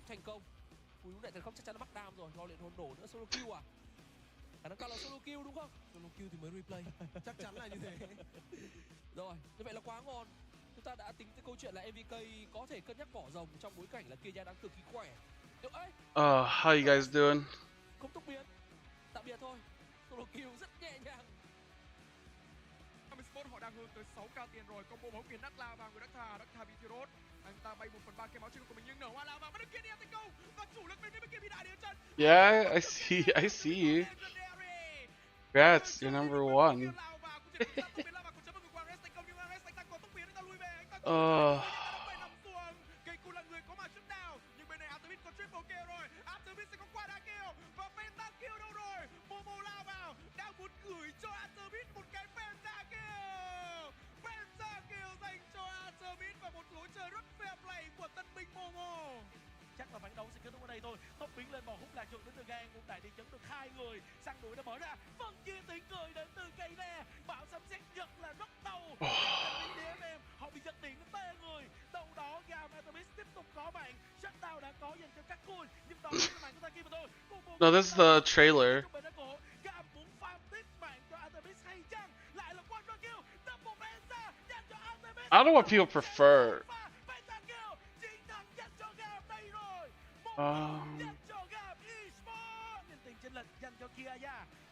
thành công. Ui lúc này thần không chắc chắn là mắc đam rồi, lo luyện hồn nổ nữa. Solo kill à? Khả năng cao là solo kill đúng không? Solo kill thì mới replay. Chắc chắn là như thế. Rồi, như vậy là quá ngon. Chúng ta đã tính tới câu chuyện là MVK có thể cân nhắc bỏ rồng trong bối cảnh là Kia đang cực kỳ khỏe. How you guys doing? Không tốc biến. Tạm biệt thôi. Solo kill rất nhẹ nhàng. Sport họ đang hướng tới 6k tiền rồi, combo máu kiền đắt la vào người Đắc Thà bị thiêu đốt. Anh ta bay 1/3 cái máu trên của mình nhưng nở hoa lao vào, vẫn được kia đi thành công và chủ lực bên kia bị đại địa chân. Yeah, I see you. Congrats, you're number one. Chắc là ván đấu sẽ kết thúc ở đây thôi. Tốc biến lên bò hút lạc chuột đến từ GAM cũng đại đi chấn được 2 người. Săn đuổi đã mở ra. Phân chia tiếng cười đến từ cây nè. Bão sấm sét giật là rất đau. DFM họ bị giật điện đến 3 người. Đâu đó GAM Atomic tiếp tục có bạn. Shutdown đã có dành cho các cùi. Nhưng đó là màn của ta kia mà thôi. No, this is the trailer. GAM muốn farm tiếp bạn cho Atomic hay chăng? Lại là quadra kill. Double Benza dành cho Atomic. I don't know what people prefer. Dành cho Kia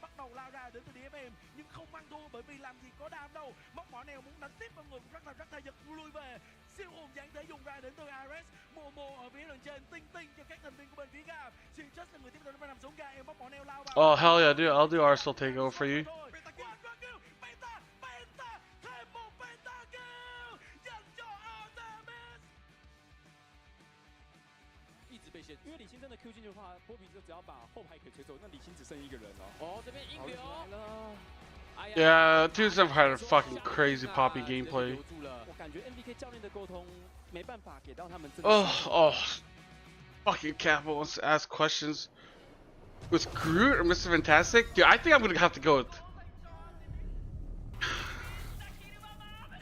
bắt đầu lao ra đến từ DFM nhưng không ăn thua bởi vì làm gì có đam đâu. Móc mỏ nèo muốn đánh tiếp vào người cũng rất là giật lui về. Siêu hồn dáng thể dùng ra đến từ Ares. Momo ở phía đường trên tinh cho các thành viên của bên phía GAM. Just là người tiếp tục phải nằm xuống GAM. Móc mỏ nèo lao vào. Oh hell yeah, dude! I'll do Arsenal takeover for you.因为李欣真的 Q 进去的话，波比就只要把后排给吹走，那李欣只剩一个人了。哦，这边硬流来了。Yeah, dudes have had a fucking crazy poppy gameplay. 我感觉 MVK 教练的沟通没办法给到他们。Fucking Kappa wants to ask questions. With Groot or Mr. Fantastic? Dude, I think I'm gonna have to go with.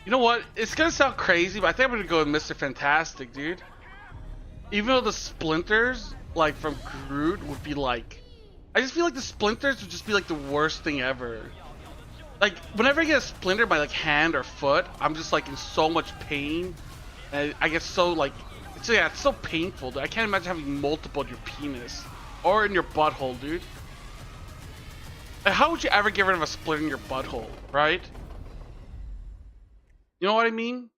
You know what? It's gonna sound crazy, but I think I'm gonna go with Mr. Fantastic, dude. Even though the splinters, like from Groot, would be like, I just feel like the splinters would just be like the worst thing ever. Like whenever I get a splinter by like hand or foot, I'm just like in so much pain, and I get so like, it's so painful. Dude. I can't imagine having multiple in your penis or in your butthole, dude. Like, how would you ever get rid of a splinter in your butthole, right? You know what I mean?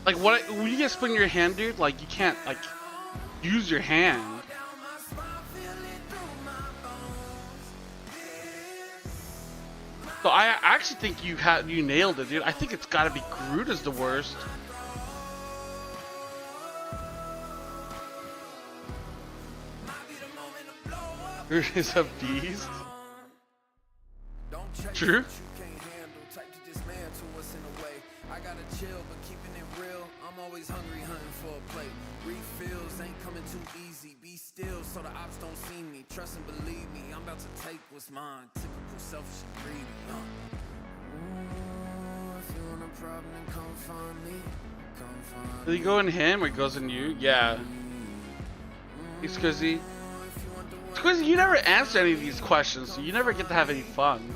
Like when you get split in your hand, dude, like you can't like use your hand. So I actually think you nailed it, dude. I think it's gotta be Groot is the worst. Groot is a beast. True. I gotta chill, but keeping it real. I'm always hungry, hunting for a plate. Refills ain't coming too easy. Be still so the ops don't see me. Trust and believe me, I'm about to take what's mine. Typical selfish and greedy. If you want a problem, then come find me. Come find Does he go in him or he goes in you? Yeah. It's cause you never answer any of these questions, so you never get to have any fun.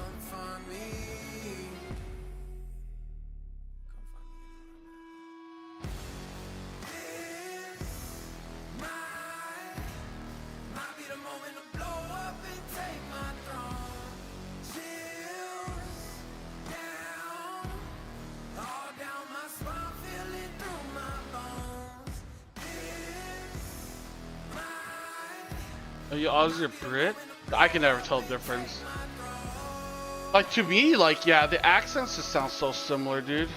Are you Aussie or Brit? I can never tell the difference. Like to me, like yeah, the accents just sound so similar, dude.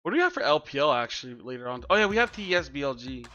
What do we have for LPL actually later on? Oh yeah, we have TSBLG.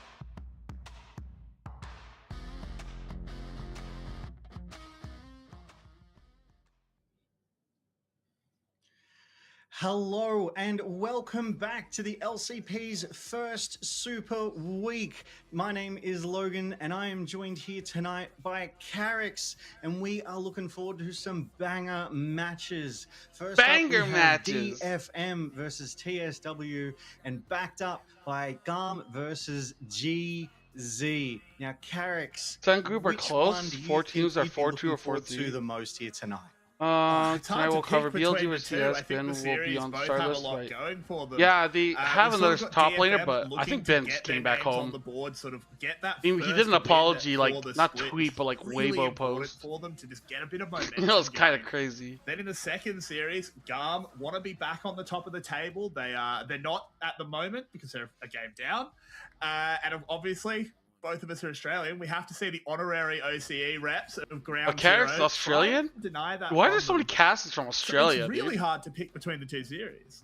Hello and welcome back to the LCP's first Super Week. My name is Logan and I am joined here tonight by Carix, and we are looking forward to some banger matches. First Banger up, we matches. have DFM versus TSW, and backed up by GAM versus GZ. Now, Carix, Some group are which close. one do you 4 think teams are you'd be 4-2 looking or forward to 4-3. the most here tonight? It's Tonight hard to we'll cover pick BLG between the versus two. I TS. think Ben the will be series on the both start have a list, lot right? going for them. Yeah, they have we've another sort of top got laner, DFM but I looking think to Ben get just their came back names on home. the board, sort of get that He first did an win apology, for like, the not split. tweet, but like Really Weibo important post. for them to just get a bit of momentum. That was kind of going. crazy. Then in the second series, GAM want to be back on the top of the table. They're not at the moment because they're a game down, and obviously both of us are Australian. We have to see the honorary OCE reps of Ground Carrick's Zero. Australian? Try and deny that. Why are from there so many them. casters from So Australia, it's really dude? hard to pick between the two series.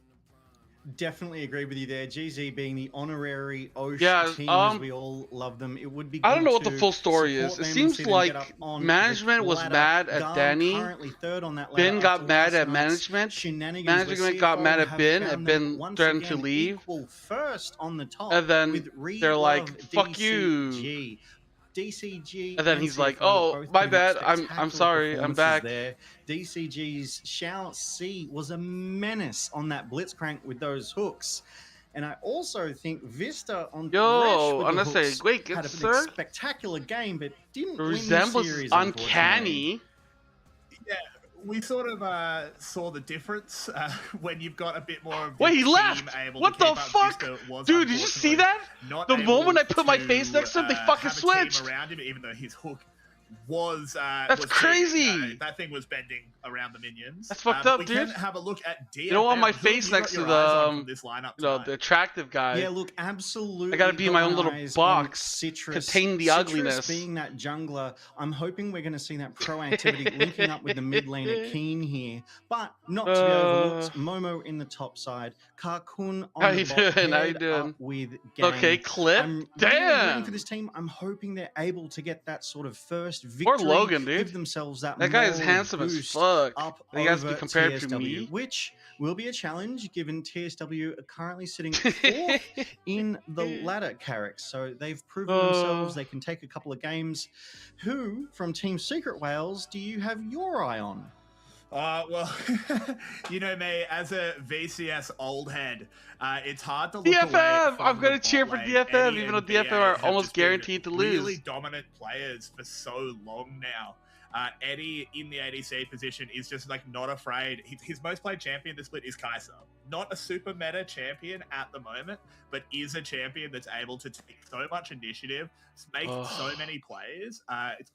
Definitely agree with you there. GZ being the honorary Osh Yeah, team, as we all love them. It would be I don't good know what the to full story is. support It them and see seems them get like up on management the was ladder. mad at GAM Danny. currently third on that ladder Ben got after mad last at night's management. shenanigans, Management where got CFO mad at have Ben, found and them Ben once threatened to again leave. equal first on the top, And then with Reed they're like, Love, "Fuck you." DCG. DCG And then he's like, CFO "Oh, both my putting bad. up I'm spectacular sorry. I'm performances back." there. DCG's Shao C was a menace on that blitzcrank with those hooks. And I also think Vista on Yo, Thresh with the honestly, hooks wait, had a sir? spectacular game, but didn't The win the resemblance is series, unfortunately. uncanny. Yeah, we sort of saw the difference when you've got a bit more of the Wait, he team left! able What to the keep up. fuck? Vista was Dude, did you see unfortunately that? not The able moment I put my to, face next to him, they fucking have a team switched. around him, even though his hook was That's was crazy. big. That thing was bending around the minions. That's fucked But up, we dude. can have a look at DFM. You don't want my Who have face you got next to your the, eyes on from this lineup tonight? the attractive guy. Yeah, look, absolutely. I gotta be in my own little eyes box, on Citrus. contain the Citrus ugliness. being that jungler, I'm hoping we're going to see that proactivity linking up with the mid laner Keen here, but not to be overlooked. Momo in the top side, Karkun on How the you bot, doing? How paired you doing? up with Gang. Okay, clip. I'm really Damn. rooting for this team. I'm hoping they're able to get that sort of first Poor victory. Logan, dude. Give themselves that. That guy is moral handsome as boost fuck. up He has to be over compared to TSW, me. which will be a challenge given TSW are currently sitting fourth in the ladder, Carrick. So they've proven themselves they can take a couple of games. Who from Team Secret Wales do you have your eye on? Well, you know me, as a VCS old head, it's hard to look away DFM! from I'm gonna the cheer bot for lane. DFM, Eddie even though and DFM BA are have almost just been guaranteed to lose. Really dominant players for so long now. Eddie in the ADC position is just like not afraid. His most played champion this split is Kai'Sa. Not a super meta champion at the moment, but is a champion that's able to take so much initiative, make so many plays. It's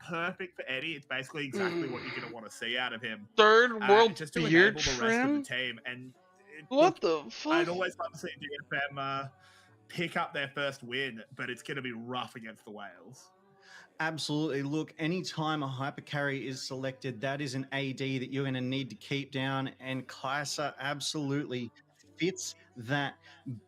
perfect for Eddie. It's basically exactly what you're going to want to see out of him. Third world just to beard enable the rest trim? of the team. And What the fuck? I'd always love to see DFM pick up their first win, but it's going to be rough against the Wales. Absolutely. Look, anytime a hyper carry is selected, that is an AD that you're going to need to keep down, and Kai'Sa absolutely fits that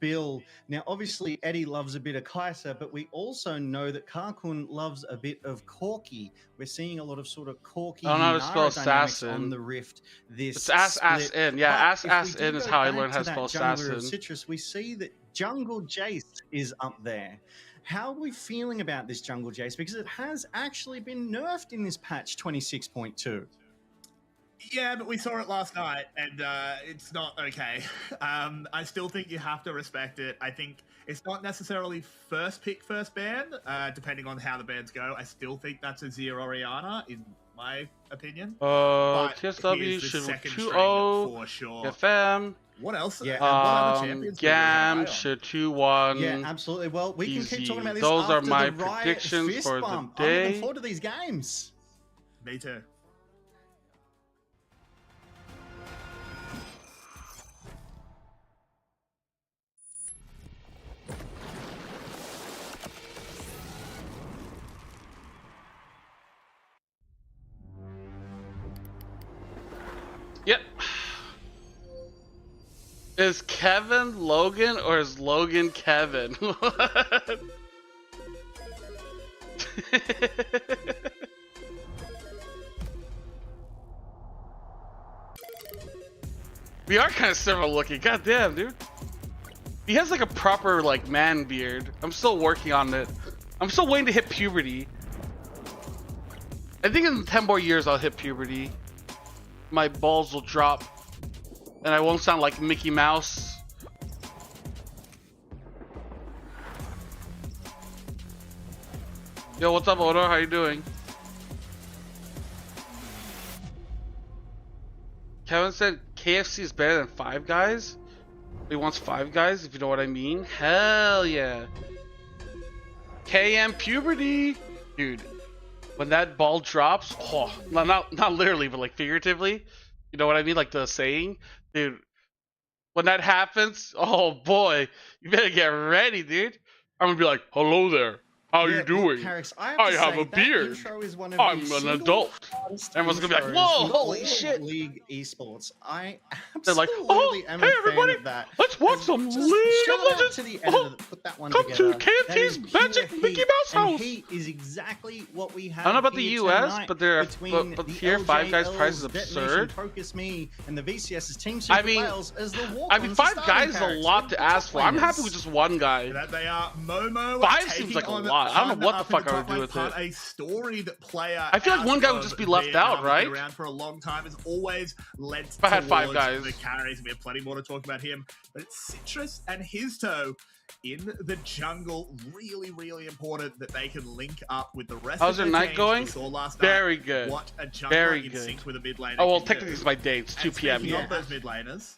bill. Now, obviously, Eddie loves a bit of Kai'Sa, but we also know that Karkun loves a bit of Corki. We're seeing a lot of sort of Corki I don't know how to spell Nara dynamics assassin. on the Rift this It's ass split. in. Yeah, But ass if we do in is go how I back learned how to that spell jungler assassin. of Citrus, we see that Jungle Jace is up there. How are we feeling about this Jungle Jace? Because it has actually been nerfed in this patch 26.2. Yeah, but we saw it last night, and it's not okay. I still think you have to respect it. I think it's not necessarily first pick, first ban, depending on how the bans go. I still think that's a Zero Oriana, in my opinion. But TSW he is the should second 2-0. string for sure. DFM. What else? Yeah. And what other champions do we have GAM eye on? should 2-1. Yeah, absolutely. Well, we can keep Easy. talking about this Those are after my the Riot predictions fist for the bump. I'm day. looking forward to these games. Me too. Yep. Is Kevin Logan or is Logan Kevin? What? We are kind of similar looking. God damn, dude. He has like a proper like man beard. I'm still working on it. I'm still waiting to hit puberty. I think in 10 more years I'll hit puberty. My balls will drop. And I won't sound like Mickey Mouse. Yo, what's up, Odo? How you doing? Kevin said KFC is better than Five Guys. He wants Five Guys, if you know what I mean. Hell yeah. KM puberty. Dude, when that ball drops, oh, not literally, but like figuratively. You know what I mean? Like the saying. Dude, when that happens, oh boy, you better get ready, dude. I'm gonna be like, hello there. How you doing? Harris, I have a beard. I'm an adult. Everyone's gonna be like, whoa, holy shit. League esports. I They're like, absolutely oh, am hey a fan everybody, of that. let's watch some Just League shout of out Legends. to the editor that put that one Come together. to That is KMT's pure Magic heat, Mickey Mouse and house. heat is exactly what we have. I don't know about the here US, tonight but they're between but the here Five Guys LJLs, price is Detonation, absurd. Focus Me, and the VCS's Team Super I mean, Wales as the Five Guys is a lot to ask for. I'm happy with just one guy. That they are Momo. Five seems like a lot. I don't know what the fuck I would do with it. A storied player. I feel like one guy would just be left out, right? Around for a long time has always led If I had Five towards Guys. the carries. We have plenty more to talk about him, but it's Citrus and his toe in the jungle. Really, really important that they can link up with the rest. How's of your their night teams. going? We saw last Very night good. What a jungler Very in good. sync with a mid laner. Oh well, can technically do. it's my day. It's 2 And p.m. speaking here. of those mid laners.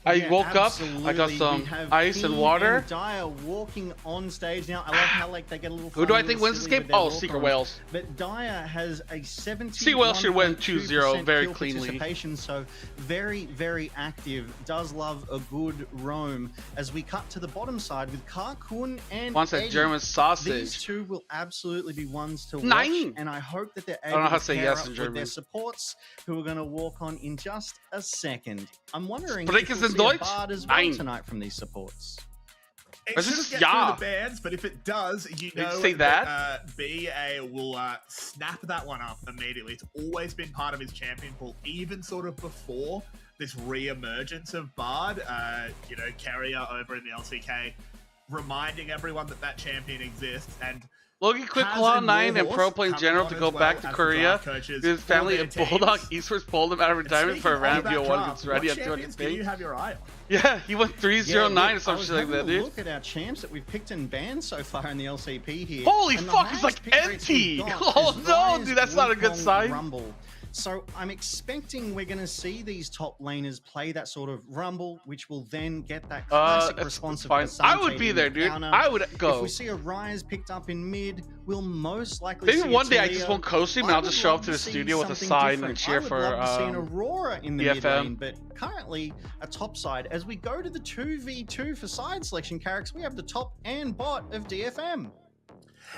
I woke up, I got absolutely. some We have ice and King water. And Dyer walking on stage now. I love how like they get a little. Who do I fun, think little wins this silly game? with their Oh, walk Secret on. Wales. But Dyer has a 70. Secret Wales should win 2-0 very cleanly. Participation, so very, very active. Does love a good roam. As we cut to the bottom side with Karkun and Wants that Eddie. German These sausage. two will absolutely be ones to watch, Nine. and I hope that they're I able don't know how to to say pair yes up in with German. their supports, who are going to walk on in just a second. I'm wondering Sprich if es we'll in see Deutsch? a Bard as well Nein. tonight from these supports. It This should is get ja. through the bands, but if it does, you Did you know say that? BA will snap that one up immediately. It's always been part of his champion pool, even sort of before this re-emergence of Bard. You know, Carrier over in the LCK, reminding everyone that that champion exists, and Logan quit Has Cloud and 9 and Warhorse Pro Playing coming General on to as go well back to as the Korea. draft coaches His for family their and Bulldog teams. Esports pulled him out of retirement for a Speaking of round that BO1 draft, gets ready what at 200 champions do you ping. have your eye on? Yeah, he went 3-0-9 or some I was shit like having that, a dude. Look at our champs that we've picked and banned so far in the LCP here. Holy And the fuck, it's highest like pick rates we've empty. got Oh is no, Rise, dude, that's not a good Wukong, sign. Rumble. So I'm expecting we're going to see these top laners play that sort of rumble, which will then get that classic response of fine. I would Cassandra be in there, the dude. counter. I would If go. we see a Rise picked up in mid, we'll most likely Maybe see one a day I Talia. just won't co-stream and I I'll just would show love up to the see studio with a something sign different. and cheer I would for love to see an Aurora in the mid DFM. lane, but currently a top side. As we go to the 2v2 for side selection, Carrix, we have the top and bot of DFM.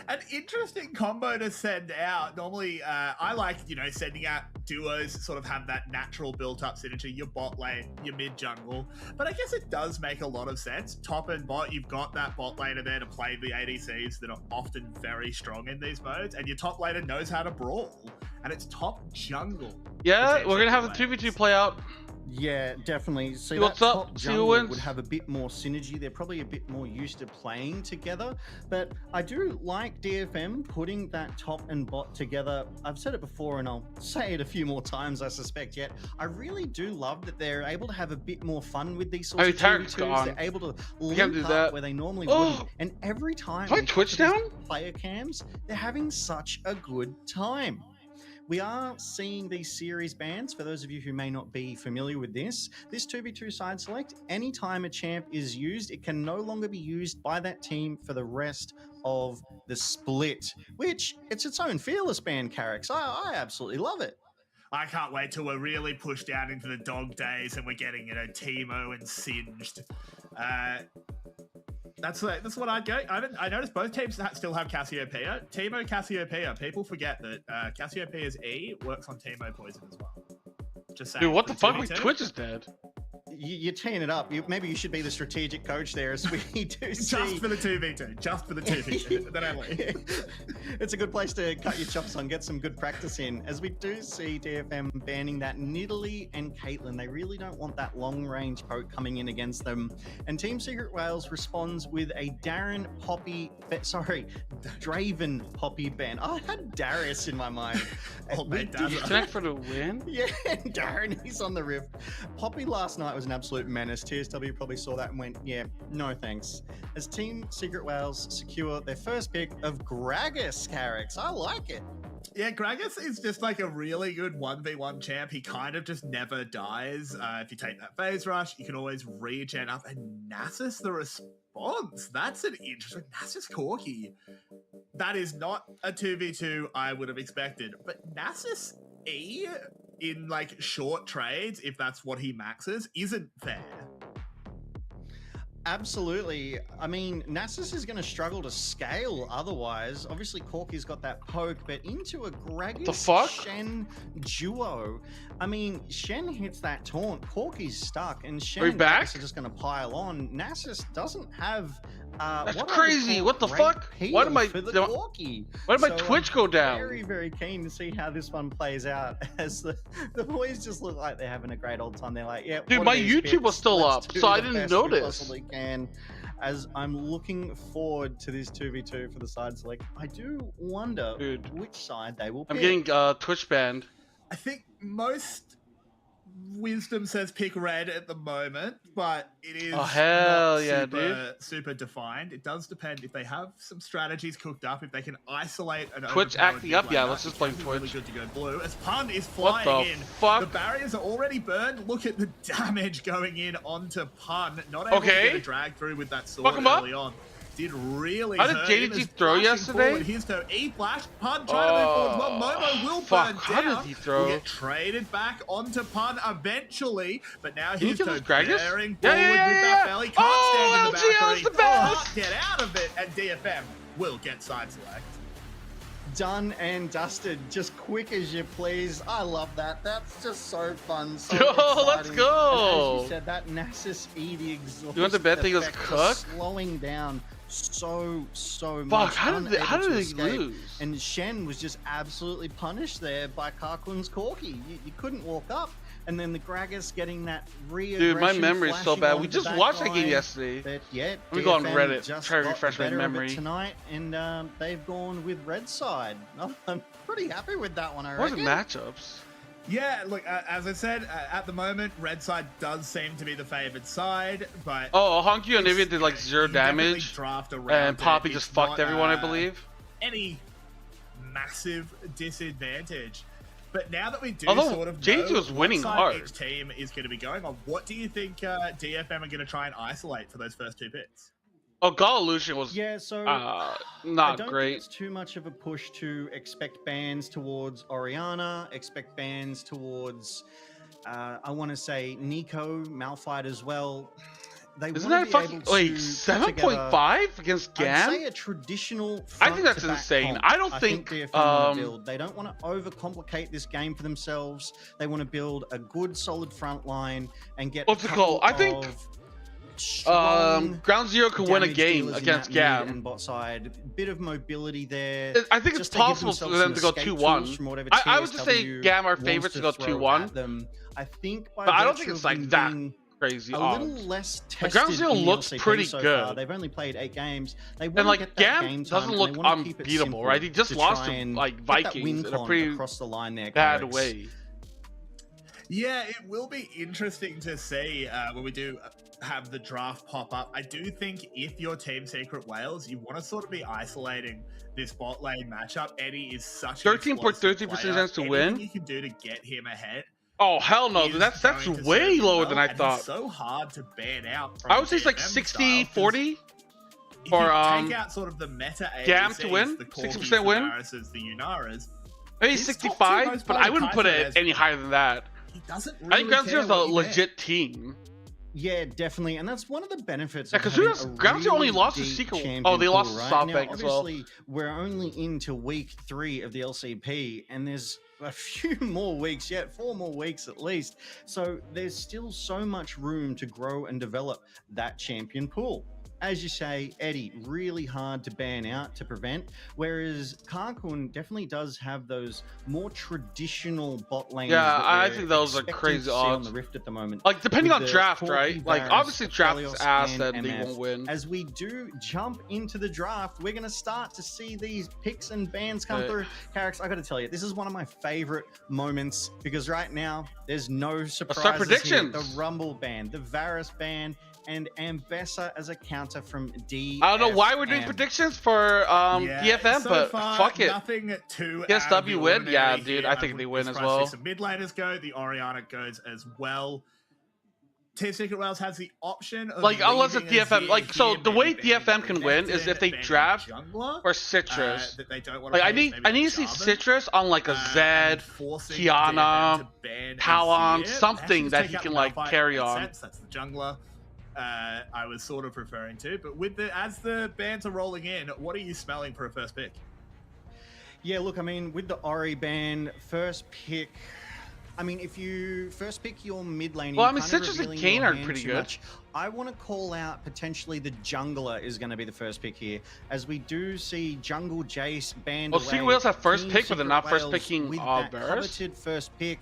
An interesting combo to send out. Normally, I like, you know, sending out duos that sort of have that natural built-up synergy, your bot lane, your mid-jungle. But I guess it does make a lot of sense. Top and bot, you've got that bot laner there to play the ADCs that are often very strong in these modes, and your top laner knows how to brawl, and it's top jungle. Yeah, we're gonna have a 2v2 play out. Yeah, definitely. So that What's up, top Two jungle wins? would have a bit more synergy. They're probably a bit more used to playing together. But I do like DFM putting that top and bot together. I've said it before and I'll say it a few more times, I suspect yet. I really do love that they're able to have a bit more fun with these sorts Oh, of Tarek's 2v2s. gone. They're able to can't link do up that. where they normally Oh. wouldn't. And every time Is my we cut Twitch to these down? player cams, they're having such a good time. We are seeing these series bans. For those of you who may not be familiar with this 2v2 side select, anytime a champ is used, it can no longer be used by that team for the rest of the split, which it's its own fearless ban, Carrix. I absolutely love it. I can't wait till we're really pushed out into the dog days and we're getting, you know, Teemo and Singed. That's what I'd go. I noticed both teams still have Cassiopeia. Teemo, Cassiopeia. People forget that Cassiopeia's E works on Teemo poison as well. Just saying. Dude, what the For fuck? My 2v2. Twitch is dead. you're teeing it up. Maybe you should be the strategic coach there, as we do see. Just for the 2v2. Just for the 2v2. Then I leave. It's a good place to cut your chops on, get some good practice in, as we do see DFM banning that Nidalee and Caitlyn. They really don't want that long-range poke coming in against them. And Team Secret Wales responds with a Draven Poppy ban. I had Darius in my mind. Connect for the win? Yeah, Darren, he's on the rift. Poppy last night was an absolute menace. TSW probably saw that and went, yeah, no thanks. As Team Secret Wales secure their first pick of Gragas, Carrix. I like it. Yeah, Gragas is just like a really good 1v1 champ. He kind of just never dies. If you take that phase rush, you can always regen up. And Nasus, the response. That's an interesting... Nasus Corki. That is not a 2v2 I would have expected. But Nasus E in like short trades, if that's what he maxes, isn't fair. Absolutely. I mean, Nasus is going to struggle to scale otherwise. Obviously, Corky's got that poke, but into a Gragas Shen duo. I mean, Shen hits that taunt, Corky's stuck, and Shen and Gragas are just going to pile on. Nasus doesn't have... That's crazy. What the fuck? Why did my Twitch go down? Very, very keen to see how this one plays out, as the boys just look like they're having a great old time. They're like, yeah, dude, my YouTube was still up, so I didn't notice. Can. As I'm looking forward to this 2v2 for the side select, I do wonder which side they will pick. I'm getting Twitch banned. I think most wisdom says pick red at the moment, but it is super defined. It does depend if they have some strategies cooked up, if they can isolate an Twitch acting up. Yeah, let's just play Twitch. Really good to go blue. As Pun is flying in. Fuck? The barriers are already burned. Look at the damage going in onto Pun. Not able to get a drag through with that sword early on. Did really hurt. How did JDG throw yesterday? Here's to E-Flash. Pun trying to move forward. Well, Momo will burn down. How did he throw? Will get traded back onto Pun eventually. But now he's bearing forward with that belly. Can't stand in the back. Can't get out of it. And DFM will get side select. Done and dusted, just quick as you please. I love that. That's just so fun. So let's go. And as you said, that Nasus E, the exhaust. You want to bet he was cooked? Slowing down so much. Fuck, how did they lose? And Shen was just absolutely punished there by Karkun's Corki. You couldn't walk up. And then the Gragas getting that re-aggression. Dude, my memory is so bad. We just watched that game yesterday. But yeah, let me go on Reddit, try to refresh my memory. Tonight, and they've gone with red side. I'm pretty happy with that one, I reckon. What are the matchups? Yeah, look, as I said, at the moment, red side does seem to be the favored side, but... Honky and Nivea did like 0 damage, and Poppy just fucked everyone, I believe. Any massive disadvantage. But now that we do sort of JD was winning hard. Each team is going to be going on, what do you think DFM are going to try and isolate for those first 2 picks? Galution was not don't great. Think it's too much of a push to expect bans towards Orianna, expect bans towards, I want to say, Nico, Malphite as well. Isn't that fucking 7.5 against GAM? I'd say a traditional. I think that's insane. Comp. I don't think they don't want to overcomplicate this game for themselves. They want to build a good, solid front line and get. What's it called? I think Ground Zero could win a game against GAM. And bot side, bit of mobility there. I think it's possible for them to go 2-1. I would just say GAM are favorites to go 2-1. I think, but I don't think it's like that crazy. A little less tested. Ground Zero looks pretty good. They've only played 8 games. They and like GAM doesn't look unbeatable, right? He just lost to like Vikings in a pretty across the line there, bad way. Yeah, it will be interesting to see when we do have the draft pop up. I do think if you're Team Secret Wales, you want to sort of be isolating this bot lane matchup. Eddie is such 13.30% chance to win. Anything you can do to get him ahead. Oh hell no, dude, that's way lower than I thought. It's so hard to ban out. I would say it's like 60-40. Or take out sort of the meta GAM to win, 60% win. The Yunaras. Maybe 65, but I wouldn't put it any higher than that. He doesn't really I think Ground Zero's a legit team. Yeah, definitely, and that's one of the benefits. Yeah, because Ground Zero only lost to Secret. Oh, they lost to SoftBank as well. Obviously, we're only into week 3 of the LCP, and there's a few more weeks yet, 4 more weeks at least. So there's still so much room to grow and develop that champion pool. As you say, Eddie, really hard to ban out, to prevent, whereas Karkun definitely does have those more traditional bot lanes. Yeah, that I we're think those are expecting crazy to see odds on the Rift at the moment. Like, depending with on the draft, Corki, right? Like, Varus, obviously draft is Aphelios, ass, and then they MF. won't win. As we do jump into the draft, we're going to start to see these picks and bans come through. Carrix, I got to tell you, this is one of my favorite moments because right now there's no surprises predictions. here. The Rumble ban, the Varus ban, and Ambessa as a counter from DFM. I don't know why we're doing predictions for DFM, so but far, fuck it. Nothing too TSW win? Yeah, dude, I I think would they win be as surprised to well. see some mid laners go. The Oriana goes as well. Team Secret Wales has the option of Like, unless it's leaving DFM, Azir like, so here, the way maybe banning DFM can win is if they banning draft jungler, or Citrus. that they don't want to Like, I play, need maybe to see Jarvan, Citrus on like a and Zed, forcing Kiana, DFM to ban Talon, Azir. something Actually, that take he out can the like Malphite, carry makes on. sense. That's the jungler. I was sort of referring to, but with as the bans are rolling in, what are you smelling for a first pick? Yeah, look, I mean, with the Ori ban, first pick. I mean, if you first pick your mid lane, Well, I mean, Citrus and Kayn are pretty good. Much. I want to call out potentially the jungler is going to be the first pick here, as we do see Jungle Jace banned Well, away. Secret Wales have first Team pick, but they're Secret not first Wales picking with that Varus. coveted first pick,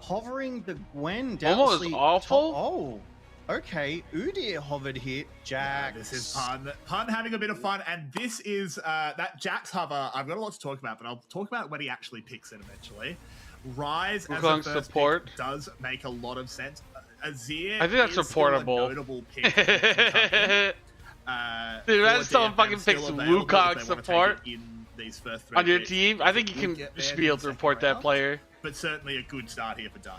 hovering the Gwen. Momo is doubtlessly awful. Oh, okay. Udyr hovered here. Jax. This is Pun having a bit of fun, and this is that Jax hover. I've got a lot to talk about, but I'll talk about when he actually picks it eventually. Rise as a first support pick does make a lot of sense. Azir, I think that's is supportable. Still a notable pick. In Kentucky. Dude, that's for someone DFM, fucking still picks available if Wukong they wanna take support it in these first 3 on your picks. team. I think you Would can get just banned be in able the to report second that round, player. but certainly a good start here for Dire.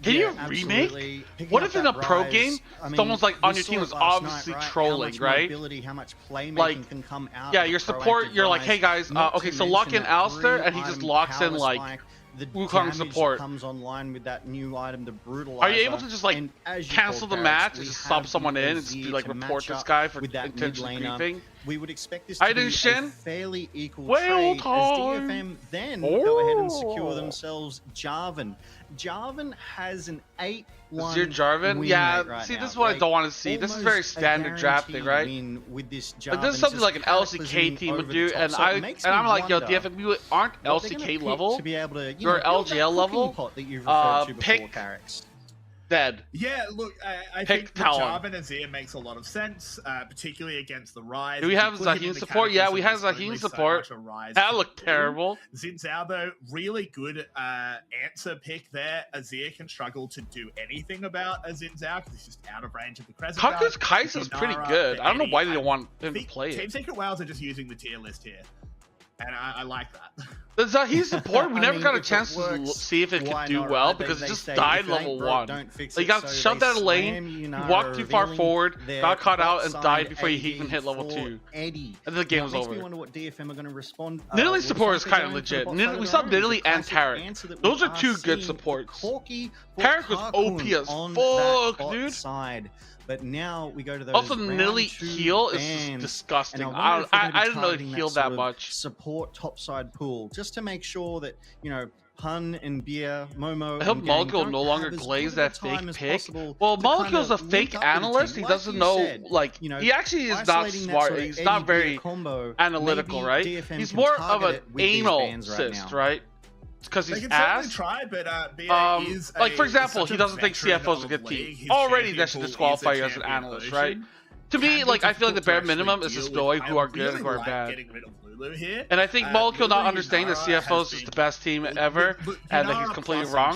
Can Yeah, you remake? absolutely. Picking What up if in a that pro Rise, game, I mean, someone's like on we your saw team it was last obviously night, right? trolling, how much right? mobility, how much playmaking Like, can come out yeah, of your a support, proactive you're like, Rise. hey guys, Not okay, to so lock mention in that Alistair, and he just 3-item locks in power like spike, the Wukong damage support. that comes online with that new item, the Brutalizer. Are you able to just like And as you cancel called, the Barracks, match and we just have sub someone the in and just be Azir like to report match this up guy for with that intentionally mid laner. creeping? We would expect this I to be a didn't shin. fairly equal Whale trade as time. DFM then go ahead and secure Oh. themselves Jarvan. Jarvan has an 8-1 Is your Jarvan? win Yeah, rate right see, now. this is what I Like, don't want to see. This is very almost a standard drafting, guaranteed right? win with this Like, this is Jarvan, something just like an LCK cataclysm team would over do, the top. and So it I'm makes me like, yo, wonder DFM, you aren't what they're gonna LCK pick level. to be able to, You're build that LGL level. cooking pot that you've referred to before, pick Carrix. Dead. Yeah, look, I Pick think Talon. Jarvan Azir makes a lot of sense, particularly against the Rise. Do we If you have put him in Zaheen the support? Yeah, we have Cataclysm, Zaheen there's only so support. much a Rise That can looked do. terrible. Xin Zhao, though, really good answer pick there. Azir can struggle to do anything about a Xin Zhao because he's just out of range of the Crescent Guard. Kaku's Kai'Sa's pretty Inara, good. I don't know Eddie, why they don't want him to think play Team it. Secret Wales are just using the tier list here, and I like that. The Zaheen support, we I never mean, got a if it chance to works, see if it why could do not, well right? because They it just say died if it ain't level broke, 1. don't fix Like, it. you got So shoved they out of lane, slam you Yunara, walked too far revealing forward, their got caught out, and bot died side before you AD even hit level for 2. Eddie. And then the game Now, was it makes over. me wonder what DFM are going to respond. Nidalee what support if is they're kind of going to the legit. bot side of We their saw own? Nidalee The and classic Taric. answer that Those we are two good seeing. supports. Corki for Taric was OP Karkun as on fuck, that bot dude. Side. But now we go to those Also, round Nidalee 2 heal is just bans. disgusting. And I, wonder if we're gonna be I didn't know it targeting healed sort that of much. Support topside pool just to make sure that, you know, Pun and Beer, Momo. I hope and Gang Mulligan don't no longer have as glaze good of a that time fake as pick. possible Well, to Mulligan's kinda a fake link up with the analyst. team. He Like doesn't you know, said, like, you know, he actually is not isolating that smart. sort of He's Eddie not Beer very combo, analytical, maybe right? DFM He's can more of target an it with these anal bans right cyst, now. right? Because They he's can certainly ass. try, but BA is Like, for example, such he a doesn't think veteran CFO's a of good the team. league. His Already, champion that should pool is disqualify a you as an champion analyst, potion. right? To me, Can be like, I feel like the difficult bare to actually minimum is deal just with. knowing I who are good and really who are like bad. getting rid of Lulu here. And I think Mulligan not Lulu understanding that Yunara CFO's has is the been- best team ever, and that he's Yunara completely plus wrong.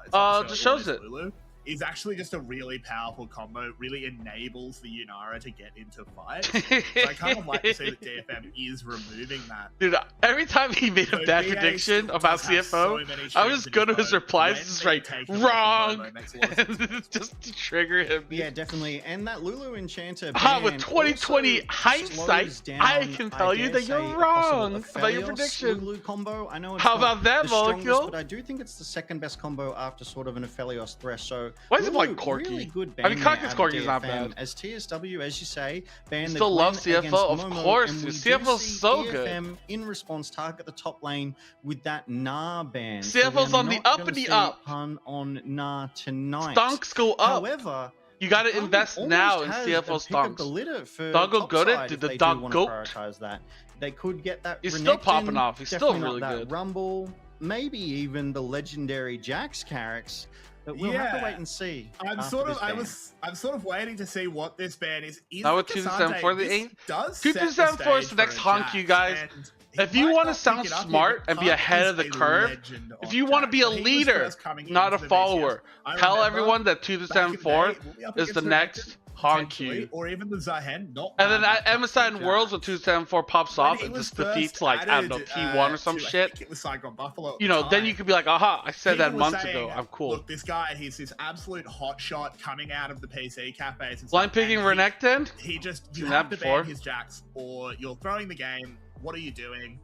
Enchanter, Just shows it. Lulu is actually just a really powerful combo, really enables the Yunara to get into fights. So I kind of like to see that DFM is removing that. Dude, every time he made a So bad BA prediction still about does have CFO, so many I would strings just in go to his bow. replies, When just they like, take them away from wrong! Momo, it makes a lot of sense. Just to trigger him. Yeah, definitely. And that Lulu Enchanter With ban 2020 also hindsight, slows down, I can tell you dare that you're say, a wrong possible about your Aphelios prediction. Lulu combo. I know it's How not about that, the strongest, Molecule? but I do think it's the second best combo after sort of an Aphelios Thresh. So Why is it like Really, Corky? really good I mean, ban Cactus there out of Corky's not DFM, bad. As TSW, as you say, banned the Still love Gwen CFO, against of Momo, course, and we dude. do CFO's see so good. DFM in response target the top lane with that Nah ban. CFO's we're on the not up gonna and the see up. Pun on Nah tonight. Stonks go up. However, You got to Pun invest almost now in has CFO a pick of the stonks. litter for Doggo top goated? side Did if the they dog do want goat? to prioritize that. They could get that. He's still popping Renekton, off. He's still definitely really not that good. Rumble, maybe even the legendary Jax Carrix. But we'll have to wait and see. I'm after sort of this ban. I'm sort of waiting to see what this ban is. Now with the 274 the Cassandre, 8? this does 274 is set the next stage honk, for you Jax, guys. and he If you might want to not sound pick it up here, smart but and be Punt ahead is of the a curve, legend if on you want to Jax. be a When he was leader, first coming not a into the follower, VCS, I tell remember everyone that back in the 274 day, we'll be up is the against next Renekton, honk potentially, you. or even the Zahen, not And then bad at matchup MSI for in Worlds when Jax. 274 pops When off he and was just defeats first like, I don't know, added, T1 or some to, I shit. think it was Saigon Buffalo at You the know, then time. you could be like, aha, I said that People were months saying, ago. I'm cool. Look, this guy, he's this absolute hot shot coming out of the PC cafes. And Blind stuff, picking and Renekton? He just, you Seen have that to ban before. his Jax, or you're throwing the game. What are you doing?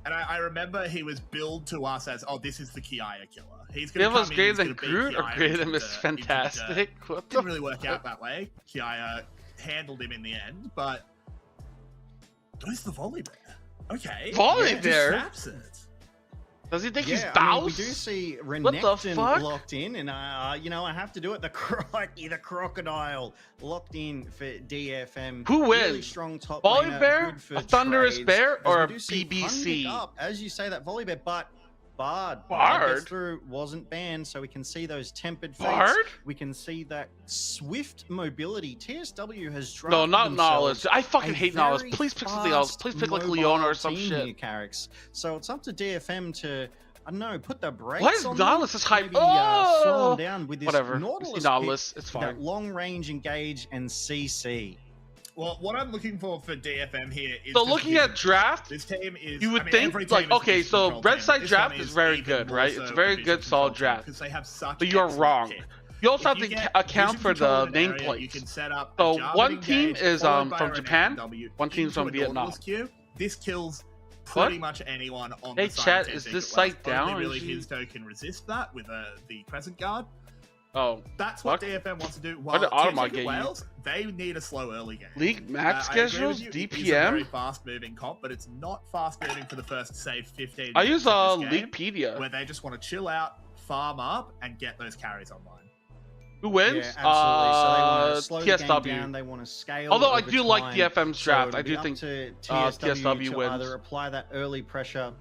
And I remember he was billed to us as, oh, this is the Kiaya killer. He's going to come CFO's in, greater he's than gonna beat Groot or Kiaya greater than into Mr. the- into the dirt. Fantastic? What the Didn't really work fuck? out that way. Kiaya handled him in the end, but goes the volley bear. Okay. Volley just bear? snaps it. Does he think he's I mean, Baus? we do see What the Renekton fuck? locked in, and you know, I have to do it. The Crikey, the Crocodile locked in for DFM. Who Really wins? strong top Volley laner, bear, good for a thunderous trades, bear, as or we a do see Pun BBC? pick up, as you say, that volley bear, but Bard Bard? gets through, wasn't banned, so we can see those tempered fates. Bard? We can see that swift mobility. TSW has No, drafted not themselves Knowledge. I fucking a hate Knowledge. very Please pick something else. fast, Please pick like mobile Leona or some team shit. here, Carrix. So it's up to DFM to, I don't know, put the brakes Why is on Nautilus them, this hype? maybe, slow Oh! them down with this Whatever. Nautilus It's Nautilus. pick, It's that fine. long range engage and CC. Well, what I'm looking for DFM here is So just looking vision at draft, This team is. you would I mean, think, every like, team is a okay, vision so control red team. side This draft one is very even good, more right? so It's a very vision good, solid control team draft. because they have such. But you're excellent wrong. pick. You also have If you to get account vision for control the in an area, you can nameplates. set up a So Jarvan one team engage, is followed by from an Japan, FW one team's into from a Vietnam. Nautilus queue. This kills pretty much anyone on Hey, the side chat, of is 10 this Secret Wells. site down, Only or really is he- Hizdo can resist that with the Crescent Guard. Oh, That's what fuck. DFM wants to do. Why While did Automod Secret get you? Wales, they need a slow early game. League max I agree with schedules, you, it is a very DPM. fast-moving comp, but it's not fast-moving for the first, say, 15 I minutes use of this game, Leaguepedia. where they just want to chill out, farm up, and get those carries online. Who wins? Yeah, absolutely. So they want to slow the game TSW. down. They want to scale. Although I over do like time. DFM's draft. So I it'll do be think up to TSW to wins. either apply that early pressure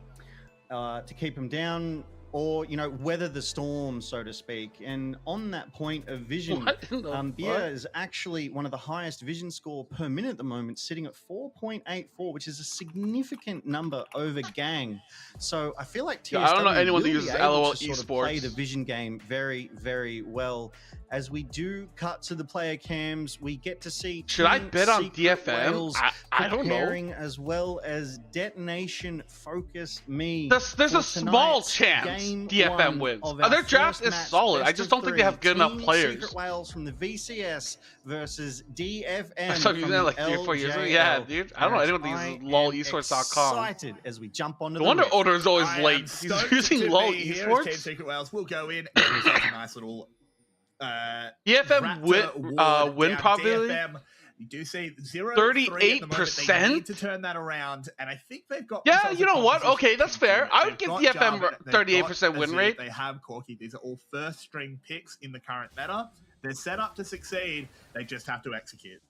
to keep them down, or weather the storm, so to speak. And on that point of vision, What in the Bia fuck? is actually one of the highest vision score per minute at the moment, sitting at 4.84, which is a significant number over Gang. So I feel like TSW Yeah, I don't know anyone that will be uses able LOL to sort of play esports. the vision game very, very well. As we do cut to the player cams, we get to see Should I Team bet on Secret DFM? Wales I don't know. preparing, as well as Detonation Focus Me. There's a for small tonight's chance game DFM one wins. of our Their draft first is match, solid. I best just of don't think they have three. good enough Team players. Secret Wales from the VCS versus DFM. I started using that like 3 or 4 years ago. Yeah, dude. I don't know anyone that uses LOLesports.com. Excited as we jump onto No the wonder rift. Odo's always I am late. He's stoked using to LOL be here as Team esports. Secret Wales will go in. It's a nice little. DFM win down. probability? DFM, you do see 0-3 at the moment. 38%? They need to turn that around, and I think they've got. Yeah, themselves you a know what? composition Okay, that's to do fair. it. I would They've give got DFM Jarvan, they've 38% got win Azir, rate. They have Corky. These are all first string picks in the current meta. They're set up to succeed. They just have to execute.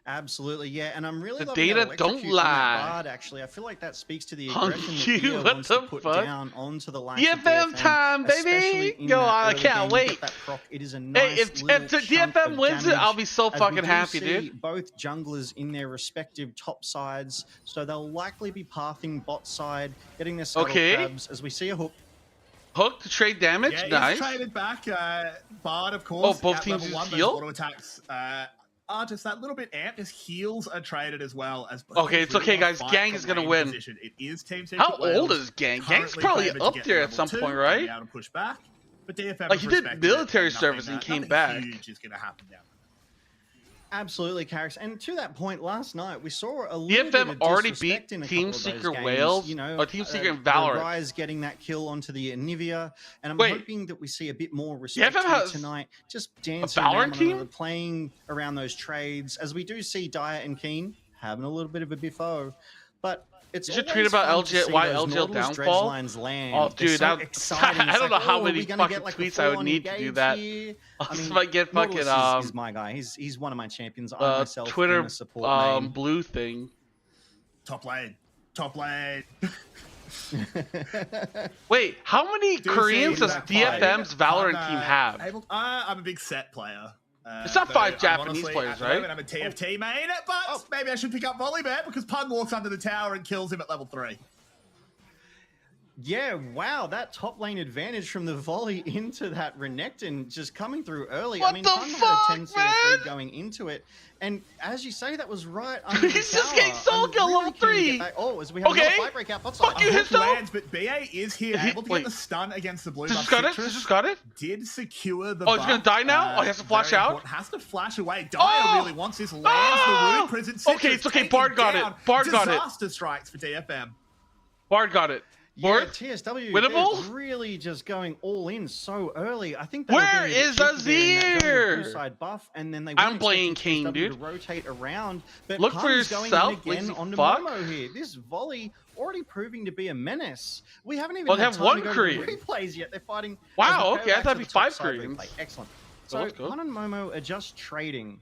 Absolutely, yeah, and I'm really The loving data that don't electrocute on that lie. Bard, actually, I feel like that speaks to the Punk aggression that you, Bia what wants the to put fuck? down onto the likes DFM of time, baby! especially in Yo, that I early can't game. You wait. get that proc. It is a nice Hey, if little chunk DFM of wins it, damage, I'll be so as we fucking do happy, see dude. both junglers in their respective top sides, so they'll likely be pathing bot side, getting their scuttle crabs as we see a hook. Hook to trade damage, Yeah, nice. he's traded back. Bard, of course. Oh, both at teams level use 1, those heal? auto attacks are just that little bit amped. His heals are traded as well as. both Okay, teams it's really okay, wanna guys. fight Gang for is gonna lane win. position. It is Team Secret How Wales, old is Gang? Gang's currently probably favoured to up get there to at some level 2 point, and right? be able to push back. But DFM Like, he did respected it, military and service and nothing, came nothing back. Huge is going to happen down. Absolutely, Carrix. And to that point, last night we saw a little bit DFM of already disrespect beat in a Team couple of those Secret games, Wales, you know, or Team Secret and the Valorant. Rise getting that kill onto the Nivea, and I'm Wait. hoping that we see a bit more respect DFM here has tonight. Just dancing Valorant around one team? another, playing around those trades, as we do see Dyer and Keen having a little bit of a biffo, but it's You should always tweet about fun to LG see why those LGL Nautilus dredge downfall. lines land. Oh, They're dude, so that exciting. I It's don't know like, how oh, many are we gonna fucking get like a tweets I would full-on need to do engage that. here? I'll I see mean, if I get fucking Nautilus is my guy. He's one of my champions. I myself Twitter am a support main. blue thing. Top lane. Top lane. Wait, how many Do you Koreans see does that DFM's play? Valorant I'm, team have? I'm a big set player. It's not though 5 I'm Japanese honestly, players, at the right? moment, I'm a TFT main, but maybe I should pick up Volleybet because Pun walks under the tower and kills him at level 3. Yeah, wow, that top lane advantage from the volley into that Renekton just coming through early. What I mean, the Pun fuck, had a 10 CS man? lead going into it. And as you say, that was right under the He's just tower. getting solo kill level 3. Oh, as we have Okay. another fight break out bot side. Fuck you, Hook Histo. lands, but BA is here, able to wait. get the stun against the blue This buff. just got it? Citrus This just got it? did secure the Oh, he's buff. gonna die now? Oh, he has to flash very out? important. Has to flash away. Dyer Oh! really wants this. Lands Oh! the rune prison. Citrus Okay, it's okay. taken Bard got it. down. Bard got it. Disaster strikes for DFM. Bard got it. Yeah, Bard? TSW Winnable? they're really just going all in so early. I think they were Where being a bit is cheeky there in that Azir? blue side buff, and then they I'm weren't playing expecting Kane, TSW dude. to rotate around. But Look for Pun's going yourself, in again lazy onto fuck. Momo here. This volley already proving to be a menace. We haven't even Well, they had have time one to go Korean. to the replays yet. They're fighting. Wow, as we go okay, I back thought to it'd the be top 5 side Koreans. replay. Excellent. So So let's go. Pun and Momo are just trading.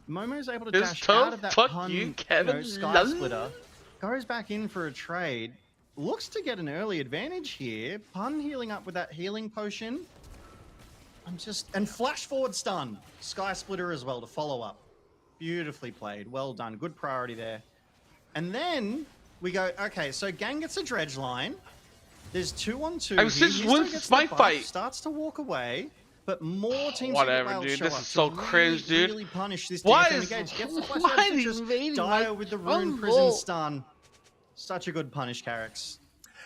Momo's able to This dash tough? out of that Fuck Pun, you, Kevin. Sky Lol. Splitter, goes back in for a trade. Looks to get an early advantage here. Pun healing up with that healing potion. And flash forward stun. Sky Splitter as well to follow up. Beautifully played. Well done. Good priority there. And then we go, okay, so Gang gets a dredge line. There's 2-on-2. I was here. just Histo won gets my the buff, fight. Starts to walk away. But more teams Whatever, show dude. up This is to so really, cringe, dude. Really punish this Why DFM is engage. Gets the flash why out of is Citrus. invading Dyer my with the rune jungle? prison stun. Such a good punish, Carrix.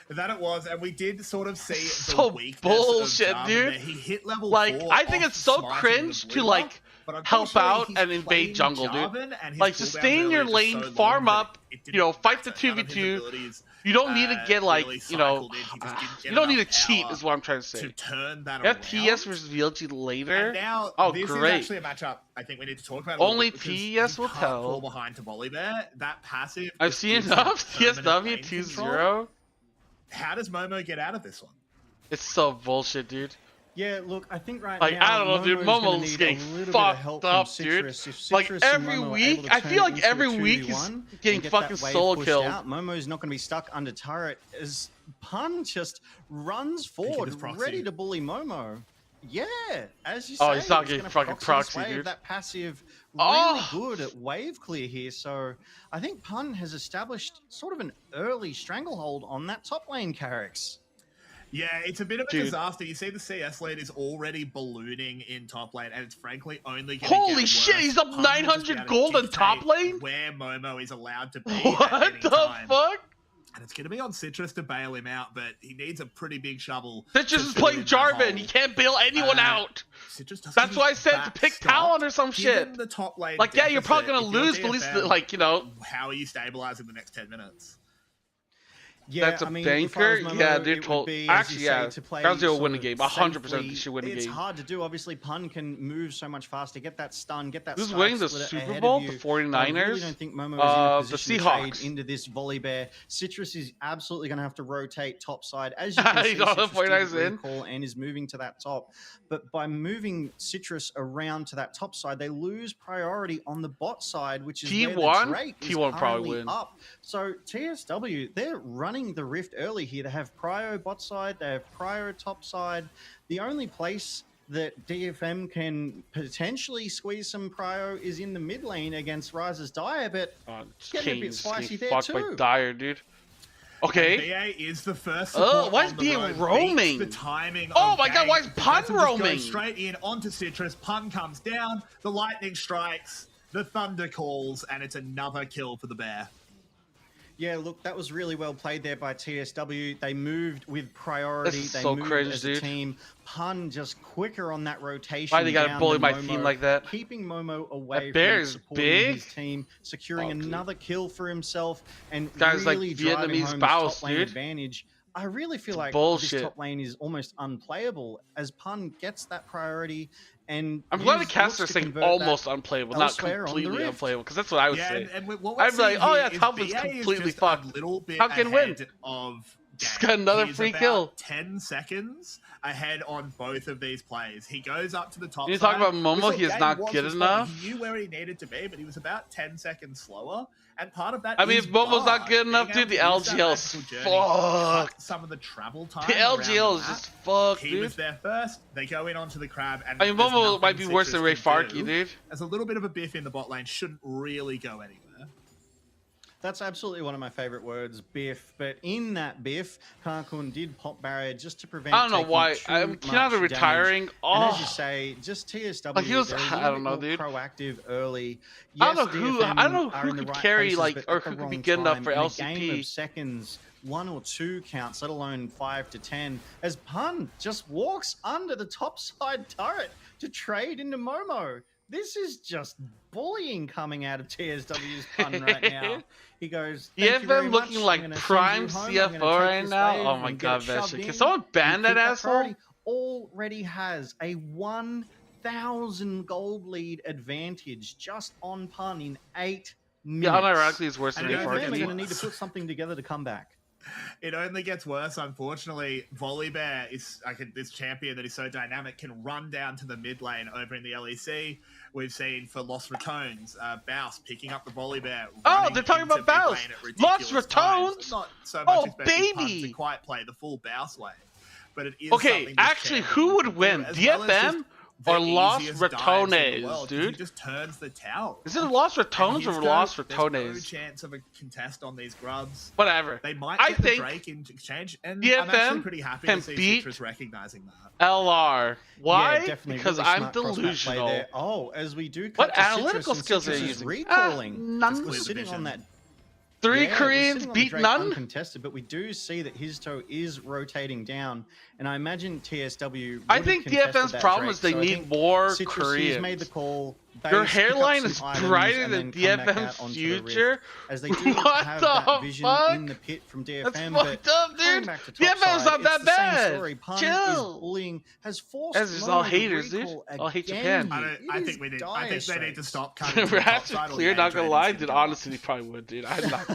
That it was, and we did sort of see the So weakness bullshit, of Jarvan dude. there. He hit level Like, 4 I think off it's so smiting cringe the to, blue like, buff, but help unfortunately, out he's and invade playing jungle, dude. Jarvan, and his Like, cooldown just stay in really your is lane, so long farm that up, it didn't you know, fight the matter. None of his 2v2. abilities, You don't need to get, like, really you know, cycled in. He just didn't get you don't need to enough cheat, power is what I'm trying to say. to turn that You have around. TS versus VLG later. And now, Oh, this great. is actually a matchup I think we need to talk about. Only a little bit TS because will you can't tell. fall behind to volley there. That passive. I've just seen gives him enough. permanent TSW lane 2-0. control. How does Momo get out of this one? It's so bullshit, dude. Yeah, look, I think right Like, now, I don't know, dude. Momo's gonna Momo's need getting a little bit of fucked help up, from dude. Citrus. If Like, Citrus and every Momo are week, able to I turn feel like into a every week he's 2v1 and getting get that fucking wave solo pushed killed. out, Momo's not going to be stuck under turret as Pun just runs forward, his proxy. ready to bully Momo. Yeah, as you Oh, say, he's not he's getting gonna fucking proxy this proxy, wave, dude. That passive, really Oh. good at wave clear here. So I think Pun has established sort of an early stranglehold on that top lane, Carrix. Yeah, it's a bit of a Dude. disaster. You see the CS lead is already ballooning in top lane, and it's frankly only going to Holy get worse. shit, he's up Pun will just be 900 able to gold on dictate top lane? Where Momo is allowed to be at What any the time. fuck? And it's going to be on Citrus to bail him out, but he needs a pretty big shovel. Citrus to is fill playing in that Jarvan. hole. He can't bail anyone out. Citrus doesn't That's get why I said to that pick stop. Talon or some Given shit. the top lane Like, yeah, you're probably deficit, gonna if you're lose, but at least, DFM, like, you know. how are you stabilizing the next 10 minutes? Yeah, That's a I mean, if I was banker? Momo, Yeah, it dude, would told- be, actually, as you say, yeah, to play Ground Zero sort win the of game. 100% safely. they should win the It's game. hard to do. Obviously, Pun can move so much faster, get that stun, get that Who's Sky winning the Splitter Super ahead Bowl? of The you. 49ers? I really don't think Momo is in a The position to trade Seahawks. into this volley bear. Citrus is absolutely going to have to rotate top side. As you can see, You know, the Citrus 49ers did in. recall and is moving to that top. But by moving Citrus around to that top side, they lose priority on the bot side, which is where the T1? Drake is T1 probably currently win. up. So TSW, they're running the Rift early here. They have prio bot side, they have prio top side. The only place that DFM can potentially squeeze some prio is in the mid lane against Rise's Dyer, but getting a bit spicy there fucked too. by Dyer, dude. Okay. BA is the first. Oh, support why is on the BA road, roaming? beats the timing Oh of my god, Gang. why is The Pun Phantom just goes roaming? straight in onto Citrus. Pun comes down. The lightning strikes. The thunder calls, and it's another kill for the bear. Yeah, look, that was really well played there by TSW. They moved with priority. This is They so moved cringe, as dude. a team. Pun just quicker on that rotation. Why they gotta down bully than my Momo, team like that? Keeping Momo away That bear from is supporting big. his team, securing Oh, dude. another kill for himself, and Guy's like really driving Vietnamese home his boss, top lane dude. advantage. I really feel It's like bullshit. this top lane is almost unplayable as Pun gets that priority. And I'm glad the looks caster to saying convert almost that unplayable, not elsewhere on the completely Rift. unplayable, because that's what I would Yeah, say. and what we're I'd be like, seeing oh here yeah, is top is BA completely just fucked. a little bit How can win? ahead of Just GAM. got another He's free about kill. 10 seconds ahead on both of these plays. He goes up to the top You side. talk about Momo, We saw he is GAM not was good responding. enough. He knew where he needed to be, but he was about 10 seconds slower. And part of that I mean, is if Momo's not Bard good enough, being dude, the able to use that LGL is magical journey, fucked. cut some of the travel time. The around LGL the is map. just fucked, He dude. was there first. They go in onto the crab, and I mean, there's Momo might be nothing worse than Ray Citrus can Farkey, do. dude. As a little bit of a biff in the bot lane shouldn't really go anywhere. That's absolutely one of my favorite words, biff. But in that biff, Karkun did pop barrier just to prevent. I don't know taking why. too I'm much Kinada damage. retiring. And as you Oh, say, just TSW. Like, he was- they're a I little don't bit know, more dude. proactive early. I don't know Yes, who. DFM I don't know are who in the could right carry places, like, but or at the who could be wrong good enough time. for In a game LCP. of seconds, 1 or 2 counts, let alone 5 to 10. As Pun just walks under the top side turret to trade into Momo. This is just bullying coming out of TSW's Pun right now. He goes, "Thank you very DFM much. looking I'm like gonna send prime you home. I'm CFO gonna take right this now. wave Oh my and get god, it that shoved shit. in Can someone and ban that keep asshole? priority." Already has a 1,000 gold lead advantage just on Pun in 8 minutes. Yeah, unironically, it's worse than And Ray you know, They're Farkey. going to need to put something together to come back. It only gets worse, unfortunately. Volibear is like this champion that is so dynamic, can run down to the mid lane over in the LEC. We've seen for Lost Ratones, Baus picking up the Volibear. Oh, they're talking about Baus. Lost Ratones? Not so much Oh, expecting Pun baby. to quite play the full Baus wave. But it is Okay, something this actually, champion who would can do, win? as well as DFM just the or Lost easiest dives in the Ratones, world, 'cause dude? He just turns the tower. Is it Lost Ratones And or he's Lost There's no Ratones? chance of a contest on these grubs. Whatever. They might I get the think Drake in exchange, and DFM I'm actually pretty happy can to see beat Citrus recognizing that. LR. Why? Yeah, definitely. Because Really I'm smart cross-map play delusional. there. Oh, as we do What cut to analytical Citrus, and skills are Citrus you is using? recalling. None. We're Clear sitting division. on that. 3 Yeah, we're Koreans sitting on the beat Drake none? uncontested, but we do see that his toe is rotating down, and I imagine TSW. I would think have contested DFM's that problem Drake, is they so I need think more Citrus, Koreans. He's made the call. Your Base, pick up hairline some is items, brighter and than then come back DFM's out onto the Rift, future? as they do What have the that vision fuck? in the pit from DFM. That's but fucked up, going dude. back to DFM's topside, not that it's the same bad. story. Pun Chill. is bullying, has forced That's just Momo all to haters, dude. recall All hate again Japan. here. I It think is we need. dire I think they need to straits. stop cutting. to the Rats top side are or clear, game not gonna training's lie, gonna dude. go Honestly, they probably would, dude. I'm not.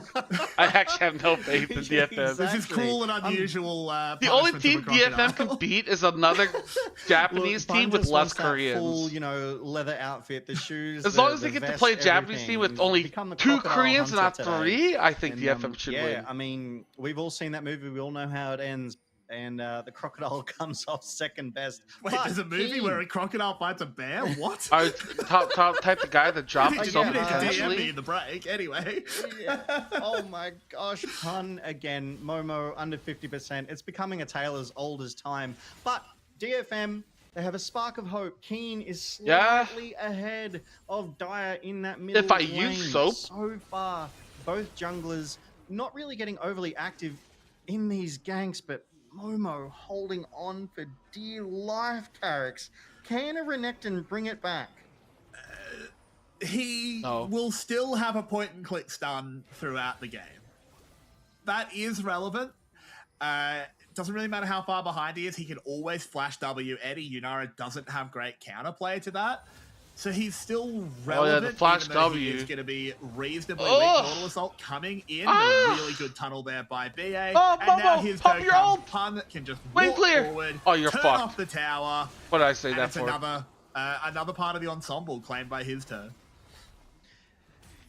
I actually have no faith in DFM. Exactly. This is cruel and unusual. The only punishment team of a crocodile. DFM can beat is another Japanese Look, team Bun with just less wants that Koreans. Full, leather outfit, the shoes. As the- long as the they get to vest, play a Japanese everything. team with He's only become the 2 crocodile Koreans and not hunter today. 3, I think And, DFM should yeah, win. I mean, we've all seen that movie. We all know how it ends. And the crocodile comes off second best. Wait, But there's a movie Keen- where a crocodile fights a bear. What? I was top type of guy that dropped You need something to DM me potentially. in the break. Anyway. Yeah. Oh my gosh, Pun again. Momo under 50%. It's becoming a tale as old as time. But DFM, they have a spark of hope. Keen is Yeah. slightly ahead of Dire in that middle If I lane. use soap. So far, both junglers not really getting overly active in these ganks, but Momo holding on for dear life, Carrix. Can a Renekton bring it back? He No. will still have a point and click stun throughout the game. That is relevant. Doesn't really matter how far behind he is. He can always flash W. Eddie Unara doesn't have great counterplay to that. So he's still relevant. flash even though W. He is going to be reasonably Oh. weak. Mortal Assault coming in. Ah. A really good tunnel there by BA. Oh, and now Momo, his pop go your comes. ult. Pun can just Wing walk clear. forward. Oh, you're turn fucked. off the tower. What did I say And that it's for? another part of the ensemble claimed by his turn.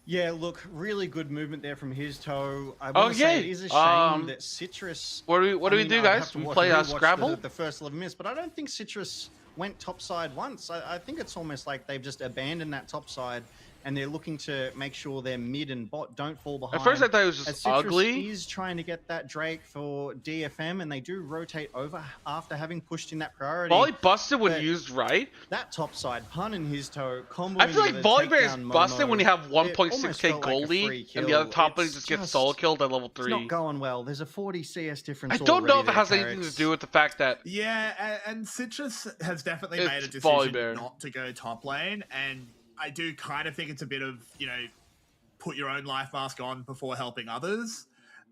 Yeah, look, really good movement there from his toe. I Oh, want to say yeah. it is a shame that Citrus. What do we I mean, do, I'd guys? have to We watch- play rewatch Scrabble? the first 11 minutes, but I don't think Citrus went topside once. I think it's almost like they've just abandoned that topside and they're looking to make sure their mid and bot don't fall behind. At first I thought it was As just Citrus ugly. is trying to get that Drake for DFM, and they do rotate over after having pushed in that priority. Volley busted when but used right. that top side pun in his toe combo. I feel like Volley Bear is busted when you have 1.6k gold lead and the other top lane just gets solo killed at level 3. It's not going well. There's a 40 CS difference. I don't know if it has already there, anything to Carrix. do with the fact that Yeah, and Citrus has definitely It's made a Volley decision Bear. not to go top lane, and I do kind of think it's a bit of, you know, put your own life mask on before helping others.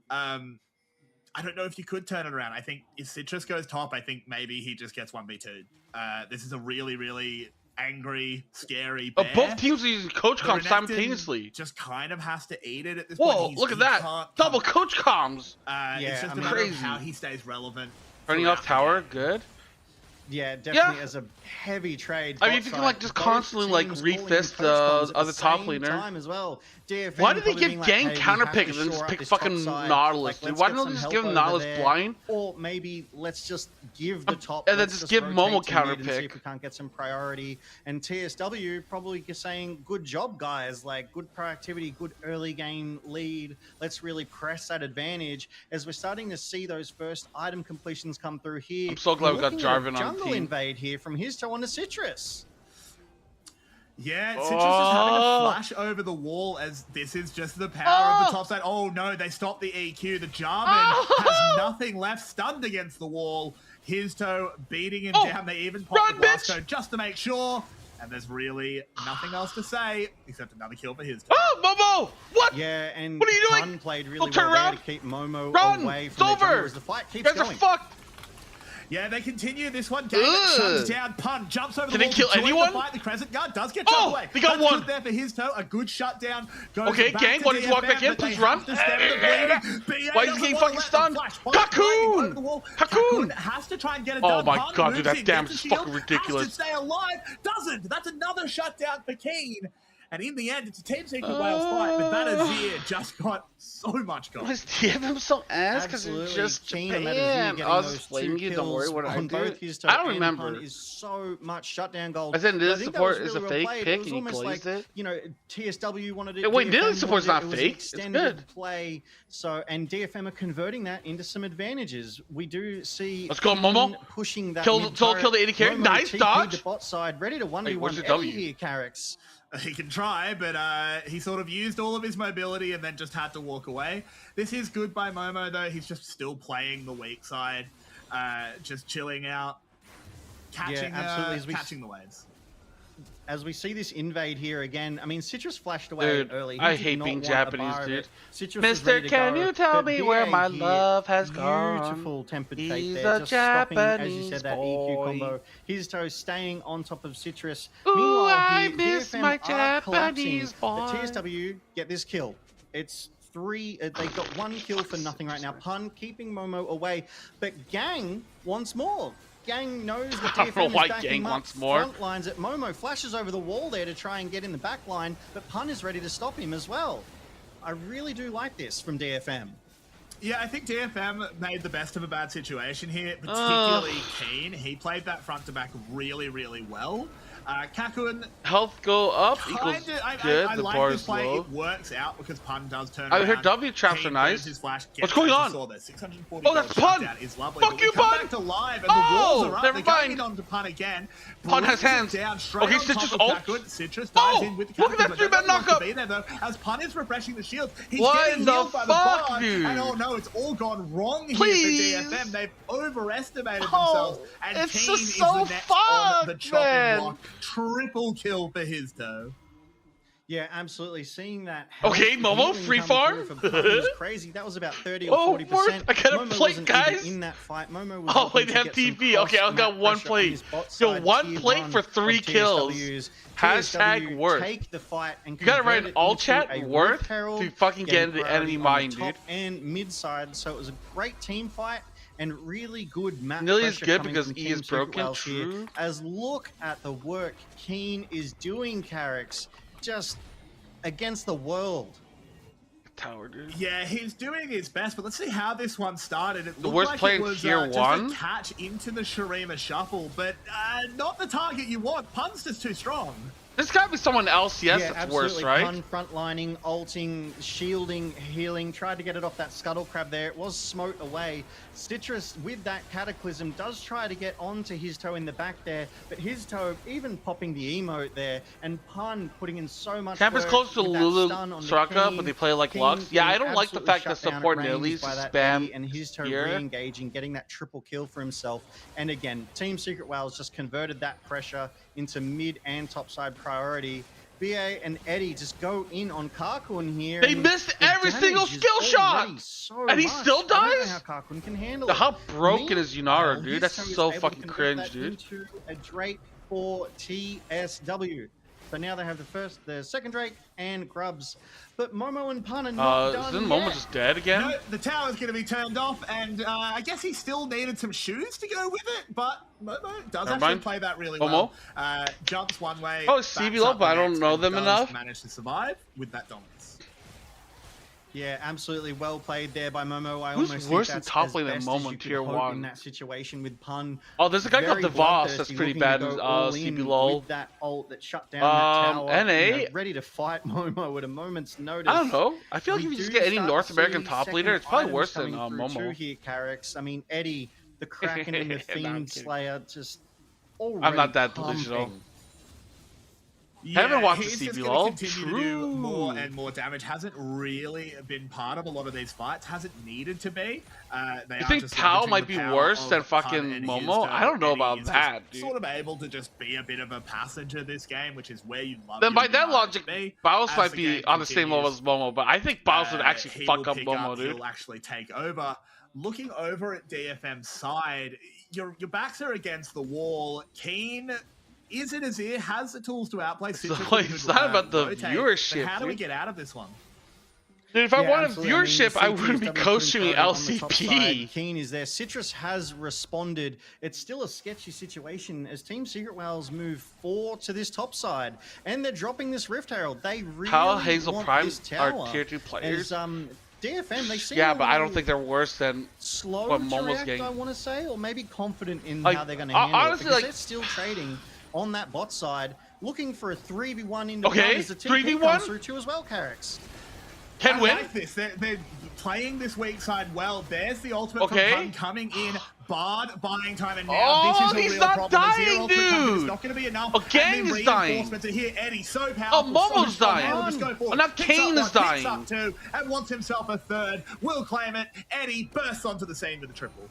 I don't know if you could turn it around. I think if Citrus goes top, I think maybe he just gets 1v2. This is a really, really angry, scary bear. both teams are using coach The comms Renekton simultaneously. just kind of has to eat it at this Whoa, point. look at He that. can't Double come- coach comms. It's just I a mean, matter of crazy. how he stays relevant. Running off throughout the tower, game. good. Yeah, definitely Yeah. as a heavy trade. I mean, bot if you can, side, like, just both constantly, like, teams calling re-fist coach comms the at other top same laner. time as well. DFM Why did they probably give being like, Gang hey, we counter have pick to and then just shore up pick this top fucking side. Nautilus, dude? Let's Why get don't some they just help give over Nautilus there. blind? Or maybe let's just give the top and then let's just give rotate Momo to counter mid and see pick. if we can't get some priority. And TSW probably saying, good job, guys. Like, good proactivity, good early game lead. Let's really press that advantage as we're starting to see those first item completions come through here. I'm so glad we got Looking at a Jarvan on the jungle team. invade here from his toe onto Citrus. Yeah, Citrus is having to Oh. flash over the wall as this is just the power of the top side. Oh no, they stopped the EQ. The Jarvan has nothing left, stunned against the wall. His toe beating him Oh, down. They even popped run, the blast bitch! code just to make sure. And there's really nothing else to say except another kill for his toe. Oh, Momo! What? Yeah, and What are you doing? Pun played really Don't turn well there around. to keep Momo Run! away It's from the jungle over! as the fight You keeps guys are going. fucked! Yeah, they continue this one. Game Ugh. shuts down. Pun jumps over Can the they wall. kill to join anyone? The fight. The Crescent Guard does get Oh, shot away. they got That's one. good there for his toe. A good shutdown. Goes Okay, back gang, to why don't you walk DFM, back in? but they Please have run. to stem the bleeding. BA Why is he doesn't getting wanna fucking let stunned? them flash. Pun Cocoon! blinding over the wall. Cocoon! Has to try and get it Oh done. my Pun God, dude, moves that in, damage gets is the fucking shield, ridiculous. Has to stay alive. Doesn't. That's another shutdown for Keen. And in the end, it's a Team Secret Wales fight, but that Azir just got so much Why gold. is DFM so ass? Because it's Absolutely. just Keen on that Azir Japan. getting I was those just blaming 2 you, don't worry kills what I on both did. his toe I don't and remember. Pun is so much shutdown gold. I said But this think that support was is a really fake well played. pick It was and he almost glazed like, it. you know, TSW wanted it. Yeah, wait, DFM this support's wanted not it. It was an fake. It's extended good. play. So, and DFM are converting that into some advantages. We do see Let's go, Keen Momo. pushing that Kill mid-turret. the AD carry. Momo Nice TP'd dodge. the bot side, ready to 1v1 where's the Eddie W? here, Carrix. He can try, but he sort of used all of his mobility and then just had to walk away. This is good by Momo, though. He's just still playing the weak side, just chilling out, catching, absolutely. As we catching the waves. As we see this invade here again, I mean, Citrus flashed away Dude, early. He I did hate not being want a Japanese, bar of dude. it. Citrus was Mister, ready to can go, you tell but me where BA my here, love has gone? Beautiful tempered fate He's there, a just stopping, as you Japanese said, that boy. EQ combo. His toe staying on top of Citrus. Ooh, Meanwhile, I here, miss DFM my are Japanese collapsing, but boy. TSW get this kill. It's 3. They got 1 kill for nothing right now. Pun keeping Momo away, but Gang wants more. Gang knows that I don't know DFM why is backing Gang up. wants more. Front lines at Momo, flashes over the wall there to try and get in the back line, but Pun is ready to stop him as well. I really do like this from DFM. Yeah, I think DFM made the best of a bad situation here, particularly Keen. He played that front to back really, really well. Kakun, Health go up equals good. I The like bar this is play. low. It works out because Pun does turn I around. heard W traps Keen are nice. burns his flash, What's gets going us on? to saw this. 640 Oh, that's gold Pun! shutdown is lovely. Fuck But we you, come Pun! back to live, and Oh, the walls are up. never They're going mind. in onto Pun again. Pun has Brings it hands. Down, straight Okay, on top Citrus of ult. Kakun. Citrus dives Oh, in with the look at that Kakun, but three-man doesn't want to knockup. be there, though, as Pun is refreshing the shield. He's What getting the healed by the fuck, bar, dude? and oh no, it's all gone wrong here Please. for DFM. They've overestimated Oh, themselves, and it's Keen just is so the next on the fucked, chopping man. block. Triple kill for his toe. Yeah, absolutely. Seeing that. Okay, health Momo, healing free come farm. through for Pun was crazy. That was about 30 or Oh, 40%. worth. I got a Momo plate, wasn't even guys. in that fight. Momo was Oh, looking wait, they to have get some TV. Okay, I cross got map one pressure on plate. his bot Yo, side. one Tier plate 1 for 3 of kills. TSWs. Hashtag TSW worth. Take the fight and You gotta convert write it all into chat a worth Rift Herald, to fucking get getting into the priority enemy on mind, the top dude. and mid side. So it was a great team fight and really good map Nearly as pressure good coming because from E Team is Secret broken, Wales here. true. As look at the work Keen is doing, Carrix, just against the world. Tower, dude. Yeah, he's doing his best, but let's see how this one started. It The looked worst like play it in was tier just 1? a catch into the Shurima shuffle, but not the target you want. Pun's just too strong. There's gotta be someone else, yes, yeah, that's absolutely. worse, right? Pun frontlining, ulting, shielding, healing, tried to get it off that scuttle crab there. It was smote away. Citrus, with that Cataclysm, does try to get onto his toe in the back there, but his toe even popping the emote there, and Pun putting in so much Camp is work close to with that Lulu stun on the Soraka, King. but they play like King Lux. Yeah, I getting don't like the absolutely fact that shut down at support range Nelly's by that spam Eddie, and his toe here. re-engaging, getting that triple kill for himself. And again, Team Secret Whales just converted that pressure into mid and topside priority. BA and Eddie just go in on Karkun here. They and missed the every single damage is skill shot! already so And he much. still I don't know dies? how Karkun can handle it. How broken is Yunara, Meanwhile, dude? his That's toe is so able to fucking convert cringe, that dude. into a Drake for TSW. So now they have the second Drake and Grubs. But Momo and Pun are not done Isn't yet. Momo just dead again? No, the tower's going to be turned off, and I guess he still needed some shoes to go with it, but Momo does actually play that really well. Jumps one way. Oh, it's CBLO, but I don't know them enough. Managed to survive with that dominance. Yeah, absolutely well played there by Momo. I Who's almost worse think than that's top as lane than best Momo as in you could tier hope 1? in that situation with Pun. Oh, there's a guy called Very DeVos that's bloodthirsty, pretty looking bad to in go all in CBLOL. with that ult that shut down that tower. NA? Ready to fight Momo at a moment's notice. I don't know. I feel like if We you just do get any start North to American see top second leader, it's probably items worse than coming through too Momo. here, Carrix. I mean, Eddie, the Kraken and the No, I'm Fiend kidding. Slayer just already I'm not that pumping. delusional. Yeah, Haven't watched the he's just CBLOL. gonna continue to do True. more and more damage. Hasn't really been part of a lot of these fights. Hasn't needed to be. They You are think just Tao leveraging might the be power worse of than Pun fucking and his Momo? turn. I don't know Eddie about is that, just dude. Sort of able to just be a bit of a passenger this game, which is where you love. Then your by that United logic, to be. Baus As might the be game on the same level continues, as Momo, but I think Baus would actually he fuck will up pick Momo, dude. He'll actually take over. Looking over at DFM's side, your backs are against the wall. Keen is in his ear, has the tools to outplay. So, Citrus like, with it's a good, not about the rotate. viewership, But how do we dude. get out of this one? Dude, if I Yeah, wanted absolutely. I mean, viewership, I wouldn't be CTSW co-streaming putting on the top LCP. side. Keen is there. Citrus has responded. It's still a sketchy situation as Team Secret Whales move 4 to this top side, and they're dropping this Rift Herald. They really Kyle, Hazel, want Prime this are tower. tier 2 players. As, DFM, they seem Yeah, a but I don't little think they're worse than slow what to Momo's react, getting. I want to say, or maybe confident in Like, how they're going to handle honestly, it, because like- they're still trading on that bot side, looking for a 3v1 into Okay, one as the TP 3v1? comes through too as well, Carrix. Can I win. like this. They're playing this weak side well. There's the ultimate Okay. from Pun coming in. Bard buying time, and now Oh, this is a he's real not problem. dying, Zero ultimate coming, dude. It's not going to be enough. Oh, Gang and the is dying. reinforcements are here. Eddie, so powerful. Oh, Momo's so strong. dying. He'll just go for it. Oh, now Picks Kane up is one, dying. Picks up 2, and wants himself a 3rd. Will claim it. Eddie bursts onto the scene with a triple.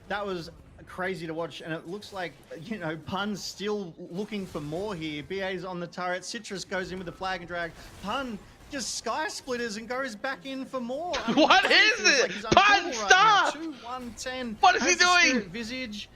That was crazy to watch, and it looks like, you know, Pun's still looking for more here. BA's on the turret. Citrus goes in with the flag and drag. Pun just sky splitters and goes back in for more. I mean, What Pun is feels it? like he's Pun, uncool right stop! now. 2-1-10. What is he Has the doing? Spirit Visage.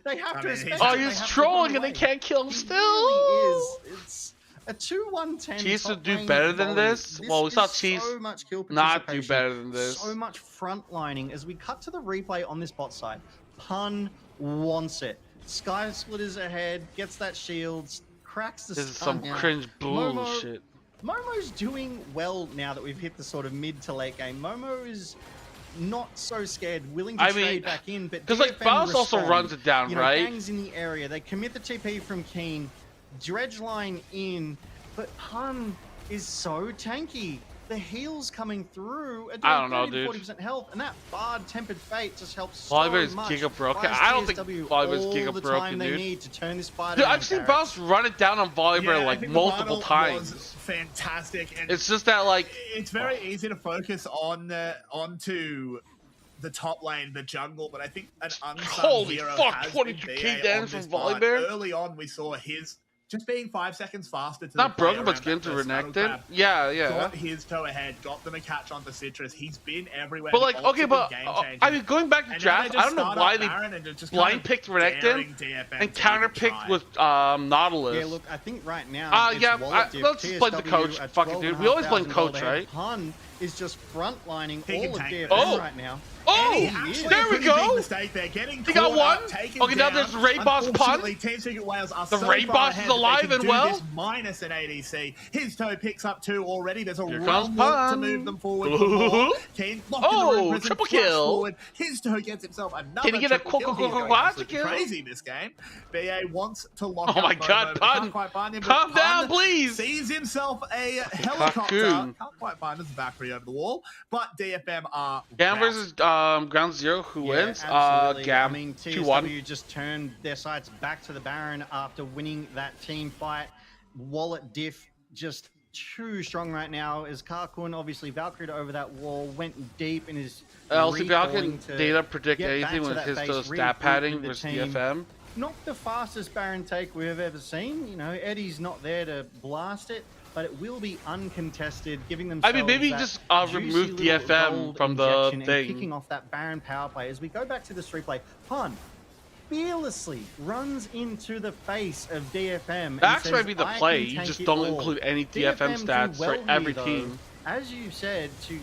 They have I to mean, respect Oh, it. They he's have to trolling run and they away. can't kill him He still. really is. It's a 2-1-10. Cheese to top do lane better than volley. this? Well, we saw is Cheese so much kill not do participation, better than this. So much frontlining. As we cut to the replay on this bot side, Pun wants it. Sky Splitters ahead, gets that shields, cracks the This is stun some out. cringe bullshit. Momo's doing well now that we've hit the sort of mid to late game. Momo is not so scared, willing to I trade mean, back in, but because like DFM Baus also respond. runs it down, You know, right? Gang's in the area. They commit the TP from Keen, dredge line in, but Pun is so tanky. The heals coming through are doing I don't know, 30 to dude. 40% health, and that Bard Tempered Fate just helps Volibear so is much. giga broken. Buys I don't think TSW Volibear is all giga the broken, time they dude. need to turn this fight Dude, around, I've seen Garrett. Baus run it down on Volibear I like think the multiple battle was times. fantastic. And It's just that like it's very easy to focus on onto the top lane, the jungle, but I think an unsung Holy hero fuck, has 22k been BA damage on this from part. Volibear? Early on, we saw his just being 5 seconds faster to not the play broken, but around skin that to first renect battle it. grab. Yeah, yeah. Got his toe ahead, got them a catch onto Citrus. He's been everywhere. But The like, ults okay, have but been game-changing. I mean, going back to And now draft, they I just don't know start why up they Baron and just blind kind of picked daring Renekton DFM and to even counter picked try. with Nautilus. Yeah, look, I think right now. it's yeah, wallet dip, let's just blame the TSW coach. at Fuck it, dude. We always blame 12,500 coach, gold ahead. right? Pun is just frontlining He can all of take DFM this. right now. Oh, Eddie he actually is. there we pretty go. Big mistake there. Getting He got caught one. up, taken Okay, now down. there's Ray Boss pun. Unfortunately, Team Secret Wales are The so Ray far Boss ahead is that they alive can and do well. this minus an ADC. His toe picks up 2 already. There's a Here realm comes walk to Pun. move them forward for more. Kane locked in the Oh, room, prison, triple flash kill. forward. His toe gets himself another Can he get a triple kill. He's going quadra absolutely kill? crazy this game. BA wants to lock Oh up my Momo, God, but Pun. can't quite find him, but Calm down, Pun please. sees himself a helicopter. Cocoon. Can't quite find his Valkyrie over the wall, but DFM are GAM wrapped. versus Ground Zero. Who wins? Absolutely. GAM. I mean, 2-1. TSW just turned their sights back to the Baron after winning that team fight. Wallet diff just too strong right now. As Karkun obviously Valkyrie over that wall, went deep in his LCP recalling can to data predict get back anything to with that his base, stat regroup padding with the versus team. DFM. Not the fastest Baron take we've ever seen. You know, Eddie's not there to blast it, but it will be uncontested, giving them. I mean, maybe just remove DFM from the thing. Kicking off that Baron power play. As we go back to this replay, Pun fearlessly runs into the face of DFM. That and might says, be the "I play. can You take just it don't all." include any DFM DFM do stats well for every here, though, team. as you said, to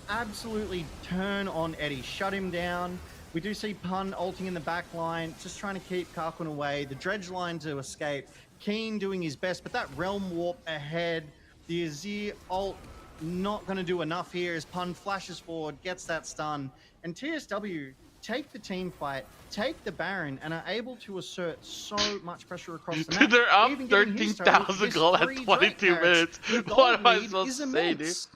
absolutely turn on Eddie, shut him down. We do see Pun ulting in the back line, just trying to keep Karkun away. The dredge line to escape. Keen doing his best, but that realm warp ahead. The Azir ult not going to do enough here as Pun flashes forward, gets that stun. And TSW take the team fight, take the Baron, and are able to assert so much pressure across the map. They're up even getting his toe with 13,000 this gold at 3 22 Drake minutes. carrots. The What gold am I lead supposed is to say, dude? immense.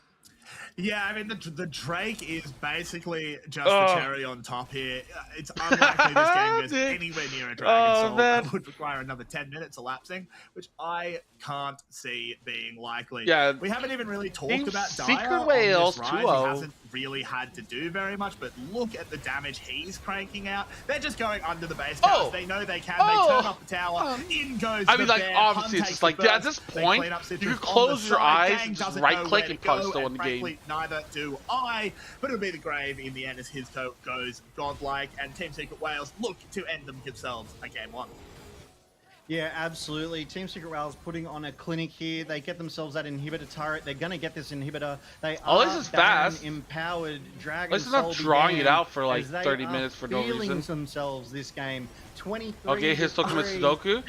Yeah, I mean, the Drake is basically just the cherry on top here. It's unlikely this game goes anywhere near a Dragon Soul. That would require another 10 minutes elapsing, which I can't see being likely. Yeah, we haven't even really talked Team about Secret Dyer on Wales this rise. 2-0. He hasn't really had to do very much, but look at the damage he's cranking out. They're just going under the base towers. They know they can. They turn up the tower. In goes I mean, the like, bear. obviously, Pun it's just takes like, the at this first. They point, clean up you Citrus could on close the your side. eyes Gang and just doesn't right-click know where and to punch go, still and in the frankly, game. neither do I, but it'll be the grave in the end as his toe goes godlike, and Team Secret Wales look to end themselves a game 1. Yeah, absolutely. Team Secret Wales putting on a clinic here. They get themselves that inhibitor turret. They're going to get this inhibitor. They Oh, are this is Baron fast. empowered. Dragon At least they're not Soul drawing it began out for, like, as they 30 are minutes for no feeling reason. themselves this game. 23 Okay, he's still coming to 3. Sudoku.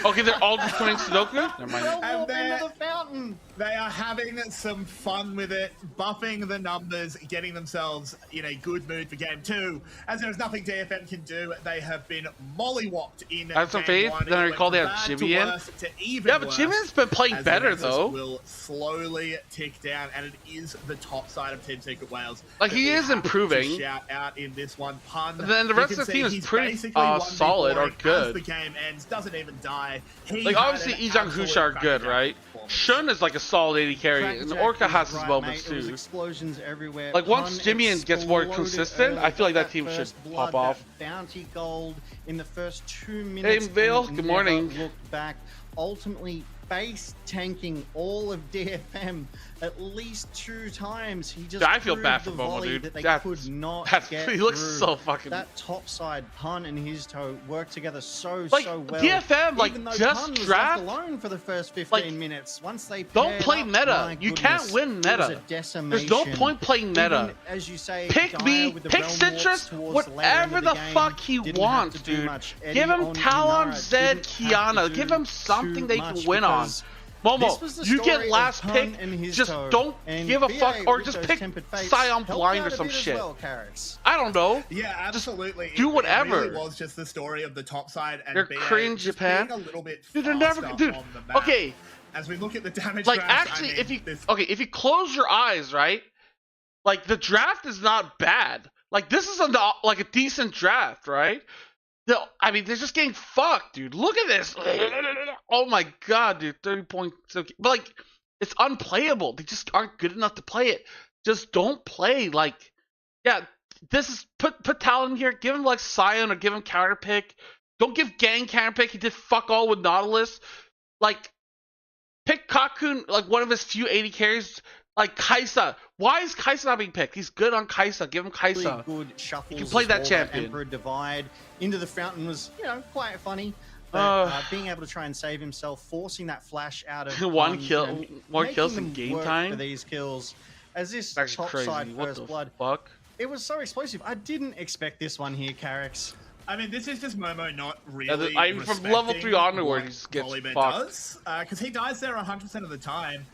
Okay, they're all just coming Sudoku? Never mind. Realm And warp into they're- the fountain. They are having some fun with it, buffing the numbers, getting themselves in a good mood for game 2. As there's nothing DFM can do, they have been mollywopped in Have some game faith. 1. Then I It recall went they have from bad to Jivian. worse to even Yeah, but worse, Jimin's been playing as better, the Nexus though. will slowly tick down, and it is the top side of Team Secret Wales. Like, that he we is have improving. to shout out in this one. Pun. Then the you rest can of the see team is he's pretty, basically 1v4 solid or as good. the game ends, doesn't even die. He Like, had obviously, an Ijang absolute Husha are good, crackerjack right? performance. Shun is like a solid 80 carry, and Crackjack Orca is has his right, moments mate. It was too. explosions everywhere. Like, once Pun Jimmy gets more exploded consistent, I early, feel like got that team should first pop blood, off. that bounty gold in the first 2 minutes. Vale, and good never morning. Looked back, ultimately base tanking all of DFM at least 2 times. He just I feel proved bad for the Momo, volley dude. that they That's- could not that's- get he looks through. so fucking- That top side Pun and his toe work together so Like, well. DFM, like, even though just Pun was draft- left alone for the first 15 like, minutes. Once they don't paired play up, meta. my You can't goodness, win it was meta. a There's decimation. no point playing meta. Even, as you say, Pick Dyer me, with the pick realm warps Citrus, towards the later end whatever of the game, fuck he didn't have wants, to do dude. much. Eddie Give him on Talon, Inara Zed, didn't have to Kiana. do Give him something too they much can win on. because Momo, this was the you story get of last Pun pick, and his just toe, don't and give a BA fuck, or with just those pick tempered fates Scion helped Blind out or a some bit as shit. well, Carrots. I don't know. Yeah, absolutely. do It whatever. really was just the story of the top side and They're BA cringe, just Japan. being a little bit Dude, they're never faster dude. on the map. Okay, As we look at the damage like graphs, actually, I mean, if you this- if you close your eyes, right? Like the draft is not bad. Like this is like a decent draft, right? I mean, they're just getting fucked, dude. Look at this. Oh my god, dude. 30 points. Okay. But like, it's unplayable. They just aren't good enough to play it. Just don't play. Like, yeah, this is put Talon here. Give him like Scion or give him counter pick. Don't give Gang counter pick. He did fuck all with Nautilus. Like, pick Cocoon, like one of his few 80 carries. Like Kaisa. Why is Kaisa not being picked? He's good on Kaisa. Give him Kaisa. Really good shuffles. You can play as that well. champion. Emperor Divide into the fountain was, quite funny. But being able to try and save himself, forcing that flash out of One Pun, kill, more making kills in them game work time. for these kills. as this That's top crazy. side What first the blood. fuck? It was so explosive. I didn't expect this one here, Carrix. I mean, this is just Momo not really. From level 3 onward, he just gets Volibear fucked. does, because he dies there 100% of the time.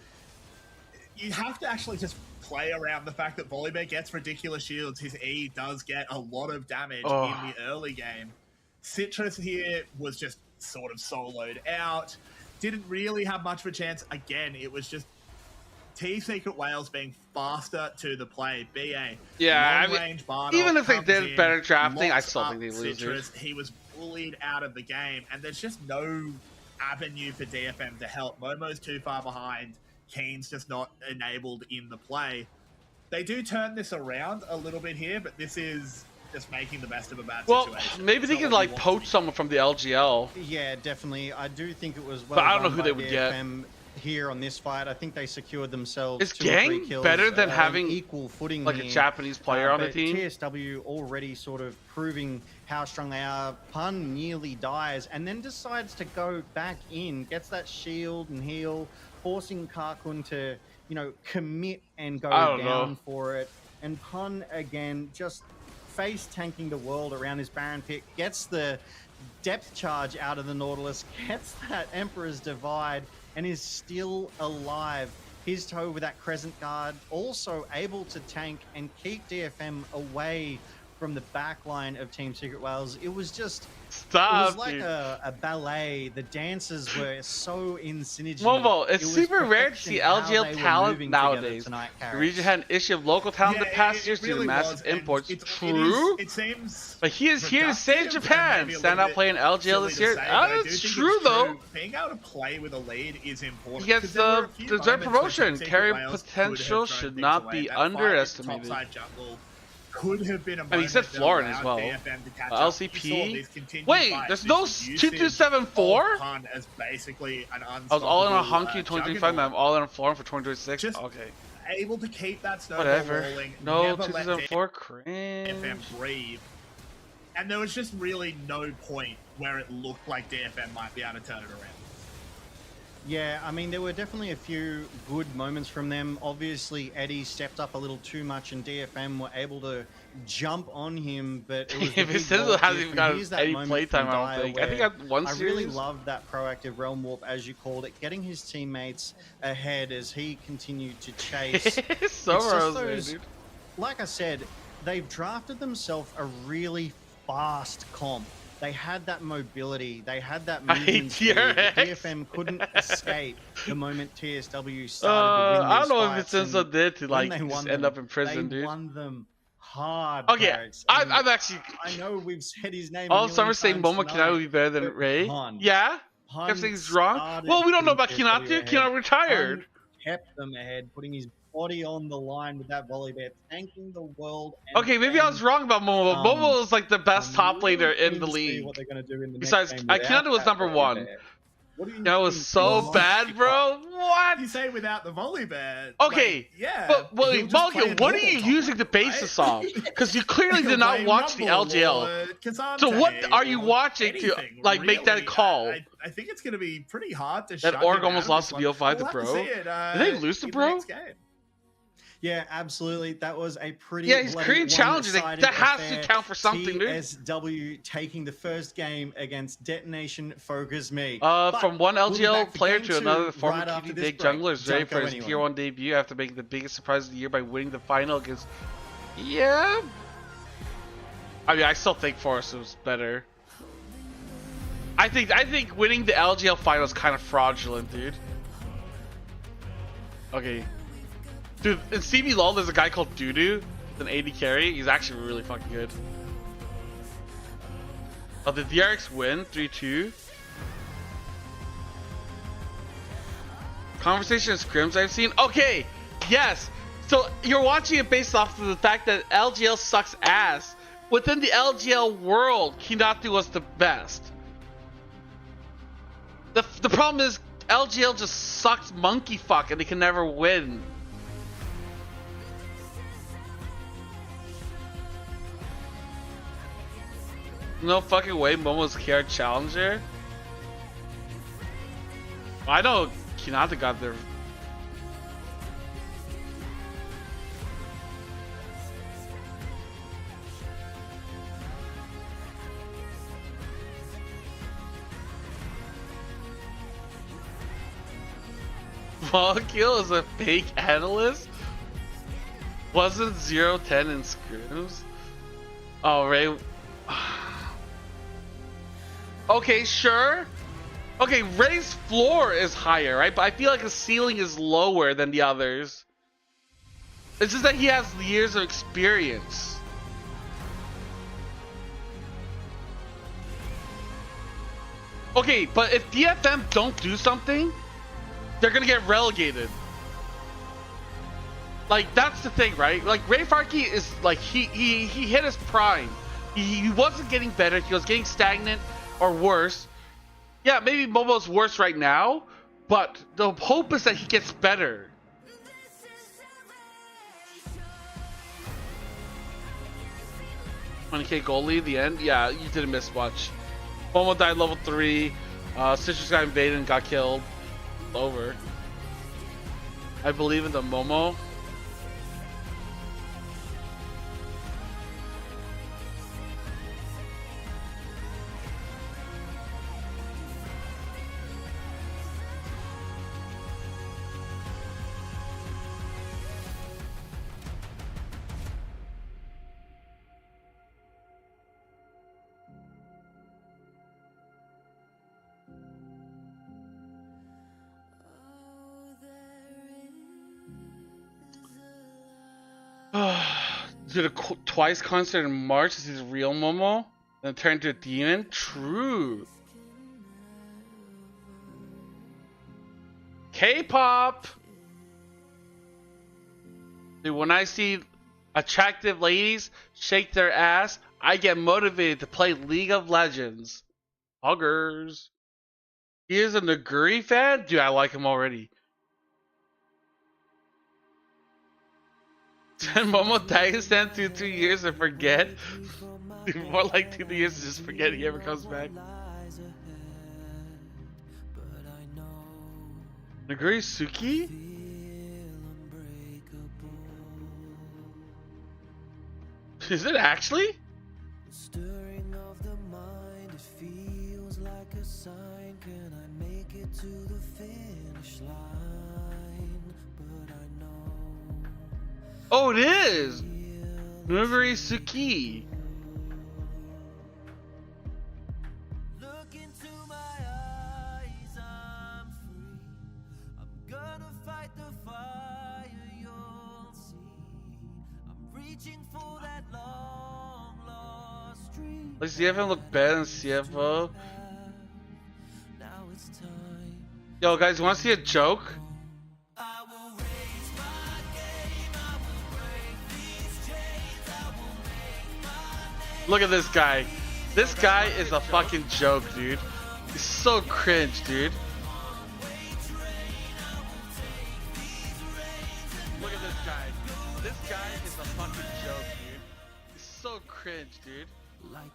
You have to actually just play around the fact that Volibear gets ridiculous shields. His E does get a lot of damage in the early game. Citrus here was just sort of soloed out. Didn't really have much of a chance. Again, it was just T Secret Whales being faster to the play. BA. Yeah, I mean, even if they did better drafting, I still think they lose. Citrus, he was bullied out of the game, and there's just no avenue for DFM to help. Momo's too far behind. Keen's just not enabled in the play. They do turn this around a little bit here, but this is just making the best of a bad situation. Well, maybe they could like poach someone from the LGL. Yeah, definitely. I do think it was well But I don't know done who by they would get. DFM here on this fight. I think they secured themselves Is 2 or 3 Gang kills, better than on having equal footing like here. a Japanese player on the But team? TSW already sort of proving how strong they are. Pun nearly dies and then decides to go back in, gets that shield and heal, forcing Karkun to, you know, commit and go down for it. And Pun again just face tanking the world around his Baron pick, gets the depth charge out of the Nautilus, gets that Emperor's Divide, and is still alive. His toe with that Crescent Guard, also able to tank and keep DFM away from the back line of Team Secret Whales. It was just... it was like a ballet. The dancers were so in synergy. Momo, it's It was super rare to perfection see how they LGL were talent moving together nowadays. tonight, The Carrot. region had an issue of local talent the past years due to massive imports. True, It seems. but he is here to productive save and Japan. maybe a Stand little out bit playing LGL silly this to year. say, but I do It's think true it's though. Being able to play with a lead is important. He gets 'cause there were the a few deserved moments where promotion. Secret Carry Wales potential could have thrown should things not away. be That fight with underestimated. topside jungle could have been a I mean, he said moment that Florin as allowed well. DFM to catch up. LCP. You saw this continued Wait, fight, there's this no usage 2274? of Pun as basically an I was all in a unstoppable, honky 2025, and I'm all in a Florin for 2026. Just Okay, able to keep that snowball whatever. rolling. No, never let 2004 cringe. DFM breathe. And there was just really no point where it looked like DFM might be able to turn it around. Yeah, I mean, there were definitely a few good moments from them. Obviously, Eddie stepped up a little too much, and DFM were able to jump on him, but it was the If he big still warp hasn't here even from- got here's that any moment playtime, from I don't Dire think. I think where I had one I series. really loved that proactive realm warp, as you called it, getting his teammates ahead as he continued to chase. so It's just rose, those- dude. Like I said, they've drafted themselves a really fast comp. They had that mobility. They had that I hate movement speed. that TRX. DFM couldn't escape the moment TSW started to win I these don't know if fights, it's so and did to when like they just won end them, up in prison, they dude. won them hard. Okay, Carrots, and I'm actually. I know we've said his name. All a summer million saying times Momo tonight, Kinatu would be better than but Ray. Pun- Yeah, Pun everything's wrong. started Well, we don't know about putting TSW Kinatu. ahead. Kinatu retired. Pun kept them ahead, putting his body on the line with that volley bear, tanking the world. And Okay, maybe I was wrong about Momo. Um, Momo is like the best top laner in the to see league. what they're gonna do in the Besides, next game Kinatu without was that number volley one. bear. What do you That was think? so Well, bad, bro. What? You say without the volley bear. Okay, like, yeah. But he'll wait, just Mulligan, play a what are normal you top using the lane, basis right? of? Because you clearly He'll did not play watch the Rumble LGL. or Kazante So what are you or watching to anything, like make that really. call? I think it's going to be pretty hard to. That shut Org him almost out of lost this to one. BO5 to We'll have Bro. see it, Did they lose to in the Bro? next game. Yeah, absolutely. That was a pretty. Yeah, he's bloody Korean challenges. Like, one-sided that has affair. to count for something, dude. TSW taking the first game against Detonation Focus Me. From one we'll be LGL back for player game to two another, former right after QT this Big break. Jungler is ready Don't for go his anywhere. Tier 1 debut after making the biggest surprise of the year by winning the final against... Yeah? I mean, I still think Forest was better. I think winning the LGL final is kind of fraudulent, dude. Okay. Dude, in CBLOL, there's a guy called Dudu, an AD carry. He's actually really fucking good. Oh, did DRX win 3-2? Conversation and scrims I've seen. Okay, yes. So you're watching it based off of the fact that LGL sucks ass. Within the LGL world, Kinatu was the best. The problem is LGL just sucks monkey fuck and they can never win. No fucking way Momo's KR challenger. I know Kinata got there. Molecule is a fake analyst? Wasn't 0-10 in scrims? Oh, Ray. Okay, sure. Okay, Ray's floor is higher, right? But I feel like his ceiling is lower than the others. It's just that he has years of experience. Okay, but if DFM don't do something, they're gonna get relegated. Like, that's the thing, right? Like, Ray Farkey is like, he hit his prime. He wasn't getting better. He was getting stagnant or worse. Yeah, maybe Momo's worse right now, but the hope is that he gets better. 20k goal lead, the end? Yeah, you didn't miss much. Momo died level 3. Citrus got invaded and got killed. Over. I believe in the Momo. Did a twice concert in March to see the real Momo, then turned into a demon. True. K-pop. Dude, when I see attractive ladies shake their ass, I get motivated to play League of Legends. Huggers. He is a Naguri fan? Dude, I like him already. Send Momo Dagestan 2 years and forget. Dude, more like 2 years to just forget he ever comes back. Naguri Suki? Is it actually? Stirring of the mind, it feels like a sign. Can I make it to the finish line? But I know. Oh, it is! Naguri Suki. Look into my eyes, I'm free. I'm gonna fight the fire, you'll see. I'm reaching for that long lost dream. Does DFM look better than CFO? Yo, guys, you want to see a joke? Look at this guy. This guy is a fucking joke, dude. He's so cringe, dude. Look at this guy. This guy is a fucking joke, dude. He's so cringe, dude.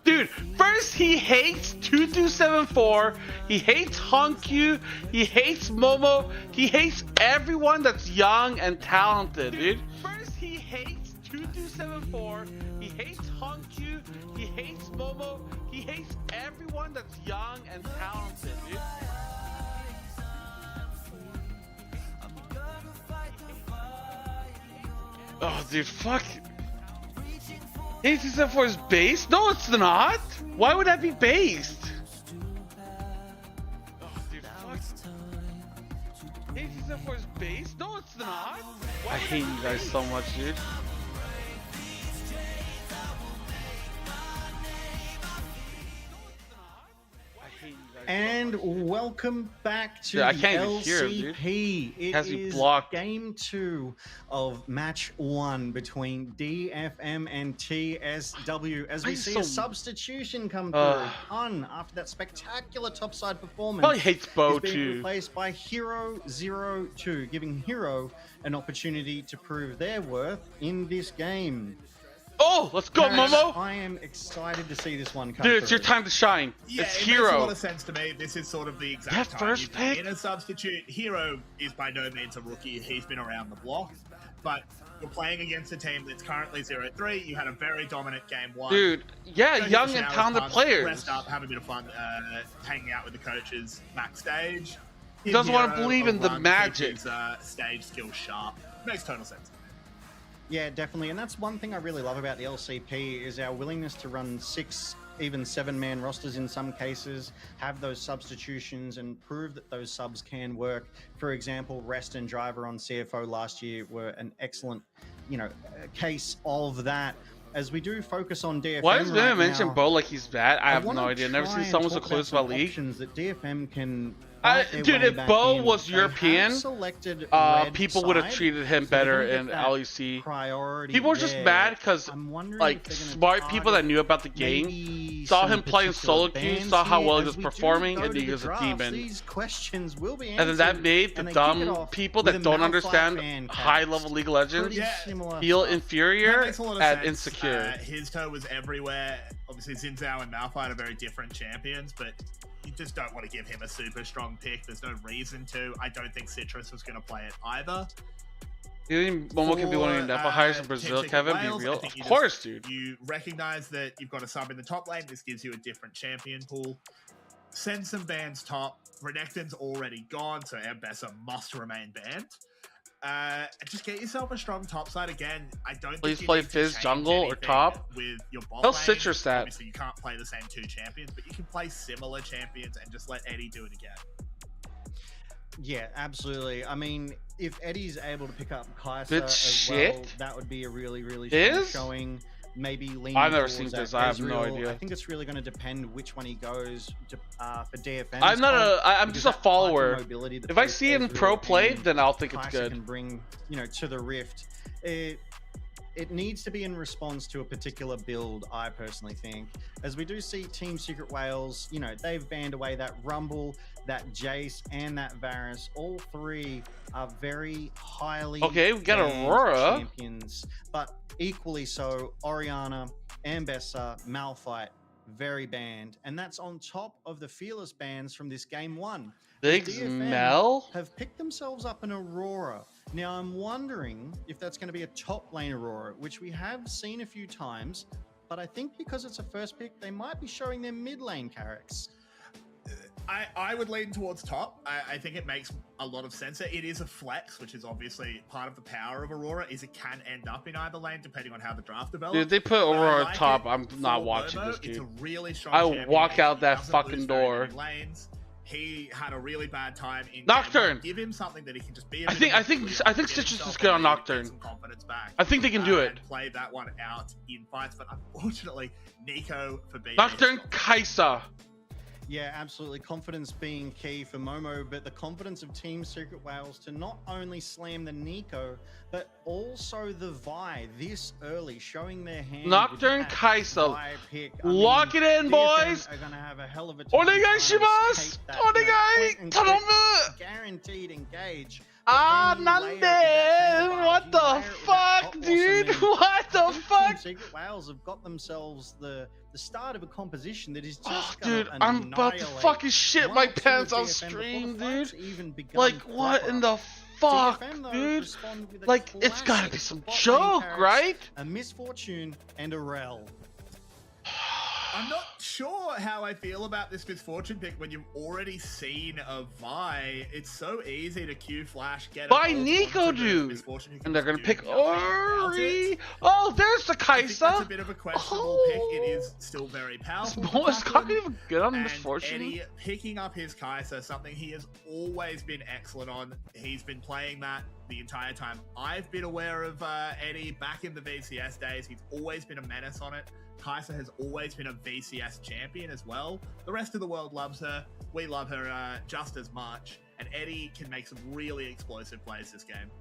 Dude, first he hates 2274, he hates Honkyu, he hates Momo, he hates everyone that's young and talented, dude. First he hates 2274, he hates Honkyu, he hates Momo, he hates everyone that's young and talented, dude. Oh, dude, fuck. 8274 is based? No, it's not. Why would that be based? Oh, dude, fuck. 8274 is based? No, it's not. I hate you guys so much, dude. And welcome back to Dude, I the can't even LCP. hear him, dude. It Has me is blocked. game 2 of match 1 between DFM and TSW as we see a substitution come through. Hun, after that spectacular topside performance, Probably hates Bo is being too. replaced by Hero02, giving Hero an opportunity to prove their worth in this game. Oh, let's go, Paris, Momo! I am excited to see this one come Dude, it's through. your time to shine. Yeah, it's it Hero. makes a lot of sense to me. This is sort of the exact That time. first You've pick? been a substitute. Hero is by no means a rookie. He's been around the block. But you're playing against a team that's currently 0-3. You had a very dominant game 1. Dude, yeah, Go young hit the and showers, talented punch, players. Rest up, have a bit of fun hanging out with the coaches backstage. He doesn't want to Hero, believe a in the run, keep magic. His, stage skill sharp. Makes total sense. Yeah, definitely. And that's one thing I really love about the LCP is our willingness to run 6, even 7-man rosters in some cases, have those substitutions and prove that those subs can work. For example, Rest and Driver on CFO last year were an excellent, case of that. As we do focus on DFM Why does Vimmer right mention now, Bo like he's bad? I have wanna no idea. Never try seen and someone so talk close about about some league. options that DFM can Dude, if Bo was European, people would have treated him better in LEC. People were just mad because, like, smart people that knew about the game saw him playing solo queue, saw how well he was performing, and he was a demon. And then that made the dumb people that don't understand high-level League of Legends feel inferior and insecure. His toe was everywhere. Obviously, Xin Zhao and Malphite are very different champions, but you just don't want to give him a super strong pick. There's no reason to. I don't think Citrus was going to play it either. You think Momo can be one of the Nepal hires in Brazil, Kevin? Be real? Of course, dude. You recognize that you've got a sub in the top lane. This gives you a different champion pool. Send some bans top. Renekton's already gone, so Ambessa must remain banned. Just get yourself a strong top side again. I don't Please think you play need to Fizz change jungle or anything top. with your bot Tell lane. Citrus that. Obviously, you can't play the same 2 champions, but you can play similar champions and just let Eddie do it again. Yeah, absolutely. I mean, if Eddie's able to pick up Kai'Sa Good as shit. well, that would be a really, really Fizz? strong showing. Maybe leaning I've never towards seen that Fizz. I have no Ezreal. idea. I think it's really going to depend which one he goes to, for DFM. I'm just a follower. If I see it in pro play, then I'll think it's good. Can bring, to the Rift. It needs to be in response to a particular build, I personally think. As we do see Team Secret Wales, they've banned away that Rumble, that Jace, and that Varus. All 3 are very highly Okay, we got banned Aurora. champions, but equally so, Orianna, Ambessa, Malphite, very banned. And that's on top of the Fearless bans from this game 1. Big DFM Mel have picked themselves up an Aurora. Now, I'm wondering if that's going to be a top lane Aurora, which we have seen a few times, but I think because it's a first pick, they might be showing their mid lane caracks. I would lean towards top. I think it makes a lot of sense. It is a flex, which is obviously part of the power of Aurora, is it can end up in either lane depending on how the draft develops. Dude, they put Aurora top. I'm not watching Momo, this, dude. It's a really strong I'll champion. walk out that Doesn't fucking lose very door. many lanes. He had a really bad time in Nocturne. Give him something that he can just be. I think Citrus is good on Nocturne. Some confidence back. I think they can do it. And play that one out in fights, but unfortunately, Nico for being Nocturne Kai'Sa. Yeah, absolutely. Confidence being key for Momo, but the confidence of Team Secret Wales to not only slam the Nico, but also the Vi this early, showing their hand. Nocturne Kai'Sa. Lock it in, boys. Are gonna have a hell of a time. Onegaishimasu. Onegai. Guaranteed engage. Nande! What the fuck, dude? What the fuck? Secret Wales have got themselves the start of a composition that is just dude, I'm about to fucking shit my pants on stream, dude. Like, what in the fuck, dude? Like, it's gotta be some joke, right? A Misfortune and a Rel. I'm not sure how I feel about this Misfortune pick when you've already seen a Vi. It's so easy to Q flash, get by Nico, dude. And they're gonna pick Ori. Oh, there's the Kai'Sa. That's a bit of a questionable pick. It is still very powerful. Is not even good on Misfortune. Eddie picking up his Kai'Sa, something he has always been excellent on. He's been playing that the entire time I've been aware of Eddie back in the VCS days. He's always been a menace on it. Kai'Sa has always been a VCS champion as well. The rest of the world loves her. We love her just as much. And Eddie can make some really explosive plays this game.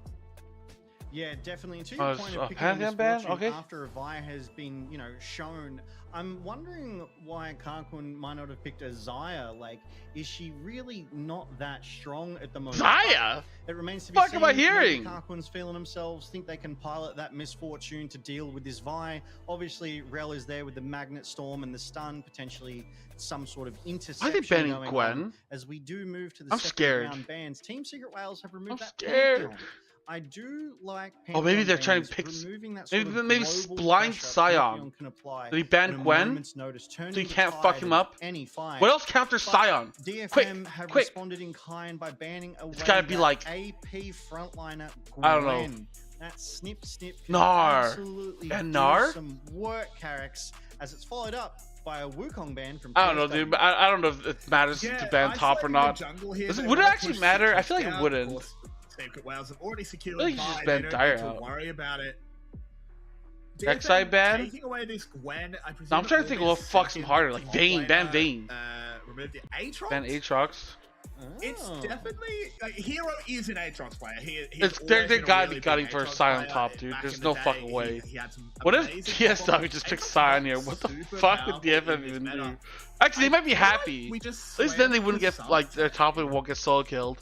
Yeah, definitely. And to your point of picking Misfortune after a Vi has been, shown, I'm wondering why Karkun might not have picked a Xayah. Like, is she really not that strong at the moment? Xayah? It remains to be seen. What am I hearing? Karkun's feeling themselves, think they can pilot that Misfortune to deal with this Vi. Obviously, Rel is there with the Magnet Storm and the stun, potentially some sort of interception. I think banning Gwen. As we do move to the second round bans, Team Secret Wales have removed that. Scared. I do like. Oh, maybe Pantheon they're trying bans, to pick. removing that sort Maybe of maybe global blind pressure Scion. Pantheon can apply Did he ban at a Gwen? moment's notice, So turning you the can't fuck tide him of up. any fight. What else counters But Scion? DFM Quick, have quick. responded in kind by banning away It's gotta be that like AP frontliner Gwen. I don't know. That snip can Gnar. absolutely And do Gnar? some work, Carrix, as it's followed up by a Wukong ban from I don't know, TSW. dude. But I don't know if it matters to ban top or not. Would it actually matter? I feel like it wouldn't. Secret Wales have already secured. I feel like you just they ban don't Dire need to out. worry about it. Rek'Sai ban? Taking away this Gwen, I presume No, I'm trying to it think will what be a fucks him second harder. Like top Vayne, ban laner, Vayne. Remove the Aatrox. Ban Aatrox. It's Oh. definitely like Hero is an Aatrox player. He's They always been a gotta really be big gutting for a Aatrox Scion player. top, dude. Back There's in no the day, fucking way. He had some What if amazing TSW combos. just picks Aatrox Scion is here? What the super fuck would powerful DFM in this even meta. do? Actually, they might be I feel like happy. we just At least then they slammed wouldn't get like their top lane won't get solo killed.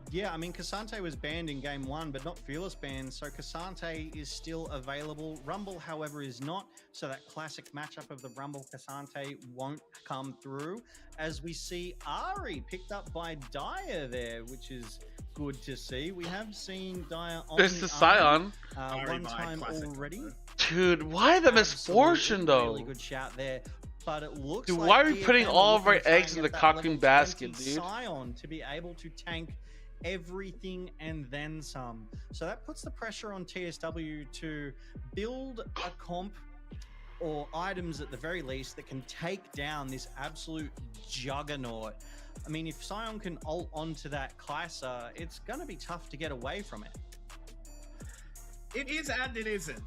Yeah, I mean, Cassante was banned in game 1, but not Fearless banned, so Cassante is still available. Rumble, however, is not, so that classic matchup of the Rumble-Cassante won't come through, as we see Ari picked up by Dire there, which is good to see. We have seen Dire on There's the Scion. one time already. Dude, why the misfortune though? Really good shout there. But it looks Dude, like why are we putting DFM all of our looking to try eggs and in the get that cock level ring basket, 20 dude? Scion to be able to tank everything and then some. So that puts the pressure on TSW to build a comp or items at the very least that can take down this absolute juggernaut. I mean, if Scion can ult onto that Kai'Sa, it's going to be tough to get away from it. It is and it isn't.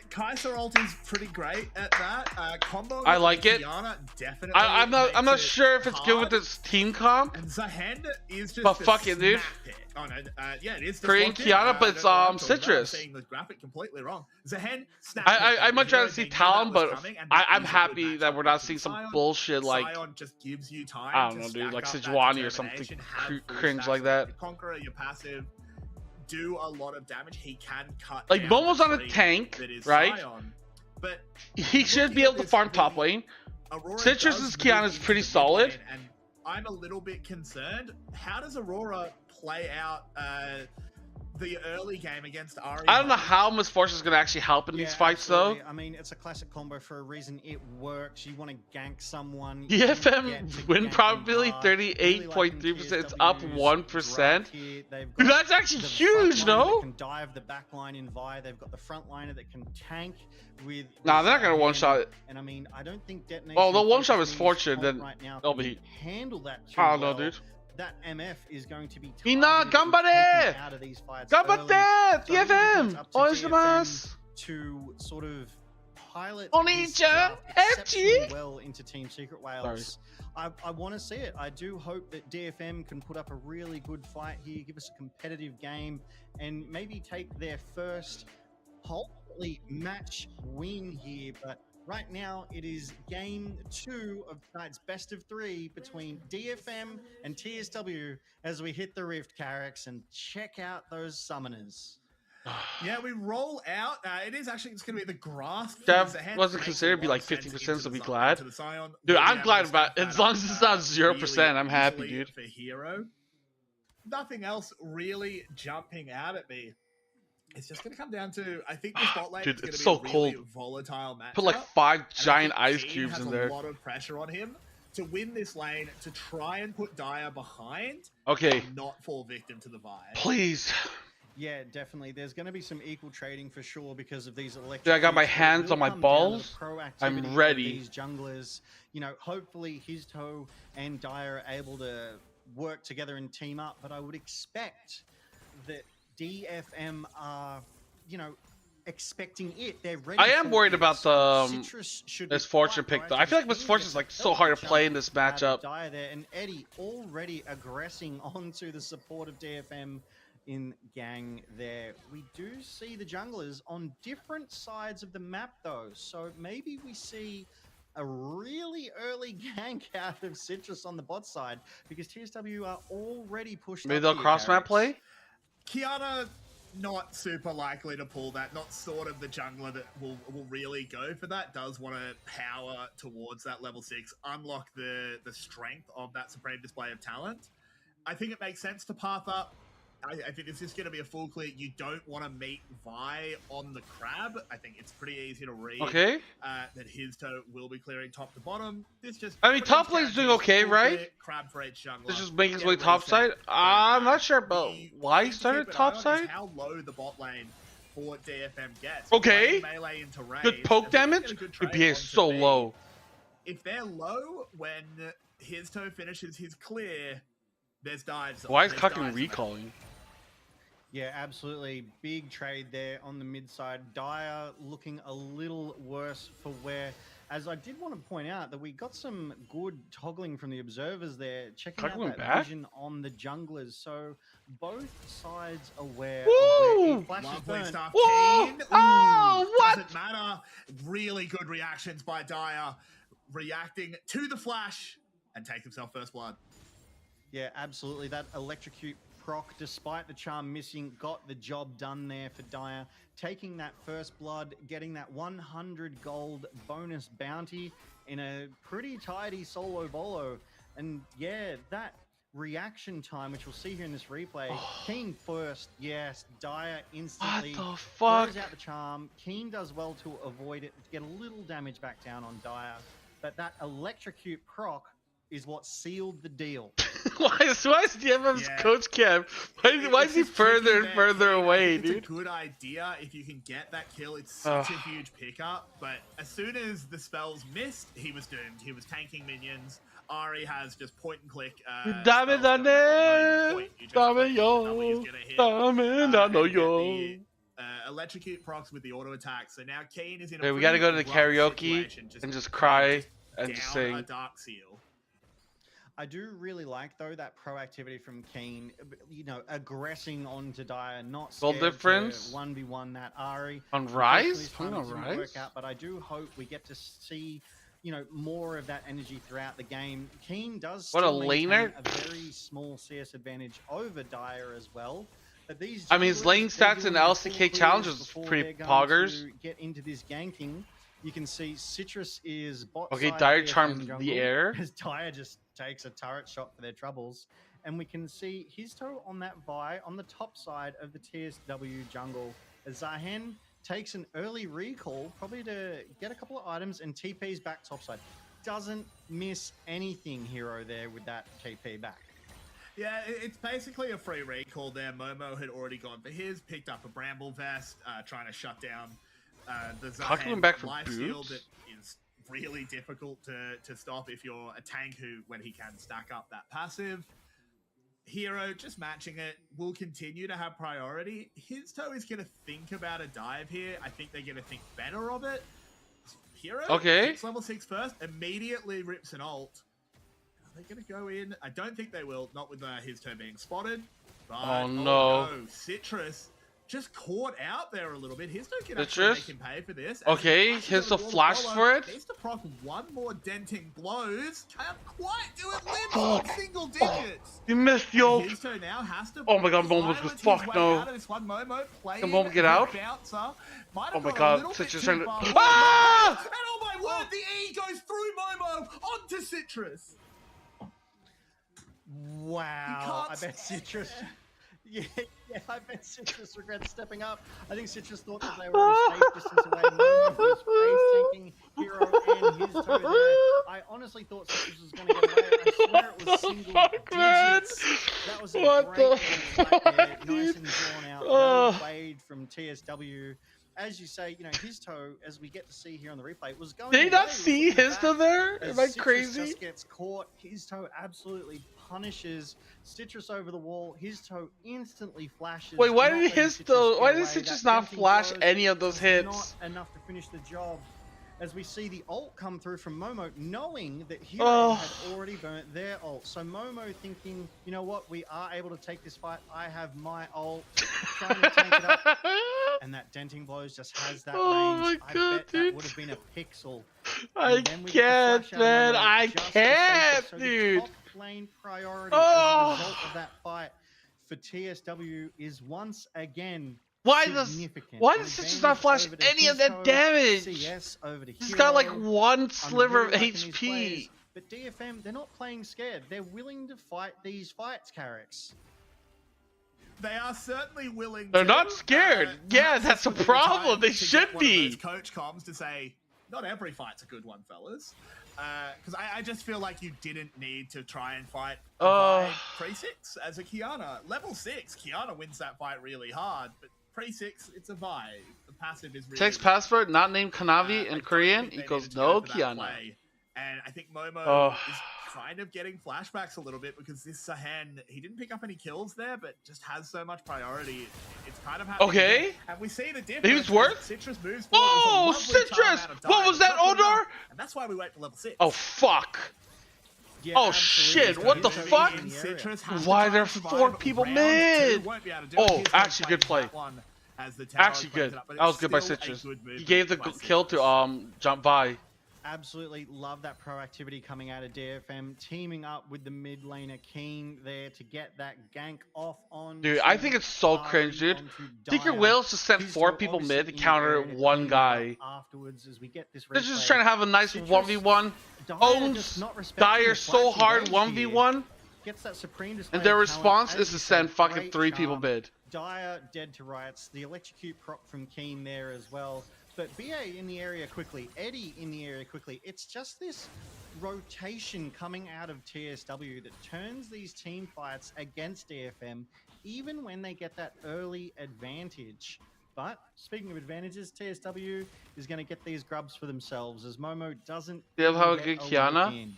Kai'Sa ult is pretty great at that. Combo. I like it. Kiana definitely. I'm not makes it sure if it's good with hard. this team comp. And Zahen is just. But a fuck it, dude. snap pick. Oh no, yeah, it is. the Korean swap pick. Kiana, but I it's, don't know what I'm talking about. I'm Citrus. saying the graphic completely wrong. Zahen snap. I'd much rather see Talon, but I'm happy that we're not seeing some bullshit like Scion just gives you time. I don't to know, dude, stack like up that Sejuani or something determination, have full cringe stacks like of that. your Conqueror, your passive, do a lot of damage. He can cut. Like down Momo's the on a tree tank, that is right? Scion, but He should looking be at able to this, farm top the lane. Aurora Citrus's does Kiana's move into pretty the mid solid. lane, and I'm a little bit concerned. How does Aurora play out the early game against Ari? I don't know how Misfortune is gonna actually help in these fights absolutely. though. I mean, it's a classic combo for a reason. It works. You want to gank someone. DFM win probability 38.3%. It's up 1%. Dude, that's actually huge, no? Can dive the back line in Vi. They've got the front liner that can tank with. Nah, they're not gonna one shot it. And I mean, I don't think detonation. Oh, they'll one shot focusing Misfortune, comp then right now they'll can be. handle that. I don't know, well. dude. That MF is going to be Mina, gambare! out of these fights Gambate! early. So I think DFM! it's up to Oneshimasu! to sort of pilot Oni-chan! this draft exceptionally FG! well into Team Secret Wales. I want to see it. I do hope that DFM can put up a really good fight here, give us a competitive game, and maybe take their first hopefully match win here. But right now, it is game 2 of tonight's best of 3 between DFM and TSW as we hit the Rift, Carrix, and check out those summoners. Yeah, we roll out. It is actually, it's going to be the grass. That wasn't considered to be like 50%, so be glad. Dude, I'm glad about it. As long as it's not 0%, I'm happy, dude. For Hero. Nothing else really jumping out at me. It's just going to come down to, I think the spotlight Dude, is going it's to so be a really cold. volatile match. Put like 5 giant ice cubes in there. A lot of pressure on him to win this lane, to try and put Dire behind. Okay. And not fall victim to the vibe. Please. Yeah, definitely. There's going to be some equal trading for sure because of these electric. Dude, I got my boots. It hands will on my come down to balls. the proactivity I'm of ready. These junglers, you know, hopefully his toe and Dire are able to work together and team up. But I would expect that DFM are, you know, expecting it. They're ready. I am for worried it. about So the Citrus should be Misfortune quite pick though. right I feel like to Misfortune is get like so hard to play in this matchup. Dire there, and Eddie already aggressing onto the support of DFM in gang there. We do see the junglers on different sides of the map though, so maybe we see a really early gank out of Citrus on the bot side because TSW are already pushed. Maybe up they'll here, cross map Carrix. play. Kiana, not super likely to pull that. Not sort of the jungler that will really go for that. Does want to power towards that level 6, unlock the strength of that supreme display of talent. I think it makes sense to path up I think this is going to be a full clear. You don't want to meet Vi on the crab. I think it's pretty easy to read. Okay. That his toe will be clearing top to bottom. This just. I mean, top lane's doing okay, right? Crab for each jungler. Let's just make his Get way a top reset. side. I'm not sure about why he started top side. How low the bot lane for DFM gets. Okay. Melee into range, Good poke damage. The PA is so low. If they're low when his toe finishes his clear, there's dives. Why is there's Cucking dives recalling? Yeah, absolutely. Big trade there on the mid side. Dire looking a little worse for wear. As I did want to point out that we got some good toggling from the observers there, checking out that vision on the junglers. So both sides aware. Woo! Of where Lovely stuff. Whoa! Keen. Oh, what? Doesn't matter. Really good reactions by Dire. Reacting to the flash and take himself first blood. Yeah, absolutely. That electrocute proc, despite the charm missing, got the job done there for Dire. Taking that first blood, getting that 100 gold bonus bounty in a pretty tidy solo bolo. And yeah, that reaction time, which we'll see here in this replay. Keen first, yes. Dire instantly What the fuck? throws out the charm. Keen does well to avoid it, to get a little damage back down on Dire. But that electrocute proc is what sealed the deal. why is DFM's coach Cam? Why is he further and further away, dude? It's a good idea if you can get that kill. It's such a huge pickup. But as soon as the spells missed, he was doomed. He was tanking minions. Ari has just point and click. Dame yo. Electrocute procs with the auto attack. So now Kane is in a Okay, we gotta go to the karaoke and just cry and just sing. A dark seal. I do really like, though, that proactivity from Keen, you know, aggressing onto Dire, not scared difference to 1v1 that Ari. on Rise? Work out, but I do hope we get to see, you know, more of that energy throughout the game. Keen does What a still maintain laner. a very small CS advantage over Dire as well. But these I mean, his lane junglers, they're stats in doing LCK full challenges clears before pretty they're going poggers. to get into this ganking. You can see Citrus is bot Okay, side Dire DFM charms jungle, the air. as Dire just takes a turret shot for their troubles. And we can see his toe on that Vi on the top side of the TSW jungle. As Zahen takes an early recall, probably to get a couple of items, and TP's back topside. Doesn't miss anything, Hero, there with that TP back. Yeah, it's basically a free recall there. Momo had already gone for his, picked up a Bramble Vest, trying to shut down the Talking Zahen back for life steal boots? that is really difficult to stop if you're a tank who, when he can stack up that passive. Hero just matching it, will continue to have priority. His toe is going to think about a dive here. I think they're going to think better of it. Hero, Okay. level 6 first, immediately rips an ult. Are they going to go in? I don't think they will, not with his toe being spotted. But, Oh, no. Citrus just caught out there a little bit. His toe can Citrus? actually make him pay for this. Okay, here's the flash for it. Needs to proc one more denting blows. Can't quite do it. Lives on single digits. You missed, yo. His toe now has to. Oh my god, Momo's silence good. his Fuck way no. out of this one. Momo playing Can Momo get the out? Bouncer. Might Oh have my got a god, little bit Citrus too trying to. far. Ah! And oh my word, the E goes through Momo onto Citrus. Wow, I can't bet Citrus. Yeah, I bet Citrus regrets stepping up. I think Citrus thought that they were a safe distance away. Momo was face tanking Hero and his toe there. I honestly thought Citrus was going to get away. I swear it was single digits. That was a What great the fight there. fuck, Nice dude? and drawn out. Oh. Well played from TSW. As you say, you know, his toe, as we get to see here on the replay, was going. Did he not away, see looking his back. toe there? As Am I Citrus crazy? just gets caught. His toe absolutely punishes Citrus over the wall. His toe instantly flashes. Wait, why not did letting his Citrus toe? get Why did away. Citrus That not tempting flash blows any of those was hits? Not enough to finish the job. As we see the ult come through from Momo, knowing that Hero Oh. had already burnt their ult. So Momo thinking, you know what, we are able to take this fight. I have my ult. Trying to tank it up. And that denting blows just has that Oh range. my I God, bet dude. that would have been a pixel. I And then we get the can't, flash out of man. Momo I just to save can't, us. So the dude. top lane priority Oh. as a result of that fight for TSW is once again Why does significant. why An does Citrus advantage not flash over to any of his that toe, damage? CS over to He's got like Hero. one I'm sliver really of liking these HP. players, but DFM, they're not playing scared. They're willing to fight these fights, Carrix. They are certainly willing. They're not scared. Yeah, perhaps that's a this would be the problem. time They to get should one of be. those coach comms to say, not every fight's a good one, fellas. Because I just feel like you didn't need to try and fight a Vibe pre-6 as a Kiana. Level 6, Kiana wins that fight really hard, but pre-6, it's a Vibe. The passive is really... Text passport not named Kanavi in I Korean don't think they equals needed to no go for that Kiana. play. And I think Momo is kind of getting flashbacks a little bit because this Sahan, he didn't pick up any kills there, but just has so much priority. It's kind of happening. Okay. And we see the difference. He was worth? Citrus moves forward. Oh, Citrus! What was that, Odor? And that's why we wait for level 6. Oh, fuck. Yeah, Oh, absolutely. shit. What the He's fuck? in the area. Why are there 4 people mid? Oh, actually good play. Actually good. That was good by Citrus. He gave the kill to jump by. Absolutely love that proactivity coming out of DFM, teaming up with the mid laner Keen there to get that gank off on. Dude, I think it's so cringe, dude. Secret Whales just sent 4 people mid to counter 1 guy. Afterwards, as we get this They're just trying to have a nice 1v1. Owns Dire so hard 1v1. Gets that supreme display And their of talent, response as is you to said, send fucking great 3 people charm. mid. Dire dead to rights. The electrocute prop from Keen there as well. But BA in the area quickly. Eddie in the area quickly. It's just this rotation coming out of TSW that turns these team fights against DFM, even when they get that early advantage. But speaking of advantages, TSW is going to get these grubs for themselves as Momo doesn't. You have how get good a look Kiana? in.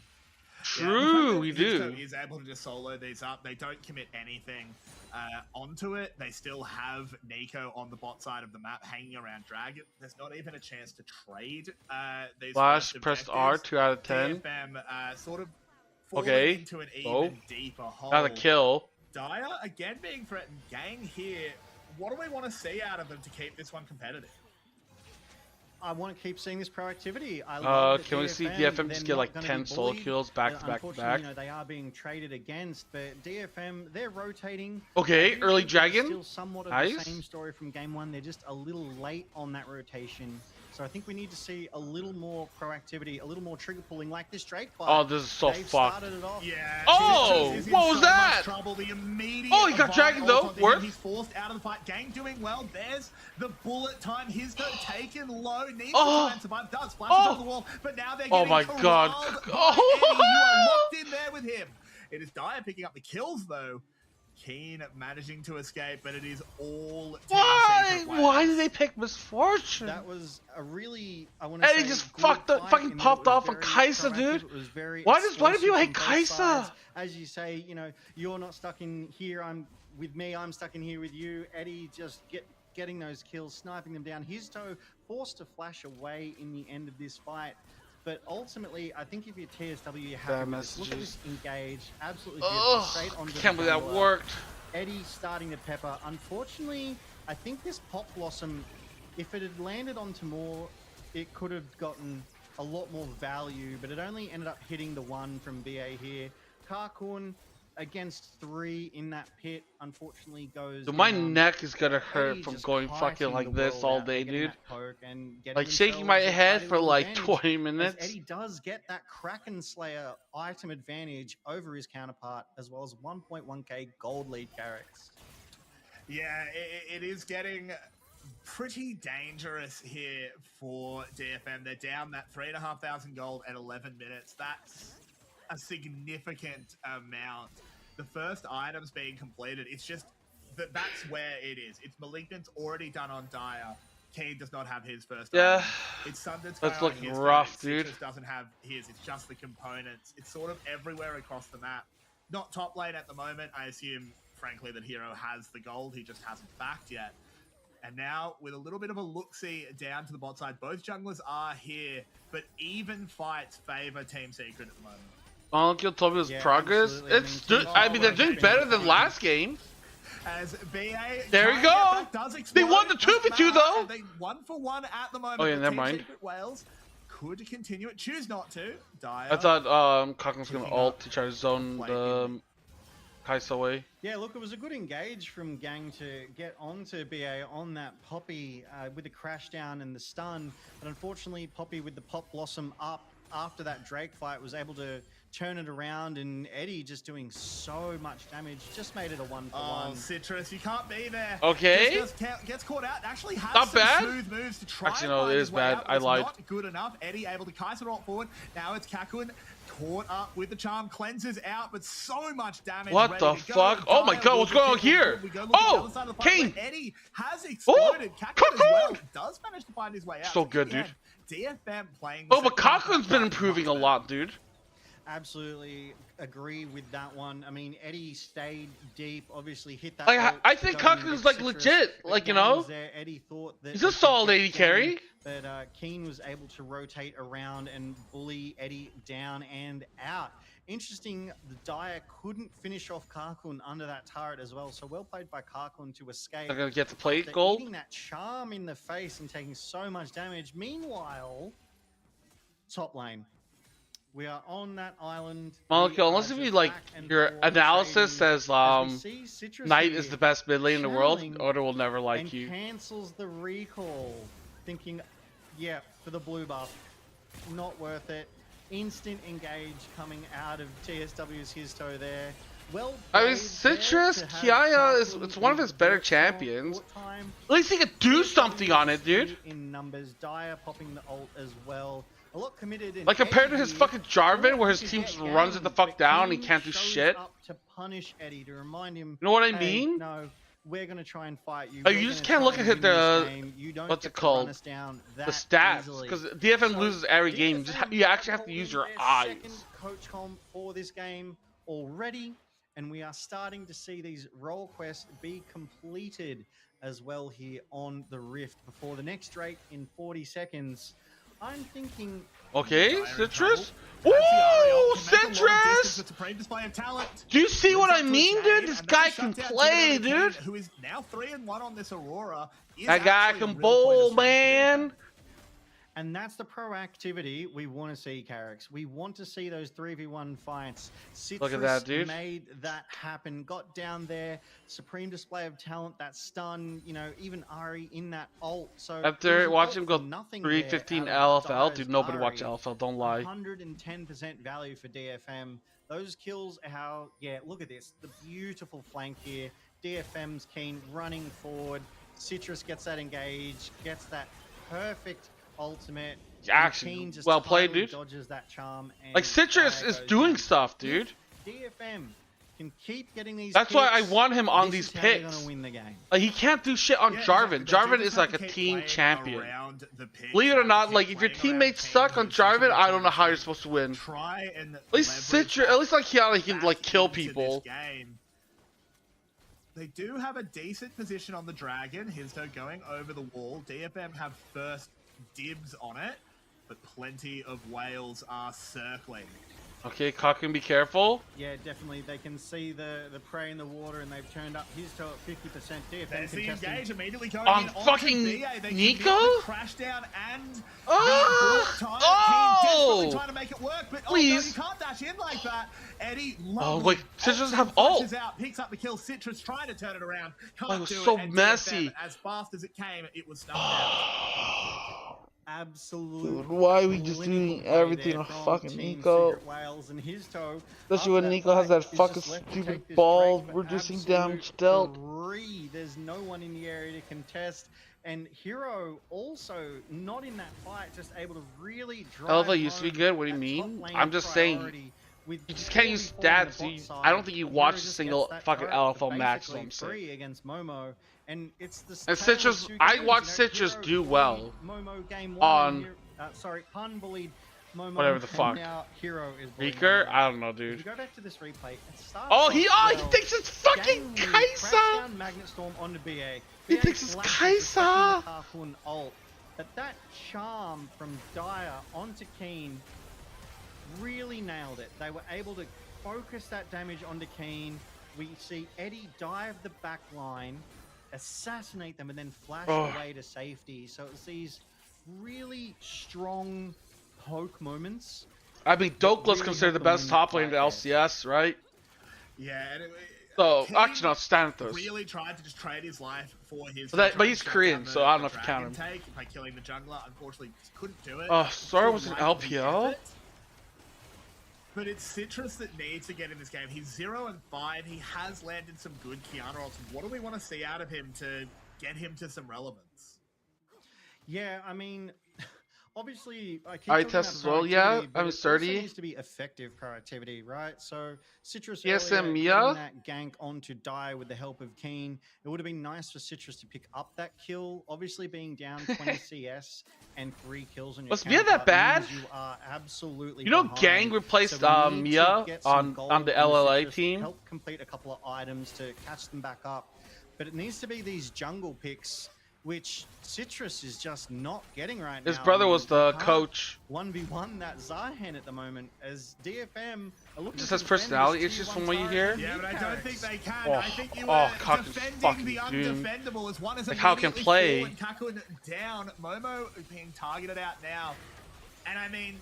True, we do. He's able to just solo these up. They don't commit anything onto it. They still have Nico on the bot side of the map hanging around Dragon. There's not even a chance to trade these Flash first pressed objectives. R, 2 out of 10. DFM sort of falling Okay. into an even deeper hole. Got a kill. Dire again being threatened. Gang here. What do we want to see out of them to keep this one competitive? I want to keep seeing this proactivity. I love that can we see DFM just get like 10 solo kills back to back to back? You know, they are being traded against, but DFM, they're rotating. Okay, early dragon. Still somewhat of Nice. the same story from game 1. They're just a little late on that rotation. So I think we need to see a little more proactivity, a little more trigger pulling like this Drake fight. Oh, this is so They've fucked. started it off. Yeah. Oh, Citrus is in what was so that? much trouble. The immediate Oh, he got dragged ult though. onto him. Worth. He's forced out of the fight. Gang doing well. There's the bullet time. His go taken low. Needs to try and survive. Does flash off the wall, but now they're getting my God. corralled by Eddie. You are locked in there with him. It is Dire picking up the kills though. Keen managing to escape, but it is all Why? Why did they pick Misfortune? That was a really, I want to say, Eddie just good fucked up, fight fucking in that popped it was off on very Kaisa, proactive, dude. it was very Why do people explosive hate from both Kaisa? sides. As you say, you know, you're not stuck in here, I'm with me, I'm stuck in here with you. Eddie just getting those kills, sniping them down. His toe forced to flash away in the end of this fight. But ultimately, I think if you're TSW, you have to look at this engage, absolutely beautiful, straight onto Can't the believe that jungle. worked. Eddie starting to pepper. Unfortunately, I think this Pop Blossom, if it had landed onto more, it could have gotten a lot more value, but it only ended up hitting the 1 from BA here. Karkun against 3 in that pit, unfortunately goes Dude, my down. neck is gonna hurt Eddie from just going kiting fucking like the this world all out, day, getting dude. that poke and getting Like shaking my themselves a head tiny for little like advantage. 20 As minutes. Eddie does get that Kraken Slayer item advantage over his counterpart, as well as 1.1k gold lead Carricks. Yeah, it is getting pretty dangerous here for DFM. They're down that 3,500 gold at 11 minutes. That's a significant amount. The first item's being completed. It's just that's where it is. It's Malignant's already done on Dire. Kane does not have his first item. It's Sundance That's on looking his rough, first. dude. Citrus doesn't have his. It's just the components. It's sort of everywhere across the map. Not top lane at the moment. I assume, frankly, that Hero has the gold. He just hasn't backed yet. And now, with a little bit of a look-see down to the bot side, both junglers are here, but even fights favor Team Secret at the moment. Kill told me it was progress. absolutely. It's I mean, they're doing better than last game. As BA There you go. They won the 2v2 though. They 1-for-1 at the moment. Oh yeah, but never Team mind. Secret Wales could continue it. Choose not to. Dire. I thought Cock was gonna ult to try to zone the Kaisa away. Yeah, look, it was a good engage from Gang to get onto BA on that Poppy with the crash down and the stun. But unfortunately, Poppy with the Pop Blossom up after that Drake fight was able to turn it around, and Eddie just doing so much damage, just made it a 1-for-1. Oh, Citrus, you can't be there. Okay. Just gets caught out. Actually has Not some bad. smooth moves to try. Actually, and no, find it his is way bad. out, but I lied. It's not good enough. Eddie able to Kaiser roll forward. Now it's Kakun caught up with the charm. Cleanses out, but so much damage. What ready the to go. fuck? Oh my Dyer god, will what's be going on killed. here? We go look at the Oh, other side of the fight Kane. where Eddie has exploded. Kakun as well does manage to find his way out. So good, dude. DFM playing. Oh, but Cochran's been improving a lot, dude. Absolutely agree with that one. I mean, Eddie stayed deep, obviously hit that. Like, ult I think going Cochran's with like Citrus, legit. but Like, you Gam know, was there. Eddie thought that he's he a could solid get AD Gam, carry. but Keen was able to rotate around and bully Eddie down and out. Interesting, the Dyer couldn't finish off Karkun under that turret as well. So well played by Karkun to escape. They're gonna get the plate After gold. eating that charm in the face and taking so much damage. Meanwhile, top lane. We are on that island. Well, We okay, unless are if you just like back and your forth analysis trading. says As we see Citrus Knight here is the best mid lane in the world, channeling Order will never like and you. cancels the recall, thinking, yeah, for the blue buff, not worth it. Instant engage coming out of TSW's Histo there. Well, I mean, played Citrus, there to have Kiaya is Karkun it's one of in his better the short champions. time. At least he could do something on it, dude. In numbers, Dyer popping the ult as well. A lot committed in Like compared to Eddie his here. fucking Jarvan, where his To team get just runs it the gamed, fuck but down, and he King can't do shows shit. up to punish Eddie, to remind him, You know what I hey, mean? no, we're gonna try and fight you. Oh, We're you just gonna can't try look and at win the- this game. You don't what's get it to called? run us down The that stats, easily. because DFM So loses every game. DFM You actually have to holding use your their eyes. Second coach comp for this game already, and we are starting to see these role quests be completed as well here on the Rift before the next Drake in 40 seconds. I'm thinking, Okay, Dyer in Citrus. trouble. Ooh, Fancy Ariel can make a lot of distance Citrus! with supreme display of talent. Do you see what I Lives up to mean, his name, dude? This and guy that's a can shutdown play, to the Kane, dude. Who is now 3-1 on this Aurora. Is That guy actually a can real point of bowl, strength for man. and that's the proactivity we want to see, Carrix. We want to see those 3v1 fights. Citrus Look at that, dude. made that happen. Got down there. Supreme display of talent. That stun. You know, even Ari in that ult. So After watch him go 315 315 LFL, dude, nobody watch LFL, don't lie. 110% value for DFM. Those kills are how, yeah, look at this. The beautiful flank here. DFM's Keen running forward. Citrus gets that engage, gets that perfect ultimate. and Actually, Keen just well played, tidily dude. Dodges that charm and Like, Citrus Dyer is goes doing down. stuff, dude. If DFM can keep getting these That's why I picks, want him on this these is how they're picks. gonna win the game. Like, he can't do shit on Yeah, Jarvan. exactly. They Jarvan do is just like have a to keep team playing champion. around the picks. Believe it They or have not, to like, keep if your playing around teammates Kane, suck on who's such a Jarvan, good I don't know how you're teammate. supposed to win. Try and At least Citrus, at least like Kiana, he can like kill into this people. game. They do have a decent position on the Dragon. Histo going over the wall. DFM have first dibs on it, but plenty of whales are circling. Okay, Cochran, be careful. Yeah, definitely. They can see the prey in the water, and they've turned up his toe at 50%. DFM There's the contesting. engage immediately going On in onto fucking BA. They Nico? commit the crash down and Oh! the time. Oh! Desperately trying to make it work, but Please. oh no, you can't dash in like that. Eddie, Oh, lovely. wait, Citrus doesn't have Flashes ult. out, picks up the kill. Citrus trying to turn it around. Can't Oh, it was do so it. And messy. DFM, as fast as it came, it was snuffed out. Absolutely. Dude, why are we just clinical doing play everything there on from fucking Team Nico? Secret Wales and his toe. Especially After when that Nico has fight, that is fucking just left to stupid take this ball break, but reducing absolute damage dealt. free. There's no one in the area to contest. And Hero also not in that fight, just able to really drive LFL used to be home good, what do you that mean? top lane I'm just saying, priority with You just can't use 44 on the stats. bot I side. don't think you Hero watched a just single gets that fucking turret for LFL match, is what basically I'm saying. free against Momo. And it's the And tale of Citrus, two I games, watched you know, Citrus Hero do bullied well Momo game on- one, pun bullied Momo. Whatever the and fuck. Now Hero is bullying Beaker? Momo. I don't know, If you dude. go back to this replay, it starts Oh, off he well. thinks it's fucking Gang cracks Kaisa! down Magnet Storm onto BA. He BA thinks it's flashes, Kaisa! respecting the Tarkun ult. But that charm from Dyer onto Keen really nailed it. They were able to focus that damage onto Keen. We see Eddie dive the back line, assassinate them, and then flash Oh. away to safety. So it's these really strong poke moments. I mean, Dokeless really considered the helped them best win top that lane in the fight LCS, right? Yeah, and So, Kane actually, not Stanthos. really tried to just trade his life for his. But he's Korean, so I don't know if you count him. Take by killing the jungler. Unfortunately, just couldn't do it. Oh, Sora was an Like the LPL? effort. But it's Citrus that needs to get in this game. He's 0-5. He has landed some good Kiana ults. What do we want to see out of him to get him to some relevance? Yeah, I mean, obviously, I keep I talking test about as well. Yeah, productivity, but I'm it also sturdy. needs to be effective productivity, right? So Citrus Yes, earlier and getting Mia. that gank onto Die with the help of Keen, it would have been nice for Citrus to pick up that kill. Obviously, being down 20 CS and 3 kills on your Was Mia that counterpart bad? means you are absolutely You know, behind. Gang replaced So we need to Mia get some gold on the from LLA Citrus, team. help complete a couple of items to catch them back up. But it needs to be these jungle picks, which Citrus is just not getting right now. His brother was the Can't coach. 1v1 that Zion at the moment, as DFM are looking Just to has defend personality this issues tier from one what you turret hear. and Yeah, but I don't think they can. Oh, I think you oh, are Kaku's defending fucking the doomed. undefendable as one is Like, how can immediately play? fallen. Kakun down. Momo being targeted out now. And I mean,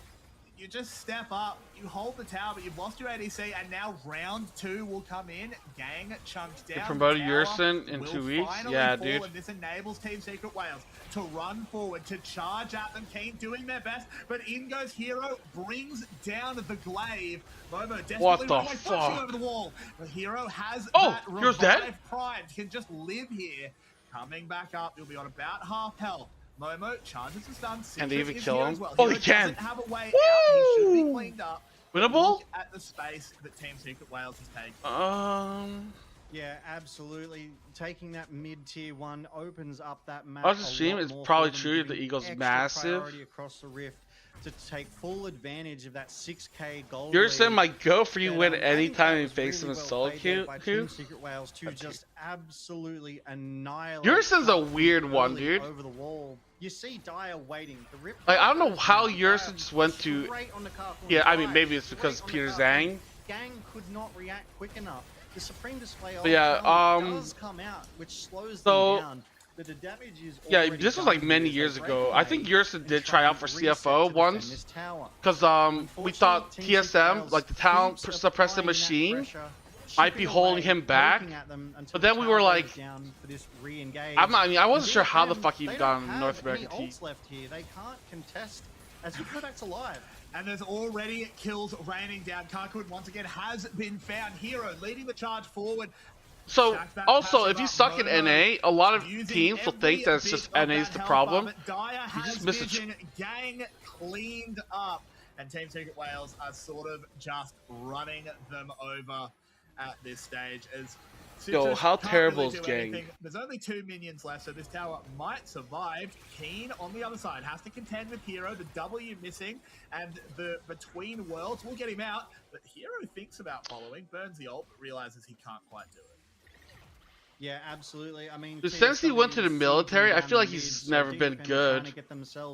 you just step up, you hold the tower, but you've lost your ADC, and now round 2 will come in. Gang chunked down. They promoted The tower Yerson in will 2 weeks. finally Yeah, fall, dude. And this enables Team Secret Wales to run forward, to charge at them. Keen doing their best, but in goes Hero, brings down the glaive. Momo desperately What the running away, punching fuck? over the wall. The Hero has Oh, that Hero's dead? revive prime, can just live here. Coming back up, you'll be on about half health. Momo charges the stun. Can they even Citrus is kill here him? as well. Oh, Hero he can. doesn't have a way out. He should be Woo! cleaned up. Winnable? Look at the space that Team Secret Wales has taken. Yeah, absolutely. Taking that mid-tier 1 opens up that map. I'll just stream. lot It's more probably for them, true. The giving Eagles extra massive. priority across the rift to take full advantage of that 6k gold. Yerson lead. might go for you But, win I think anytime that you was face him in really solo well played there queue. by Team Secret Wales to just absolutely annihilate. Yerson's a Kakun weird one, early dude. Over the wall. You see Dyer waiting. The rip. Like, I don't know how Dyer Yerson just went to. straight on the Kakun Yeah, I mean, side, maybe it's because straight on Peter the Kakun. Zhang. Gang could not react quick enough. The Supreme Display But yeah, does come out, which slows so- them down. But the damage is Yeah, already this was done like many here as years they ago. break I think away Yerson and did try try out and for reset CFO to defend once. this tower. Because we thought Unfortunately, Team Secret TSM, Wales like the talent keeps suppressed the applying that machine, pressure, might be chipping holding away, him back. poking at them until But then the we were tower like- goes down for this re-engage. I mean, I wasn't And sure how the DFM, fuck he they got don't on North have any American team. ults left here. They can't contest as if that's alive. And there's already kills raining down. Kakun once again has been found. Hero leading the charge forward. So, Stack that also, passive if you up. suck in Momo NA, a lot of using teams will think every that it's just bit of NA's that the health problem. bar, but Dyer has just miss a vision. Gang cleaned up. And Team Secret Wales are sort of just running them over at this stage. As Yo, Citrus how can't terrible really is do Gang? anything. There's only 2 minions left, so this tower might survive. Keen on the other side has to contend with Hero. The W missing, and the Between Worlds will get him out. But Hero thinks about following, burns the ult, but realizes he can't quite do it. Yeah, absolutely. I mean, Since he went to the military, I feel like he's never been good.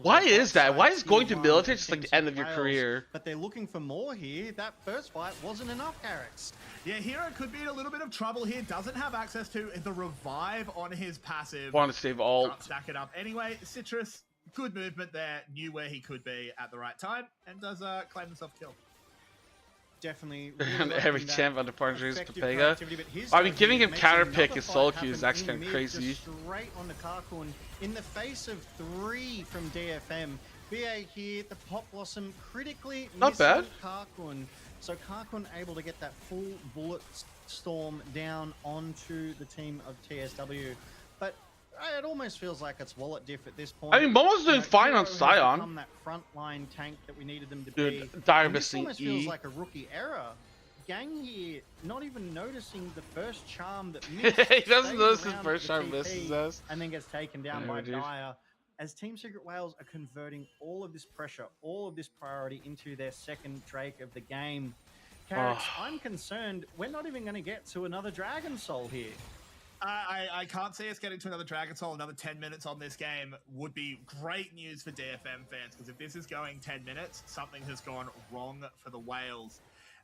Why is that? Why is going to military just like the end of your career? But they're looking for more here. That first fight wasn't enough, Carrots. Yeah, Hero could be in a little bit of trouble here. Doesn't have access to the revive on his passive. Want to save ult. Can't stack it up. Anyway, Citrus, good movement there. Knew where he could be at the right time and does claim himself killed. Definitely. And every champ under partner is effective Pepega. productivity, but his I mean, strategy giving him makes counter another pick and fight solo queue is happen actually in kind of mid, crazy. just straight on the Kakun in the face of 3 from DFM. BA here, the Pop Blossom critically Not bad. missing Kakun. So Kakun able to get that full bullet storm down onto the team of TSW. But it almost feels like it's wallet diff at this point. I mean, Momo's doing fine on Hero has Sion. become that frontline tank that we needed them to Dude, be. Dyer And this missing almost feels E. like a rookie error. Gang here not even noticing the first charm that missed. He doesn't stays notice his around first for the charm TP, misses us. and then gets taken down Yeah, by dude. Dyer. As Team Secret Wales are converting all of this pressure, all of this priority into their second Drake of the game. Carrots, I'm concerned we're not even going to get to another Dragon Soul here. I can't see us getting to another Dragon Soul. Another 10 minutes on this game would be great news for DFM fans, because if this is going 10 minutes, something has gone wrong for the Whales.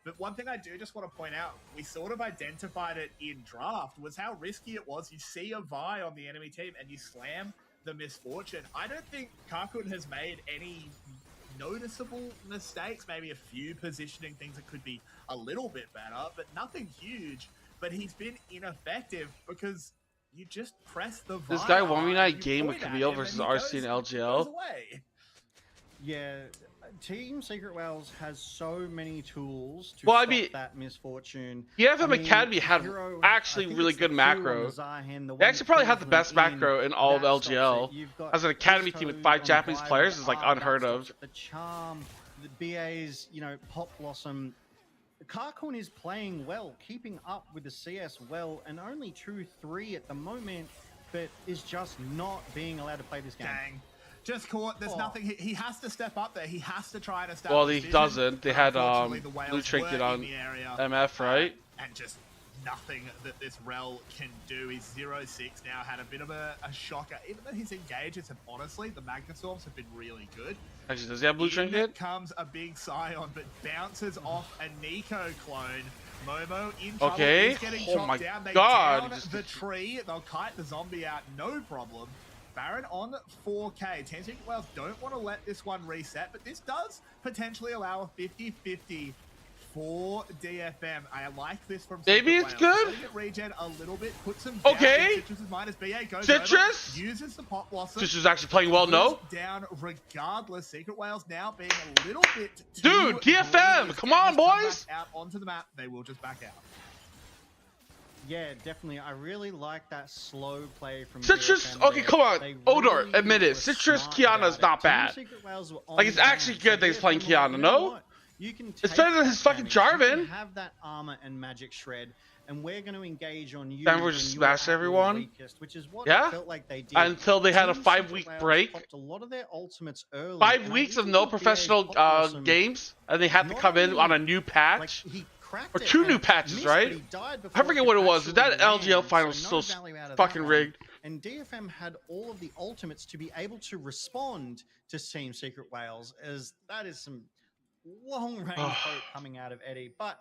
But one thing I do just want to point out, we sort of identified it in draft, was how risky it was. You see a Vi on the enemy team and you slam the Misfortune. I don't think Kakun has made any noticeable mistakes, maybe a few positioning things that could be a little bit better, but nothing huge. But he's been ineffective because you just press the This Vi guy hard, 1v9 you game with point at Camille him, versus and he RC and goes LGL. away. Yeah, Team Secret Wales has so many tools to Well, I stop mean, that misfortune. DFM I mean, Academy had Hero, actually I think really it's the good two on macro. the Zarhan, the They one actually that probably pulls have the them best in, macro in all of that stops LGL. it. You've got As an academy team with 5 Gusto Japanese on players Bible, is like that unheard stops of. it. The Charm, the BA's, you know, Pop Blossom. Karkun is playing well, keeping up with the CS well, and only 2-3 at the moment, but is just not being allowed to play this game. Dang. Just caught. There's nothing. He has to step up there. He has to try and establish. Well, he vision, doesn't. They but had unfortunately, the Blue Wales Trinket were in on the area, MF, right? and just nothing that this Rel can do. He's 0-6 now. Had a bit of a shocker. Even though his engages have honestly, the Magnastorms have been really good. Actually, does he have Blue In Trinket? comes a big Scion, but bounces off a Nico clone. Momo in trouble. Okay. He's getting Oh chopped my down. They God. down the tree. They'll kite the zombie out, no problem. Baron on 4K. Team Secret Wales don't want to let this one reset, but this does potentially allow a 50-50 for DFM. I like this from Maybe Secret it's Wales. good. Letting it regen a little bit, put some Okay. Citrus's minus BA goes Citrus? over, uses the Pop Blossom. Citrus is actually playing well, no? Down regardless. Secret Wales now being a little bit too Dude, DFM, greedy. come on, Come boys. back out onto the map. They will just back out. Yeah, definitely. I really like that slow play from Citrus, DFM okay, there. come on. They Odor, really admit it. were Citrus smart Kiana is about not it. bad. Team Secret Wales were on Like, it's the actually ground, good so that he's playing DFM were like, Kiana, you know no? what? You can It's take better than that his fucking damage. You can Jarvan. have that armor and magic shred, and we're going to engage on you. Denver when just you're smashed at your everyone. weakest, which is what Yeah? it felt like they did. Until they had a Team 5-week Secret Wales break. popped a lot of their ultimates early, 5 and I weeks of even no thought BA's professional Pop Blossom, games, and they had to not come in only, on a new patch. like, he cracked Or it 2 and new it patches, missed, right? but he died I before forget it what it could was. That actually LGL land, final was so so no value out of fucking that one. rigged. And DFM had all of the ultimates to be able to respond to Team Secret Wales, as that is some long-range hope coming out of Eddie. But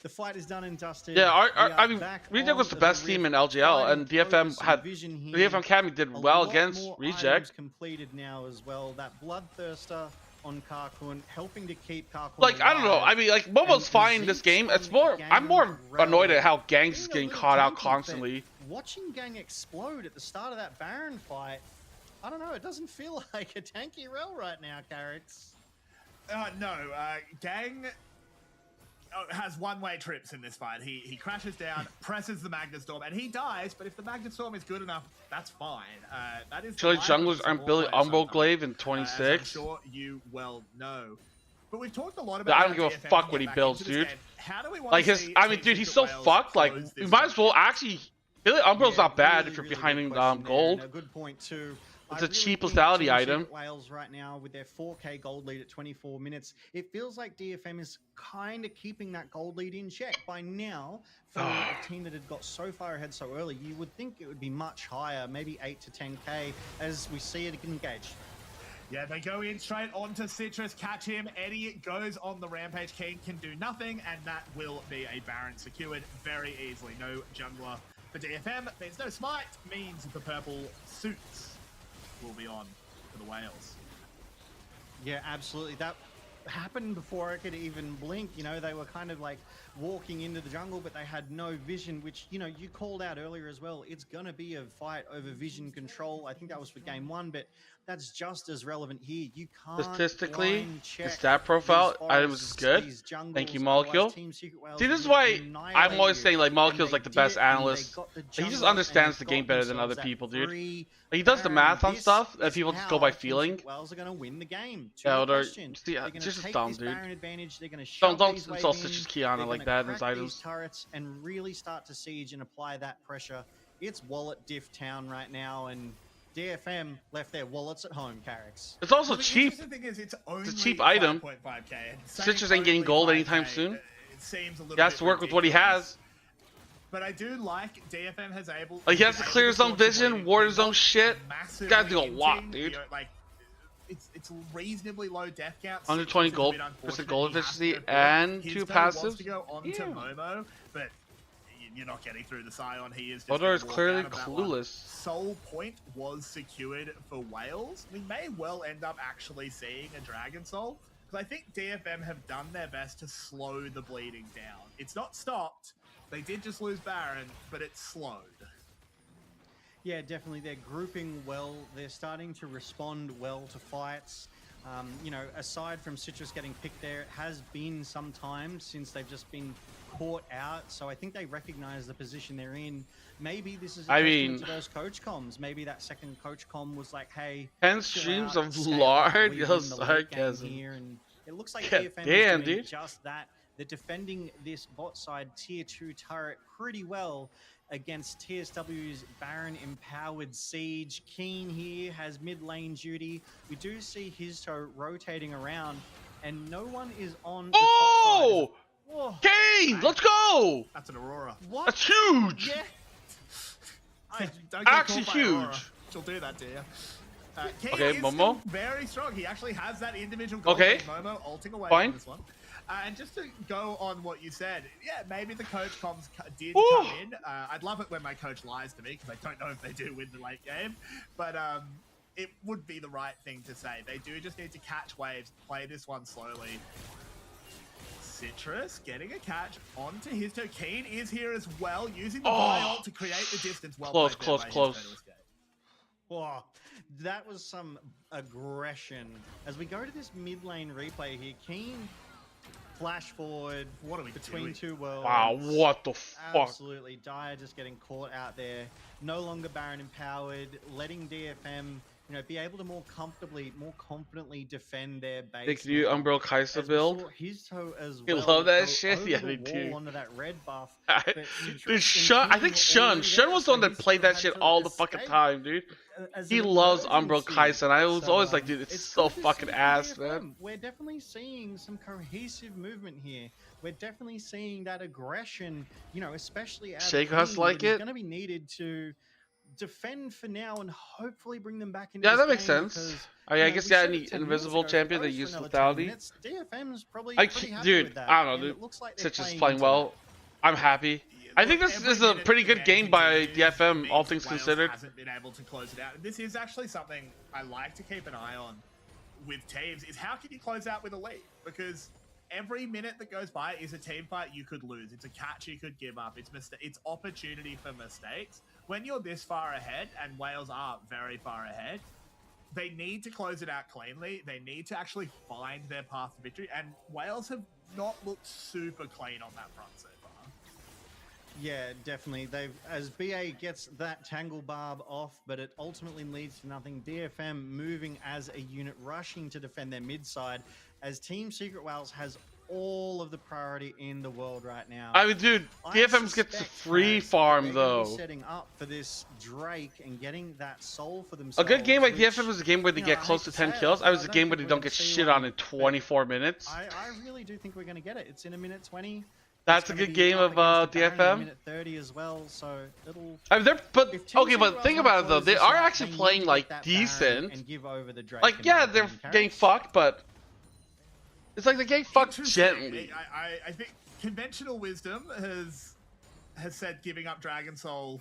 the fight is done and dusted. Yeah, We I are mean, back Reject was on the best team in LGL, fighting and DFM over some had vision here. DFM Academy did A well lot against more Reject. items completed now as well. That Bloodthirster on Karkun, helping to keep Karkun Like, I don't know. I alive. mean, like, Momo's And fine this Zeke's game. It's on more. Gang I'm more Rel annoyed at how Gangs is being a getting little caught out tanky, but constantly. Watching Gang explode at the start of that Baron fight, I don't know. It doesn't feel like a tanky rel right now, Carrots. No, Gang has one-way trips in this fight. He crashes down, presses the Magnastorm, and he dies. But if the Magnastorm is good enough, that's fine. That is. Chile the junglers aren't building Umbroglaive in as I'm 26. sure you well know. But we've talked a lot about. I don't how give a DFM fuck can what get he back builds, into this dude. game. How do we want Like to his, see I mean, Team dude, he's Secret so Wales fucked. Like, close you this might game? as well actually. Billy Umbro's Yeah, not bad really, if you're really behind good question there, gold. and a good point too. It's I a cheap think lethality Team item. Secret Wales right now with their 4K gold lead at 24 minutes, it feels like DFM is kind of keeping that gold lead in check. By now, for a team that had got so far ahead so early, you would think it would be much higher, maybe 8 to 10K, as we see it engage. Yeah, they go in straight onto Citrus, catch him. Eddie goes on the rampage. King can do nothing, and that will be a Baron secured very easily. No jungler for DFM. There's no smite, means the purple suits will be on for the Whales. Yeah, absolutely. That happened before I could even blink. You know, they were kind of like walking into the jungle, but they had no vision, which, you know, you called out earlier as well. It's going to be a fight over vision control. I think that was for game 1, but that's just as relevant here. You can't Statistically, blind check the stat profile these items is forests, good. these jungles, Thank you, otherwise Molecule. Team Secret Wales See, this is will why annihilate I'm always you. saying, like, And Molecule's they like the did best it, and they analyst. got the He just jungler, understands and the game got better than other themselves people, that dude. free Like, he does the Baron. math on This stuff that is people just how go by Team feeling. Secret Wales are going to win the game. Yeah, No they're question. just, They're going to just take dumb, this dude. Baron advantage. They're going to shove Don't these insult waves such in. as Kiana They're like gonna that in his crack these items. turrets and really start to siege and apply that pressure. It's wallet diff town right now, and DFM left their wallets at home, Carricks. It's also Well, the cheap. interesting thing is it's only a cheap item. 5.5K, and Citrus saying ain't getting only gold 5K, anytime soon. It seems a little He has bit to work with what he ridiculous. has. But I do like DFM has able. Like, he has to able clear his own sort of vision, bleed. ward his They're own not shit. massively Gotta do a lot, hinting, dude. you know, like, it's reasonably low death count. 120 Citrus is a gold bit percent unfortunate. gold He has to efficiency go forward. and His 2 turn wants passives. to go onto Yeah. Momo, but you're not getting through the Scion. He is just Odor gonna is walk clearly out of that one. clueless. Soul Point was secured for Wales. We may well end up actually seeing a Dragon Soul, because I think DFM have done their best to slow the bleeding down. It's not stopped. They did just lose Baron, but it's slowed. Yeah, definitely. They're grouping well. They're starting to respond well to fights. You know, aside from Citrus getting picked there, it has been some time since they've just been caught out. So I think they recognize the position they're in. Maybe this is a testament to those coach comms. Maybe that second coach comm was like, hey, 10 streams of Lard. Yo, sarcasm. Here. And it looks like God DFM damn, is doing dude. just that. They're defending this bot side tier 2 turret pretty well against TSW's Baron empowered Siege. Keen here has mid lane duty. We do see his toe rotating around, and no one is on the top side. Whoa. Kane, let's go! That's an Aurora. What? That's huge! Yeah. Don't get Actually caught by Aurora. huge. She'll do that to you. Kane Okay, is Momo. still very strong. He actually has that individual goal. Okay. Momo ulting away Fine. from this one. And just to go on what you said, yeah, maybe the coach comms did Ooh. come in. I'd love it when my coach lies to me because I don't know if they do win the late game. But it would be the right thing to say. They do just need to catch waves, play this one slowly. Citrus getting a catch onto his toe. Keen is here as well, using the ult to create the distance. Well Close, played there close, by close. his toe to escape. Whoa, that was some aggression. As we go to this mid lane replay here, Keen flash forward. What are we between doing? two worlds? Wow, what the fuck? Absolutely, Dire just getting caught out there. No longer Baron empowered, letting DFM, you know, be able to more confidently defend their base. Think you Umbral Kaisa build? His toe as You well. love that go shit? over Yeah, the they wall do. Onto that red buff. Dude, Shun, I think Shun was the one that played that shit all the fucking time, dude. He loves Umbral Kaisa, and I was always like, dude, it's so fucking ass, man. We're definitely seeing some cohesive movement here. We're definitely seeing that aggression, you know, especially as Shake us like it. going to be needed to defend for now and hopefully bring them back into Yeah, this that makes game sense. because, I guess, we yeah, said any 10 invisible minutes ago, champion that goes for uses another 10 lethality. minutes. DFM's probably pretty happy Dude, with that, I don't and know, it dude. looks like they're Citrus playing playing into well. that. I'm happy. I think this is a pretty good game by DFM, all things Wales considered. hasn't been able to close it out. This is actually something I like to keep an eye on with teams, is how can you close out with a lead? Because every minute that goes by is a team fight you could lose. It's a catch you could give up. It's opportunity for mistakes. When you're this far ahead, and Wales are very far ahead, they need to close it out cleanly. They need to actually find their path to victory. And Wales have not looked super clean on that front so far. Yeah, definitely. As BA gets that tangle barb off, but it ultimately leads to nothing. DFM moving as a unit, rushing to defend their mid side, as Team Secret Wales has all of the priority in the world right now. I mean, dude, DFM gets a free farm though. Setting up for this Drake and getting that soul for A themselves. good game like which, DFM is a game where they you know, get I close hate to 10 say it, kills. but I was I a don't game where think they we're don't gonna get see shit one, on in but 24 minutes. I really do think we're going to get it. It's in a minute 20. That's a It's gonna good be game up of against the Baron in a DFM. minute 30 as well, so it'll. I mean, they're but If Team okay, Secret but think Wales about it though. close They this are out, actually they need playing to get like that Baron decent. and give over the Drake Like, in yeah, my they're opinion. getting fucked, but it's like they're getting fucked Interesting. gently. I think conventional wisdom has said giving up Dragon Soul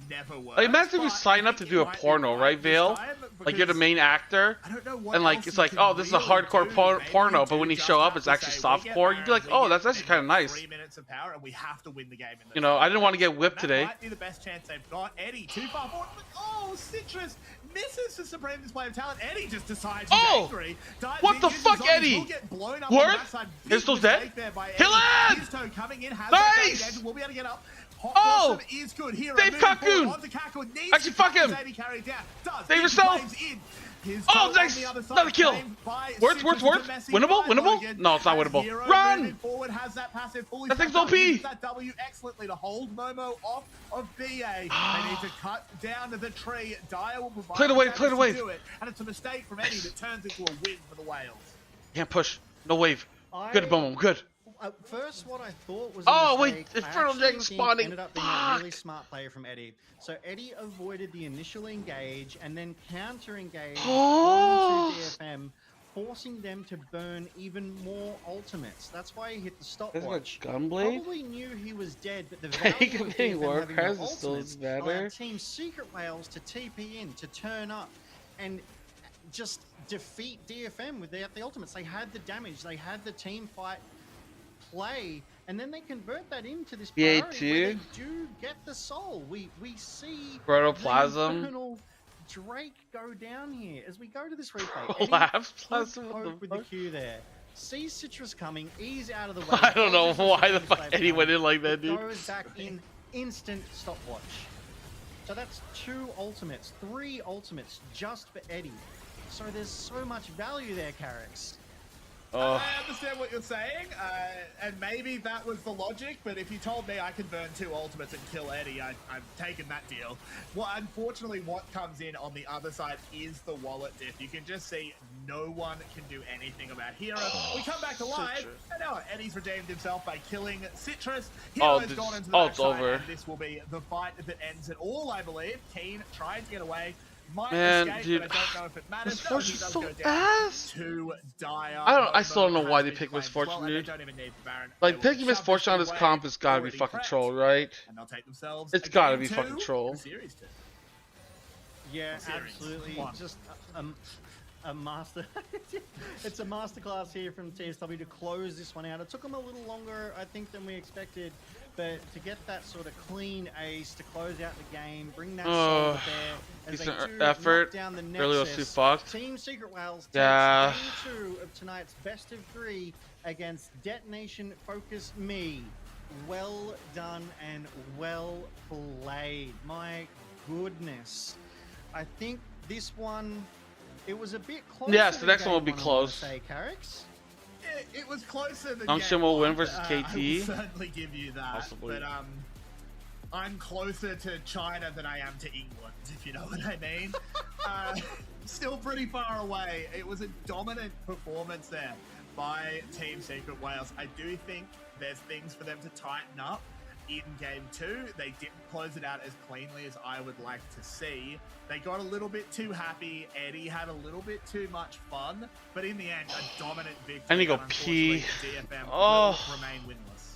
never works. Like, imagine if you but sign I up to think do it a might be porno, right, this Vale? time, Like you're the because main actor, I don't know what and like else it's you like, can oh, this is a really hardcore do. Maybe porno, you but when do you just show up, have it's to actually say, we get softcore. You'd be like, Baron, oh, we that's get actually kind of nice. 3 minutes of power, and we have to win the game. In You know, I didn't want to get whipped that today. might be the best chance they've got. Eddie, too far forward. Oh, Citrus misses the supreme display of talent. Eddie just decides he's angry. What the fuck, Eddie? Will get blown up Worth? on the backside. Big Pistol's mistake dead? there by Kill Eddie. it! His toe coming in, has Nice! that engage, will be able to get up. Hot Oh! Blossom is good here. Dave Kakun! Onto Kakun. Needs Actually, to fuck cut him! Eddie carried down. Does. Save Big yourself! flames in. His Oh, toe on nice! the other side, Another kill! claimed by Worth? Citrus. It's a messy Winnable? fight. Winnable? Logan No, it's not as winnable. Hero Run! moving forward, has that passive fully That thing's stacked up, OP. uses that W excellently to hold Momo off of BA. They need to cut down to the tree. Dire will provide Clear the wave, damage clear the to wave. do it, and it's a mistake from Eddie that turns into a win for the Wales. Can't push. No wave. Good, Momo. Good. At first, what I thought was Oh, a wait, mistake, it's I Infernal actually Dragon think spawning. ended up being a really smart play from Eddie. So Eddie avoided the initial engage and then counter engage onto DFM, forcing them to burn even more ultimates. That's why he hit the stopwatch. Gunblade? Probably knew he was dead, but the Hey, value of getting DFM having no Warcraft is still ultimates better. allowed Team Secret Wales to TP in, to turn up, and just defeat DFM with the ultimates. They had the damage, they had the team fight play, and then they convert that into this priority where they do get the soul. We see Protoplasm. the infernal Drake go down here as we go to this replay? Eddie, Collapse good plasma. hope with What the the Q there. Sees Citrus coming, ease out of the way. fuck? I don't know dodges the why the Citrus fuck wave Eddie went coming, in like that, but dude. goes back in instant stopwatch. So that's 2 ultimates, 3 ultimates just for Eddie. So there's so much value there, Carrix. Oh. I understand what you're saying, and maybe that was the logic, but if you told me I could burn 2 ultimates and kill Eddie, I'm taking that deal. Well, unfortunately, what comes in on the other side is the wallet diff. You can just see no one can do anything about Hero. We come back to live, and now Eddie's redeemed himself by killing Citrus. Hero's gone into the it's backside, over. and this will be the fight that ends it all, I believe. Keen tried to get away. Might Man, escape, dude, but I don't know if it matters. Miss No, he Fortune's does so go down ass. to dire. I still don't know Momo why has they been picked Miss claimed as Fortune, well, and they dude. don't even need the Baron. Like, They will picking Miss shove Fortune on this this away, comp has gotta be already fucking prepped, troll, right? And they'll take themselves. It's a gotta game be fucking 2, troll. the Series 2. Yeah, Series absolutely. 1. Just a master. It's a masterclass here from TSW to close this one out. It took them a little longer, I think, than we expected, but to get that sort of clean ace to close out the game, bring that soul to bear as they decent do effort. knock down the Really was too Nexus. fucked. Team Secret Whales Yeah. takes game 2 of tonight's best of 3 against Detonation Focus Me. Well done and well played. My goodness. I think this one, it was a bit closer. Yes, the than next one will game be 1, I close. wanna say, Carrix. It was closer than Junction game will 1, win versus I KT. will certainly give you that. Possibly. But I'm closer to China than I am to England, if you know what I mean. Still pretty far away. It was a dominant performance there by Team Secret Wales. I do think there's things for them to tighten up in game 2. They didn't close it out as cleanly as I would like to see. They got a little bit too happy. Eddie had a little bit too much fun, but in the end, a dominant victory. I need to go and unfortunately, pee. DFM Oh. will remain winless.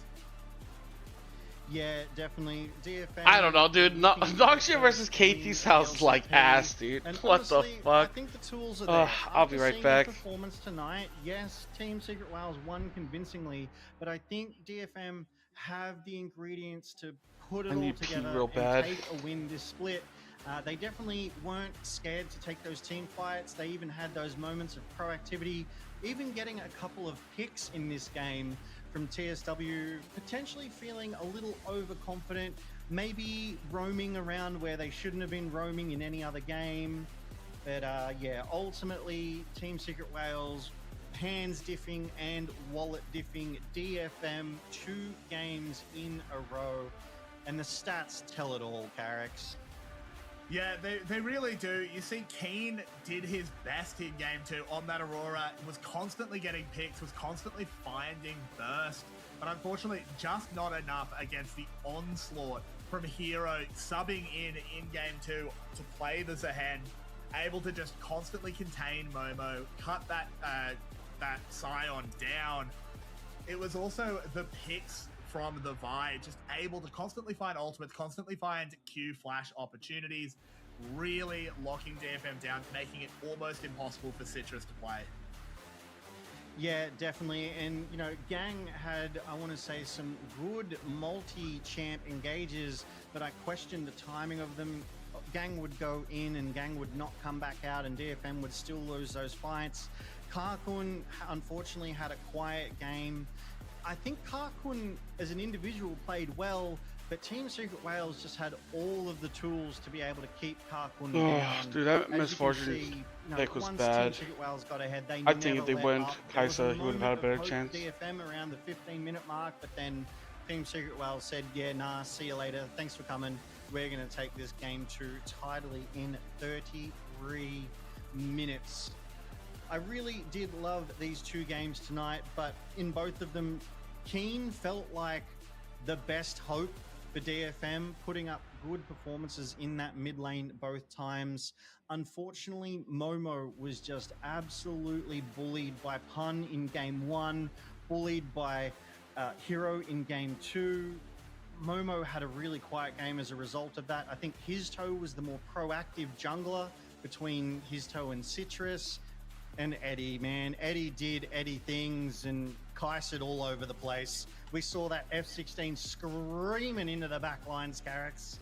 Yeah, definitely. DFM. I don't know, dude. Noxia versus KT sounds like ass, dude. And What the honestly, I fuck? think the tools are there. I'll be After right seeing back. the performance tonight, yes, Team Secret Wales won convincingly, but I think DFM have the ingredients to put it I all need pee together real and bad. take a win this split. They definitely weren't scared to take those team fights. They even had those moments of proactivity, even getting a couple of picks in this game from TSW, potentially feeling a little overconfident, maybe roaming around where they shouldn't have been roaming in any other game. But yeah, ultimately, Team Secret Wales, hands diffing and wallet diffing DFM 2 games in a row. And the stats tell it all, Carrix. Yeah, they really do. You see, Keen did his best in game 2 on that Aurora, was constantly getting picks, was constantly finding burst, but unfortunately just not enough against the onslaught from Hero subbing in game 2 to play the Zahen, able to just constantly contain Momo, cut that Scion down. It was also the picks from the Vi, just able to constantly find ultimates, constantly find Q flash opportunities, really locking DFM down, making it almost impossible for Citrus to play. Yeah, definitely. And, you know, Gang had, I want to say, some good multi-champ engages, but I questioned the timing of them. Gang would go in and Gang would not come back out, and DFM would still lose those fights. Karkun, unfortunately, had a quiet game. I think Karkun, as an individual, played well, but Team Secret Wales just had all of the tools to be able to keep Karkun down. Dude, that As you Miss can Fortune see, pick was once bad. Team Secret Wales got ahead, they I think never if they let went up. There was Kaisa, he would have had a better moment of chance. hope for DFM around the 15-minute mark, but then Team Secret Wales said, yeah, nah, see you later. Thanks for coming. We're going to take this game to tidily in 33 minutes. I really did love these 2 games tonight, but in both of them, Keen felt like the best hope for DFM, putting up good performances in that mid lane both times. Unfortunately, Momo was just absolutely bullied by Pun in game 1, bullied by Hero in game 2. Momo had a really quiet game as a result of that. I think His Toe was the more proactive jungler between His Toe and Citrus. And Eddie, man, Eddie did Eddie things and Kai'Sid all over the place. We saw that F16 screaming into the back lines, Carrix.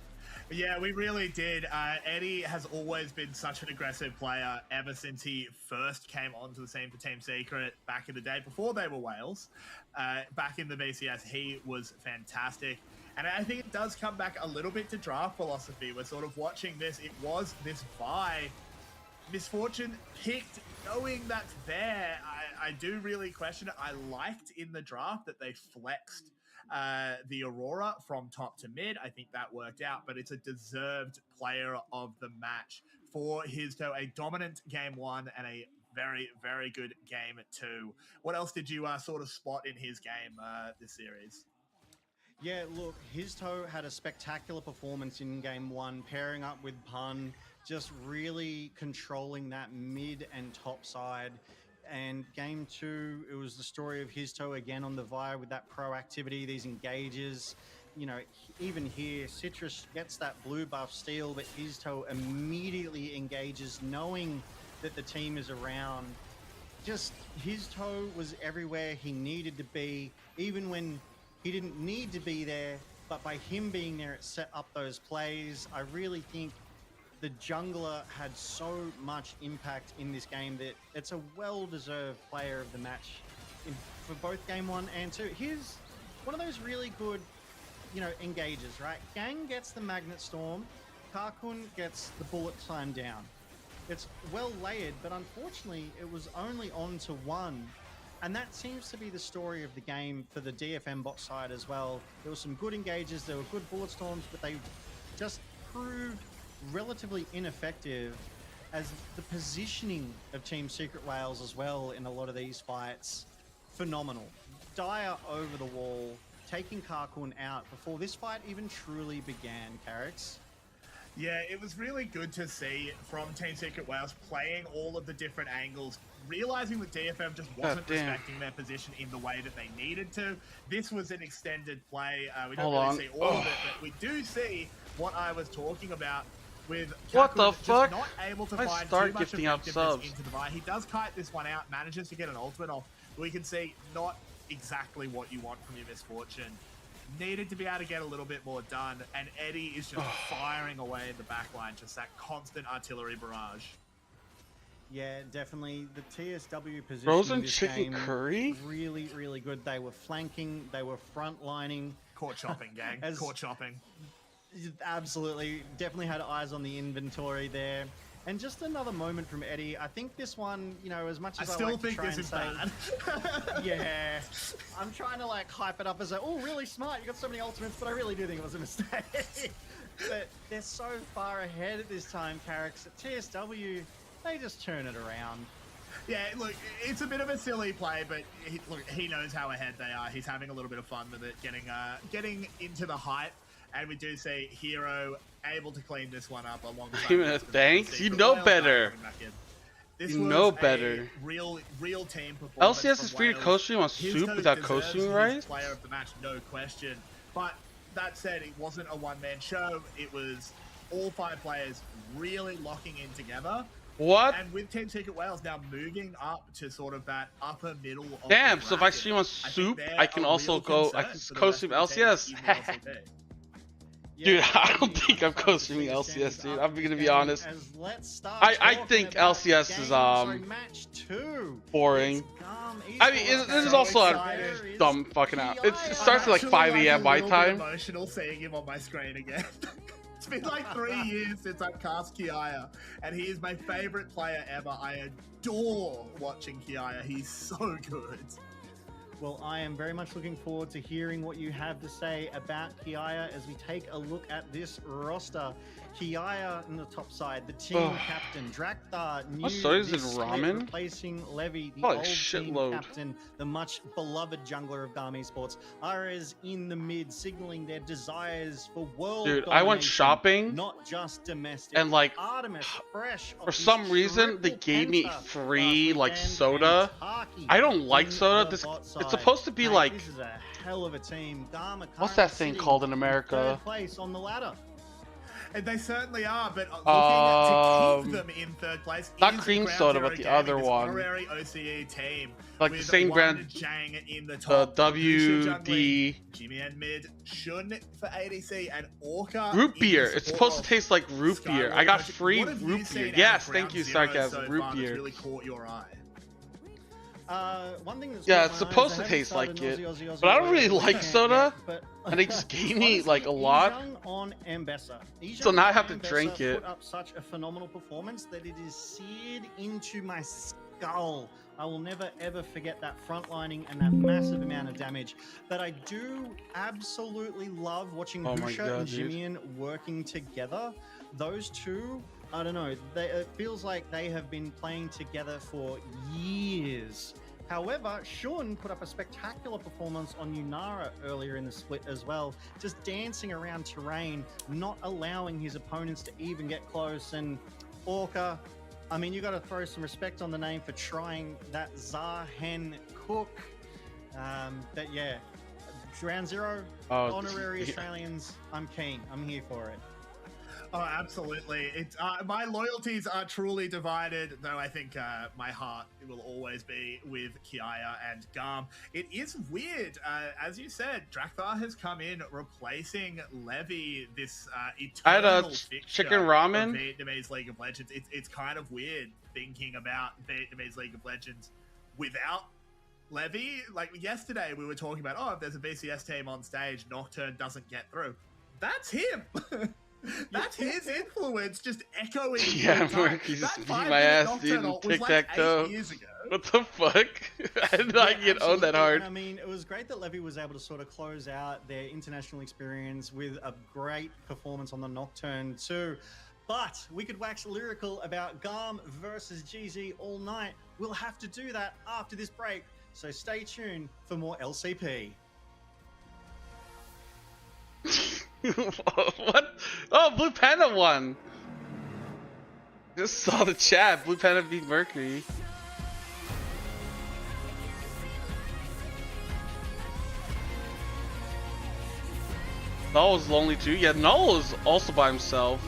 Yeah, we really did. Eddie has always been such an aggressive player ever since he first came onto the scene for Team Secret back in the day, before they were Wales. Back in the BCS, he was fantastic. And I think it does come back a little bit to draft philosophy. We're sort of watching this. It was this Vi. Misfortune picked, knowing that's there. I do really question it. I liked in the draft that they flexed the Aurora from top to mid. I think that worked out, but it's a deserved player of the match for Histo. A dominant game 1 and a very, very good game 2. What else did you sort of spot in his game this series? Yeah, look, Histo had a spectacular performance in game 1, pairing up with Pun, just really controlling that mid and top side. And game 2, it was the story of Histo again on the Vi with that proactivity, these engages. You know, even here, Citrus gets that blue buff steal, but Histo immediately engages, knowing that the team is around. Just Histo was everywhere he needed to be, even when he didn't need to be there, but by him being there, it set up those plays. I really think the jungler had so much impact in this game that it's a well-deserved player of the match for both game 1 and 2. Here's one of those really good, you know, engages, right? Gang gets the Magnet Storm, Karkun gets the bullet time down. It's well layered, but unfortunately it was only on to 1. And that seems to be the story of the game for the DFM bot side as well. There were some good engages, there were good bullet storms, but they just proved relatively ineffective as the positioning of Team Secret Wales as well in a lot of these fights. Phenomenal. Dire over the wall, taking Karkun out before this fight even truly began, Carrix. Yeah, it was really good to see from Team Secret Wales playing all of the different angles, realizing that DFM just wasn't respecting their position in the way that they needed to. This was an extended play. We don't really see all of it, but we do see what I was talking about with what the just fuck? not able to I find start too much gifting out effectiveness subs. into the Vi. He does kite this one out, manages to get an ultimate off. We can see not exactly what you want from your Misfortune. Needed to be able to get a little bit more done, and Eddie is just firing away in the back line, just that constant artillery barrage. Yeah, definitely. The TSW position Frozen in this chicken game, curry? really, really good. They were flanking, they were front lining. Court chopping, gang. Court chopping. Absolutely. Definitely had eyes on the inventory there. And just another moment from Eddie. I think this one, you know, as much as I still like think to try this and is say, bad. yeah, I'm trying to like hype it up as a, oh, really smart. You got so many ultimates, but I really do think it was a mistake. But they're so far ahead at this time, Carrix. At TSW, they just turn it around. Yeah, look, it's a bit of a silly play, but he knows how ahead they are. He's having a little bit of fun with it, getting into the hype. And we do see Hero able to clean this one up alongside. Thanks. You know better. You know better. Real team performance. LCS is free to co-stream on Soup without co-streaming rights? Player of the match, no question. But that said, it wasn't a one-man show. It was all 5 players really locking in together. What? And with Team Secret Wales now moving up to sort of that upper middle of damn, the so if I stream on Soup, I can also go, I can co-stream LCS. Dude, I don't think I'm co-streaming LCS, dude. I'm gonna be honest. I think LCS is boring. I mean, this is also a dumb fucking out. It starts at like 5 a.m. my time. Emotional seeing him on my screen again. It's been like 3 years since I've cast Kiaya, and he is my favorite player ever. I adore watching Kiaya. He's so good. Well, I am very much looking forward to hearing what you have to say about Kiaya as we take a look at this roster. Kiaya on the top side, the team captain, Drakthar, new ramen? replacing Levy, the Holy old shitload. team captain, the much beloved jungler of GAM Esports. Ares in the mid, signaling their desires for world Dude, I went shopping, not just domestic. and like, Artemis, fresh for some reason, they gave me free like soda. I don't like soda. It's supposed to be like, this is a hell of a team. what's that thing called in America? Third place on the ladder. They certainly are, but looking to keep them in third place. Not cream soda, but the other one. Honorary OCE team. Like the same brand. Jang in the top. The WD. Jimmy and mid. Shun for ADC and Orca. Root beer. It's supposed to taste like root beer. I got free root beer. Yes, thank you, Sarcasm. Root beer. Really caught your eye. One thing that's it's supposed to taste like it, but I don't really like soda, and they just gave me like a lot. On Ambessa. So now I have to drink it. Put up such a phenomenal performance that it is seared into my skull. I will never ever forget that frontlining and that massive amount of damage. But I do absolutely love watching Husha and Jimian working together. Those two, I don't know, it feels like they have been playing together for years. However, Shun put up a spectacular performance on Yunara earlier in the split as well, just dancing around terrain, not allowing his opponents to even get close. And Orca, I mean, you got to throw some respect on the name for trying that Zahen Cook. But yeah, round 0, honorary Australians, I'm keen. I'm here for it. Oh, absolutely. It's my loyalties are truly divided, though I think my heart will always be with Kiaya and GAM. It is weird. As you said, Drakthar has come in replacing Levy, this eternal chicken ramen of Vietnamese League of Legends. It's kind of weird thinking about Vietnamese League of Legends without Levy. Like yesterday, we were talking about, if there's a VCS team on stage, Nocturne doesn't get through. That's him. That's his influence just echoing. Yeah, Mark, he just beat my ass, dude, in tic-tac-toe. What the fuck? I did not get owned that hard. And I mean, it was great that Levy was able to sort of close out their international experience with a great performance on the Nocturne too. But we could wax lyrical about GAM versus GG all night. We'll have to do that after this break. So stay tuned for more LCP. What? Oh, Blue Panda won. Just saw the chat. Blue Panda beat Mercury. Null was lonely too. Yeah, Null was also by himself.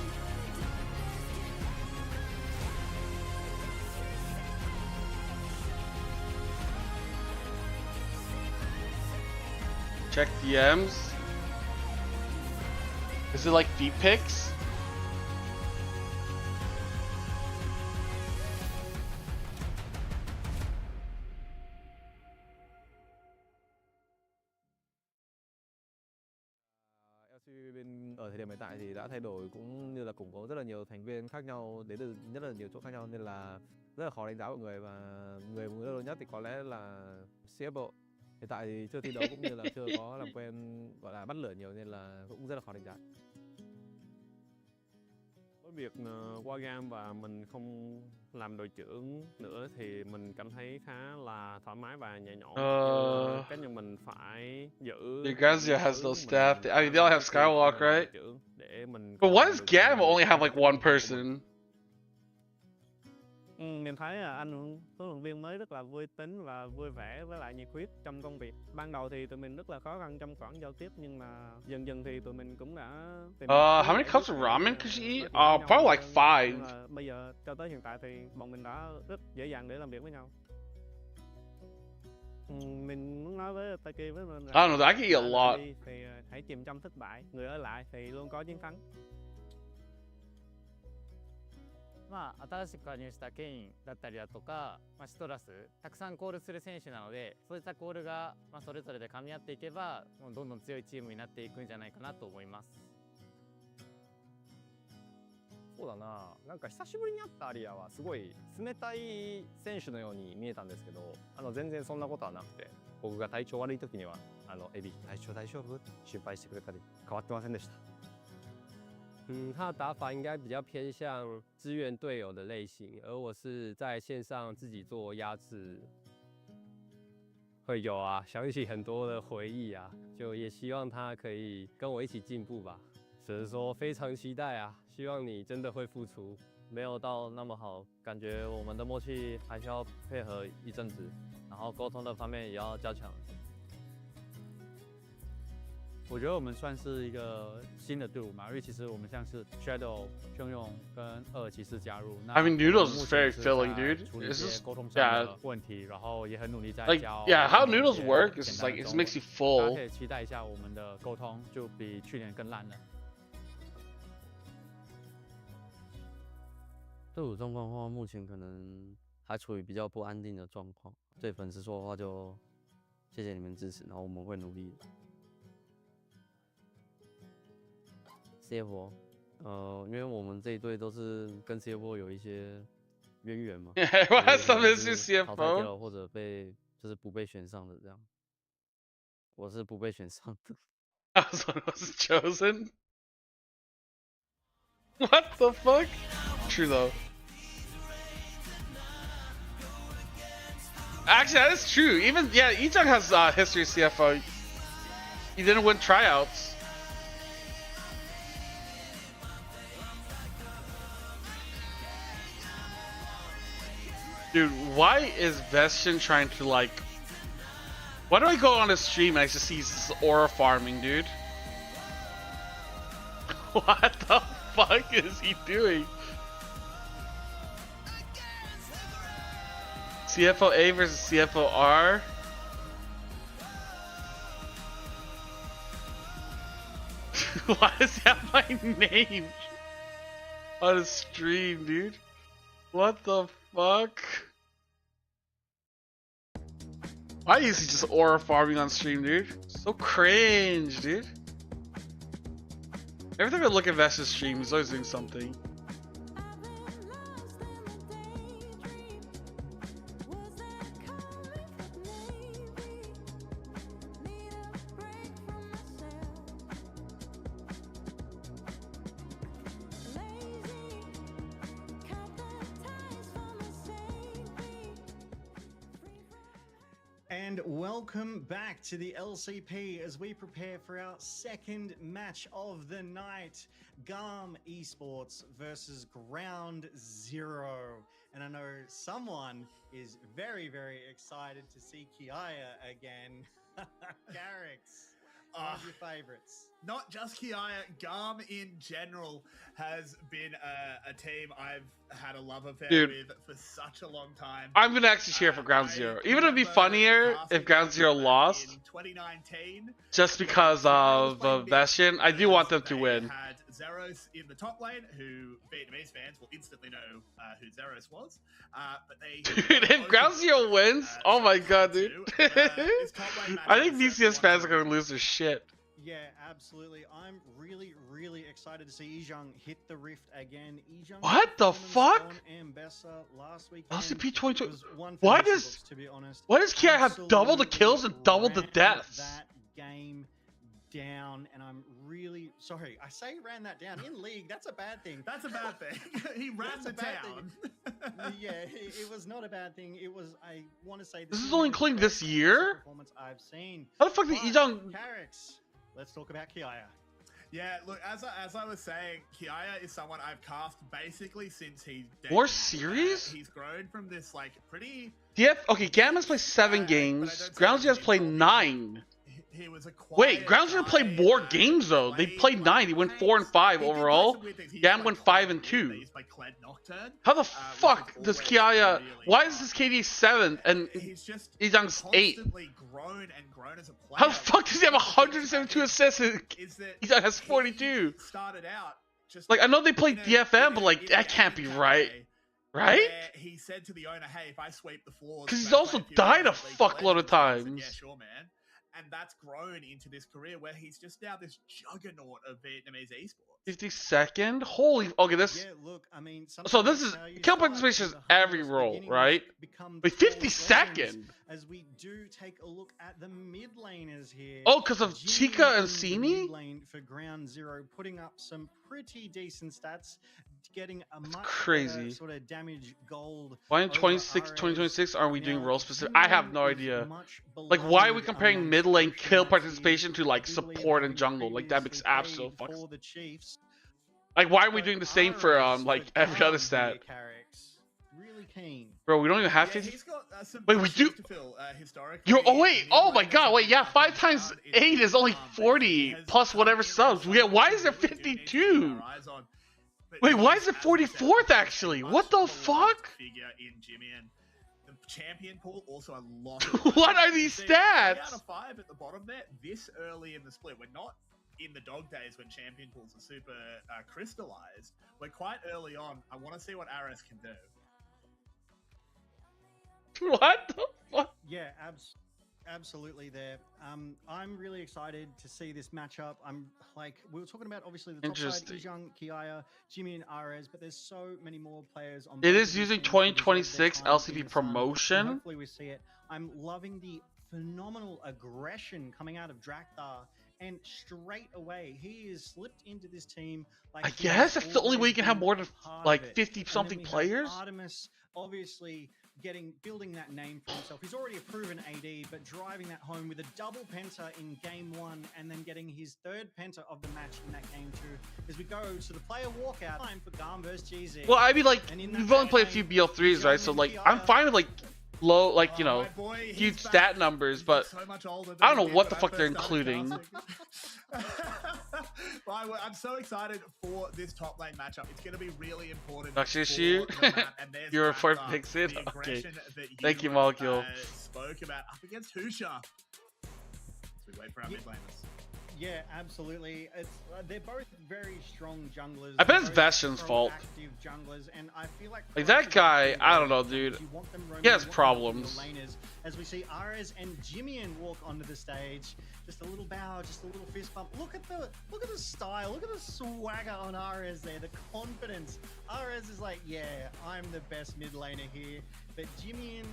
Check DMs. Is it like feet pics? LCP bên ở thời điểm hiện tại thì đã thay đổi cũng như là củng cố rất là nhiều thành viên khác nhau đến từ rất là nhiều chỗ khác nhau, nên là rất là khó đánh giá mọi người, và người mừng lớn nhất thì có lẽ là CFO. Hiện tại thì chưa thi đấu cũng như là chưa có làm quen gọi là bắt lửa nhiều, nên là cũng rất là khó đánh giá. Với việc qua GAM và mình không làm đội trưởng nữa thì mình cảm thấy khá là thoải mái và nhẹ nhõm. Cái nhưng mình phải giữ. Grazia has no staff. I mean, they all have Skywalk, right? But why does GAM only have like one person? Mình thấy là anh huấn luyện viên mới rất là vui tính và vui vẻ với lại nhiệt huyết trong công việc. Ban đầu thì tụi mình rất là khó khăn trong khoảng giao tiếp, nhưng mà dần dần thì tụi mình cũng đã tìm how many cups of ramen could she eat? Probably like 5. Bây giờ cho tới hiện tại thì bọn mình đã rất dễ dàng để làm việc với nhau. Mình muốn nói với Taki với mình là I don't know, I can eat a lot. Thì hãy chìm trong thất bại, người ở lại thì luôn có chiến thắng. まあ、新しく加入したケインだったりだとか、シトラスたくさんコールする選手なので、そういったコールが、それぞれで噛み合っていけば、どんどん強いチームになっていくんじゃないかなと思います。そうだな、なんか久しぶりに会ったアリアはすごい冷たい選手のように見えたんですけど、全然そんなことはなくて、僕が体調悪い時にはエビ体調大丈夫って心配してくれたり変わってませんでした。他的打法应该比较偏向支援队友的类型，而我是在线上自己做压制。会有啊，想起很多的回忆啊，就也希望他可以跟我一起进步吧。只是说非常期待啊，希望你真的会付出。没有到那么好，感觉我们的默契还需要配合一阵子，然后沟通的方面也要加强。我觉得我们算是一个新的队伍嘛，因为其实我们像是 Shadow、汹涌跟2骑士加入。I mean, Noodles is very filling, dude. 处理一 This 些 is 沟通上的问题，然后也很努力在 like 教。 yeah, how 一些 Noodles work is 简 just 单 like 的 it 中 makes 文 you 大家 full. 可以期待一下我们的沟通就比去年更烂了。队伍状况的话，目前可能还处于比较不安定的状况。对粉丝说的话就谢谢你们支持，然后我们会努力的。CFO，因为我们这一队都是跟 CFO 有一些渊源嘛， Everyone has some 所以 issues, 是淘汰掉 CFO. 了或者被就是不被选上的这样。我是不被选上的。I was one who was chosen. What the fuck? True though. Actually, that is true. Even yeah, Ijang has history CFO. He didn't win tryouts. Dude, why is Vestian trying to like? Why do I go on his stream and I just see this aura farming, dude? What the fuck is he doing? CFO A versus CFO R? Why does he have my name on his stream, dude? What the fuck? Why is he just aura farming on stream, dude? So cringe, dude. Every time I look at Vesta's stream, he's always doing something. And welcome back to the LCP as we prepare for our second match of the night. GAM Esports versus Ground Zero. And I know someone is very, very excited to see Kiaya again. Garrix, one of your favorites. Not just Kiaya, GAM in general has been a team I've had a love affair with for such a long time. I'm gonna actually cheer for Ground Zero. Even it'd be funnier if Ground Zero lost. In 2019, just because of Vestian. I do want them to win. Had Zeros in the top lane, who Vietnamese fans will instantly know who Zeros was. But they Dude, if Ground Zero wins, oh my god, dude. I think VCS fans are gonna lose their shit. Yeah, absolutely. I'm really, really excited to see Ijang hit the rift again. Ijang, what the fuck? Last week, LCP 22. Why does Kia have double the kills and double the deaths? That game down, and I'm really sorry. I say ran that down in league. That's a bad thing. That's a bad thing. He ran the town. Yeah, it was not a bad thing. It was. I want to say this is only including this year. Performance I've seen. How the fuck did Ijang? Carrix. Let's talk about Kiaya. Yeah, look, as I was saying, Kiaya is someone I've cast basically since he debuted. More series? He's grown from this like pretty. Okay, GAM has played 7 games. Ground Zero has played 9. He was a Wait, Ground Zero played more games though. They played 9. He went 4 and 5 overall. GAM went 5 and 2. How the fuck does Kiaya? Why is this KD 7th and Ijang's 8? Grown and grown as a player. How the fuck does he have 172 assists? Ijang has 42. Started out just like I know they played DFM, but like that can't be right. Right? He said to the owner, "Hey, if I sweep the floors." Because he's also died a fuckload of times. Yeah, sure, man. And that's grown into this career where he's just now this juggernaut of Vietnamese esports. 52nd? Holy, okay, this. Yeah, look, I mean, so this is kill participation is every role, right? Wait, 52nd. As we do take a look at the mid laners here. Oh, because of Chica and Sini? Mid lane for Ground Zero, putting up some pretty decent stats, getting a much crazy sort of damage gold. Why in 2026 aren't we doing role specific? I have no idea. Like, why are we comparing mid lane kill participation to like support and jungle? Like that makes absolute fuck. Like, why are we doing the same for like every other stat? really keen. Bro, we don't even have Yeah, 50. he's got some Wait, we big do. shoes to fill, historically. You're, oh wait, oh my Mid-laners god, have wait, been yeah, up 5 and times down in 8 is only but he 40 has plus come whatever in as subs. Yeah, someone why we is there really do need to keep 52? our eyes on. But Wait, he why is, is it as we said, 44th a actually? much What the beloved fuck? Figure in Jimmy, and the champion pool also a lot. What are these See, 3 out stats? of 5 at the bottom there. This early in the split, we're not in the dog days when champion pools are super crystallized. We're quite early on. I want to see what Ares can do. What the fuck? Yeah, absolutely there. I'm really excited to see this matchup. I'm like, we were talking about obviously the top side, Interesting. Ijung, Kiaya, Jimmy, and Ares, but there's so many more players on. It both is of these using teams who deserve their 2026 time in LCP the sun, promotion. and hopefully we see it. I'm loving the phenomenal aggression coming out of Drakthar. And straight away, he is slipped into this team. Like I he guess has that's the only way you always can have been more than part of like it. 50 And then something we have players. Artemis obviously building that name for himself. He's already a proven AD, but driving that home with a double penta in game 1 and then getting his 3rd penta of the match in that game 2 as we go to the player walkout. Time for GAM versus GZ. Well, I mean, like, And in that we've only played a game, few BL3s, right? So, like, Kiaya- I'm fine with, like, low, like, you know, my boy, he's huge back. stat numbers, but So much older than I don't he know did what when the I fuck first they're started including. casting. Well, I'm so excited for this top lane matchup. It's going to be really important. Actually, for shoot. the map, and there's You're a Drakthar, fourth Vixen? the Okay. aggression that Thank you, Molecule. Spoke about up against Husha. As we wait for our mid laners. Yeah, absolutely. It's they're both very strong junglers. I bet They're it's both Bastion's fault. proactive junglers, and I feel like That guy, Crunch is I don't know, really dude. good. You want them roaming, He has you want them problems. on the laners. As we see Ares and Jimmian walk onto the stage, just a little bow, just a little fist bump. Look at the style, look at the swagger on Ares there, the confidence. Ares is like, yeah, I'm the best mid laner here, but Jimmian,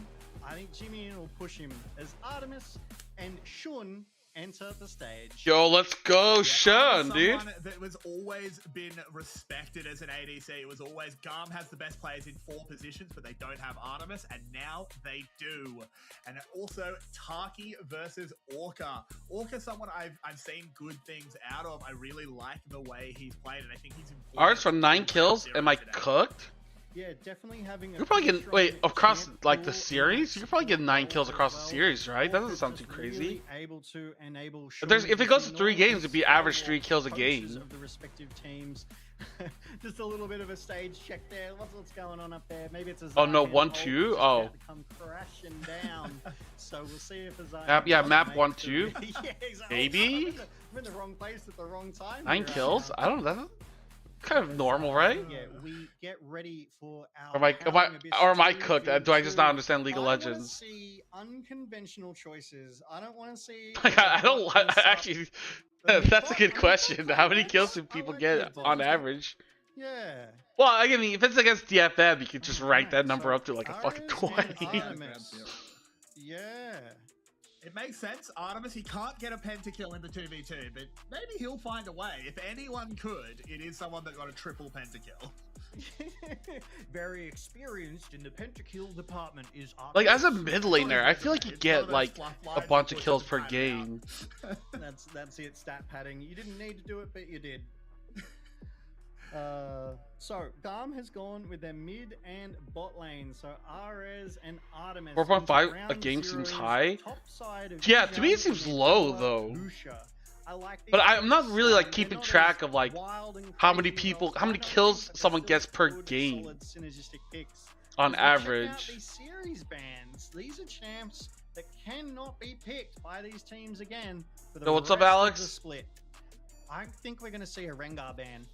I think Jimmian will push him as Artemis and Shun enter the stage. Yo, let's go, Sean, dude. Someone that was always been respected as an ADC. It was always GAM has the best players in 4 positions, but they don't have Artemis, and now they do. And also Taki versus Orca. Orca, someone I've seen good things out of. I really like the way he's played, and I think he's important. Ours for 9 kills. Am I today. cooked? Yeah, definitely having a You're probably getting, strong wait, across champ like the pool series? You could probably get 9 kills across the as well. series, right? That doesn't Orca's sound too just crazy. really able to enable If it goes to 3 games, it'd be average 3 kills a coaches game. of the respective teams. Just a little bit of a stage check there. What's going on up there? Maybe it's a Oh, no, Zion 1-2? ult which is Oh. about to come crashing down. So we'll see if a Zion Yeah, ult map makes 1-2? it. Yeah, exactly. Maybe? I'm in the wrong place at the wrong time. 9 here right kills? now. I don't know. That's kind of normal, right? Yeah, we get ready for our. Or am I Howling Abyss or am I 2 cooked? v Do I just not 2. understand League of I wanna Legends? see unconventional choices. I don't want to see. Like, I don't bot mess up. actually. The That's a bot- good I like question. bot How many mess. kills do I people like get the on bot. average? Yeah. Well, I mean, if it's against DFM, you could just rank that Alright, number so up to like a Ares fucking and 20. Artemis. Yeah. It makes sense. Artemis, he can't get a pentakill in the 2v2, but maybe he'll find a way. If anyone could, it is someone that got a triple pentakill. Very experienced in the pentakill department is Artemis. Like, as a mid laner, I feel like you It's get one of those like fluff a lines bunch that of puts kills the per time game. That's it, stat padding. You didn't need to do it, but you did. So GAM has gone with their mid and bot lane. So Ares and Artemis. 4.5 into a round game seems zero's high. top side of Yeah, to me it Ijung seems and low, Ikawa though. Husha. I like But these I'm not picks. really like They're keeping not track as of like wild and how many crazy people, goals. how many I don't kills think, but someone they're gets still per good, game solid synergistic picks. on As we check out average. these series bans. These are champs that cannot be picked by these teams again for the So what's up, rest of Alex? the split. I think we're going to see a Rengar ban.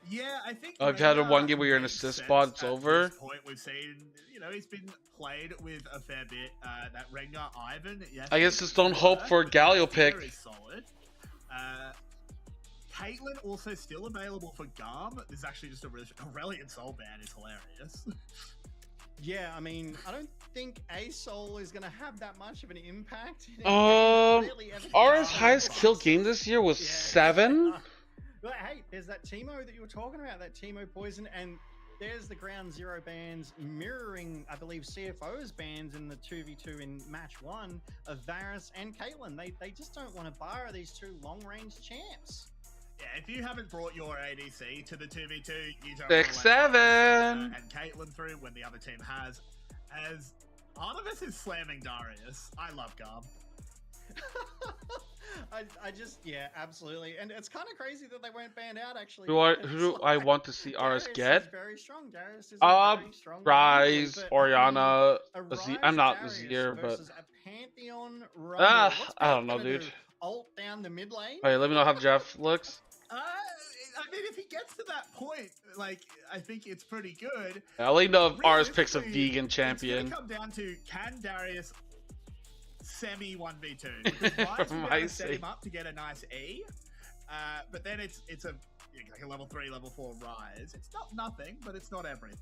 Yeah, I think. I've had a Rengar one game where you're in makes assist sense spot, it's at over. This point, we've seen, he's been played with a fair bit. That Rengar Ivan, yes. I guess just don't hope for a Galio pick. Very solid. Caitlyn also still available for GAM. This is actually just a Aurelion Soul ban is hilarious. Yeah, I mean, I don't think A-Soul is going to have that much of an impact. Really Ours highest kill game this year was 7. But hey, there's that Teemo that you were talking about, that Teemo poison, and there's the ground zero bans mirroring, I believe, CFO's bans in the 2v2 in match 1 of Varus and Caitlyn. They just don't want to borrow these two long-range champs. Yeah, if you haven't brought your ADC to the 2v2, you don't 6-7. and Caitlyn through when the other team has. As Artemis is slamming Darius. I love GAM. I just, yeah, absolutely. And it's kind of crazy that they weren't banned out, actually. Who do I want to see RS Darius get? is very strong. Darius is a very strong Rise, but, Oriana, a I'm not Rise Azir, Darius but versus a Pantheon Rumble. What's I don't Pantheon know, gonna dude. do? Ult down the mid lane? Wait, let me know how Jeff looks. I mean, if he gets to that point, like, I think it's pretty good. I'll let you know if RS picks a Realistically, vegan champion. It's going to come down to, can Darius semi 1v2? Because Rise will be able to set him up to get a nice E. But then it's like a level 3, level 4 Rise. It's not nothing, but it's not everything.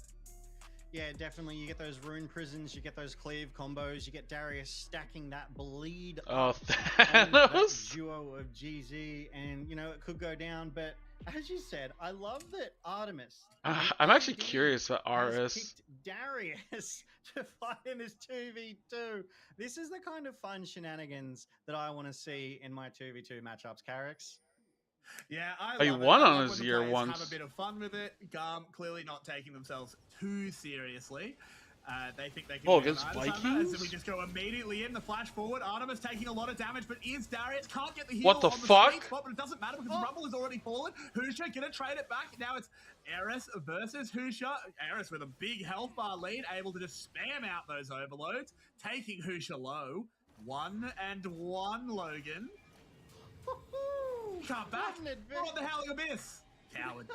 Yeah, definitely. You get those rune prisons, you get those cleave combos, you get Darius stacking that bleed. Oh, That Thanos. duo of GZ, and you know it could go down. But as you said, I love that Artemis. I'm actually curious about has RS. picked Darius to fight in this 2v2. This is the kind of fun shenanigans that I want to see in my 2v2 matchups, Carrix. Yeah, I Oh, you love it. won I on love his when the year players once. Have a bit of fun with it. GAM clearly not taking themselves too seriously. They think they can Oh, be against an Artemis. Vikings? As we just go immediately in the flash forward. Artemis taking a lot of damage, but is Darius can't get the heal What the on the fuck? sweet spot, but it doesn't matter because the Rumble has already fallen. Husha gonna trade it back. Now it's Eris versus Husha. Eris with a big health bar lead, able to just spam out those overloads, taking Husha low. 1-1, Logan. Can't back. We're on the Howling Abyss. Coward.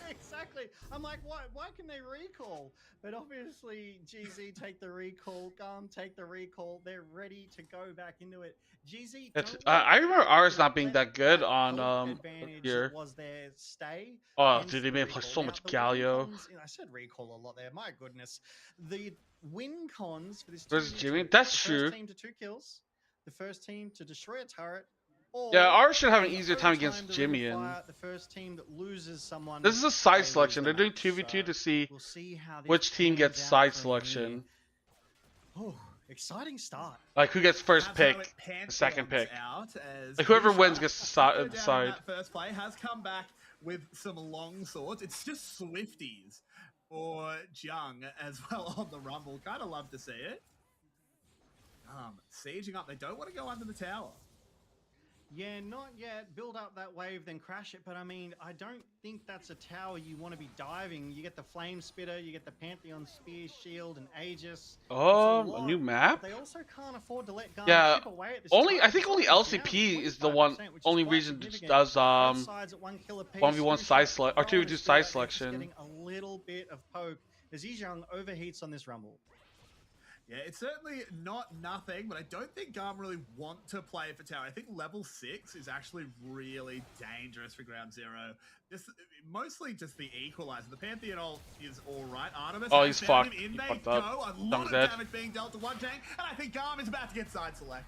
Exactly. I'm like, why can they recall? But obviously, GZ take the recall, GAM take the recall. They're ready to go back into it. GZ. I remember RS not being that good on here. Was their stay? Oh, dude, they made him play so much Galio. I said recall a lot there. My goodness. The win cons for this. Versus 2v2, Jimmy. That's the true. First team to 2 kills. The first team to destroy a turret. Yeah, RS should have an in easier time overtime against to Jimmy. And fire the first team that loses someone. this is a side they lose selection. the They're doing match. 2v2 to see We'll see how this which team pans gets out side from selection. here. Oh, exciting start. Like who gets first That's how pick, it pans second pick. out as Like whoever Husha wins gets to go down in decide. that first play has come back with some long swords. It's just Swifties for Jung as well on the Rumble. Kind of love to see it. Sieging up. They don't want to go under the tower. Yeah, not yet. Build up that wave, then crash it. But I mean, I don't think that's a tower you want to be diving. You get the Flame Spitter, you get the Pantheon Spear, Shield, and Aegis. A new map? But they also can't afford to let GAM Yeah, chip away at this only time. I think only It's down LCP is the one 25%, which is only quite reason significant. does Both sides at 1 kill apiece. 1v1 side select or 2v2 Bonus side there, selection. Getting a little bit of poke as Yizhang overheats on this Rumble. Yeah, it's certainly not nothing, but I don't think GAM really want to play for tower. I think level 6 is actually really dangerous for ground 0. Mostly just the equalizer. The Pantheon is alright. Artemis Oh, has he's found fucked. him. In He they fucked go. up. A lot of dead. damage being dealt to one tank, and I think GAM is about to get side select.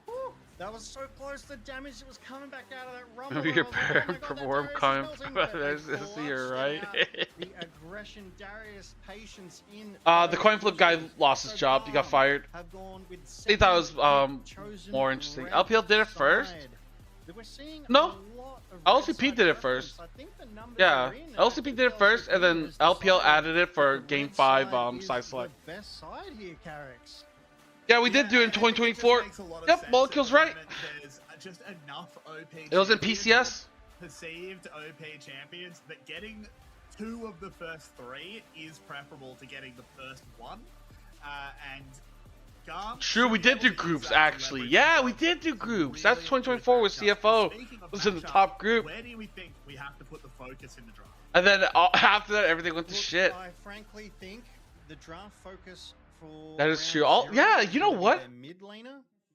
Whew, that was so close. The damage that was coming back out of that Rumble. Remember your I was like, oh my God, that perform Darius is coming melting, from but they this year, clutched right? it out. The aggression, Darius, patience in. The coin flip guy lost his job. He got fired. Have gone with They thought it was second chosen more interesting. red LPL did it first. side. We're seeing No, a lot of red LCP side did it preference. first. I think the numbers Yeah, are in. LCP did it first, and then LPL added it for Game 5 side select. The best side here, Carrix. Yeah, we did do it in 2024. Yep, Molecule's right. There's just enough OP. It was in champions, PCS. Perceived OP champions that getting 2 of the first 3 is preferable to getting the first 1. And GAM. True, we did do groups actually. Yeah, we did do groups. That's 2024 with CFO. It was in the top group. Where do we think we have to put the focus in the draft? And then after that, everything went to Look, shit. I frankly think the draft focus for That is round true. All 0 yeah, is you know gonna be what? their mid laner,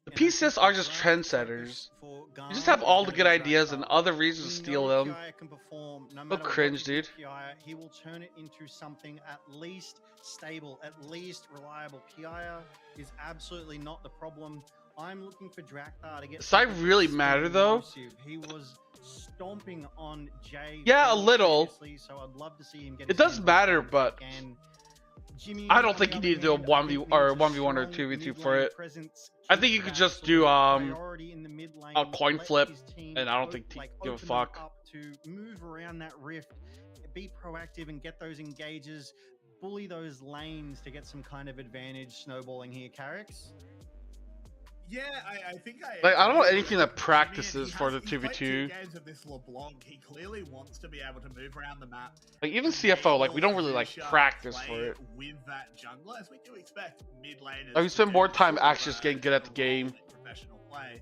The and I think PCS the are just draft trendsetters. focus for You GAM just have is all gonna the be good ideas and Draft. other reasons to We steal know them. Kiai can perform no Oh, matter cringe, what you dude. give Kiai, he will turn it into something at least stable, at least reliable. Kiai is absolutely not the problem. I'm looking for Drakthar to get. Does side something really matter, though? explosive. He was stomping on Jay. Yeah, a little. previously, So I'd love to see him get. It his does hands on matter, something but again. Jimmy, I don't on think the you other need to do a hand, I 1v think or needs 1v1 or strong 2v2 mid for lane it. presence, I keep think you could that just sort do of priority in the mid lane, a coin let flip, his team and I don't think give a open them fuck. up to move around that rift, be proactive and get those engages, bully those lanes to get some kind of advantage snowballing here, Carrix. Yeah, I think Like, I don't know agree. anything that Jimmy, practices he for the he's played 2v2. 2 games of this LeBlanc. He clearly wants to be able to move around the map. Like, even CFO, like, we don't really, like, Lucia practice play for it. with that jungler, as we do expect mid laners. Like, we to spend do more time sort of, actually just getting good at the game. Professional play.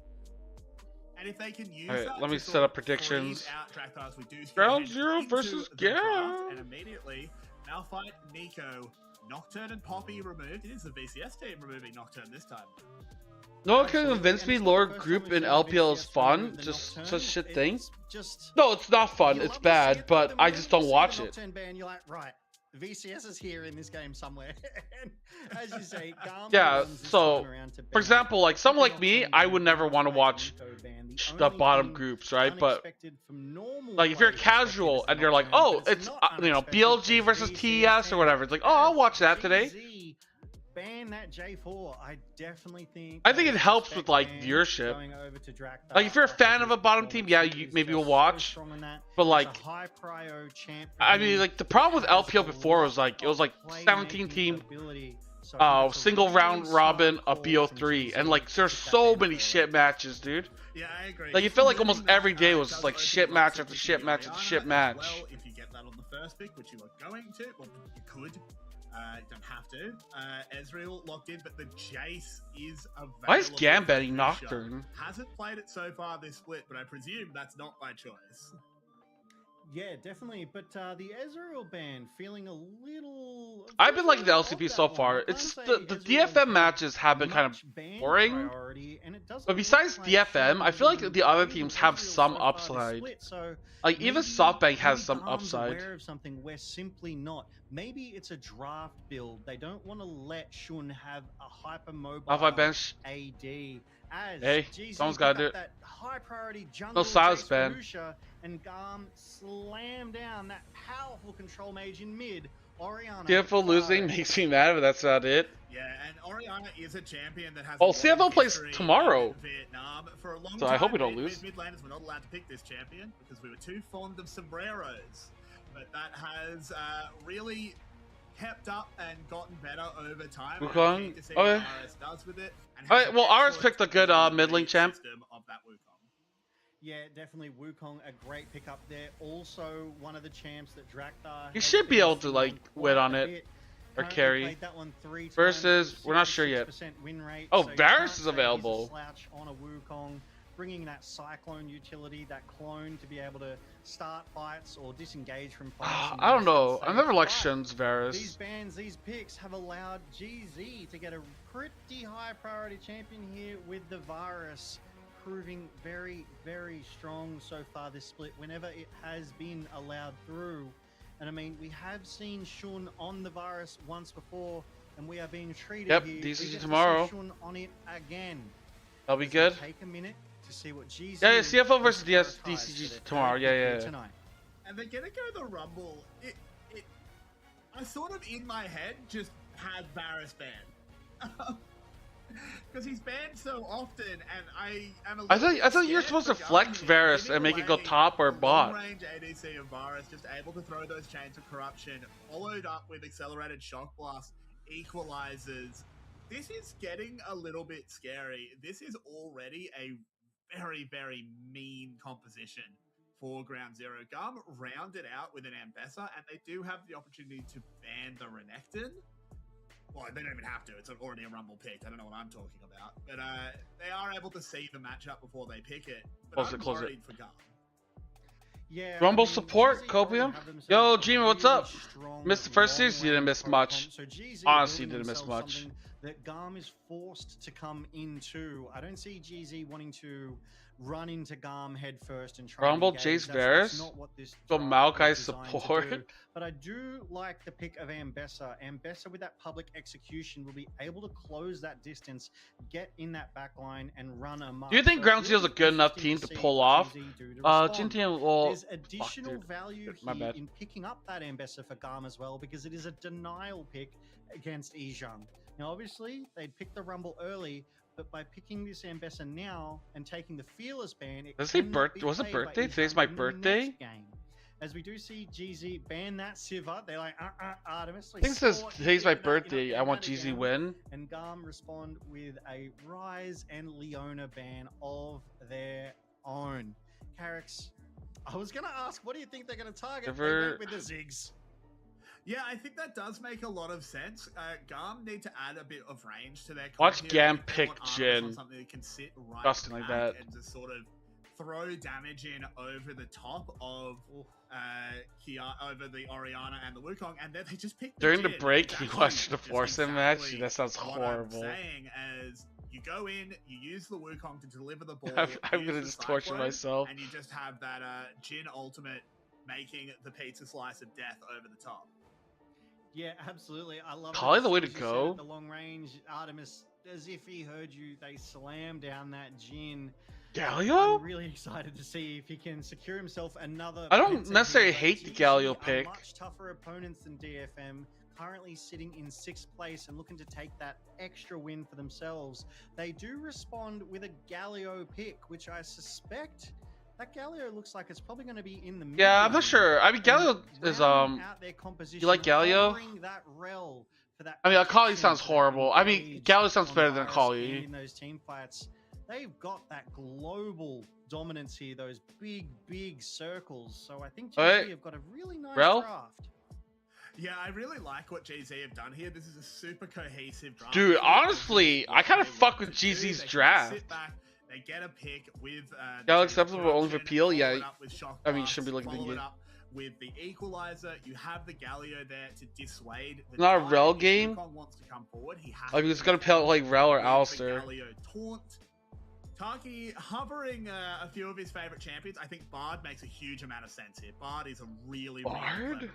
And if they can use Alright, that let me to set sort up of predictions. freeze out Drakthars, we do see Ground head Zero into versus the draft, GAM. and immediately Malphite, Nico, Nocturne, and Poppy removed. It is the VCS team removing Nocturne this time. No one can convince me lower group in LPL is fun. Just such a shit thing. No, it's not fun. It's bad, but I just don't watch it. You're like, right, VCS is here in this game somewhere. And as you say, Yeah, so, for example, like someone like me, I would never want to watch the bottom groups, right? But, like, if you're casual and you're like, oh, it's, you know, BLG versus TES or whatever, it's like, oh, I'll watch that today. Ban that J4. I definitely think. I think it helps with, like, viewership. Like, if you're a fan of a bottom team, yeah, maybe you'll watch. But, like, I mean, like, the problem with LPL before was, like, it was, like, 17 team, single round robin, a BO3. And, like, there's so many shit matches, dude. Yeah, I agree. Like, you feel like almost every day was just, like, shit match after shit match after shit match. Well, if you get that on the first pick, which you are going to, well, you could. You don't have to. Ezreal locked in, but the Jace is available. Why is GAM betting Nocturne? Hasn't played it so far this split, but I presume that's not by choice. Yeah, definitely. But the Ezreal ban feeling a little. I've been liking the LCP so far. It's just the DFM matches have been kind of boring. But besides DFM, I feel like the other teams have some upside. Like even SoftBank has some upside. Aware of something we're simply not. Maybe it's a draft build. They don't want to let Shun have a hyper mobile bench. AD. As hey, someone's got to do it. That high priority jungle no Silas ban. And GAM slam down that powerful control mage in mid. Orianna. CFO losing makes me mad, but that's not it. Yeah, and Orianna is a champion that has. Oh, CFO plays tomorrow. Vietnam. For a long so time, I hope we don't lose. Mid laners were not allowed to pick this champion because we were too fond of sombreros. But that has really kept up and gotten better over time. Wukong? To see Oh, what yeah. RS does with it. Alright, well, RS picked a good mid-lane champ. Of that Wukong. Yeah, definitely Wukong, a great pickup there. Also, one of the champs that Drakthar. You should be able to, like, win on it. Or carry. Versus, we're not sure yet. Oh, Varus is available. On a Wukong, bringing that Cyclone utility, that clone to be able to start fights or disengage from fights. I don't know. I've never liked Shun's Varus. These bans, these picks have allowed GZ to get a pretty high priority champion here with the Varus. Proving very, very strong so far this split whenever it has been allowed through. And I mean, we have seen Shun on the Varus once before, and we are being treated here. DCG tomorrow. Shun on it again. That'll be good. Take a minute to see what GZ. Yeah, CFO versus DCG tomorrow. Yeah. And they're gonna go the Rumble. I sort of in my head just had Varus banned. Because he's banned so often, and I am a little I thought you were supposed to flex Varus and make it go top or bot. Long-range ADC of Varus, just able to throw those chains of corruption, followed up with accelerated shock blast, equalizers. This is getting a little bit scary. This is already a very, very mean composition for Ground Zero. GAM rounded out with an Ambessa, and they do have the opportunity to ban the Renekton. Well, they don't even have to. It's already a Rumble pick. I don't know what I'm talking about. But they are able to see the matchup before they pick it. But I'm worried for GAM. Yeah, Rumble support, Copium? Yo, Jima, what's up? Missed the first series? You didn't miss much. Honestly, you didn't miss much. That GAM is forced to come into. I don't see GZ wanting to run into GAM head first and try Rumble, and engage. Jace That's Varus. not what this Go draft Maokai was designed to support. do. But I do like the pick of Ambessa. Ambessa with that public execution will be able to close that distance, get in that back line, and run a mark. Do you think So Ground it'll Zero's a be good enough interesting team to see pull what off? GZ do to respond. Jintian, well, There's additional dude. value My here bad. in picking up that Ambessa for GAM as well, because it is a denial pick against Ezhang. Now, obviously, they'd picked the Rumble early, but by picking this Ambessa now and taking the Fearless ban, it Does he cannot be was it played by birthday? Ezhang Today's my in the birthday. next game. As we do see GZ ban that Sivir, they're like, Artemis. I think it says today's my birthday. I want GZ win. And GAM respond with a Rise and Leona ban of their own. Carrix, I was going to ask, what do you think they're going to target? They went with the Ziggs. Yeah, I think that does make a lot of sense. GAM need to add a bit of range to their Watch comp GAM here. They pick want Artemis Jhin. on something that can sit right Justin like back that. and just sort of throw damage in over the top of over the Orianna and the Wukong, and then they just pick During the Jhin. break, It's he actually watched the just Forsen match. exactly That sounds what horrible. I'm saying, as you go in, you use the Wukong to deliver the ball. I'm use gonna the just torture Cyclone, myself. and you just have that Jhin ultimate making the pizza slice of death over the top. Yeah, absolutely. I love Probably it. the way As to you said, go. at the long range, Artemis, as if he heard you, they slammed down that Jhin. Galio? I'm really excited to see if he can secure himself another. I don't penta necessarily here, but hate the GG Galio are pick. Much tougher opponents than DFM. Currently sitting in 6th place and looking to take that extra win for themselves. They do respond with a Galio pick, which I suspect that Galio looks like it's probably going to be in the mid Yeah, I'm not lane. sure. I mean, Galio And is rounding out their composition, You like Galio? offering that rel for that I mean, Akali protection sounds to horrible. I mean, engage Galio sounds on better than Varus Akali. and in those team fights, they've got that global dominance here, those big circles. So I think Alright. GG have got a really nice Rel? draft. Yeah, I really like what GZ have done here. This is a super cohesive draft. Dude, They honestly, do I kind of what they fuck want with to do. GZ's They can draft. Sit back, they get a pick with Gal the acceptable only for corruption, Peel? follow Yeah. it up with Shock I mean, you Blast, shouldn't be looking to follow get- it up with the Equalizer. You have the Galio there to dissuade the Not a dive. Rel If game? Wukong wants to come forward, he has Like, to it's gonna make play out like Rel or with the Alistair. Galio taunt. Taki hovering a few of his favorite champions. I think Bard makes a huge amount of sense here. Bard is a really Bard? clever pick.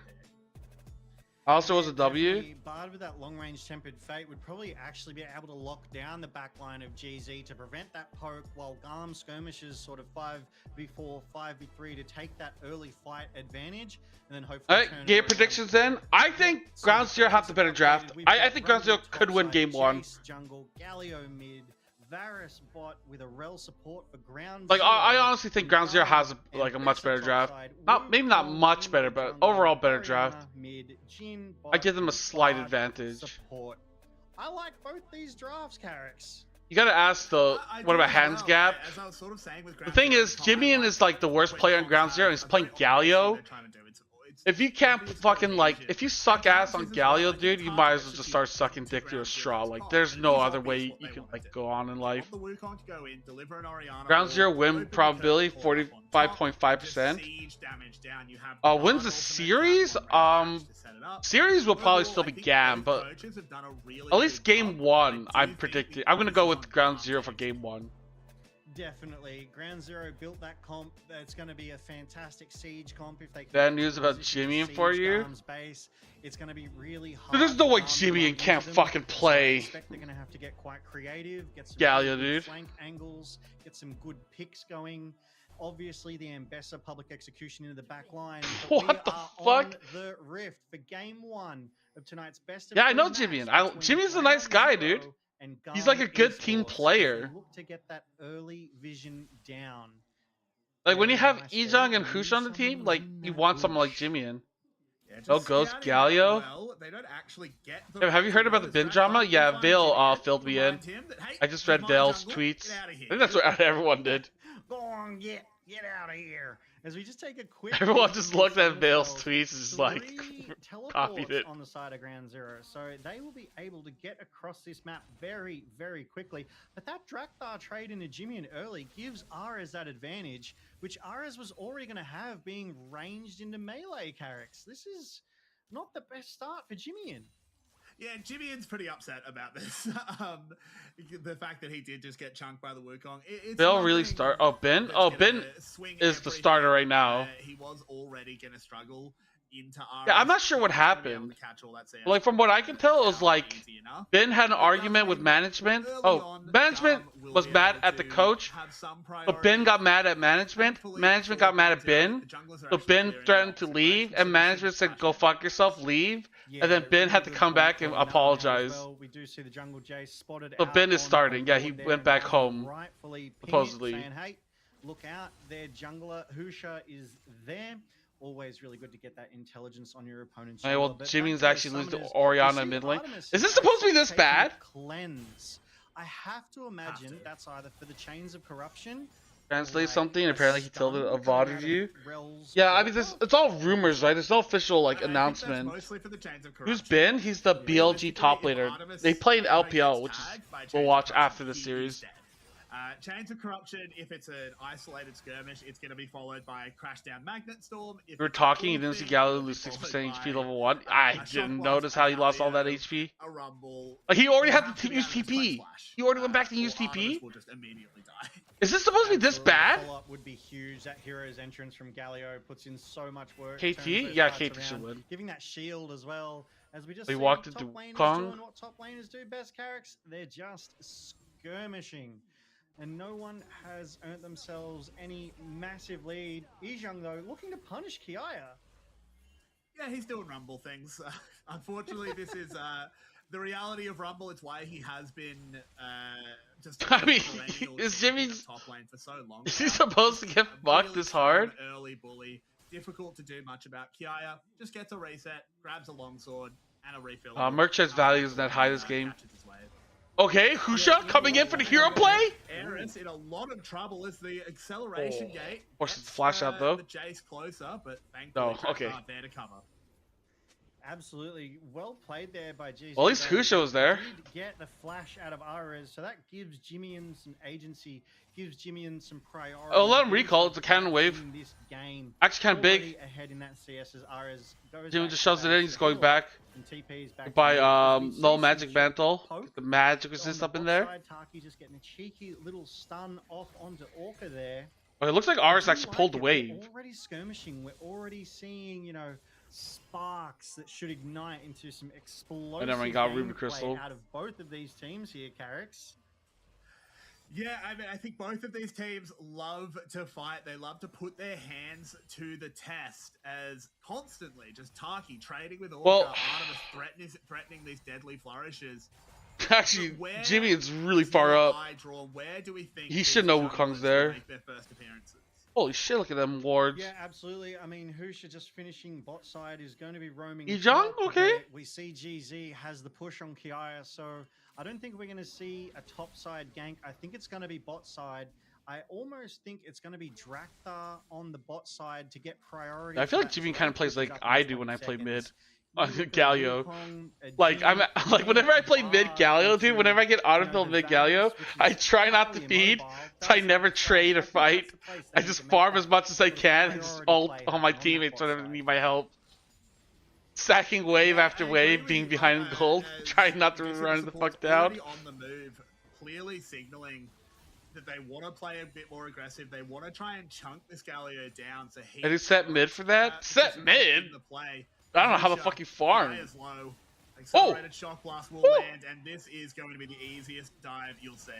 Alistair was a W. Definitely, Bard with that long range tempered fate would probably actually be able to lock down the back line of GZ to prevent that poke, while GAM skirmishes sort of 5v4, 5v3 to take that early fight advantage, and then hopefully Alright, turn it game around. predictions then. I think Ground Zero have the better draft. I think Ground Zero could win game 1. Jace jungle, Galio mid, Varus bot with a rel support for Ground Like, Zero. I honestly think Ground Zero has and like a much better Ambessa draft. topside, Maybe not Wukong much in better, the but jungle, overall better Orianna draft. mid, Jhin I bot, give them a and slight Bard advantage. support. I like both these drafts, Carrix. You gotta ask though, I what do about as hands well. gap? As I was sort of saying with The Ground thing Zero, is, Tom, I Jimmy like is like the worst what player on Tom's Ground Zero, and he's a playing very obvious thing Galio. they're trying to do. It's If you can't obvious fucking like, cohesion. if you suck And ass on Tom's as well, Galio, like, dude, it's you hard might to as well just execute start sucking to dick through a Ground straw. Zero's Like, comp, there's but it no is other obvious way what you they can want like to do. go on in They life. want the Wukong to go in, deliver an Orianna Ground ball, Zero win open the probability curve ball up on top, 45.5%. just siege damage down. You have Wins Bard the ultimate, series? tap on red dash to set it up. Series will probably Overall, still I be think GAM, both but coaches have done a really at least good game job. 1, I do I'm think predicting. the I'm gonna go emphasis with on Ground Bard Zero for is- game 1. Definitely. Ground Zero built that comp. It's going to be a fantastic siege comp if they can. Bad get news to about position Jimmy to for siege you? Garm's base. It's going to be really hard. Dude, there's no for way Garm to Jimmy run can't into them. fucking So I play. expect they're going to have to get quite creative, get some Galio, really good dude. flank angles, get some good picks going. Obviously, the Ambessa public execution into the back line. but What we the are fuck? on the Rift for game 1 of tonight's best of Yeah, I know 3 Jimmy, match and between Jimmy's a nice Ground guy, dude. Zero and He's like a GAM good team Esports as they player. Look to get that early vision down. Like when you have Nice Ezhang there. and Hush on the team, like you want someone like Jimmy in. Yeah, Oh, just goes scouting Galio. out well, they don't actually get the Have you heard about the bin drama? Yeah, Vale filled me in. I just read Vale's tweets. I think that's what everyone did. Go on, get out of here. As we just take a quick. Everyone look just at looked the at Vale's themselves, tweets and just like 3 copied teleports it. on the side of Ground Zero, so they will be able to get across this map very, very quickly. But that Drakthar trade into Jimmy early gives Ares that advantage, which Ares was already going to have being ranged into melee Carrix. This is not the best start for Jimmy. Yeah, Jimmy's pretty upset about this. The fact that he did just get chunked by the Wukong. It's Bill really nothing start. Oh, Ben. that's Oh, gonna Ben swing is the everything. starter right now. He was already going to struggle into RS. Yeah, I'm not sure what He's gonna be able happened. to catch all that CS Like from what I can tell, it was like easy enough. Ben had an It does argument with mean that management. early Oh, on, management Gum will was be mad able at the to coach, have some but Ben priority. got mad at management. Thankfully, Management for got mad at Ground Ben. Zero, the junglers are So actually Ben clearing threatened box to and leave, crashing, so and we management should said, crash "Go them. fuck yourself, leave." And then Ben had to come back and apologize. We do see the jungle Jace spotted So out Ben is on starting. Yeah, he board there, went and back Gum home, rightfully ping it, supposedly. saying, "Hey, look out, their jungler Husha is there." Always really good to get that intelligence on your opponent's Hey, jungler. well, But back Jimmy's to the actually lose to summoners, Orianna we see mid lane. Artemis Is this supposed to be this taking bad? Cleanse. I have to imagine that's either for the chains of corruption. Translate like something. a Apparently, he stun tilted a coming VOD out of review. Rel's Yeah, I mean, portal. it's all rumors, right? There's no official like I think announcement. that's mostly for the chains of Who's corruption. Ben? He's the BLG top laner. They play in LPL, which is we'll watch after the series. Chains of Corruption, if it's an isolated skirmish, it's going to be followed by Crashdown Magnet Storm. If We were it's a talking, you full didn't see thing, Galio it'll lose be 6% followed HP by, level 1. a I Shock didn't Blast, notice a how he lost all that Galio, HP. A Rumble. Like, he already You had have to to be use able to TP. Splash. He already went back to Or use Artemis TP. will just immediately die. Is this supposed to be this Absolutely. bad? The follow-up would be huge. That hero's entrance from Galio puts in so much work. KT? turns those Yeah, fights KT should around, win. Giving that shield as well. As we just He see walked top into laners Kong. doing what top laners do best, Carricks. They're just skirmishing. And no one has earned themselves any massive lead. Ijang, though, looking to punish Kiaya. Yeah, he's doing Rumble things. Unfortunately, this is the reality of Rumble. It's why he has been just. I mean, perennial is champion Jimmy's- of top lane for so long. Is he now. supposed to get fucked Really this hard? strong Early bully, difficult to do much about. Kiaya just gets a reset, grabs a longsword and a refill. Merchant's value isn't that high this game. Okay, Husha coming in for the hero play? Eris in a lot of trouble as the acceleration gate. Forces gets, the flash out, though. The Jace closer, but thankfully No, okay. Crack's there to cover. Absolutely. Well played there by GC. Well, at least Husha was there. Did get the flash out of Ares, so that gives Jimmyan some agency, gives Jimmyan some priority. Oh, let him recall. It's a cannon wave. In this game. Actually, kind of big. Already ahead in that CS as Ares goes Jimmy back just to shoves it base. in. He's going back. And TP's back By to mid. We see null some magic mantle. poke Get the magic on resist the up in bot there. side. Taki just getting a cheeky little stun off onto Orca there. Oh, it looks like I ours do actually like pulled the it. wave. We're already skirmishing. We're already seeing, you know, sparks that should ignite into some explosive never mind, got Ruby gameplay Crystal. out of both of these teams here, Carricks. Yeah, I mean, I think both of these teams love to fight. They love to put their hands to the test as constantly just Taki trading with Orca, Well- Artemis threatening these deadly flourishes. Actually, Where Jimmy is really is far your up. eye drawn? Where do we think He these should know junglers Wukong's will there. make their first appearances? Holy shit, look at them wards. Yeah, absolutely. I mean, Husha just finishing bot side is going to be roaming. Ijang? top, but Okay. We see GZ has the push on Kiaya, so I don't think we're going to see a top side gank. I think it's going to be bot side. I almost think it's going to be Drakthar on the bot side to get priority. I feel for like that Jimmy trade, kind of plays which is like up in I do when 20 I play mid. seconds. On You look at Galio. Wukong, Like I'm Jimmy, like whenever I play mid Galio, dude. Whenever I get you know, autofilled the mid Varus, Galio, which is I try not to highly feed, immobile, so I does never have the trade or flash. fight. That's the place I they just need to farm make as much as I that can and just priority ult play on my happen on that teammates bot whenever side. they need my help. Stacking wave after I wave, agree with being you behind on that, gold, as trying not to Missing run the support's fuck down. already on the move, clearly signaling that they want to play a bit more aggressive. They want to try and chunk this Galio down. So he And he set mid for that? Set mid? in the play. I don't know how the Husha, fuck he farmed. Kiya's low. Accelerated shock blast will land, and this is going to be the easiest dive you'll see.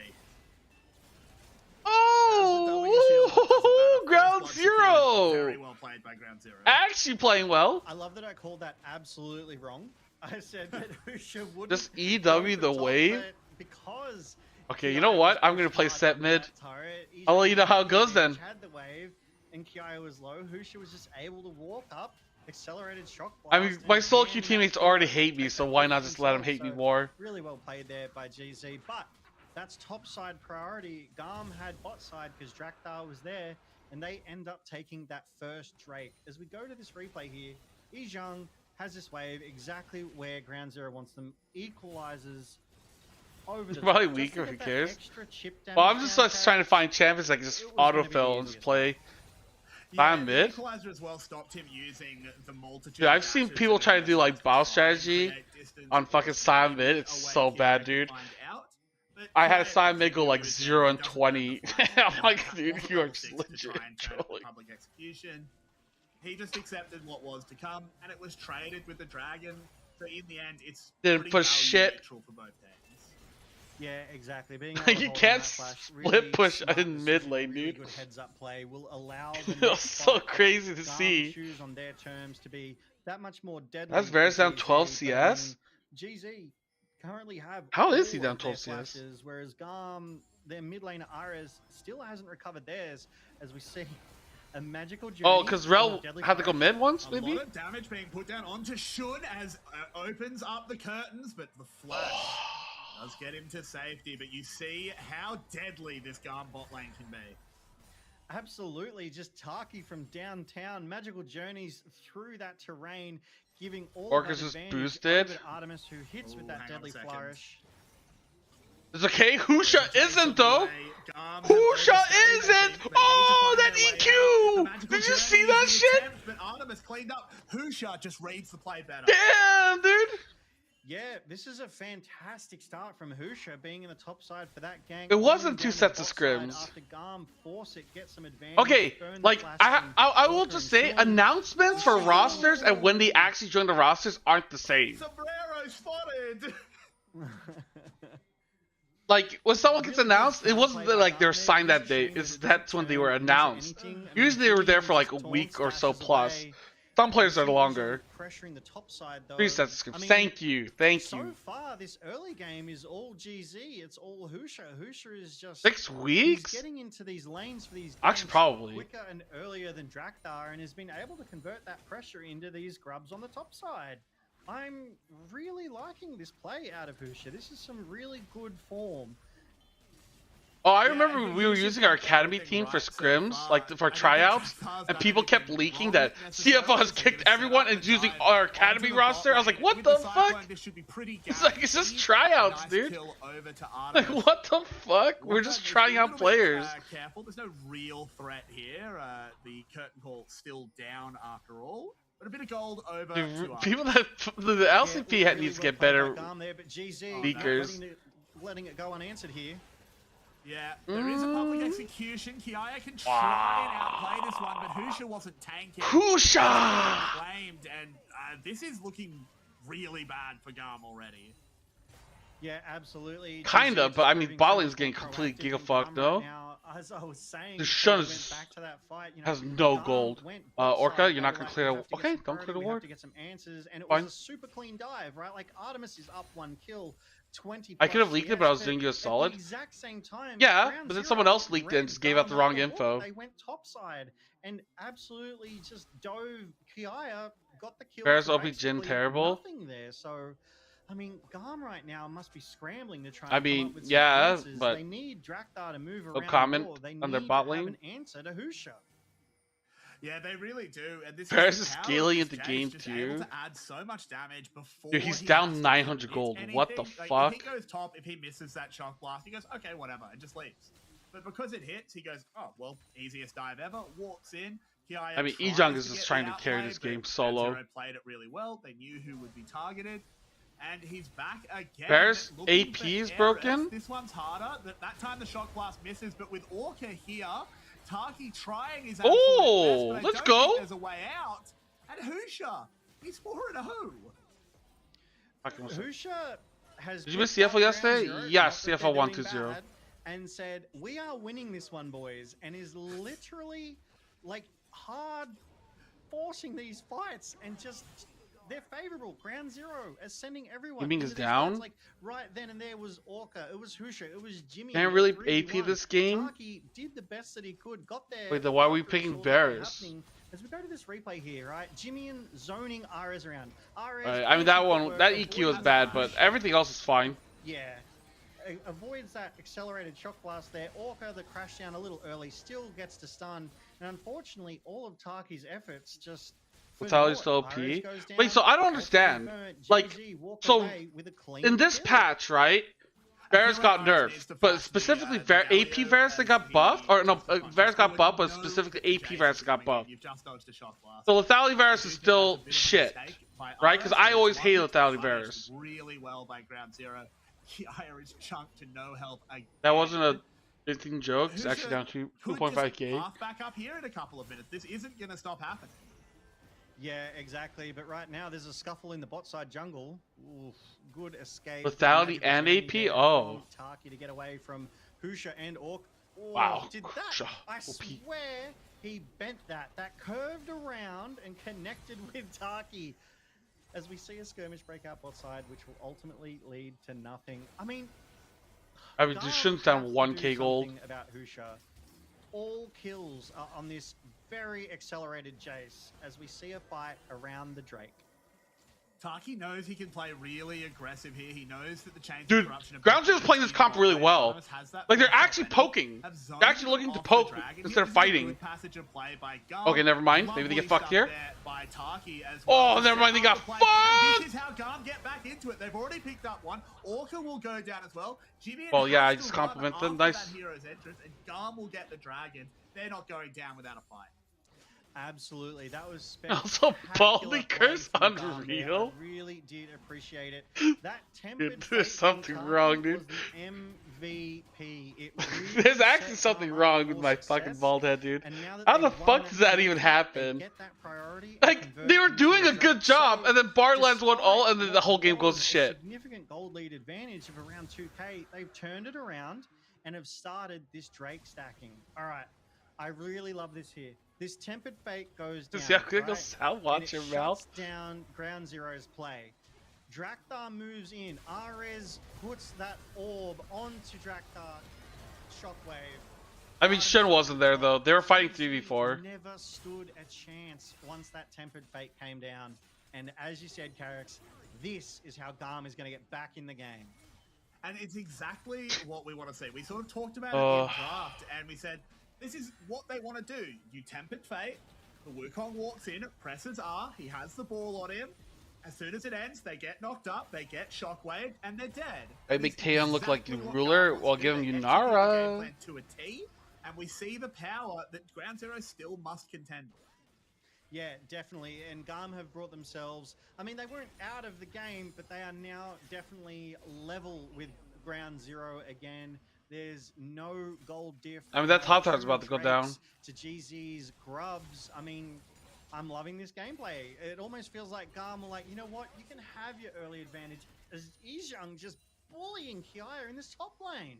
Oh, Ground Zero! Very well played by Ground Zero. Actually playing well. I love that I called that absolutely wrong. I said that Husha wouldn't Just go EW for the top, wave. but because Okay, Kiaya you know was what? I'm gonna pushing play hard set on mid. that turret, I'll let you know how it goes Ijang then. had the wave, and Kiaya was low. Husha was just able to walk up, accelerated shock I blast. mean, and my solo queue hand that teammates turret already hate me, take so that why push not just let them themselves. hate me So, more? Really well played there by GZ, but that's top side priority. GAM had bot side because Drakthar was there, and they end up taking that first Drake. As we go to this replay here, Ijang has this wave exactly where Ground Zero wants them, equalizes over the Probably top, just weaker, to who get that cares? extra chip Well, I'm damage just down like, trying to find champions that can just It was gonna be the autofill and just easiest play. Buy the mid? equalizer as well stopped him using the multitude. Dude, I've of seen dashes people and try to do like try bow and strategy create distance on fucking towards side the mid. It's away so here bad, to dude. find out. But I had a Kiai side mid go knew like he was 0 there. and He doesn't 20. burn the flag. I'm He like, doesn't dude, have you are level just 6 to legit try and turn up the trolling. public execution. He just accepted what was to come, and it was traded with the dragon. So in the end, it's Didn't pretty push value shit. neutral for both teams. Yeah, exactly. Being Like, you can't split push in mid lane, really dude. good heads up play will allow the It was next so fight crazy to Garm see. choose on their terms to be that much more deadly. That's for Varus down GZ, 12 but, CS? GZ currently have How is he all down of their 12 CS? flashes, whereas Garm, their mid laner Ares, still hasn't recovered theirs, as we see a magical journey. Oh, because Rel Deadly had to go Flourish. mid once, A maybe? lot of damage being put down onto Shun as opens up the curtains, but the flash does get him to safety. But you see how deadly this Garm bot lane can be. Absolutely, just Taki from downtown, magical journeys through that terrain, giving all Orcus that is advantage boosted. over to Artemis, who hits with that hang on a deadly second. flourish. It's okay. Husha isn't, though. Garm Husha has isn't! overstayed, but Oh, need to that find their way out. The EQ! magical Did you journey see is that the shit? attempt, But Artemis cleaned up. Husha just reads the play better. Damn, dude! Yeah, this is a fantastic start from Husha being in the top side for that gank. It wasn't Moving 2 down sets the of bot side scrims. After Garm force it, get some advantage, Okay, burn the like, flash I from will Walker just and say, Sean. announcements for rosters and when they actually join the rosters aren't the same. Sombrero spotted. Like, when someone gets announced, it wasn't that, like, they were signed that day. That's when they were announced. Usually they were there for, like, a week or so plus. Some players are longer. Pressuring the top side, though. 3 sets of scrims. I mean, Thank you. Thank so you. far, this early game is all GZ. It's all Husha. Husha is just 6 weeks? He's getting into these lanes for these Actually, games probably. quicker and earlier than Drakthar, and has been able to convert that pressure into these grubs on the top side. I'm really liking this play out of Husha. This is some really good form. Oh, I remember we were using our academy team for scrims, like for tryouts, and people kept leaking that CFO has kicked everyone and is using our academy roster. I was like, what the fuck? It's like, it's just tryouts, dude. Like, what the fuck? We're just trying out players. Careful, there's no real threat here. The curtain call still down after all. But a bit of gold over Dude, to people that the LCP needs to get better leakers. Letting it go unanswered here. Yeah, there is a public execution. Kiaya can try and outplay this one, but Husha wasn't tanking. Husha! Claimed, and this is looking really bad for Garm already. Yeah, absolutely. Kinda, but I mean, Bali's getting completely gigafucked, though. Now, as I was saying, The Shun has no gold. Orca, you're not gonna clear the... Okay, don't clear the ward. To get some answers, and it Fine. was a super clean dive, right? Like, Artemis is up 1 kill. 20 I could have leaked it, but I was doing you a solid. Yeah, but then someone else leaked it and just gave out the wrong info. They went topside and absolutely just dove. Kiaya got the kill. Bears for OP Jin basically terrible. Nothing there. So, I mean, Garm right now must be scrambling to try. I and come mean, up with some yeah, answers. but They need Drakthar to move no around. comment more. They on their need bot to have lane. an answer to Husha. Yeah, they really do. And this Paris is is the power scaling of this into game just able too. to add so much damage before Dude, he's he down has to 900 commit gold. What the anything. Like, fuck? if he goes top, if he misses that shock blast, he goes, okay, whatever, and just leaves. But because it hits, he goes, oh, well, easiest dive ever, walks in. I mean, Ejung is just trying to carry this game solo. Zero played it really well. They knew who would be targeted. And he's back again. Bears looking AP for is Ares. broken. This one's harder. That time the shock blast misses, but with Orca here, Taki trying his absolute Oh, best, but I let's don't go. think there's a way out. And Husha, he's 4-0. Husha has. Did you miss picked up CFO yesterday? ground zero, Yes, not that CFO they're 1-2-0. doing bad, and said, "We are winning this one, boys," and is literally like hard forcing these fights and just. They're favorable. Ground zero as sending everyone. You mean into is these down? fights. Like right then and there was Orca. It was Husha. It was Jimmy. Can't at really 3v1. AP this game? Taki did the best that he could. Got there. Wait, then why are we after it picking saw that Varus? happening. As we go to this replay here, right? Jimmy and zoning Ares around. Ares. I mean, that one, that EQ was bad, but everything else is fine. Yeah. Avoids that accelerated shock blast there. Orca, the crash down a little early, still gets to stun. And unfortunately, all of Taki's efforts just... Vitali's still OP. Wait, so I don't understand. Like, so in this patch, right? Varus got nerfed, but specifically AP Varus that got buffed, or no, Varus got buffed, but specifically AP Varus that got buffed. So lethality Varus is still shit, right? Because I always hate lethality Varus. Really well by Ground Zero. Kiaya is chunked to no health again. That wasn't a 15 joke. It's actually down to 2.5k. Half back up here in a couple of minutes. This isn't going to stop happening. Yeah, exactly. But right now, there's a scuffle in the bot side jungle. Oof, good escape. Lethality and AP? Oh. Taki to get away from Husha and Orc. Oh, Wow. Did that? I swear he bent that. That curved around and connected with Taki. As we see a skirmish break out bot side, which will ultimately lead to nothing. I mean, you shouldn't down 1k gold. About Husha. All kills are on this very accelerated Jace as we see a fight around the Drake. Taki knows he can play really aggressive here. He knows that the change Dude, Ground Zero's playing this comp really well. Like, they're actually poking. They're actually looking to poke instead of fighting. Okay, never mind. Maybe they get fucked here. Oh, never mind. They got fucked! This is how GAM get back into it. They've already picked up one. Orca will go down as well. Well, yeah, I just complimented them. Nice. And GAM will get the dragon. They're not going down without a fight. Absolutely, that was also Baldy Curse Unreal. I really did appreciate it. That dude, there's something wrong, dude. MVP. It really there's actually something wrong with my fucking bald head, dude. How the fuck does that even happen? Like, they were doing a good job, and then Bart lands one all, and then the whole game goes to shit. Significant gold lead advantage of around 2k. They've turned it around and have started this Drake stacking. All right, I really love this here. This Tempered Fate goes down, I'll watch your mouth. Down Ground Zero's play. Drakthar moves in. Ares puts that orb onto Drakthar. Shockwave. I mean, Shen wasn't there, though. They were fighting 3v4. Never stood a chance once that Tempered Fate came down. And as you said, Carrix, this is how GAM is going to get back in the game. And it's exactly what we want to see. We sort of talked about it in draft, and we said, this is what they want to do. You Tempered Fate, the Wukong walks in, presses R, he has the ball on him. As soon as it ends, they get knocked up, they get shockwave, and they're dead. They make Taeyeon look like the ruler while giving you Nara. To a T, and we see the power that Ground Zero still must contend with. Yeah, definitely. And GAM have brought themselves, I mean, they weren't out of the game, but they are now definitely level with Ground Zero again. There's no gold diff. I mean, that top time's about to go down. To GZ's grubs. I mean, I'm loving this gameplay. It almost feels like GAM are like, you know what? You can have your early advantage as Izhang just bullying Kiaya in this top lane.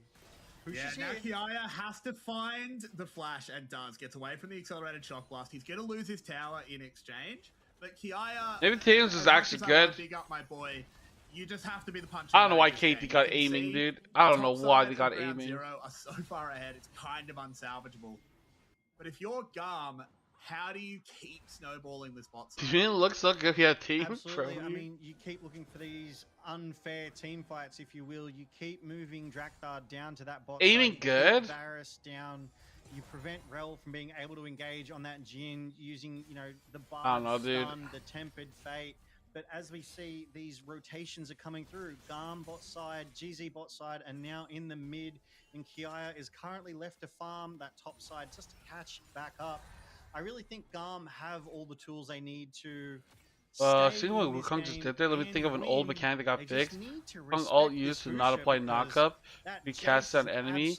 Now Kiaya has to find the flash and does. Gets away from the accelerated shock blast. He's going to lose his tower in exchange. But Kiaya... Maybe Taeyeon's is actually good. Big up my boy. You just have to be the puncher. I don't know why KT got aiming, dude. I don't know why they got aiming. Zero are so far ahead, it's kind of unsalvageable. But if you're GAM, how do you keep snowballing this bot side? You mean it looks like if you had team? Absolutely. I mean, you keep looking for these unfair team fights, if you will. You keep moving Drakthar down to that bot aiming side. Good. Varus down. You prevent Rel from being able to engage on that Jhin using, you know, the bar stun, the Tempered Fate. But as we see, these rotations are coming through. GAM bot side, GZ bot side, and now in the mid. And Kiaya is currently left to farm that top side just to catch back up. I really think GAM have all the tools they need to seeing what Wukong just did there, let me think of an old mechanic that got fixed. Wukong alt used to not apply knockup. He casts on enemy.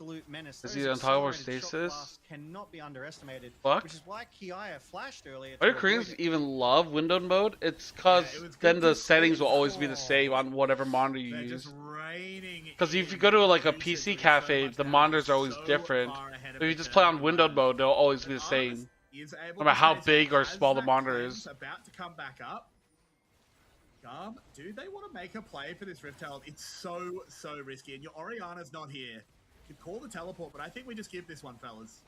Is he on top of stasis? Cannot be underestimated. Fuck. Which is why Kiaya flashed earlier. Why do Koreans even love windowed mode? It's cause then the settings will always be the same on whatever monitor you use. Because if you go to like a PC cafe, the monitors are always different. If you just play on windowed mode, they'll always be the same. No matter how big or small the monitor is. About to come back up. GAM, do they want to make a play for this Rift Herald? It's so risky, and your Orianna's not here. You could call the teleport, but I think we just give this one, fellas.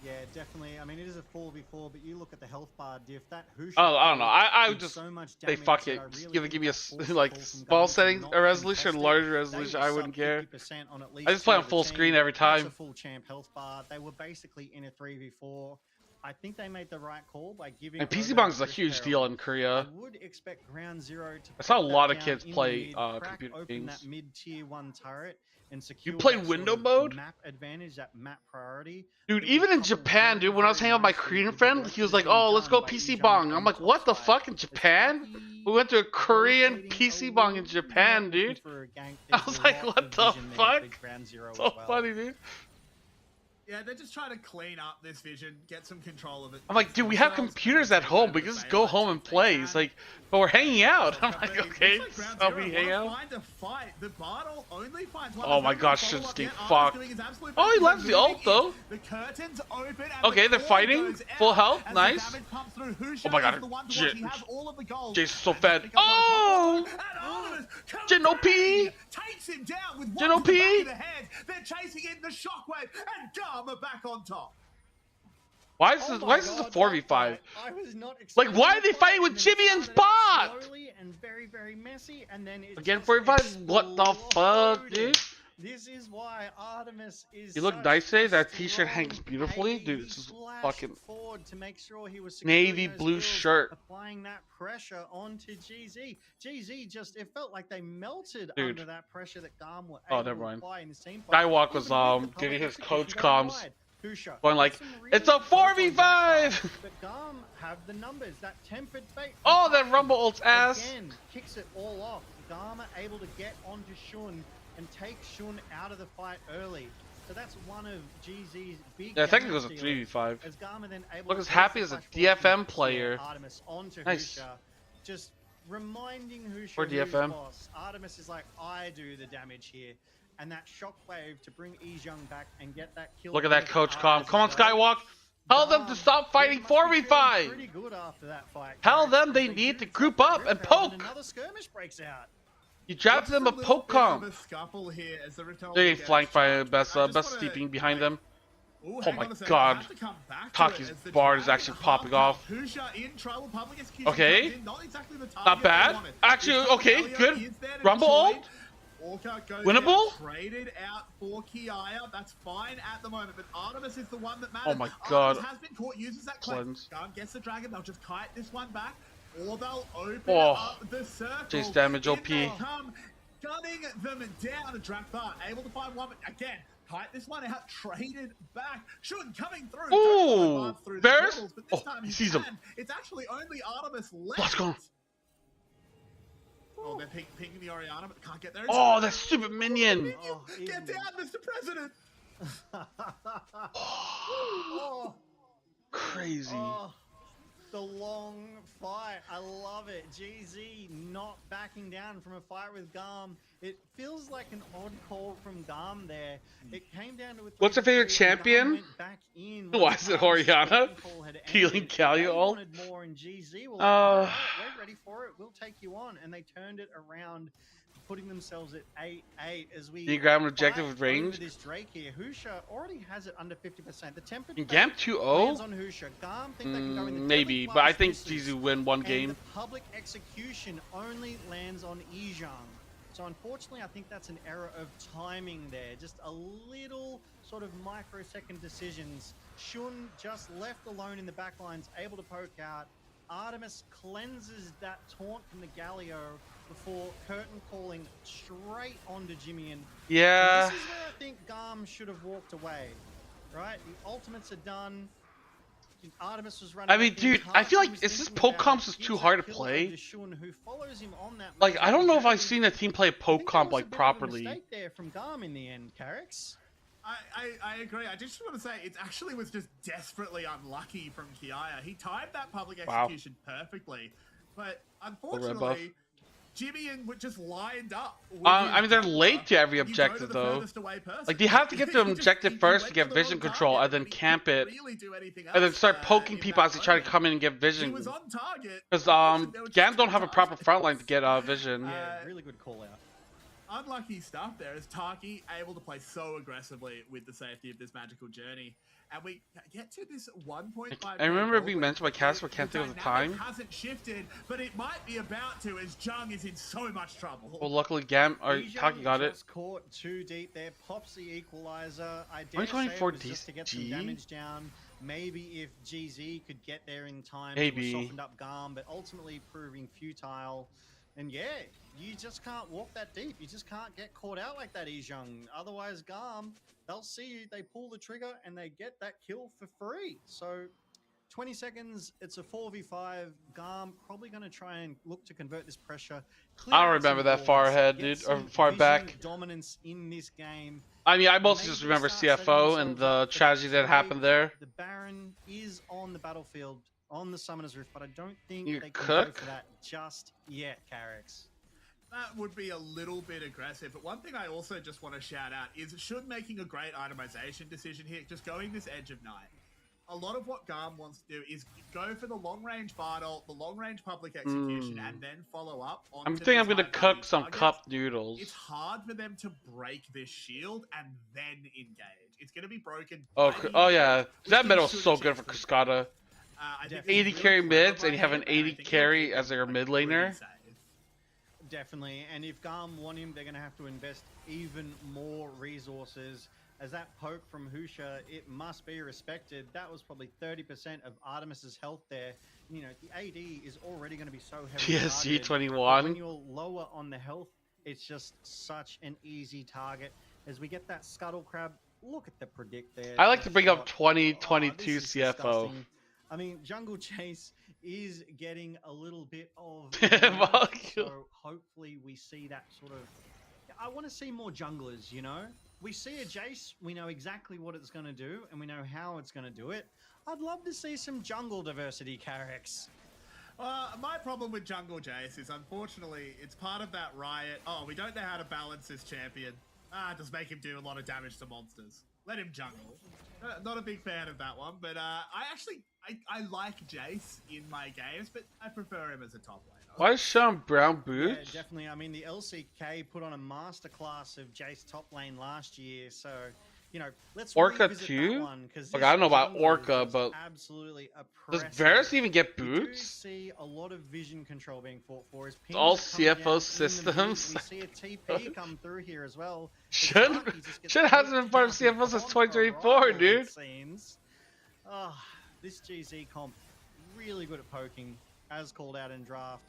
Yeah, definitely. I mean, it is a 4v4, but you look at the health bar diff. That Husha. Oh, I don't know. I would just say fuck it. Just give me a like small setting, a resolution, larger resolution. I wouldn't care. I just play on full screen every time. That's a full champ health bar. They were basically in a 3v4. I think they made the right call by giving. And PC over Bang is a Rift huge Herald. deal in Korea. I would expect Ground Zero to. I saw a put lot that of kids down in play mid, crack computer open games. that mid tier 1 turret and secure. You play that window sort of mode? Map advantage, that map priority. Dude, that will even in couple Japan, dude, when I was very hanging out with my nicely Korean with the friend, work he was that's like, being "Oh, let's done go by PC Ijang Bang." I'm and like, "What the Topside. fuck in Japan? Taki We went to a Korean rotating a PC Bang in little Japan, more, looking dude." for a gank. I There's was a like, lot "What of the vision there fuck?" for Ground Zero So as well. funny, dude. Yeah, they're just trying to clean up this vision, get some control of it. I'm like, dude, we have computers at home. We can just go home and play. He's like, but we're hanging out. I'm like, okay, I'll be hanging out. Find a fight. The Bartle only finds one. Oh my gosh, should stink fuck. Oh, he left the ult though. The curtains open. Okay, they're fighting. Full health, nice. Oh my god, Jason's so fed. Oh! Jin OP! Takes him down with Jin one OP! to the back of the head. They're chasing in the shockwave, and GAM are back on top. Why is this a 4v5? I was not Like, why are they fighting with Jimmy and Spot? Slowly and very, very messy, and then it Again, just 4v5? What the fuck, exploded. dude? This is why Artemis is. You look such nice today. a That t-shirt strong hangs beautifully. Dude, AD. this is He flashed fucking forward to make sure he was navy securing those blue kills, shirt. applying that pressure onto GZ. GZ just, it felt like they melted Dude. under that pressure that GAM were Oh, able never to mind. apply in this team fight. Skywalk was Even with the getting public his coach execution going comms, wide. Husha, going like, some "It's a really close on that 4v5!" side, But GAM have the numbers. That tempered fate. Oh, that Rumble ult's ass. Again, kicks it all off. GAM are able to get onto Shun and take Shun out of the fight early. So that's one of GZ's big. Yeah, I think it damage was a dealers. 3v5. As GAM are then able Look to as force happy the as a flash forward DFM and player. Artemis onto Nice. Husha, just reminding Husha Or who's DFM. boss. Artemis is like, I do the damage here. And that shockwave to bring Ijang back and get that kill. Look at that for coach Artemis comm. Come on, as well. Skywalk. Tell them to stop fighting They must be feeling 4v5. pretty good after that fight, Tell guys, them as they do need to take group the up Rift and Herald poke. Another skirmish breaks out. You dropped them a poke Of comm. a scuffle here as the Rift They gets flanked by charged. best I just best wanna, steeping behind like, them. Ooh, Oh hang my on a second. god. I have to come back to Taki's it as the bard is dragon actually half popping cut. off. Husha in trouble. Public execution Okay. comes in, not exactly the target Not they bad. wanted. Actually, This okay, Elio good. is there to Rumble join. ult. Orca goes Winnable? down, traded out for Kiaya. That's fine at the moment, but Artemis is the one that matters. Oh my god. Artemis has been caught, uses that claim. Cleanse. GAM gets the dragon. They'll just kite this one back, or they'll open Oh. up the circle. Chase damage In OP. they come, gunning them down. Drakthar able to find one, but again, kite this one out, traded back. Shun coming through. Ooh, Advance through the Varus? middles, but this Oh, time he sees him. can. It's actually only Artemis left. Let's go. Oh, they're pinging the Oriana, but can't get there. Oh, that stupid minion. Oh, Get down, Mr. President! Oh, Crazy. oh, the long fight. I love it. GZ not backing down from a fight with GAM. It feels like an odd call from GAM there. It came down to a What's your favorite 3-3, and GAM champion? went back in Why once is it GAM's Oriana? scouting call had Healing ended. Kalia They ult? wanted more, and GZ were like, Uh, "Alright, we're ready for it. We'll take you on." And they turned it around, putting themselves at 8-8 as we Did you grab an objective fight with range? over this Drake here. Husha already has it under 50%. The tempered In fate GAM lands 2-0? on Husha. GAM think they can go in the Maybe, deadly but I flash think misses, GZ win one and game. the public execution only lands on Ijang. So unfortunately, I think that's an error of timing there. Just a little sort of microsecond decisions. Shun just left alone in the backlines, able to poke out. Artemis cleanses that taunt from the Galio before curtain calling straight onto Jimmy. Yeah. This is where I think GAM should have walked away, right? The ultimates are done. Artemis was running. I mean, dude, I feel like is this poke comps is too hard to play. Who follows him on that Like, I don't know if I've journey. seen a team play a I poke think comp there was a like bit of a properly. mistake there from GAM in the end, Carrix. I agree. I just want to say it actually was just desperately unlucky from Kiaya. He timed that public Wow. execution perfectly, but unfortunately, Jimmy and just lined up. with I mean, they're his late to every you go objective the though. furthest away person. Like, they have to get to He an just- objective he first went to get for the vision wrong control, target. and then He camp couldn't it, really do anything and then else, start poking in people that as they try to moment. come in and get He vision. was on target. Because They were just GAM don't have a too proper fast. front line to get vision. Yeah, really good call out. Unlucky stuff there as Taki able to play so aggressively with the safety of this magical journey. And we get to this 1.5. I remember it being mentioned by Casper, can't think of the time. Hasn't shifted, but it might be about to as Jung is in so much trouble. Well, luckily GAM or Ijang Taki got it. just caught too deep there. Pops the equalizer. I dare say it 2024 was just to get some DCG? damage down. Maybe if GZ could get there in time Maybe. to softened up GAM, but ultimately proving futile. And yeah, you just can't walk that deep. You just can't get caught out like that, Izhang. Otherwise, GAM, they'll see you, they pull the trigger, and they get that kill for free. So 20 seconds, it's a 4v5. GAM probably going to try and look to convert this pressure. I don't remember that far ahead, dude, or far back. Dominance in this game. I mean, I mostly just remember CFO and the tragedy that happened there. The Baron is on the battlefield, on the Summoner's Rift, but I don't think You they can go cook? for that just yet, Carrix. That would be a little bit aggressive, but one thing I also just want to shout out is should making a great itemization decision here, just going this Edge of Night. A lot of what GAM wants to do is go for the long-range Bardol, the long-range public execution, and then follow up on. I'm thinking I'm gonna cook some cup noodles. It's hard for them to break this shield and then engage. It's gonna be broken. Oh yeah, that meta was so good for Cascada. I think 80 it's carry really clever mids, and you by have him, an and I 80 think carry he'll keep as their it, mid really laner. safe. Definitely, and if GAM want him, they're going to have to invest even more resources. As that poke from Husha, it must be respected. That was probably 30% of Artemis's health there. You know, the AD is already going to be so heavy. PSG When 21. you're lower on the health, it's just such an easy target. As we get that Scuttle Crab, look at the predict there. I like to The bring up shot. 2022 this is CFO. disgusting. I mean, Jungle Chase is getting a little bit of... Fuck. so hopefully we see that sort of... I want to see more junglers, you know? We see a Jace, we know exactly what it's going to do, and we know how it's going to do it. I'd love to see some jungle diversity, Carrix. My problem with Jungle Jace is, unfortunately, it's part of that riot. Oh, we don't know how to balance this champion. Just make him do a lot of damage to monsters. Let him jungle. Not a big fan of that one, but I like Jace in my games, but I prefer him as a top laner. Why is Sean Brown Yeah, boots? definitely. I mean, the LCK put on a masterclass of Jace top lane last year, so you know, let's Orca revisit too? that one, 'cause Like, this I don't know about jungler is Orca, just but absolutely does oppressive. Varus even get We do boots? see a lot of vision control being fought for. As It's all pings are coming CFO down in the systems. mid. We see a TP come through here as well. Shit hasn't been part of CFO since 2024, dude. This GZ comp really good at poking, as called out in draft.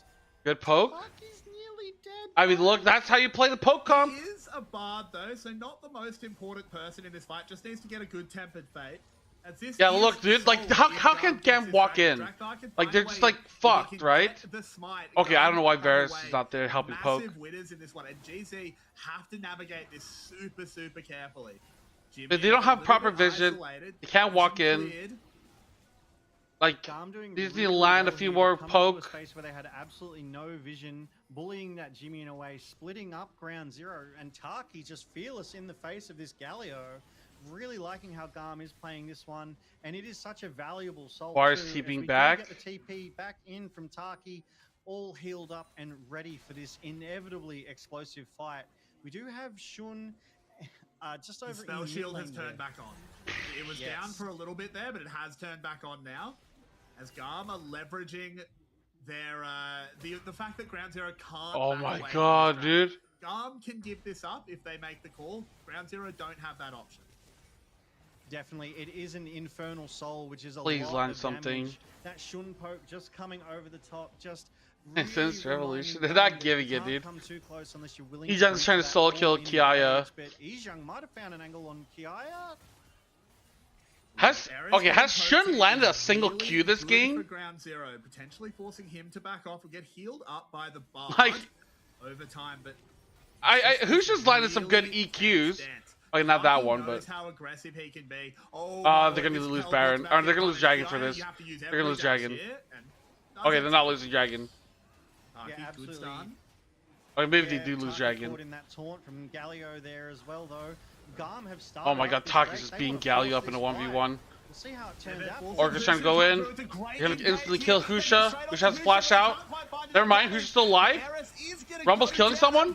Good poke? He's nearly dead. I mean, look, that's how you play the poke comp. He is a bard, though, so not the most important person in this fight. Just needs to get a good tempered fate. As this Yeah, is look, dude, like, so how if can Drakthar GAM gets walk his in? Drakthar can Like, find they're a just, way like, if he fucked, can right? get the smite, Okay, I don't know why Gam can find a Varus is way. not there helping poke. Massive winners in this one, and GZ have to navigate this super carefully. Jimmy But they don't is a have little proper bit vision. isolated. They can't walk Vision in. cleared. Like, GAM doing they just need really to land a well few here, more coming to poke. a space where they had absolutely no vision, bullying that Jimmy in a way, splitting up ground zero, and Taki just fearless in the face of this Galio. Really liking how GAM is playing this one, and it is such a valuable soul. Varus too, as TPing we do back. Get the TP back in from Taki, all healed up and ready for this inevitably explosive fight. We do have Shun just over The in spell the shield mid has lane turned there. back on. It was Yes. down for a little bit there, but it has turned back on now. As GAM are leveraging their the fact that Ground Zero can't. Oh back my away from god, this dude. trap. GAM can give this up if they make the call. Ground Zero don't have that option. Definitely, it is an infernal soul, which is a Please lot land of something. damage. That Shun poke just coming over the top, just Since really Revolution, reminding they're not GAM giving that you it, dude. can't come too close unless you're willing He's to just go trying for to that solo kill all-in Kiaya. engage, But Izhang might have found an angle on Kiaya. Has Shun landed a single Q this Good game? for Ground Zero, potentially forcing him to back off and get healed up by the Bard Like- over time, but Who's just landed some good really EQs? extent. Okay, not that Taki one, knows but how aggressive he can be. Oh, they're gonna this lose teleport's Baron. about Or to they're gonna get lose Dragon punished. for this. You have to use They're gonna lose every Dragon. dash here, and Okay, does they're it. not losing Dragon. Taki, good absolutely. stun. Okay, maybe Yeah, they do lose Taki Dragon. caught in that taunt from Galio there as well, though. GAM have started Oh my off god, this Taki's race. just They being wanna Galio force up in a this 1v1. fight. We'll see how it turns out. Orca's trying to go in. You're gonna instantly kill Husha. Husha has flash out. Never mind, Husha's still alive. Rumble's killing someone.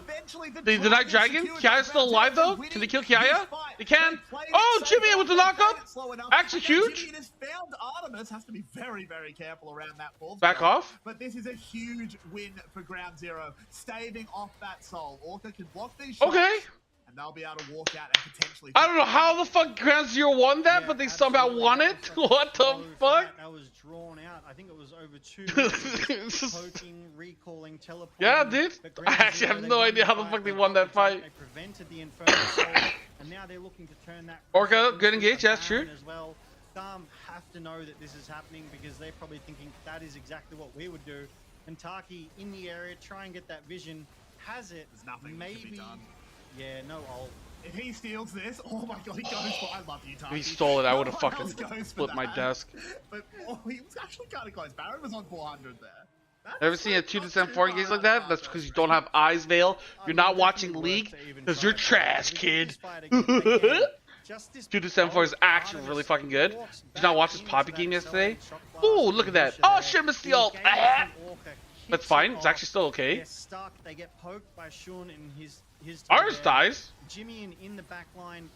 They denied Dragon. Kiaya's still alive though. Can they kill Kiaya? They can. Oh, Jimmy with the knockup. Actually huge. It has found Artemis. Has to be very careful around that ball. Back off. But this is a huge win for Ground Zero, staving off that soul. Orca can block these shots. Okay. And they'll be able to walk out and potentially... I don't know how the fuck Ground Zero won that, but they somehow won it. What the fuck? That was drawn out. I think it was over 2 minutes. Poking, recalling, teleporting. Yeah, dude. I actually have no idea how the fuck they won that fight. They prevented the Inferno Soul, and now they're looking to turn that... Orca, good engage, that's true. As well. GAM have to know that this is happening because they're probably thinking that is exactly what we would do. And Taki in the area, try and get that vision. Has it? There's nothing maybe that can be done. Yeah, no ult. If he steals this, oh my god, he goes for... I love you, Taki. If he stole it, I would have No one fucking else goes for flipped my that. desk. But he was actually kind of close. Baron was on 400 there. That's Ever seen a 2 to 7 4 games like that? That's because you don't have eyes, Vale. You're not watching League because you're trash, kid. 2 to 7 4 is actually really fucking good. Did you not watch this Poppy game yesterday? Ooh, look at that. Oh shit, missed the ult. That's fine. It's actually still okay. They're stuck. They get poked by Shun and his Ours dies. Jimmy in the back line.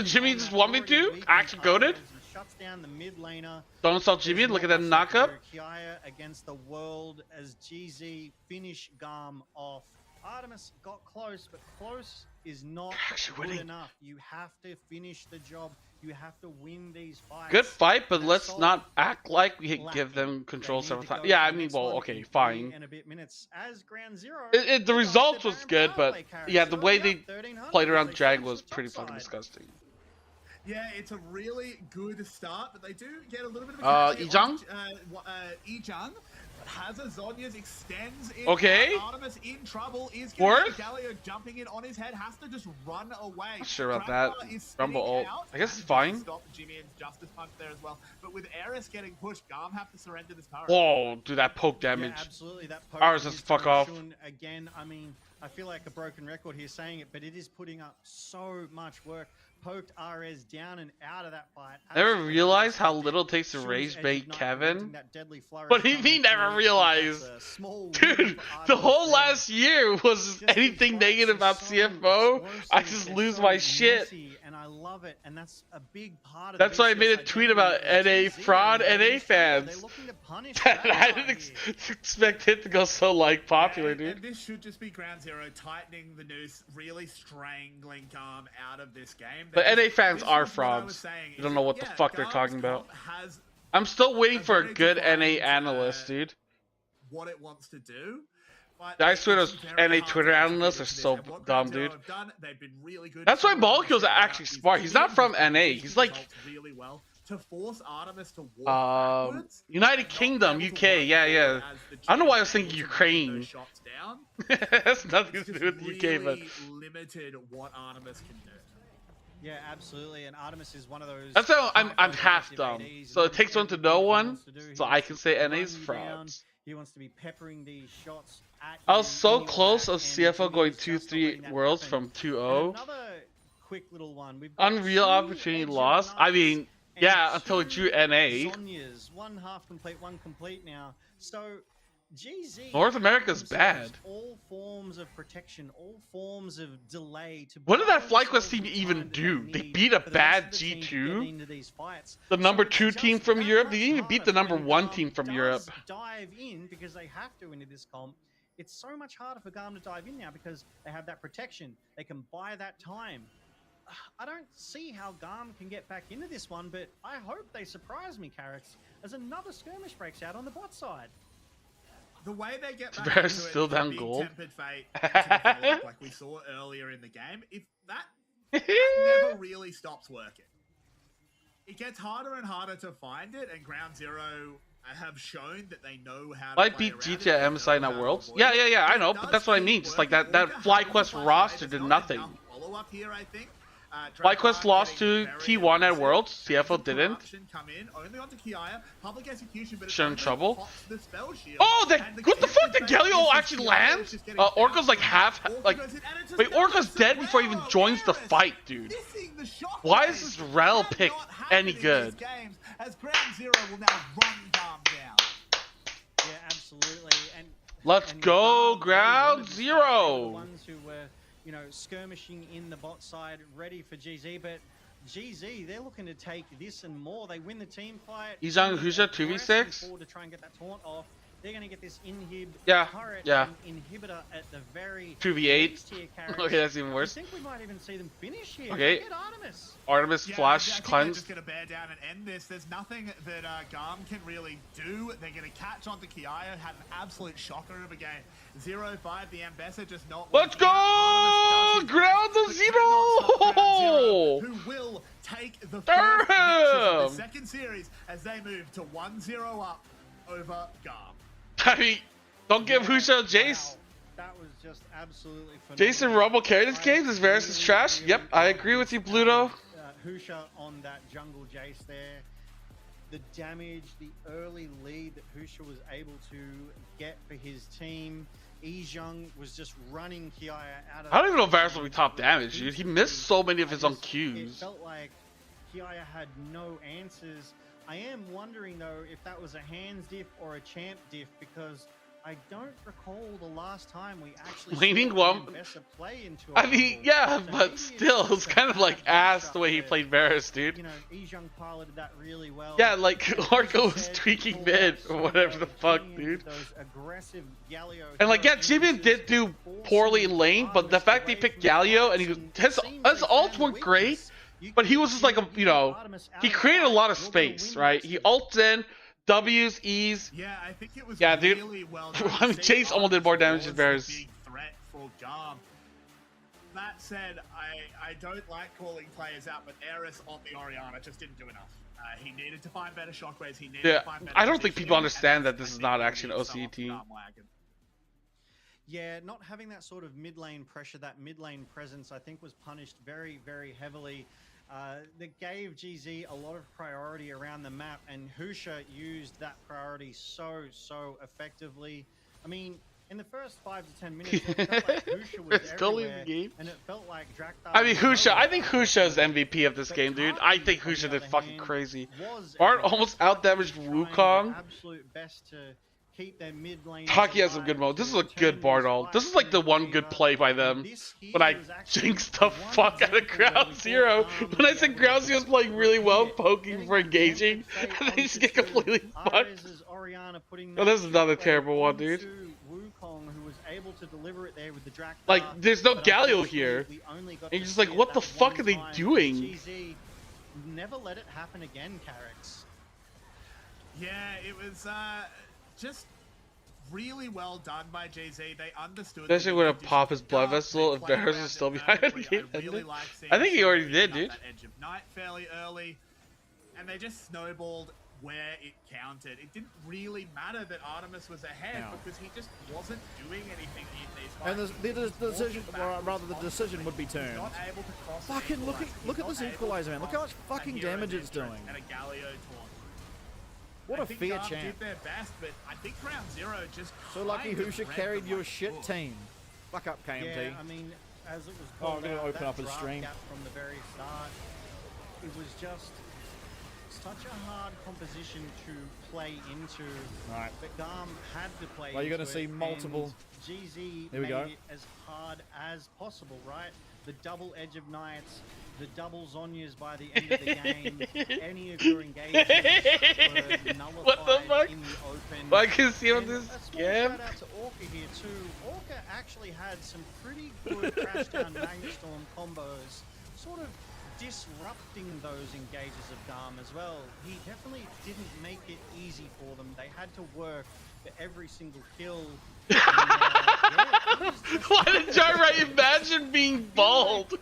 Jimmy just 1v2? Actually goated? Shuts down the mid laner. Don't insult Jimmy. Look at that knockup. Kiaya against the world as GZ finish GAM off. Artemis got close, but close is not good enough. You have to finish the job. You have to win these fights. Good fight, but let's not act like we give them control several times. Yeah, I mean, well, okay, fine. The result was good, but yeah, the way they played around Dragon was pretty fucking disgusting. Yeah, it's a really good start, but they do get a little bit of a... Ijang? Ijang has a Zhonya's extends in. Okay. Artemis in trouble. Is getting Galio jumping in on his head. Has to just run away. Not sure about that. Rumble ult. I guess it's fine. Stop Jimmy and Justice Punch there as well. But with Eris getting pushed, GAM have to surrender this turret. Whoa, dude, that poke damage. Yeah, absolutely. That poke Ours has to fuck off. Again, I mean, I feel like a broken record here saying it, but it is putting up so much work. Poked RS down and out of that fight. Never realized how little it takes to rage bait Kevin? What do you mean never realized? Dude, the whole last year was anything negative about CFO, I just lose my shit. And I love it, and that's a big part of That's why I made a tweet about NA fraud NA fans. I didn't expect it to go so like popular, dude. And this should just be Ground Zero tightening the noose, really strangling GAM out of this game. But NA fans are frauds. You don't know what the fuck they're talking about. I'm still waiting for a good NA analyst, dude. What it wants to do. I swear those NA Twitter analysts are so dumb, dude. That's why Molecule's actually smart. He's not from NA. He's like... To force Artemis to walk backwards, United Kingdom, UK, yeah. I don't know why I was thinking Ukraine. That's nothing to do with the UK, but... limited what Artemis can do. Yeah, absolutely, and Artemis is one of those... That's how I'm half dumb. So it takes one to know one, so I can say NA's frauds. He wants to be peppering these shots at I was so close of CFO going 2-3 worlds from 2-0. Another quick little one. Unreal opportunity lost. I mean, yeah, until it drew NA. Sonya's one half complete, one complete now. So GZ North America's bad. All forms of protection, all forms of delay. What did that FlyQuest team even do? They beat a bad G2, the number 2 team from Europe. They didn't even beat the number 1 team from Europe. Dive in because they have to into this comp. It's so much harder for GAM to dive in now because they have that protection. They can buy that time. I don't see how GAM can get back into this one, but I hope they surprise me, Carrix, as another skirmish breaks out on the bot side. The way they get back into it, still down gold. Tempered fate, like we saw earlier in the game, if that never really stops working. It gets harder and harder to find it, and Ground Zero have shown that they know how to I beat GTA MSI at Worlds. Yeah, I know, but that's what I mean. Just like that FlyQuest roster did nothing. Follow up here, I think. FlyQuest lost to T1 at Worlds. CFO didn't. Shouldn't trouble. Oh, what the fuck? Did Galio actually land? Orca's like half. Wait, Orca's dead before he even joins the fight, dude. Why is this Rel pick any good? Yeah, absolutely. And let's go, Ground Zero. You know, skirmishing in the bot side, ready for GZ, but GZ, they're looking to take this and more. They win the team fight. Izang Huja 2v6. To try and get that taunt off. They're going to get this inhib Yeah, turret yeah. and inhibitor at the very 2v8. least here, Carrick. Okay, that's even I worse. think we might even see them finish here. Okay. Look at Artemis. Artemis Yeah, I flash think they're cleanse. just going to bear down and end this. There's nothing that GAM can really do. They're going to catch on to Kiaya, had an absolute shocker of a game. 0-5, the Ambessa just not. Let's go! Ground the zero! Who will take the Damn! first matches of the second series as they move to 1-0 up over GAM. I mean, don't give Husha Jace. Wow. That was just absolutely phenomenal. Jason Rumble carried this game. This Varus is trash. Yep, I agree with you, Bluto. Husha on that jungle Jace there. The damage, the early lead that Husha was able to get for his team. Eejung was just running Kiaya out of. I don't even know if Varus will be top damage, dude. He missed so many of his own It cues. felt like Kiaya had no answers. I am wondering though if that was a hands diff or a champ diff, because I don't recall the last time we actually Laning saw one. Ambessa play into I a mean, jungle. yeah, So but maybe still, it's just a kind of like bad ass matchup the way he there. played Varus, dude. You know, Eejung piloted that really well. Yeah, like Arco was Said, tweaking pulled mid out or some whatever the of fuck, Jimin dude. with those aggressive Galio And like, yeah, hero Jimin did do forcing poorly in lane, but the Artemis fact that he away picked from Galio and he Artemis his seems his they ults found weren't great, weakness. You but he can- was just like a, you know, Artemis out he of created a fight, lot of you're gonna space, win right? this He game. ults in, W's, E's. Yeah, I think it was Yeah, dude. really well done. I mean, Chase almost did more damage than Varus. Big threat for GAM. That said, I don't like calling players out, but Eris on the Orianna just didn't do enough. He needed to find better shockwaves. He needed Yeah, to find better I don't think positioning, people understand and that this I is think not he actually an really fell OCE off the team. GAM wagon. Yeah, not having that sort of mid lane pressure, that mid lane presence, I think was punished very, very heavily. That gave GZ a lot of priority around the map, and Husha used that priority so effectively. I mean, in the first 5 to 10 minutes, it felt like Husha was It's totally the everywhere, game. and it felt like Drakthar I mean, was Husha. I nowhere. think Husha is MVP of this But game, dude. Taki, I think on Husha the did other fucking hand, crazy. was Bart everywhere. almost outdamaged Trying their Wukong. absolute best to keep their mid lane. Taki has some good moments. This is a good Bard ult. This is like the one good play by them. When I jinxed the fuck out of Ground Zero. When I said Ground Zero's playing really well, poking for engaging, and they just get completely fucked. Oh, this is another terrible one, dude. Wukong, who was able to deliver it there with the Drakthar, Like, there's no but Galio unfortunately, here. we only got And you're to just like, see it what the that fuck one are they time. doing? GZ never let it happen again, Carrix. Yeah, it was just really well done by GZ. They understood. Especially the when it conditions pop his of blood GAM. They vessel and played Varus around is it still behind the perfectly. game I really ended. like seeing I think he them already moving did, up dude. that edge of night fairly early, and they just snowballed where it counted. It didn't really matter that Artemis was ahead because he just wasn't doing anything in these fights. And the decision, or rather the decision would be turned. Not able to cross the Fucking look at equalizer. this equalizer, man. Look how much fucking damage it's doing. And a Galio taunt. What I a think fair GAM champ. did their best, but I think Ground Zero just So lucky kind of Husha read carried the your right shit book. team. Fuck up, KMT. Yeah, I mean, as it was Oh, I'm called gonna out, open that up his draft stream. gap from the very start, it was just such a hard composition to play into. Right. But GAM had to play Well, you're into gonna see it, multiple- and GZ Here we made go. it as hard as possible, right? The double Edge of Knights, the double Zonyas by the end of the game, any of your engagements were nullified What the fuck? in the open. I can see on And this a small scam. shout out to Orca here too. Orca actually had some pretty good crash down Magnetstorm combos, sort of disrupting those engages of GAM as well. He definitely didn't make it easy for them. They had to work for every single kill. And, yeah, it was just- Why did Jarrett imagine being bald?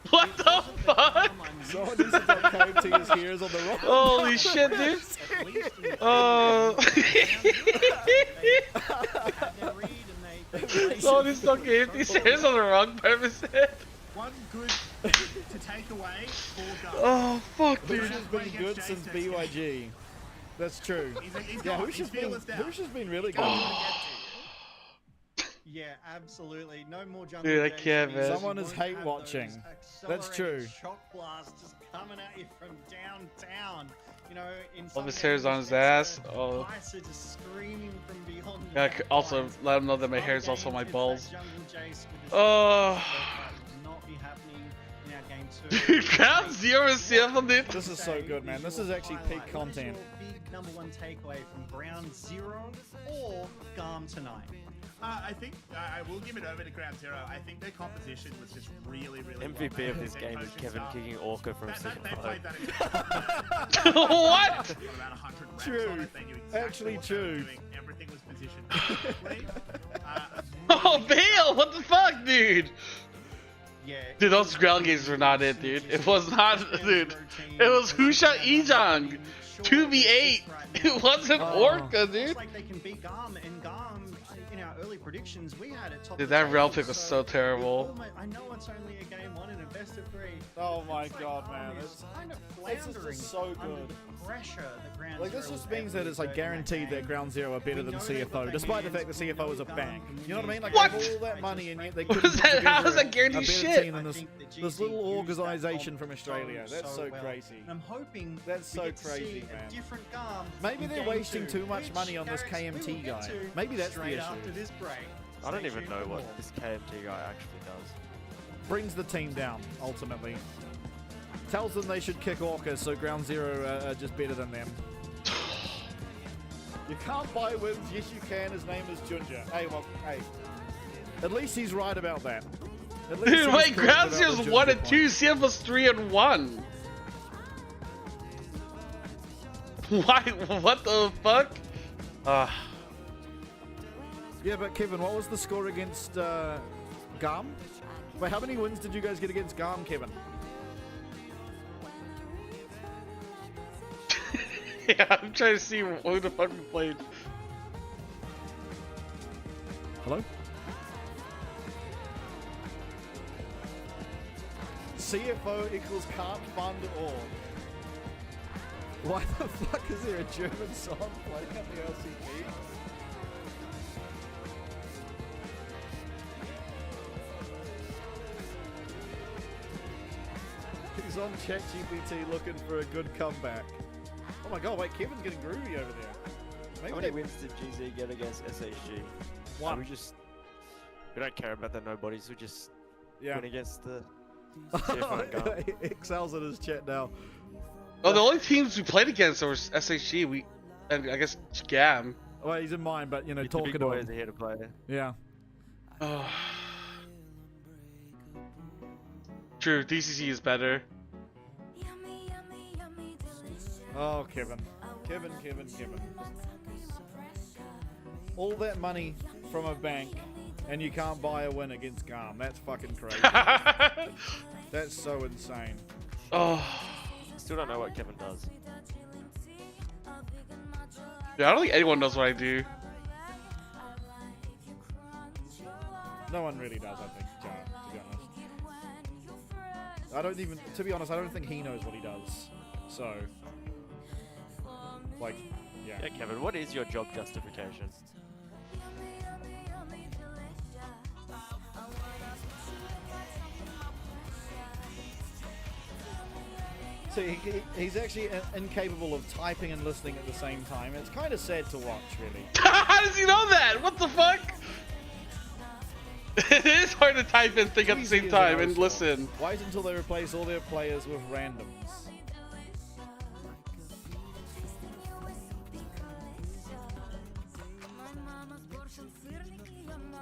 What the fuck? Someone needs to tell KMT his heroes on the rock. Holy shit, dude. At least in the Someone needs to tell KMT stairs on the wrong purpose. One good thing to take away for GAM. Oh, fuck, dude. Husha's been good since BYG. That's true. He's Yeah, gone. His feelers down. Husha's been really good. Yeah, absolutely. No more jungle. Dude, I Jason. can't, man. Someone is Won't hate have watching. those That's accelerated true. Shock blasts just coming at you from downtown. You know, in All some his hair's on games, his ass. it's, Oh. Ice are just screaming from beyond. Yeah, the also lines. let him know that my Some hair is also games, my it's balls. that jungle chase with the Oh. that would not be happening in our game 2. Dude, Ground Zero is simple, dude. This is so good, man. This is actually peak content. Big number one takeaway from Ground Zero or GAM tonight? I think I will give it over to Ground Zero. I think their composition was just really, really MVP well of made. this Their game is coaching Kevin staff- kicking Orca from They CFO. played that What? Got around 100 reps True. on it. They knew exactly Actually what they were true. doing. Everything was positioned perfectly. Oh, Bale! What the fuck, dude? Yeah. Dude, those ground games were not it, dude. It was not, dude. It was Husha Ijang. 2v8. It wasn't Orca, dude. Looks like they can beat GAM, and GAM, in our early predictions, we had it top Dude, of the that rail table, pick was so terrible. I know it's only a game one in a best of 3. Oh my It's like god, GAM man. is It's kind of this is floundering just so under good. the pressure that Ground Like, this Zero just was means able that it's to like exert in guaranteed that game. Ground Zero are better We than know they've got CFO, the despite the hands, fact that we know CFO was a GAM bank. can You know what I mean? Like, What? they have all that money and yet they What couldn't is put that? How does together that guarantee a better shit? team than I this, think that this GZ little used that organisation comp from Australia. That's so well. crazy. And I'm hoping That's we so get to crazy, see man. a different GAM Maybe in they're game wasting 2, too much which, money on this Garrett, we will KMT get guy. to Maybe that's the straight issue. after this break. I don't Stay even tuned know for what more. this KMT guy actually does. Brings the team down, ultimately. Tells them they should kick Orca, so Ground Zero are just better than them. You can't buy wins. Yes, you can. His name is Junja. Hey, well, hey. At least he's right about that. At least Dude, he's wait, correct Ground about Zero's the 1 Junja and 2, point. CF was 3 and 1. Why? What the fuck? Yeah, but Kevin, what was the score against GAM? Wait, how many wins did you guys get against GAM, Kevin? Yeah, I'm trying to see who the fuck we played. Hello? CFO equals can't fund all. Why the fuck is there a German song playing at the LCP? He's on ChatGPT looking for a good comeback. Oh my god, wait, Kevin's getting groovy over there. Maybe How many they- wins did GZ get against SHG? One. We don't care about the nobodies. We just Yeah. win against the CFO and GAM. Excel's in his chat now. Oh, the only teams we played against were SHG, and I guess GAM. Well, he's in mine, but you know, The talking big to boys him. are here to play. Yeah. Oh. True, DCC is better. Oh, Kevin. Kevin. All that money from a bank, and you can't buy a win against GAM. That's fucking crazy. That's so insane. Oh. Still don't know what Kevin does. Yeah, I don't think anyone knows what I do. No one really does, I think, to be honest. I don't even, to be honest, I don't think he knows what he does. So, like, yeah. Yeah, Kevin, what is your job justification? So he's actually incapable of typing and listening at the same time. It's kind of sad to watch, really. How does he know that? What the fuck? It is hard to type and think at the same time and listen. Wait until they replace all their players with randoms.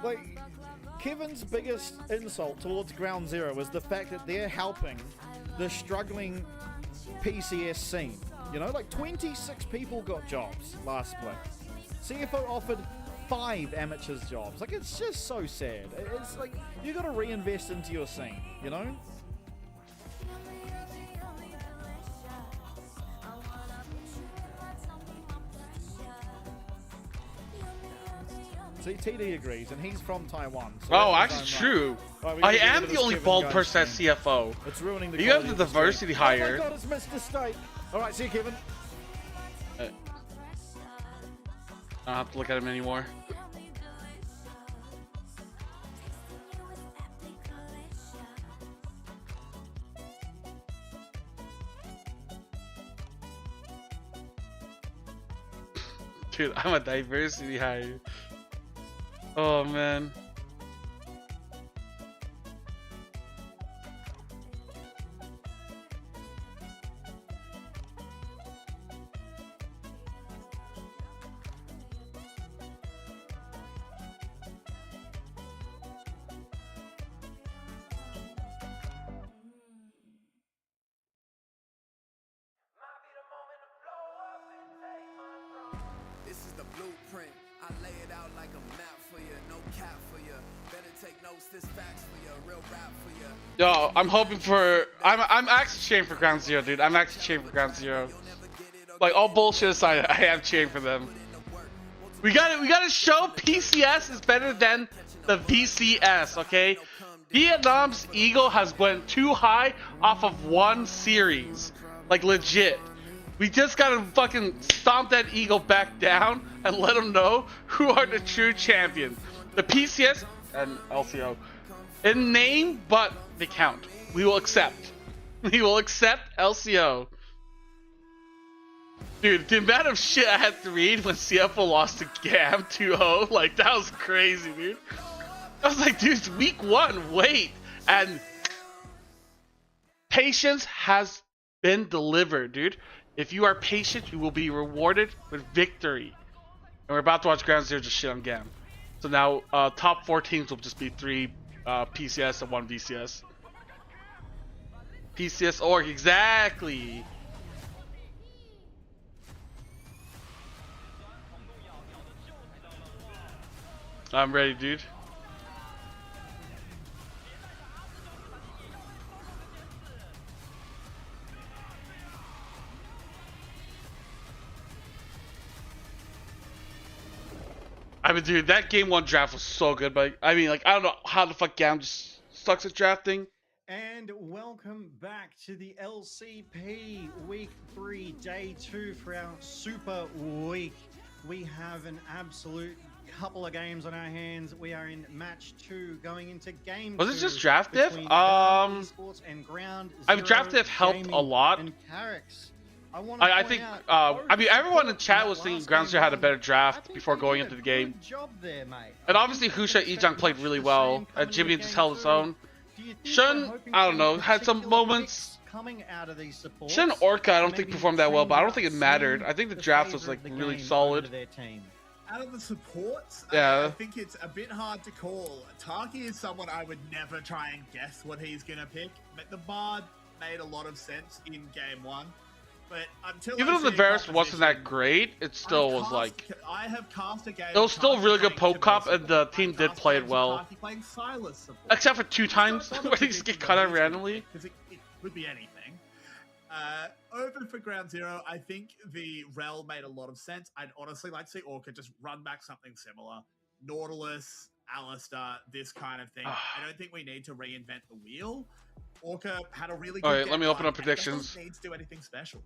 Like, Kevin's biggest insult towards Ground Zero was the fact that they're helping the struggling PCS scene. You know, like 26 people got jobs last split. CFO offered 5 amateurs jobs. Like, it's just so sad. It's like, you gotta reinvest into your scene, you know? See, TD agrees, and he's from Taiwan. So Oh, that's actually his own true. right. Right, we I gotta get am rid of the this only Kevin bald guy person at thing. CFO. It's ruining the You have quality the of the stream. diversity higher. Oh my god, it's Mr. State. Alright, see you, Kevin. I don't have to look at him anymore. Dude, I'm a diversity hire. Oh man. This is the blueprint. I lay it out like a map for you, no cap for you. Better take notes, this facts for you, real rap for you. Yo, I'm hoping for. I'm actually cheering for Ground Zero, dude. I'm actually cheering for Ground Zero. Like all bullshit aside, I am cheering for them. We gotta show PCS is better than the VCS, okay? Vietnam's Eagle has went too high off of one series, like legit. We just gotta fucking stomp that Eagle back down and let them know who are the true champions. The PCS and LCO. In name, but they count. We will accept. We will accept LCO. Dude, the amount of shit I had to read when CFO lost to GAM 2-0, like, that was crazy, dude. I was like, dude, it's week 1, wait. And patience has been delivered, dude. If you are patient, you will be rewarded with victory. And we're about to watch Ground Zero just shit on GAM. So now, top 4 teams will just be 3 PCS and 1 VCS. PCS org, exactly. I'm ready, dude. I mean, dude, that game 1 draft was so good, but I mean, like, I don't know how the fuck GAM just sucks at drafting. And welcome back to the LCP Week 3, Day 2 for our Super Week. We have an absolute couple of games on our hands. We are in match 2 going into game 2. Was it just draft diff? I've draft diff helped a lot. I think I mean everyone in chat was thinking Ground Zero had a better draft before going into the game. And obviously Husha Ejang played really well, and Jimmy just held his own. Shun, I don't know, had some moments. Shun Orca I don't think performed that well, but I don't think it mattered. I think the draft was like really solid. Out of the supports, yeah. I think it's a bit hard to call. Taki is someone I would never try and guess what he's going to pick. But the Bard made a lot of sense in game 1. But until even though the Varus wasn't that great, it still was like... I have cast a game... It was still a really good poke cop, and the team did play it well. Except for 2 times, where they just get cut out randomly. Because it could be anything. Over for Ground Zero, I think the Rel made a lot of sense. I'd honestly like to see Orca just run back something similar. Nautilus, Alistair, this kind of thing. I don't think we need to reinvent the wheel. Orca had a really good Alright, let me open up predictions. Doesn't need to do anything special.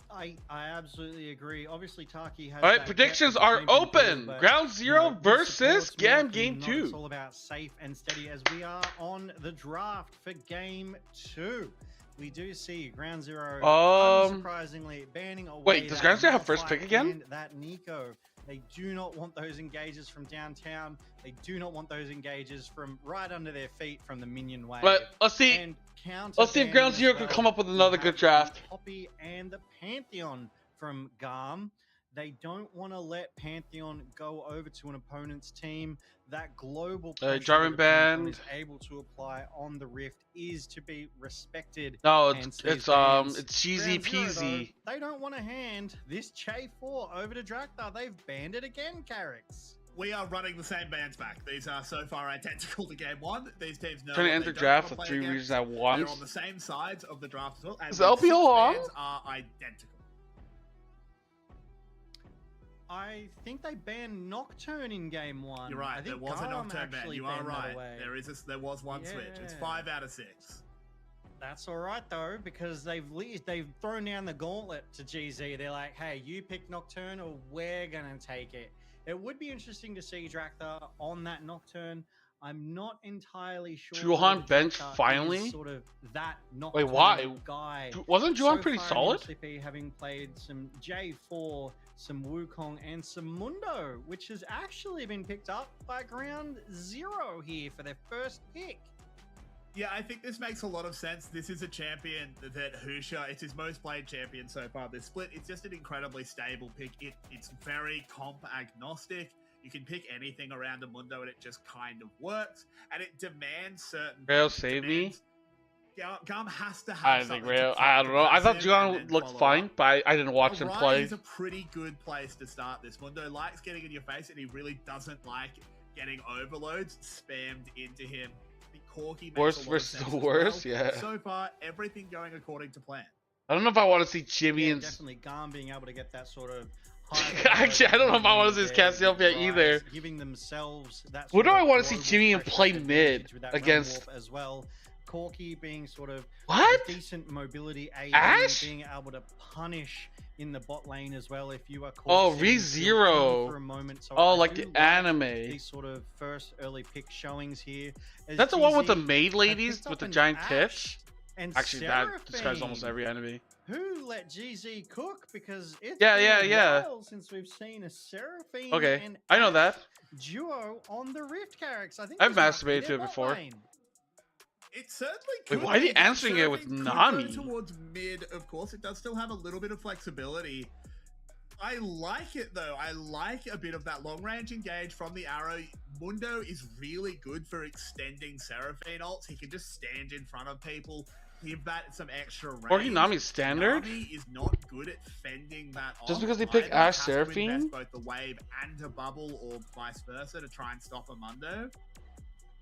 I absolutely agree. Obviously, Taki has. Alright, predictions are open. Ground Zero versus GAM Game 2. It's all about safe and steady as we are on the draft for Game 2. We do see Ground Zero unsurprisingly banning away. Wait, does Ground Zero have first pick again? And that Nico. They do not want those engages from downtown. They do not want those engages from right under their feet from the minion wave. But let's see. Let's see if Ground Zero can come up with another good draft. Poppy and the Pantheon from GAM. They don't want to let Pantheon go over to an opponent's team. That global Jarvan band is able to apply on the Rift is to be respected. No, it's cheesy peasy. They don't want to hand this J4 over to Drakthar. They've banned it again, Carrix. We are running the same bands back. These are so far identical to game 1. These teams know trying to enter draft for 3 regions at once. They're on the same sides of the draft as well. And is LPO on? Bands are identical. I think they banned Nocturne in game 1. You're right. There was a Nocturne ban. You are right. There was one switch. It's 5 out of 6. That's all right though, because they've thrown down the gauntlet to GZ. They're like, hey, you pick Nocturne or we're gonna take it. It would be interesting to see Drakthar on that Nocturne. I'm not entirely sure. Juhan bench finally? Sort of that Nocturne wait, why? Guy. Wasn't Juhan pretty solid? LCP having played some J4, some Wukong, and some Mundo, which has actually been picked up by Ground Zero here for their first pick. Yeah, I think this makes a lot of sense. This is a champion that Husha, it's his most played champion so far this split. It's just an incredibly stable pick. It's very comp agnostic. You can pick anything around the Mundo and it just kind of works. And it demands certain... Rail, save me. GAM has to have I think something real. to I don't know. I thought progress him and Juan then looked follow fine, up. but I didn't watch him Orion play. is a pretty good place to start this. Mundo likes getting in your face, and he really doesn't like getting overloads spammed into him. I think Corky makes Worst a lot of versus sense the as worst, well. yeah. So far, everything going according to plan. I don't know if I want to see Jimmy Yeah, and. definitely GAM being able to get that sort of. Actually, I don't know if I want to see Cassiopeia either. Giving themselves that. What do sort I of want to see global Jimmy and pressure play advantage mid with that realm against? warp as well. Corky being sort of What? a decent mobility AD, Ash? being able to punish in the bot lane as well if you are caught. Oh, sitting still ReZero. for a moment. So Oh, I like do the anime. These sort of first early pick showings here. As That's the one with the GZ maid have ladies picked with up the an giant Ash tits. and Actually, that describes almost Seraphine. every enemy. Who let GZ cook? Because it's Yeah, been yeah, a yeah. while since we've seen a Seraphine Okay, and I know Ash that. duo on the Rift characters. I think I've this might be masturbated their to it bot before. lane. It certainly Wait, could why are be. they answering it with Seraphine could go Nami? towards mid, of course. It does still have a little bit of flexibility. I like it though. I like a bit of that long range engage from the arrow. Mundo is really good for extending Seraphine ults. He can just stand in front of people, give that some extra range. Corky Nami's standard? Nami is not good at fending that off. Just because they pick either. Ash Has to invest Seraphine? both the wave and a bubble, or vice versa, to try and stop a Mundo.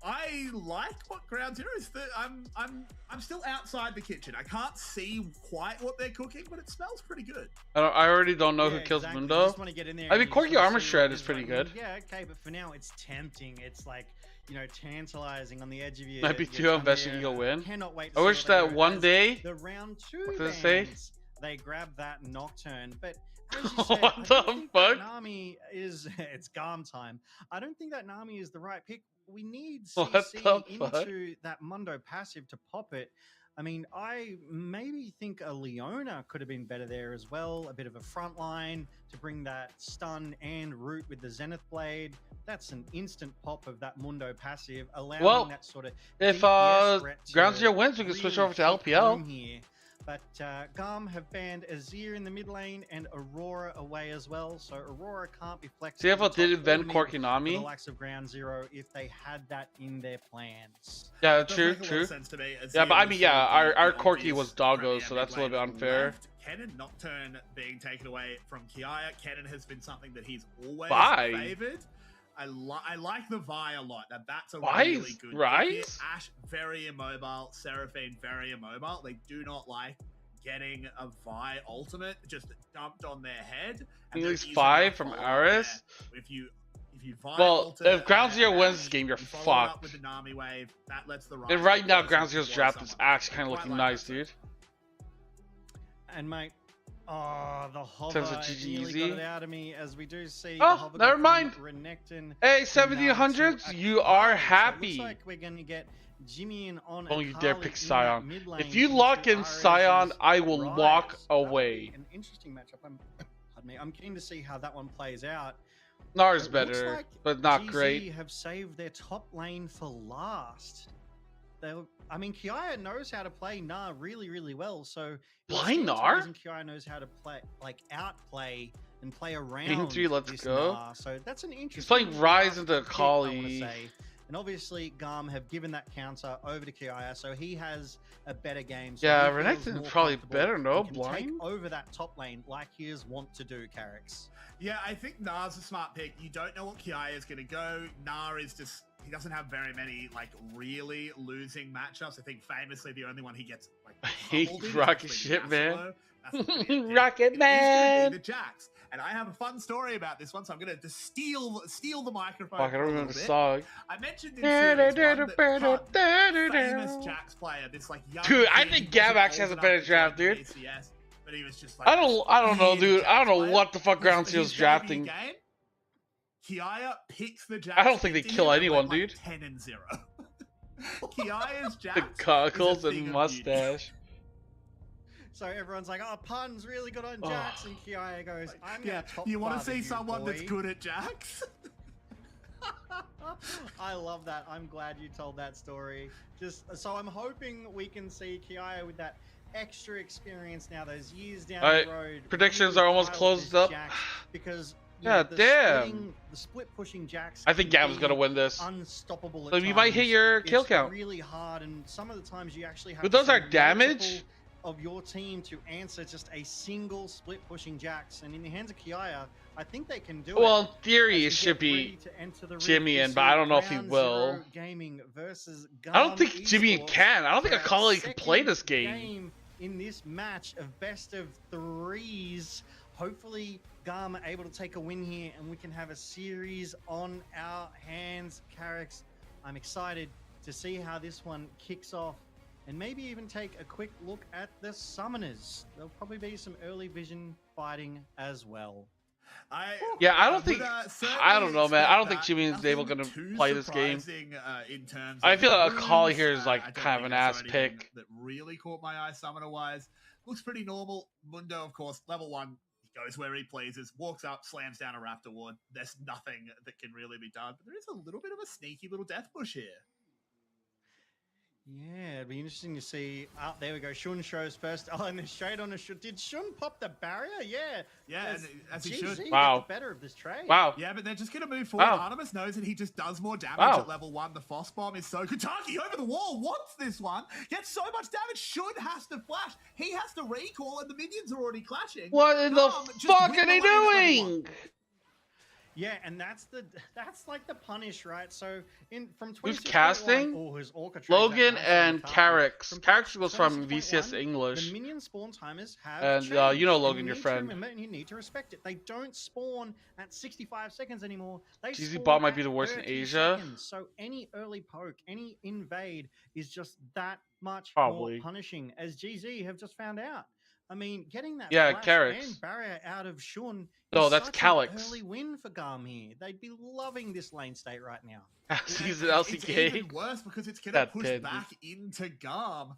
I like what Ground Zero is. I'm still outside the kitchen. I can't see quite what they're cooking, but it smells pretty good. I already don't know who kills exactly. You Mundo. just wanna get in there I and mean, you Corky sort of Armor see Shred what is it pretty like. good. Yeah, okay, but for now it's tempting. It's like, you know, tantalizing on the edge of your. Might be your too tongue invested there. you'll win. Cannot wait to I see wish what they that do one as day. the round 2 What does it say? bans, they grab that Nocturne, but. As you said, What I the don't think that fuck? Nami is it's GAM time. I don't think that Nami is the right pick. We need What CC the fuck? into that Mundo passive to pop it. I mean, I maybe think a Leona could have been better there as well. A bit of a front line to bring that stun and root with the Zenith Blade. That's an instant pop of that Mundo passive, allowing Well, that sort of if DPS threat to Ground Zero wins, we can switch really over to hit home LPL. here. But GAM have banned Azir in the mid lane and Aurora away as well. So Aurora can't be flexible. CFL did top or invent mid Corky for the Nami. likes of Ground Zero if they had that in their plans. Yeah, It does true, make a lot of true. sense to me. Yeah, but I Azir mean, was yeah, sort of our the Corky obvious was Doggo, premier so that's a mid little bit lane unfair. left. Kennen Nocturne being taken away from Kiaya. Kennen has been something that he's always Vi? favored. I like the Vi a lot. Now that's a Vi really is good right? pick here. Ash very immobile, Seraphine very immobile. They do not like getting a Vi ultimate just dumped on their head. At there least isn't 5 a from follow-up Aris. there. If you Vi Well, ult if Ground at Zero wins Ash, this game, you're you follow it up fucked. with the Nami wave, that lets the And right now, go Ground towards Zero's draft is someone. actually kind of Quite looking like nice, that. dude. And mate, oh, the hover Terms of nearly GGZ. got it out of me as we do see. Oh, the hover never go mind. from Renekton Hey, to 1700s, now to you are Akali. So it happy. looks like we're going to get Jimmy in on Don't you dare Akali pick in that Scion. mid lane If you into lock in Ares' Scion, I will Rise. walk That would away. be an interesting matchup. Pardon me. I'm keen to see how that one plays out. Nars It looks better, like but not GZ great. have saved their top lane for last. I mean, Kiaya knows how to play Gnar really, really well. So Blind the Gnar? reason Kiaya knows how to play, like outplay and play around. Game 3, let's this go. Gnar. So that's an interesting. He's playing Rise draft into pick, I wanna Akali. say. And obviously, GAM have given that counter over to Kiaya, so he has a better game. So Yeah, he feels Renekton's more probably comfortable. better, no? He can Blind? take over that top lane like he is wont to do, Carrix. Yeah, I think Nar's a smart pick. You don't know what Kiaya is going to go. Nar is just, he doesn't have very many, like, really losing matchups. I think famously the only one he gets, like, hate pummeled in is Rocket actually Ship, man. Yasuo. That's the weird thing. Rocket It is Man! gonna be the Jax. And I have a fun story about this one, so I'm going to steal the microphone. Fuck, I for a don't remember little the bit. song. I mentioned in Series 1 that Hunt, famous Jax player, this like young Dude, I kid, think he Gab wasn't actually has old a better enough to draft, join dude. ACS, but he was just like I don't know, weird dude. I don't Jax know player. what the fuck Ground His Zero's debut drafting. game, Kiaya picks the Jax. I don't think they into kill him and anyone, went, dude. like 10-0. Kiaya's The Jax. goggles is a thing and of mustache. So everyone's like, "Oh, Pun's really good on Jax," and Kiaya goes, "I'm Yeah, gonna top you want to father see you, someone that's boy." good at Jax? I love that. I'm glad you told that story. Just so I'm hoping we can see Kiaya with that extra experience now, those years down Alright, the road. predictions really are almost pilot closed this up. Jax, because Yeah, damn. The split pushing jacks. I think GAM's gonna win this. Unstoppable. So you might hit your kill count. Really hard, and some of the times you actually have. But those are damage multiple of your team to answer just a single split pushing jacks, and in the hands of Kiaya, I think they can do it. Well, in theory, it should be Jimmy in, but I don't know if he will. Gaming versus I don't think Jimmy can. I don't think a colleague can play this game. In this match of best of threes, hopefully GAM are able to take a win here, and we can have a series on our hands. Carrix, I'm excited to see how this one kicks off, and maybe even take a quick look at the summoners. There'll probably be some early vision fighting as well. I don't think. I don't know, man. I don't think Jimmy is able to play this game. I feel like a call here is like kind of an ass pick. That really caught my eye summoner wise. Looks pretty normal. Mundo, of course, level 1. He goes where he pleases, walks up, slams down a Raptor Ward. There's nothing that can really be done. But there is a little bit of a sneaky little death push here. Yeah, it'd be interesting to see. There we go. Shun shows first. Oh, and then straight on a Shun. Did Shun pop the barrier? Yeah. Yeah, as he should. Wow. Better of this trade. Wow. Yeah, but they're just going to move forward. Wow. Artemis knows that he just does more damage at level 1. The Foss Bomb is so good. Taki over the wall wants this one. Gets so much damage. Shun has to flash. He has to recall, and the minions are already clashing. What in the fuck are they doing? Yeah, and that's like the punish, right? So from who's casting? Logan and Carrix. Carrix goes from VCS English. The minion spawn timers have and changed. you know Logan, you your need friend. To remember, and you need to respect it. They don't spawn at 65 seconds anymore. They GZ bot might be the worst in 30 Asia. seconds. So any early poke, any invade is just that much Probably. more punishing, as GZ have just found out. I mean, getting that Yeah, flash Carrix. and barrier out of Shun No, is that's such Calyx. an early win for GAM here. They'd be loving this lane state right now. He's an It's LCK. even worse because it's going to That push pin. back into GAM.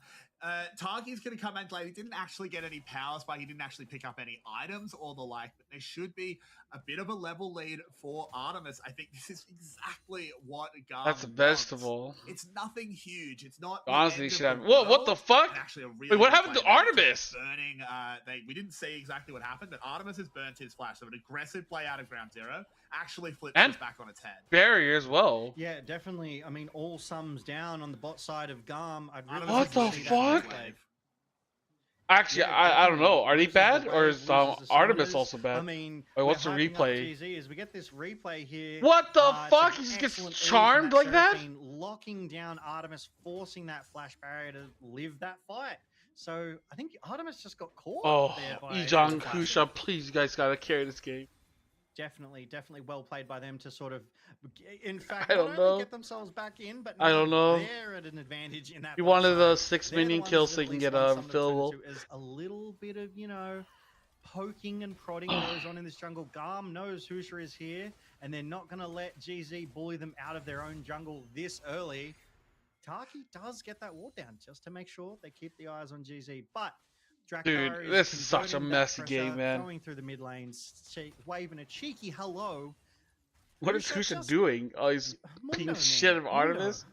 Tarky's going to come back late. He didn't actually get any power spike. He didn't actually pick up any items or the like. But there should be a bit of a level lead for Artemis. I think this is exactly what GAM That's a wants. vegetable. It's nothing huge. It's not. the Honestly, end should of have. the What the world. fuck? And actually, a really Wait, what good happened to play there. Artemis? Burning. We didn't see exactly what happened, but Artemis has burnt his flash. So an aggressive play out of ground zero actually flips And this back on its head. Barrier as well. Yeah, definitely. I mean, all sums down on the bot side of GAM. I'd really What like the to see that fuck? replay. Actually, I don't know. Are they bad or is Artemis also bad? I mean, wait, what's the we're hyping up replay? GZ as we get this replay here. What the It's fuck? an He just gets excellent ease charmed from like that? Seraphine, locking down Artemis, forcing that flash barrier to live that fight. So I think Artemis just got caught. Oh, there by Ijang, Flash. Kusha, please, you guys gotta carry this game. Definitely well played by them to sort of, in fact, I don't not only know. get themselves back in, but I don't know. they're at an advantage in that. He bot wanted side. the 6 They're the minion ones kills that so he at can least get want a someone to turn fillable. to as a little bit of, poking and prodding goes on in this jungle. GAM knows Husha is here, and they're not going to let GZ bully them out of their own jungle this early. Taki does get that ward down just to make sure they keep the eyes on GZ, but Draktar Dude, this is such a converting that messy pressure, game, man. Going through the mid lanes, waving a cheeky hello. What is Kusha doing? Oh, he's being shit of Artemis?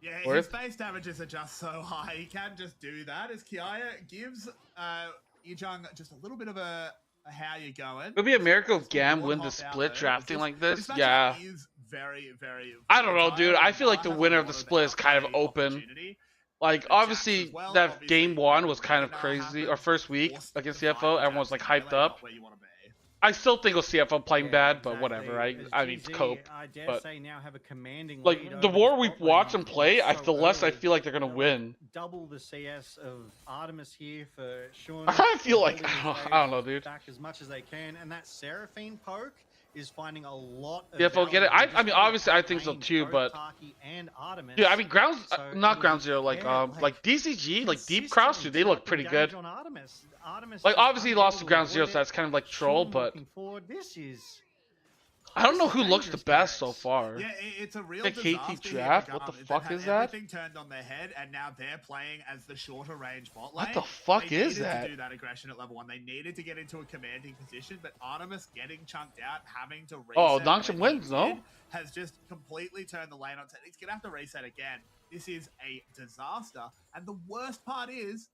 Yeah, Worth? his base damages are just so high. He can just do that as Kiaya gives Ijang just a little bit of a how you going. It would be a miracle if GAM win the split drafting like this. Yeah. Is very, very I don't know, dude. I feel like the winner of the split is kind of open. Like, obviously, that game 1 was kind of crazy. Or first week against CFO, everyone was like hyped up. I still think it was CFO playing bad, but whatever. I mean, cope. I dare But say now have a commanding lead like the over more the we top lane watch them after play, so the less I early. feel like they're gonna win. Double the CS of Artemis here for Sean. I kinda feel like- Holding his I don't know, waves dude. Back as much as they can, and that Seraphine poke is finding a lot of CFO get it. value I mean, just obviously, I from think so range, too, both but Taki and Artemis. yeah, I mean, ground, So, not ground zero, like yeah, like DCG, like deep cross, dude, they look pretty good. On Artemis. Artemis Like just obviously, he lost to unable ground avoid zero, it. so that's kind of like troll, Sean but looking forward. This is. I don't know who looks the dangerous, best guys. so far. Yeah, it's a real The KT disaster here draft? for What the GAM. fuck They've is had that? Everything turned on their head, and now they're playing as the shorter range bot lane. What the fuck They is needed that? to do that aggression at level 1. They needed to get into a commanding position, but Artemis getting chunked out, having to reset. Oh, Nongshim when he wins, no? did, has just completely turned the lane on. He's gonna have to reset again. This is a disaster, and the worst part is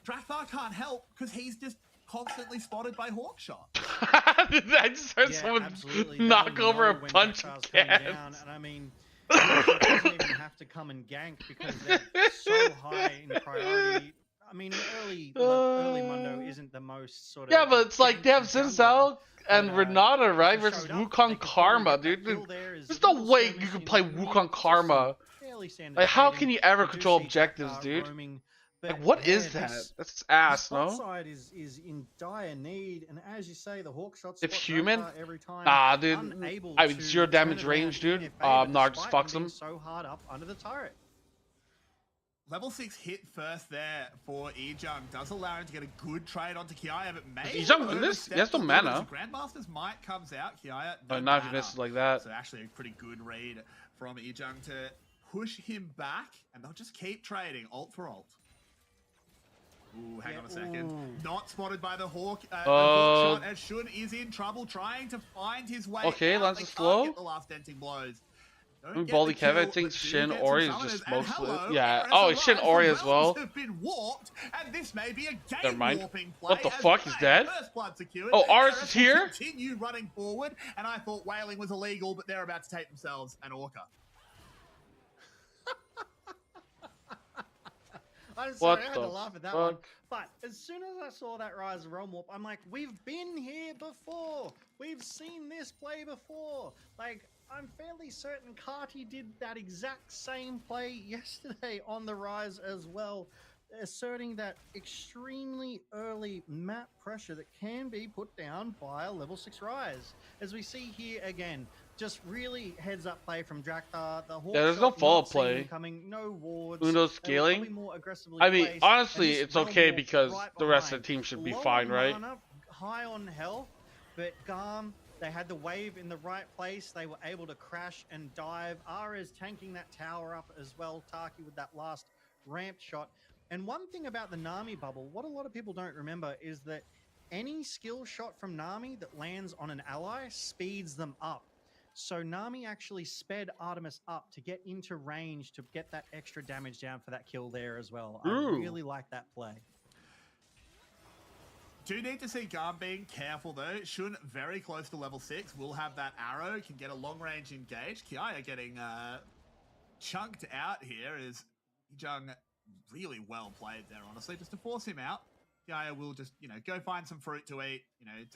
Drakthar can't help because he's just constantly spotted by Hawkshot. I just heard someone absolutely. knock They'll over a know when punch Jackdar's can. coming down, and I mean, Hawkshot doesn't even have to come and gank because they're so high in priority. I mean, early Mundo isn't the most sort of. Yeah, but it's like they have ganky Zinsao and but, Renata, right? if they Versus showed up, they Wukong could Karma, probably get dude. that kill there as There's a no little way skirmish you can in play the mid, Wukong just Karma. some fairly standard Like, how trading. can you ever We do control see objectives, Jackdar dude? roaming, Like, but what yeah, is that? this- That's ass, the no? spot side is in dire need, and as you say, the Hawkshot If spot human? Jackdar every time. Nah, dude. Unable I mean, to 0 turn damage it range, around in dude. their favor, Nah, just despite fucks being him. so hard up under the turret. Level 6 hit first there for Ejung. Does allow him to get a good trade onto Kiaya, but maybe Ejung win this? overstepped He has no a little bit. mana. So Grandmaster's Might comes out. Kiaya, Oh, no not if he mana. misses like that. So actually a pretty good read from Ejung to push him back, and they'll just keep trading ult for ult. Ooh, hang on a second. Not spotted by the Hawk. Hawkshot, and Shun is in trouble trying to find his way Okay, out. Lance They is can't slow. get the last denting blows. Don't I mean, get Baldy the Kev, I kill, think but do Shin get Ori some is just summoners. And mostly. hello, Yeah. Eris Oh, Shin arrives. Ori The as well. realms have been warped, and this may be a Never game mind. warping play. What the as fuck? He's bang, dead? First blood secured. Oh, Aris Eris is will here? Continue running forward, and I thought whaling was illegal, but they're about to take themselves an Orca. I'm What sorry, I had the to laugh at that one. fuck? But as soon as I saw that Rise of Realm Warp, I'm like, we've been here before. We've seen this play before. Like, I'm fairly certain Carty did that exact same play yesterday on the Rise as well, asserting that extremely early map pressure that can be put down by a level 6 Rise. As we see here again, just really heads up play from Jackdar. The Yeah, there's no Hawkshot follow-up not seeing play. him coming, no wards. Uno They were scaling. probably more aggressively I mean, placed, honestly, and this it's Realm okay Warp because right the rest of behind. the team should be Low fine, right? mana, high on health, but GAM, they had the wave in the right place. They were able to crash and dive. Ara's tanking that tower up as well. Taki with that last ramp shot. And one thing about the Nami bubble, what a lot of people don't remember is that any skill shot from Nami that lands on an ally speeds them up. So Nami actually sped Artemis up to get into range to get that extra damage down for that kill there as well. I Ooh. really like that play. Do need to see GAM being careful though. Shun very close to level 6. Will have that arrow. Can get a long range engage. Kiaya getting chunked out here is Jung really well played there, honestly. Just to force him out. Kiaya will just, go find some fruit to eat.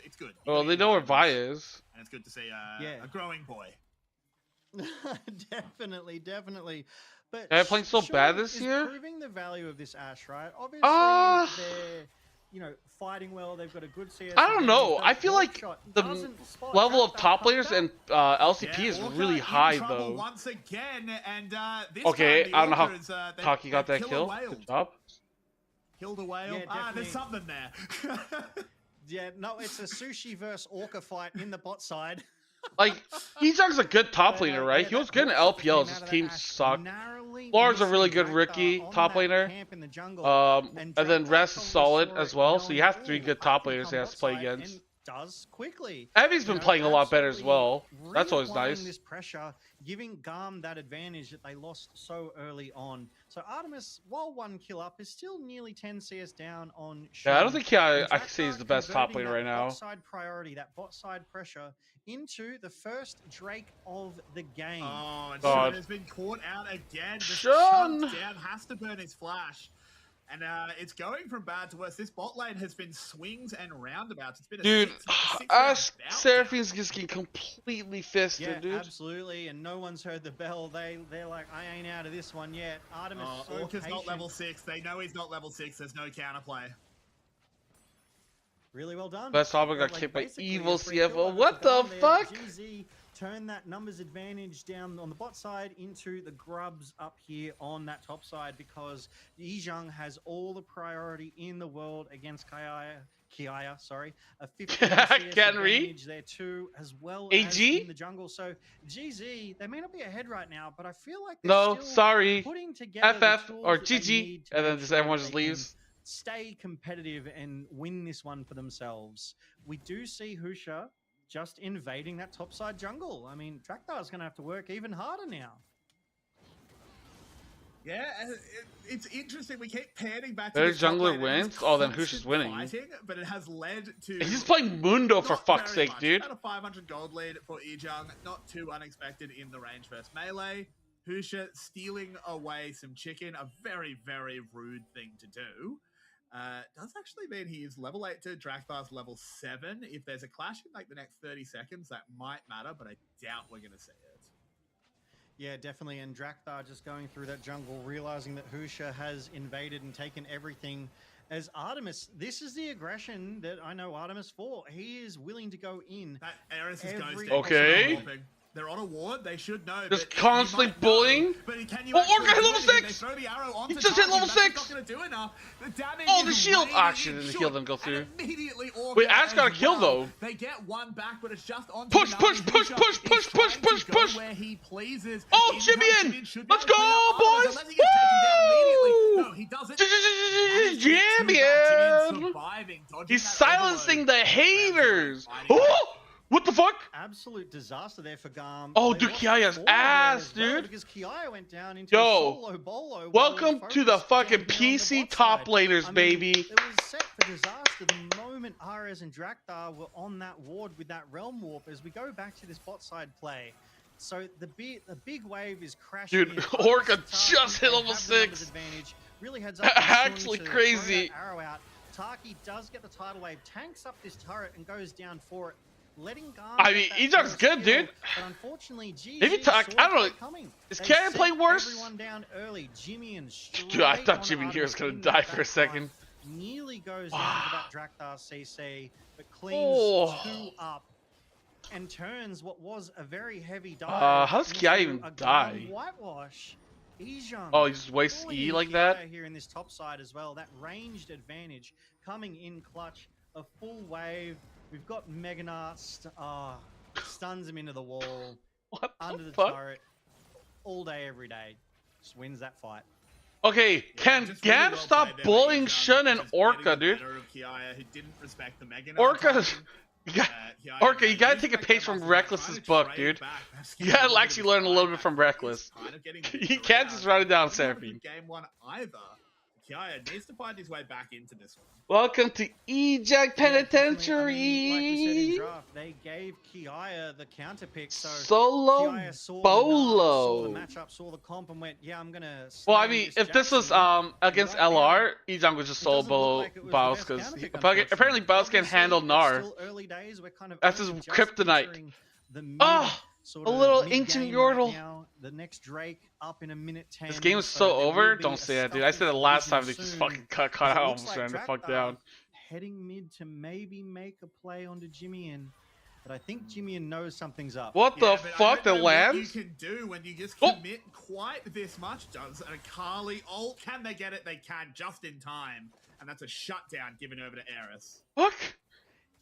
It's good. Well, they know where Vi is. And it's good to see Yeah. a growing boy. Definitely. But Are they playing so Shun bad this is year? proving the value of this Ash, right? Obviously, Ah. they're, fighting well. They've got a good CS. I don't know. advantage. I feel like Hawkshot the doesn't spot level of Jackdar top come players back. and LCP is Orca really in high, trouble though. once again, and this Okay, time the I don't know how Orca is, they- Taki got they that kill a kill. whale. Good job. Killed a whale. Yeah, There's definitely. something there. Yeah, no, it's a sushi versus Orca fight in the bot side. Like, Hijang's a good top But, laner, right? yeah, He was that good in Hawkshot that came LPLs. out His of that team Ash sucked. narrowly Laura's a missing really good Jackdar rookie on top that laner. camp in the jungle. And then Jackdar Rest is probably solid saw as it, well, so knowing, you have 3 "Ooh, good I top can laners he come has to bot play side," against. and does quickly. Evie's been playing a lot better as well. That's always reapplying nice. This pressure, giving GAM that advantage that they lost so early on. So Artemis, while 1 kill up, is still nearly 10 CS down on. Yeah, I don't Shun. think I And can say he's Jackdar the best top converting laner right that now. bot side priority, that bot side pressure, into the first Drake of the game. Oh, and God. Shun has been caught out again. Just Shun! chunked down, has to burn his flash. And it's going from bad to worse. This bot lane has been swings and roundabouts. It's been a Dude, six Ash round bout. Seraphine's just getting completely fisted, Yeah, dude. absolutely, and no one's heard the bell. They're like, I ain't out of this one yet. Artemis so Orca's patient. not level 6. They know he's not level 6. There's no counterplay. Really well done. Best Hopper got Like, kicked by basically evil a free kill CFO. over What for the GAM there. fuck? GZ turned that numbers advantage down on the bot side into the grubs up here on that top side because Ejung has all the priority in the world against Kiaya, sorry. A 50 CS advantage there too, as well as AG? in the jungle. So GZ, they may not be ahead right now, but I feel like they're No, still sorry. putting together the FF tools or that they GG, need to and then make just sure everyone that just they can leaves. stay competitive and win this one for themselves. We do see Husha just invading that topside jungle. I mean, Jackdar's going to have to work even harder now. Yeah, it's interesting. We keep panning back to Their this top jungler lane, wins? it's Oh, then who's constant just winning? Fighting, but it has led to. He's just playing Mundo for not fuck's very sake, much. dude. About a 500 gold lead for Ejung. Not too unexpected in the range versus melee. Husha stealing away some chicken. A very, very rude thing to do. Does actually mean he is level 8 to Draktar's level 7. If there's a clash in like the next 30 seconds, that might matter, but I doubt we're going to see it. Yeah, definitely. And Draktar just going through that jungle, realizing that Husha has invaded and taken everything. As Artemis, this is the aggression that I know Artemis for. He is willing to go in. That Eris is going Okay. They're on a ward. They should know. Just constantly bullying. But can you Oh, Orca hit level 6! Throw the arrow onto He just hit level 6! Not going to do enough. The damage Oh, the is shield! really Actually, the shield didn't go through. Immediately Wait, Ash got a kill though. They get one back, but it's just on. Push, push, push, push, push, push, push, push! Where he pleases. Oh, Jimmy! Let's go, boys! No, he doesn't. Jimmy! He's silencing the haters! Oh! What the fuck? Absolute disaster there for GAM. Oh, dude, Kiaya's ass, dude. Because Kiaya went down into a solo bolo. Welcome to the fucking PC top laners, baby. It was set for disaster the moment Ares and Draktar were on that ward with that Realm Warp. As we go back to this bot side play, so the big wave is crashing. Dude, Orca just hit level 6. Really heads up. Actually crazy. Arrow out. Taki does get the tidal wave, tanks up this turret, and goes down for it. Letting GAM. I mean, Ejung's good, dude. But unfortunately, If you talk, I don't know. Is Karen playing worse? Everyone down early. Jimmy and Dude, I thought Jimmy here was gonna die for a second. Nearly goes down to that Draktar CC, but cleans 2 up and turns what was a very heavy dive. How does Kiai even die? Whitewash. Ejung. Oh, he just wastes E like that? Here in this top side as well. That ranged advantage coming in clutch. A full wave. We've got Meganar stuns him into the wall, under the turret, all day, every day. Just wins that fight. Okay, can GAM stop bullying Shun and Orca, dude? Orca, Orca, you gotta take a page from Reckless's book, dude. You gotta actually learn a little bit from Reckless. You can't just run it down, Seraphine. Game 1 either. Kiaya needs to find his way back into this one. Welcome to Eject Penitentiary. Like we said in draft, they gave Kiaya the counter pick, so Solo Kiaya saw Bolo. the matchup, saw the comp, and went, "Yeah, I'm gonna." Well, I mean, if this was against LR, Ejung was just solo Bolo Baus because apparently Baus can handle Gnar. That's his kryptonite. Oh, a little ancient Yordle. The next Drake up in a minute 10. This game is so over. Don't say that, dude. I said it last time. They just fucking cut out. Almost ran the fuck down. Heading mid to maybe make a play onto Jimmyin, but I think Jimmyin knows something's up. What the fuck? The lands? What you can do when you just commit quite this much. Does a Kali ult? Can they get it? They can just in time, and that's a shutdown given over to Eris. Fuck.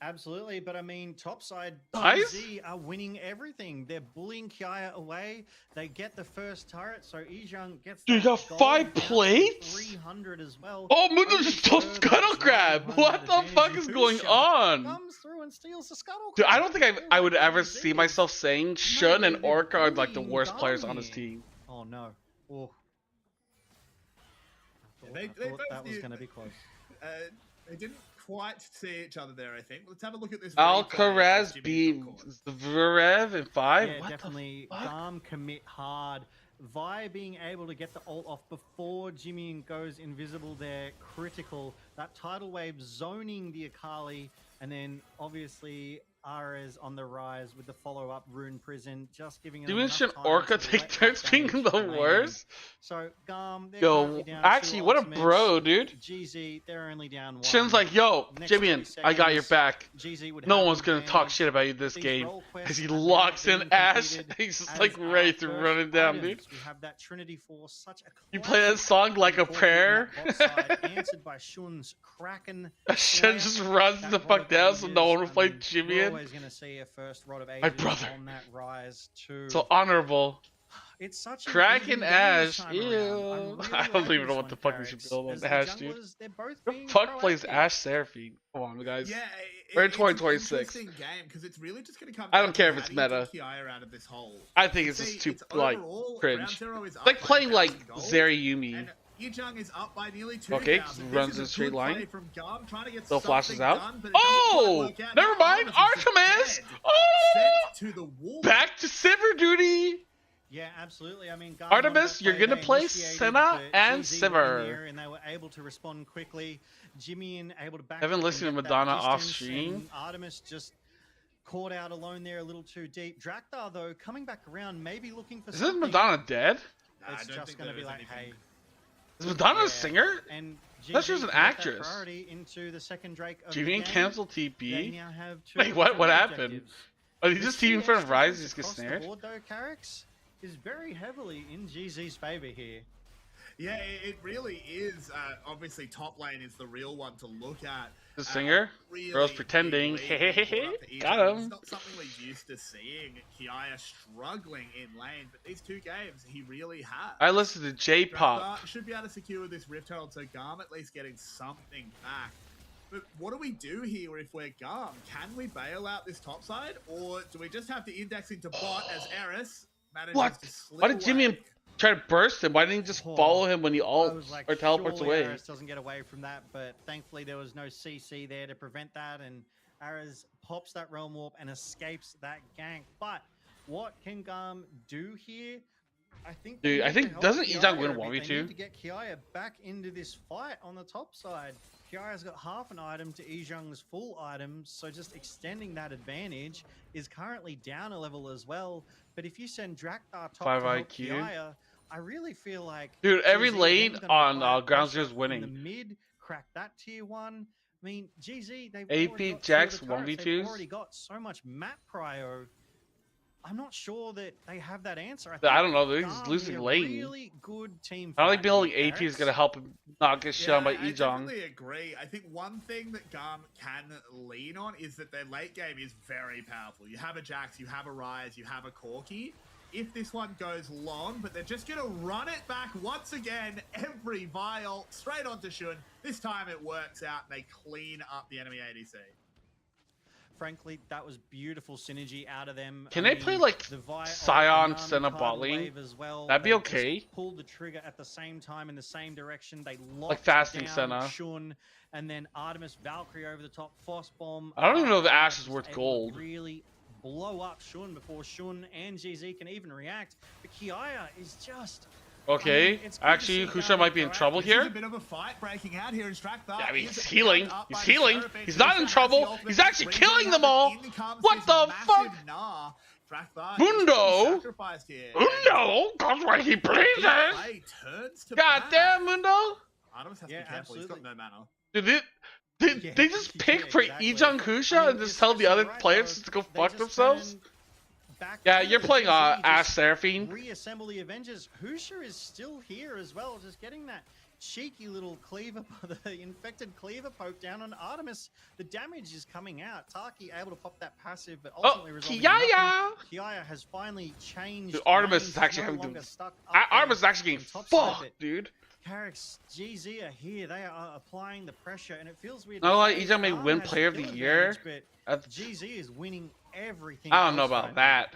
Absolutely, but I mean, topside Nice. TZ are winning everything. They're bullying Kiaya away. They get the first turret, so Ejung gets. Dude, you got 5 plates? 300 as well. Oh, Mundo just took scuttle grab. What the fuck is going on? Comes through and steals the scuttle. Dude, I don't think I would ever see myself saying Shun and Orca are like the worst players on this team. Oh no. Oh. They thought both that was knew- going to be close. They didn't quite see each other there, I think. Let's have a look at this. Alcaraz replay. beat Zverev in 5? Yeah, What definitely. the fuck? GAM commit hard. Vi being able to get the ult off before Jimmyin goes invisible there, critical. That tidal wave zoning the Akali, and then obviously Ares on the rise with the follow-up Rune Prison, just giving them enough Shouldn't time Orca to take let turns that being damage the remain. worst? So GAM, they're Yo, currently down actually, 2 what a ultimates. bro, dude. GZ, they're only down 1. Shun's like, yo, Next Jimmyin, 30 I got your seconds, back. GZ would No have one's the gonna talk advantage. shit about you this These game. role quests Because he have now locks been in Ash. completed He's just as like our ready to first run it down, dude. items. We have that Trinity Force, such a You play that song like a prayer? answered by Shun's Kraken. Shun just runs the fuck down so no one will play Jimmyin. We're always going to see a first Rod of Ages My brother. on that rise too. So honorable. It's such an Kraken even game Ash. this time Ew. around. I don't liking even know this what the one, fuck we should Carrots. build As on the Ash, dude. junglers, they're both Who being the fuck plays proactive. Ash Seraphine? Come on, guys. Yeah, We're in It's 2026. an interesting game because it's really just going to come. I don't care if how it's do you get meta. Kiaya out of this hole. I think it's See, just too it's like overall, cringe. Ground Zero is It's up like by playing like 1,000 gold, Zeri and Yijang is up by nearly 2,000. Okay, This runs is in a straight good line. play from GAM, trying to get Still flashes something out. done, but it doesn't quite Oh, work out. never Now mind. Artemis is Artemis. dead. Oh, Sent to the wall. back to Sivir duty. Yeah, absolutely. I mean, Garden Artemis, on that you're play, gonna they play initiated, Senna but and GZ were in Sivir. there and they were able to respond quickly. Jimmy able to back. Haven't up listened and to get Madonna that off distance, stream. and Artemis just caught out alone there a little too deep. Drakthar though coming back around, maybe looking for Isn't something. Madonna dead? It's just gonna be like, hey. Is Madonna a singer? And I thought she was an actress. Into the second Drake of Jimmy the and game. cancel They TP. now have two Wait, what? What primary happened? objectives. Oh, he The just team in front of CS Rise. difference Just gets across the snared. board, though, Carrick's is very heavily in GZ's favor here. Yeah, it really is. Obviously, top lane is the real one to look at. The singer? Really Girls pretending. big lead Hey, brought up for got Ijan. him. It's not something we're used to seeing. Kiaya struggling in lane, but these two games he really has. I listen to J-pop. Drakthar should be able to secure this Rift Herald, so GAM at least getting something back. But what do we do here if we're GAM? Can we bail out this top side, or do we just have to index into bot as Eris manages What? to slip Why did Jimmy away? try to burst him? Why didn't he just follow him when he I ults was like, or teleports surely away? Aris doesn't get away from that, but thankfully there was no CC there to prevent that, and Aris pops that Realm Warp and escapes that gank. But what can GAM do here? I think. Dude, they I need think- to help doesn't Kiaya Ijan win a bit. 1v2? They need to get Kiaya back into this fight on the top side. Kiaya's got half an item to Ijang's full item, so just extending that advantage is currently down a level as well. But if you send Drakthar top 5 to help IQ. Kiaya, I really feel like Dude, every GZ lane then gonna on apply Ground pressure Zero's winning. In the mid, crack that tier 1. I mean, GZ, they've AP already got Jax two of the turrets. 1v2s. They've already got so much map prio. I'm not sure that they have that answer. I don't know. They're GAM just losing here, lane. Really good team. I don't think fight building here, AP is Carrots. gonna help him not get shit on by I Ijong. definitely agree. I think one thing that GAM can lean on is that their late game is very powerful. You have a Jax, you have a Rise, you have a Corki. If this one goes long, but they're just going to run it back once again, every vial, straight onto Shun. This time it works out, and they clean up the enemy ADC. Frankly, that was beautiful synergy out of them. Can I they mean, play like the Vi- Scion, the Senna Nami bot card lane? wave as well. That'd be They just okay. Pulled the trigger at the same time in the same direction. They locked Like fasting down Senna. Shun, and then Artemis Valkyrie over the top. Phos bomb. I don't even know if Ashe is was worth able to gold. Really blow up Shun before Shun and GZ can even react. But Kiaya is just. Okay, I mean, it's good to actually, see Kusha GAM might be in proactive. trouble This is here. a bit of a fight breaking out here in Drakthar. Yeah, I mean, Is he's healing. up He's by the healing. Seraphim. He's not in Kusha has trouble. the ultimate He's actually reach killing out, them but all. in comes What this the massive fuck? Nah. Drakthar is Mundo? being sacrificed here. Mundo comes where he pleases. Play turns to God bad. damn, Mundo. Artemis has to Yeah, be careful. He's got absolutely. no mana. Did Yeah, they just pick for exactly. Ijong Kusha I mean, and just it's tell the other right, players though. to go They fuck just themselves? turned back Yeah, to you're the playing GZ, Ash just Seraphine. Reassemble the Avengers. Husha is still here as well, just getting that cheeky little cleaver, the infected cleaver poke down on Artemis. The damage is coming out. Taki able to pop that passive, but ultimately resolving Kiaya! nothing. Kiaya has finally changed. Dude, Artemis lanes. is actually He's no having longer to. stuck up there Artemis is actually on getting top side, fucked, but dude. Carrick's GZ are here. They are applying the pressure, and it feels weird. Not to like say Ijong may GAM win has Player of skill the Year. advantage, At- but GZ is winning everything. I don't know else about right that.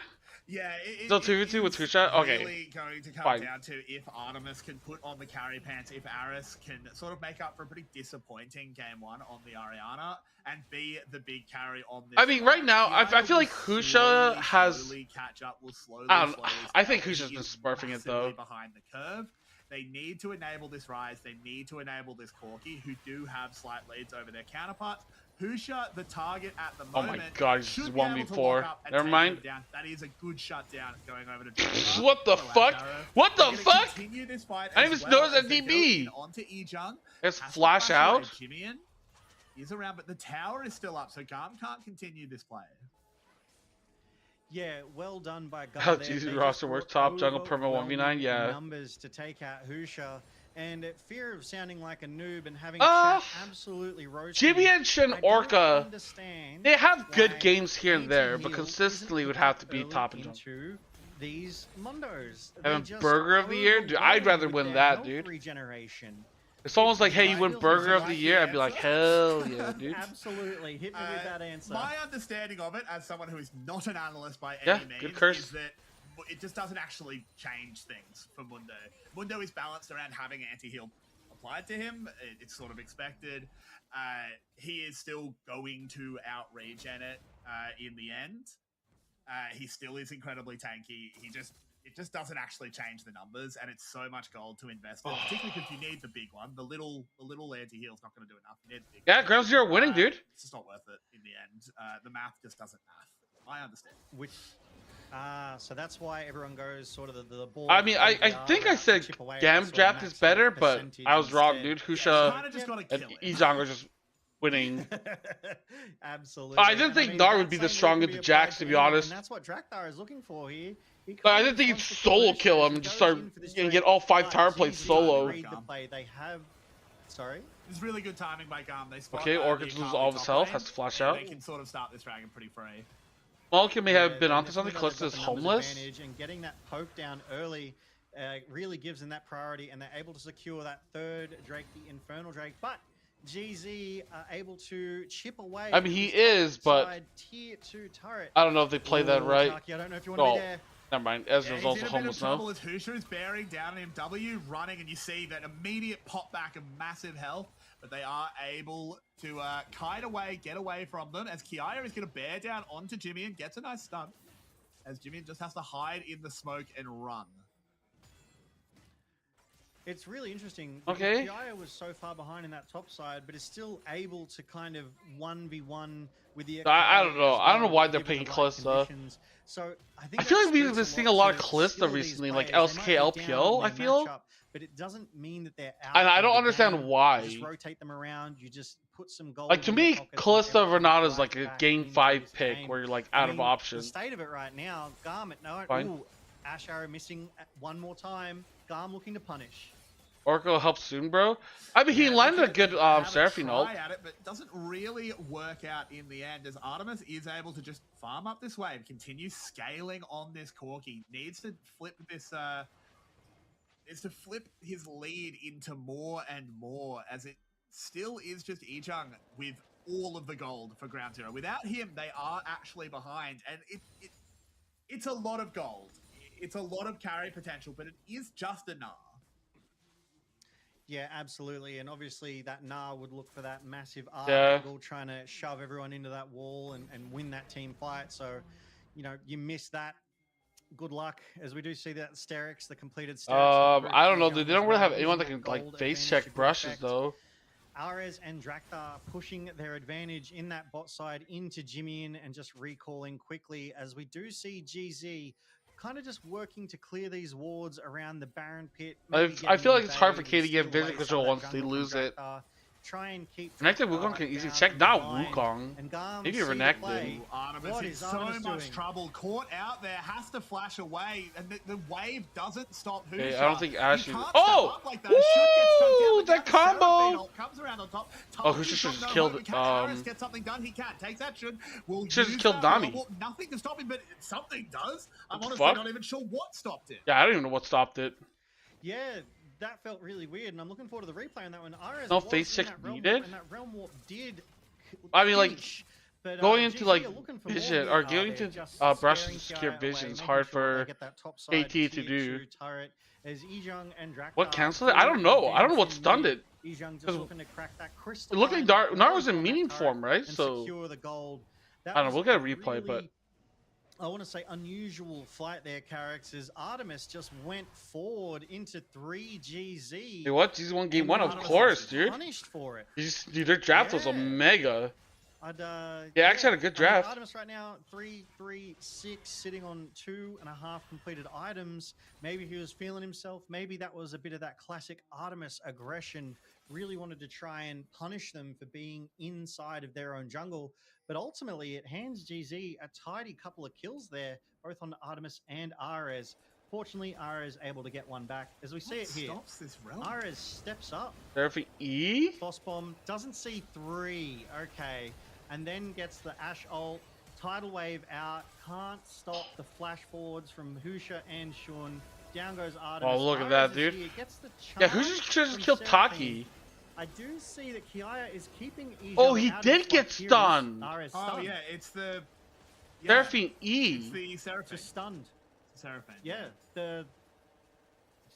Yeah, So 2v2 with Kusha? Okay. Really going to come Fine. down to if Artemis can put on the carry pants, if Aris can sort of make up for a pretty disappointing game one on the Ariana and be the big carry on this. I mean, right now, I Kiaya feel will like Kusha slowly, has. slowly catch up. Will slowly. I don't know. slowly I think start. Kusha's He just is smurfing it, though. massively behind the curve. They need to enable this Rise. They need to enable this Corki, who do have slight leads over their counterparts. Husha, the target at the Oh moment. my god, he's should just be able to 1v4. lock up and Never take mind. him down. That is a good shutdown going over to Drakthar. What the Relax, fuck? Arrow. What the They're gonna fuck? Continue this fight I as didn't even well notice that as they go DB. in onto Ijong. Let's Has to flash away out. Jimmy is around, but the tower is still up, so GAM can't continue this play. Yeah, well done by GAM. Oh, there. Jesus, They just roster works top jungle perma 1v9, overwhelming yeah. Numbers to take out Husha, and fear of sounding like a noob and having Uh, chat absolutely roasted. Jimmy and Shin I don't Orca, understand they have good why games here and Anti there, Heal but isn't consistently would put have that to be early top and jungle. into these mundos. Having They just Burger of the Year? Dude, I'd rather overload win their that, health dude. Regeneration. If someone's like, "Hey, you win Feels Burger of like the Year," I'd be like, answer. "Hell yeah, dude." Absolutely. Hit me with that answer. My understanding of it, as someone who is not an analyst by Yeah, any means, good curse. is that it just doesn't actually change things for Mundo. Mundo is balanced around having anti-heal applied to him. It's sort of expected. He is still going to out-regen it in the end. He still is incredibly tanky. It just doesn't actually change the numbers, and it's so much gold to invest in, particularly because you need the big one. The little anti-heal's not going to do enough. You need the big Yeah, one. Ground Zero winning, dude. It's just not worth it in the end. The math just doesn't math. I understand. Which, so that's why everyone goes sort of the ball. I mean, I think I said GAM draft is better, but I was wrong, dude. Husha Kinda just gotta and kill it. Izong are just winning. Absolutely. I didn't And think mean, Nar that would be the same strongest will of be Jax, applied to be him, honest. And that's what Drakthar is looking for here. But I didn't think he'd solo kill him and just start and get all 5 tower plates solo. Read the play. They have. Sorry. It's really good timing by GAM. They spot Okay, the Orchid loses Akali all of his top health, lane, has to flash and out. They can sort of start this dragon pretty free. Malkin may have been Yeah, onto something. definitely Calista is got the numbers homeless. advantage, and getting that poke down early really gives them that priority, and they're able to secure that third Drake, the Infernal Drake. But GZ are able to chip away. I mean, he from this is, but side tier 2 turret. I don't know if they play that Ooh, right. Taki, I don't know if you want to Oh, be there. never mind. Yeah, Ezra's he's also in a bit homeless of trouble now. as Husha is bearing down on him. W running, and you see that immediate pop back of massive health, but they are able to kite away, get away from them, as Kiaya is going to bear down onto Jimmy and gets a nice stun, as Jimmy just has to hide in the smoke and run. It's really interesting. Okay. Kiaya was so far behind in that top side, but is still able to kind of 1v1 with the. I don't know. I don't know why they're given the picking right Calista. conditions. So I think I feel that like we've speaks been a seeing lot a lot to of Calista skill of these recently, like players. They might be LCK, down LPL, in I their feel. matchup, but it doesn't mean that they're out. And I of don't the understand game. why. You just rotate them around. You just put some gold. Like, to in their me, pockets and Calista everything Renata is right like a back game into 5 this pick game. where you're like I out of mean, options. The state of it right now, Garm at no. Fine. Ooh, Ash Arrow missing one more time. Garm looking to punish. Oracle helps soon, bro. I mean, he landed a good Seraphine ult. Try at it, but it doesn't really work out in the end, as Artemis is able to just farm up this wave, continue scaling on this Corki. Needs to flip this, needs to flip his lead into more and more, as it still is just Ijung with all of the gold for Ground Zero. Without him, they are actually behind, and it's a lot of gold. It's a lot of carry potential, but it is just a Gnar. Yeah, absolutely. And obviously that Gnar would look for that massive R Yeah. angle, trying to shove everyone into that wall and win that team fight. So, you know, you miss that. Good luck, as we do see that Sterix, the completed Sterix. I don't know, dude. They don't really have anyone that can like face check brushes though. Ares and Drakthar pushing their advantage in that bot side into Jimmy and just recalling quickly, as we do see GZ kind of just working to clear these wards around the Baron pit. I feel like it's hard for K to get vision control once they lose it. Try and keep Renekton Wukong can easily check. Not Wukong. Maybe Renekton. Artemis in so much trouble. Caught out there, has to flash away, and the wave doesn't stop Husha. Hey, I don't think Ash is. Can't Oh! step up like that. Woo! That combo! Comes around on top. Oh, Husha should have just killed. Aris get something done. He can. Takes that should. Should have killed Nami. Well, nothing to stop him, but something does. I'm What the honestly fuck? not even sure what stopped it. Yeah, I don't even know what stopped it. Yeah, that felt really weird, and I'm looking forward to the replay on that one. Ares No was face in check that realm needed? warp, and that realm warp did. I mean, like, finish, but, going GZ into like are looking for more vision here. or They're going to just brushes scaring to secure Kiaya vision away, is making hard sure they for get that top side KT to tier do. 2 turret, as Ijung and Drakthar What canceled it? I don't know. I don't know what stunned it. Ijung just looking to crack that crystal. It looked like Nar was in meaning form, right? And So secure the gold. That I don't know. was We'll get a replay, really, but I want to say unusual flight there, characters. Artemis just went forward into 3GZ. hey, what? GZ won game and 1, of Artemis course, was dude. Punished for it. Dude, their draft was a mega. Yeah, actually had a good draft. Artemis right now 3-3-6, sitting on 2.5 completed items. Maybe he was feeling himself. Maybe that was a bit of that classic Artemis aggression. Really wanted to try and punish them for being inside of their own jungle. But ultimately, it hands GZ a tidy couple of kills there, both on Artemis and Ares. Fortunately, Ares able to get one back. As we see it here, Stops this realm? Ares steps up. Seraphine E? Boss bomb doesn't see 3. Okay. And then gets the Ash ult. Tidal wave out. Can't stop the flash forwards from Husha and Shun. Down goes Artemis. Oh, look at that, Ares is dude. here, gets the Yeah, charge who just from killed Seraphine, Taki? I do see that Kiaya is keeping Ijong Oh, he out of did the get fight here. stunned. RS Oh stunned. yeah, it's the Seraphine E. It's the Seraphine. Just stunned. Seraphine. Yeah.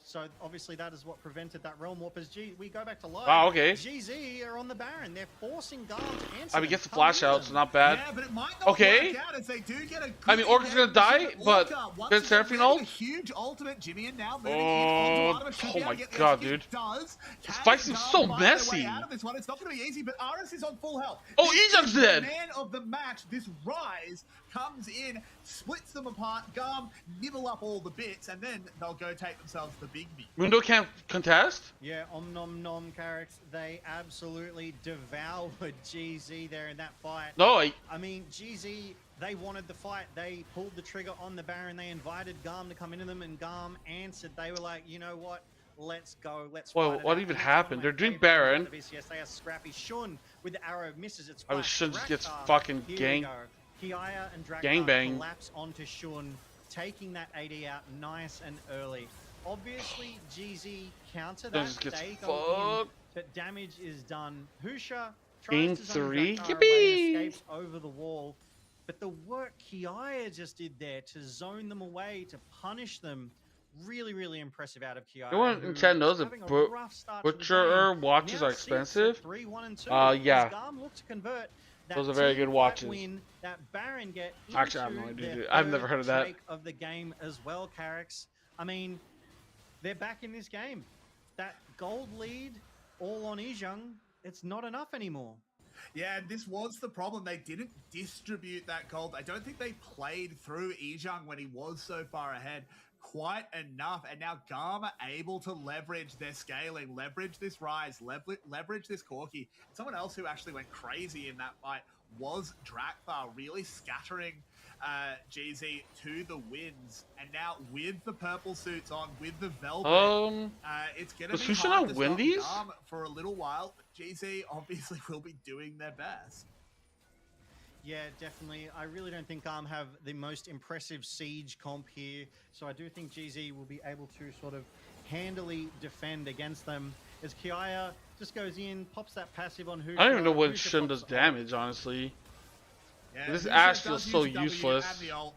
So obviously that is what prevented that realm warp. As we go back to live. Wow, okay. GZ are on the Baron. They're forcing Garm to answer. I mean, gets the flash out, so not bad. Yeah, but it might not Okay. work out as they do get a I mean, Orca's gonna die, but good Seraphine ult. A huge ultimate. Jimmy and now moving Oh, in onto Artemis. Should be oh able my to get the God, execute. dude. Does. This Can fight seems Garm so find their way messy. out of this one? It's not going to be easy, but Aris is on full health. Oh, This Ijong's is the dead. Man of the match. This Rise comes in, splits them apart. Garm nibble up all the bits, and then they'll go take themselves the big meat. Mundo can't contest. Yeah, Nom Nom Carrix, they absolutely devoured GZ there in that fight. No, I mean, GZ, they wanted the fight. They pulled the trigger on the Baron. They invited Garm to come into them, and Garm answered. They were like, you know what? Let's go. Let's Well, fight it what out. even And that's happened? one of They're my doing favorite Baron. parts of BCS. They are scrappy. Shun with the arrow misses. It's I mean, fine. Shun just gets Draktar, fucking here we gang- go. Kiaya and Draktar gangbang. collapse onto Shun, taking that AD out nice and early. Obviously, GZ counter that. Just gets They go in, fucked. but damage is done. Husha Game tries to zone 3. Draktar away Yippee! and escapes over the wall. But the work Kiaya just did there to zone them away, to punish them, really, really impressive out of Kiaya. No one who in chat knows is that having a rough start to the butcher game. watches Now are sits at expensive. 3-1 and 2. Yeah. As Garm look to convert that Those are very team good fight watches. Win, that Baron get Actually, I have no into idea, their dude. I've never third heard of that. Drake of the game as well, Carrix. I mean, they're back in this game. That gold lead, all on Ijong, it's not enough anymore. Yeah, and this was the problem. They didn't distribute that gold. I don't think they played through Ijong when he was so far ahead quite enough. And now Garm are able to leverage their scaling, leverage this Rise, leverage this Corki. Someone else who actually went crazy in that fight was Draktar, really scattering GZ to the winds. And now with the purple suits on, with the velvet, it's going to was be Husha hard not to win stop these? Garm for a little while. But GZ obviously will be doing their best. Yeah, definitely. I really don't think Garm have the most impressive siege comp here. So I do think GZ will be able to sort of handily defend against them. As Kiaya just goes in, pops that passive on Husha. I don't even know when Husha Shun pops does damage, honestly. Yeah, This Husha Ash does feels use so the W useless. And the ult,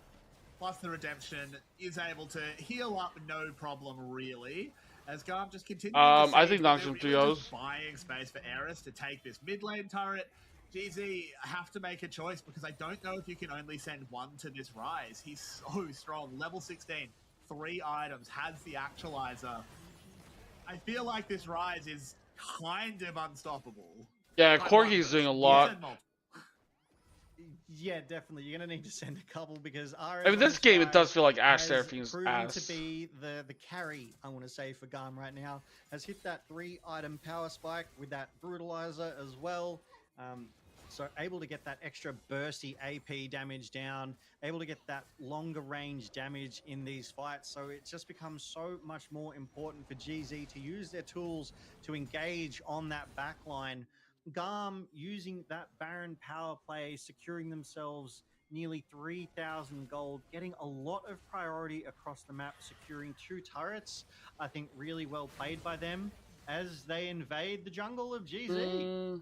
plus the redemption, is able to heal up no problem, really. As Garm just continues I think Nongshim 3-0s. buying space for Eris to take this mid lane turret. GZ have to make a choice because I don't know if you can only send one to this Rise. He's so strong. Level 16, 3 items, has the actualizer. I feel like this Rise is kind of unstoppable. Yeah, Quite Corki's doing a lot. Yeah, definitely. You're going to need to send a couple because I mean, this game, it does feel like Ash has Seraphine's proven ass. to be the carry, I want to say, for Garm right now. Has hit that 3-item power spike with that brutalizer as well. So able to get that extra bursty AP damage down, able to get that longer range damage in these fights. So it just becomes so much more important for GZ to use their tools to engage on that backline. Garm using that Baron power play, securing themselves nearly 3,000 gold, getting a lot of priority across the map, securing 2 turrets. I think really well played by them as they invade the jungle of GZ.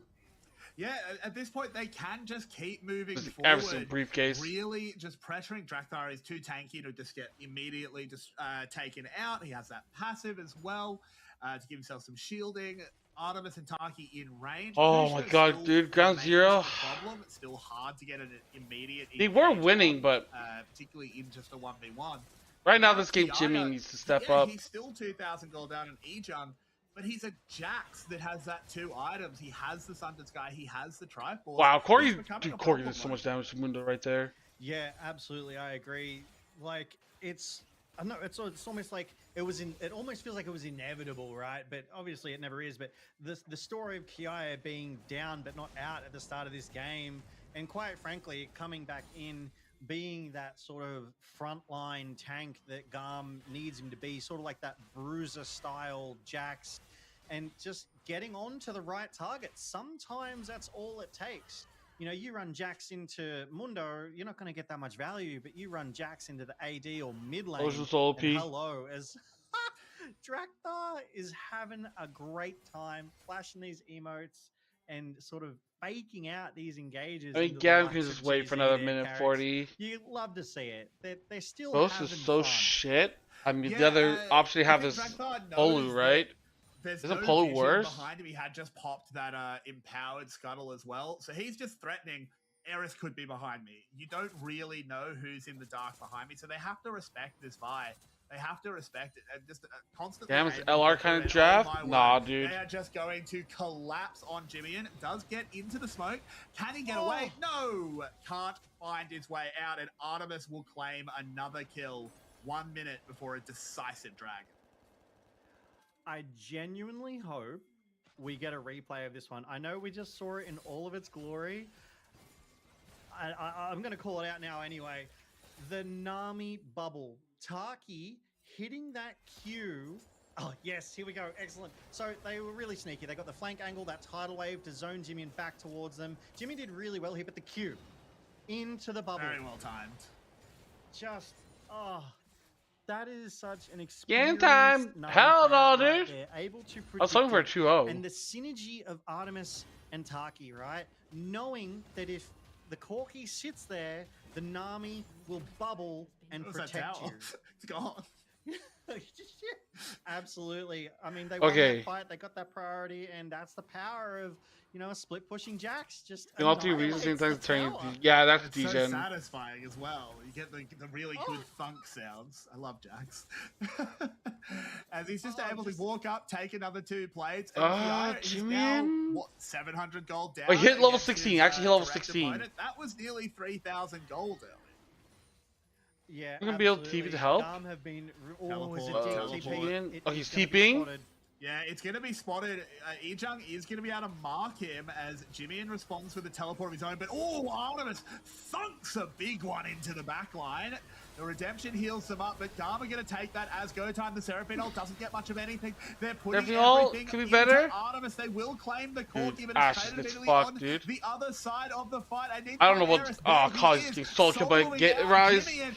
Yeah, at this point, they can just keep moving Just forward. Everson briefcase. Really just pressuring Draktar is too tanky to just get immediately just taken out. He has that passive as well to give himself some shielding. Artemis and Taki in range. Oh Husha my still god, dude, Ground remains Zero. the problem. It's still hard to get an immediate They were engage winning, on, but particularly in just a 1v1. right now this game, Kiaya, Jimmy needs to step yeah, up. He's still 2,000 gold down in Ijong, but he's a Jax that has that 2 items. He has the Sundered Sky, he has the Triforce. Wow, Corki, He's becoming dude, a Corki problem did so mode. much damage to Mundo right there. Yeah, absolutely. I agree. Like, it's... I know it's almost like it almost feels like it was inevitable, right? But obviously it never is. But the story of Kiaya being down but not out at the start of this game, and quite frankly, coming back in, being that sort of frontline tank that Garm needs him to be, sort of like that bruiser style Jax, and just getting on to the right target. Sometimes that's all it takes. You know, you run Jax into Mundo, you're not going to get that much value, but you run Jax into the AD or mid lane. Ocean Soul and OP. hello, as Drakthar is having a great time flashing these emotes and sort of faking out these engages. I mean, into the Gam likes can of just wait for GZ another there, minute Carrick. 40. You love to see it. They're still Ghost having is so fun. shit. I mean, Yeah, the other option they I have think is Drakthar knows Polu, that right? There's Isn't no Polu vision worse? behind him. He had just popped that empowered scuttle as well. So he's just threatening, Eris could be behind me. You don't really know who's in the dark behind me. So they have to respect this buy. They have to respect it. And just constantly. Damn, is aiming LR for kind it. of draft? Oh my Nah, word. dude. They are just going to collapse on Jimmy. Does get into the smoke. Can he get away? No! Can't find his way out. And Artemis will claim another kill 1 minute before a decisive dragon. I genuinely hope we get a replay of this one. I know we just saw it in all of its glory. I'm going to call it out now anyway. The Nami bubble. Taki hitting that Q. Oh, yes, here we go. Excellent. So they were really sneaky. They got the flank angle, that tidal wave to zone Jimmy and back towards them. Jimmy did really well here, but the Q into the bubble. Very well timed. Just, oh, that is such an Game experience. time! Hell no, dude! They're able to I was hoping for a predict 2-0. and the synergy of Artemis and Taki, right? Knowing that if the Corki sits there, the Nami will bubble and What was that protect tower? you. It's gone. Absolutely. I mean, they won Okay. that fight. They got that priority, and that's the power of, you know, split pushing Jax. Just In all three reasons, annihilates sometimes the turning. tower. Yeah, that's It's so DGen. satisfying as well. You get the really good thunk sounds. I love Jax. As he's just able to walk up, take another 2 plates. And Kiara is now, Jimmy. what, 700 gold down? Oh, he hit level against 16. his, Actually, hit level direct 16. opponent. That was nearly 3,000 gold early. Yeah, We're gonna be able to absolutely. TP to help? GAM have been, Teleport, is it teleport. TP? Oh, he's it's gonna be TPing? spotted. Yeah, it's going to be spotted. Ejung is going to be able to mark him as Jimmy in response with a teleport of his own. But, oh, Artemis thunks a big one into the back line. The Redemption heals them up, but GAM are going to take that as go time. The Seraphine ult doesn't get much of anything. They're putting Seraphine ult everything could be into better. Artemis. They will claim the Dude, Corki, but Ash it's is traded fucked, immediately on dude. the other side of the fight. I don't know what. Eris. Oh, There College he getting is, soul kill, but soloing get out rise. Jimmy and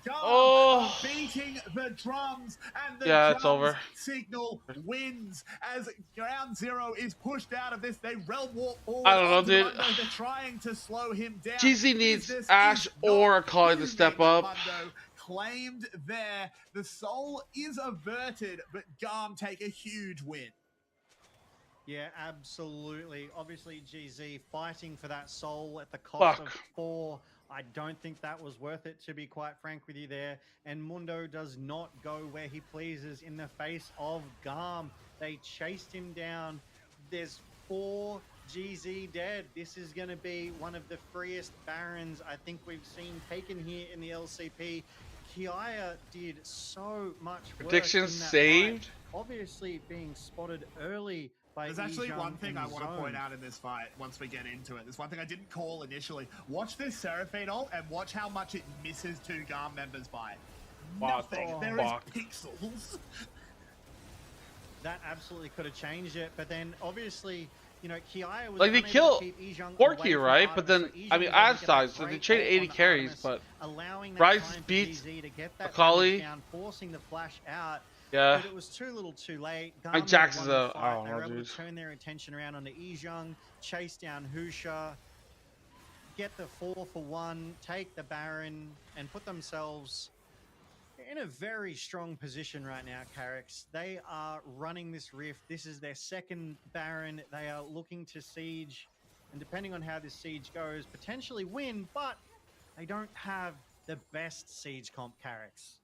GAM Oh. are beating the drums, and the Yeah, it's drums over. signal wins as Ground Zero is pushed out of this. They realm warp forward. I don't know, onto dude. Mundo. They're trying to slow him down. GZ needs This Ash is not or Akali to moving. step up. Mundo claimed there. The soul is averted, but GAM take a huge win. Yeah, absolutely. Obviously, GZ fighting for that soul at the cost Fuck. of 4. I don't think that was worth it, to be quite frank with you there. And Mundo does not go where he pleases in the face of GAM. They chased him down. There's 4 GZ dead. This is going to be one of the freest Barons I think we've seen taken here in the LCP. Kiaya did so much work. Predictions in that saved. fight. Obviously being spotted early by There's actually Ejung one thing in I the want to zone. point out in this fight once we get into it. There's one thing I didn't call initially. Watch this Seraphine ult and watch how much it misses 2 GAM members by. Nothing. Oh, There is fuck. pixels. That absolutely could have changed it, but then obviously, you know, Kiaya was Like, they unable to kill keep Ejung Porky, away from right? But Artemis, then, so I Ejung mean, was able ad to get size, that so they great traded ult 80 on carries, Artemis, but allowing that Bryce time for beats GZ to get that Akali. damage down, forcing the flash out. Yeah. But it was too little too late. Like, Garmin Jax won is the a- fight. I don't They were know, able dude. to turn their attention around onto Ejung, chase down Husha, get the 4-for-1, take the Baron, and put themselves in a very strong position right now, Carrix. They are running this rift. This is their second Baron. They are looking to siege, and depending on how this siege goes, potentially win, but they don't have the best siege comp, Carrix.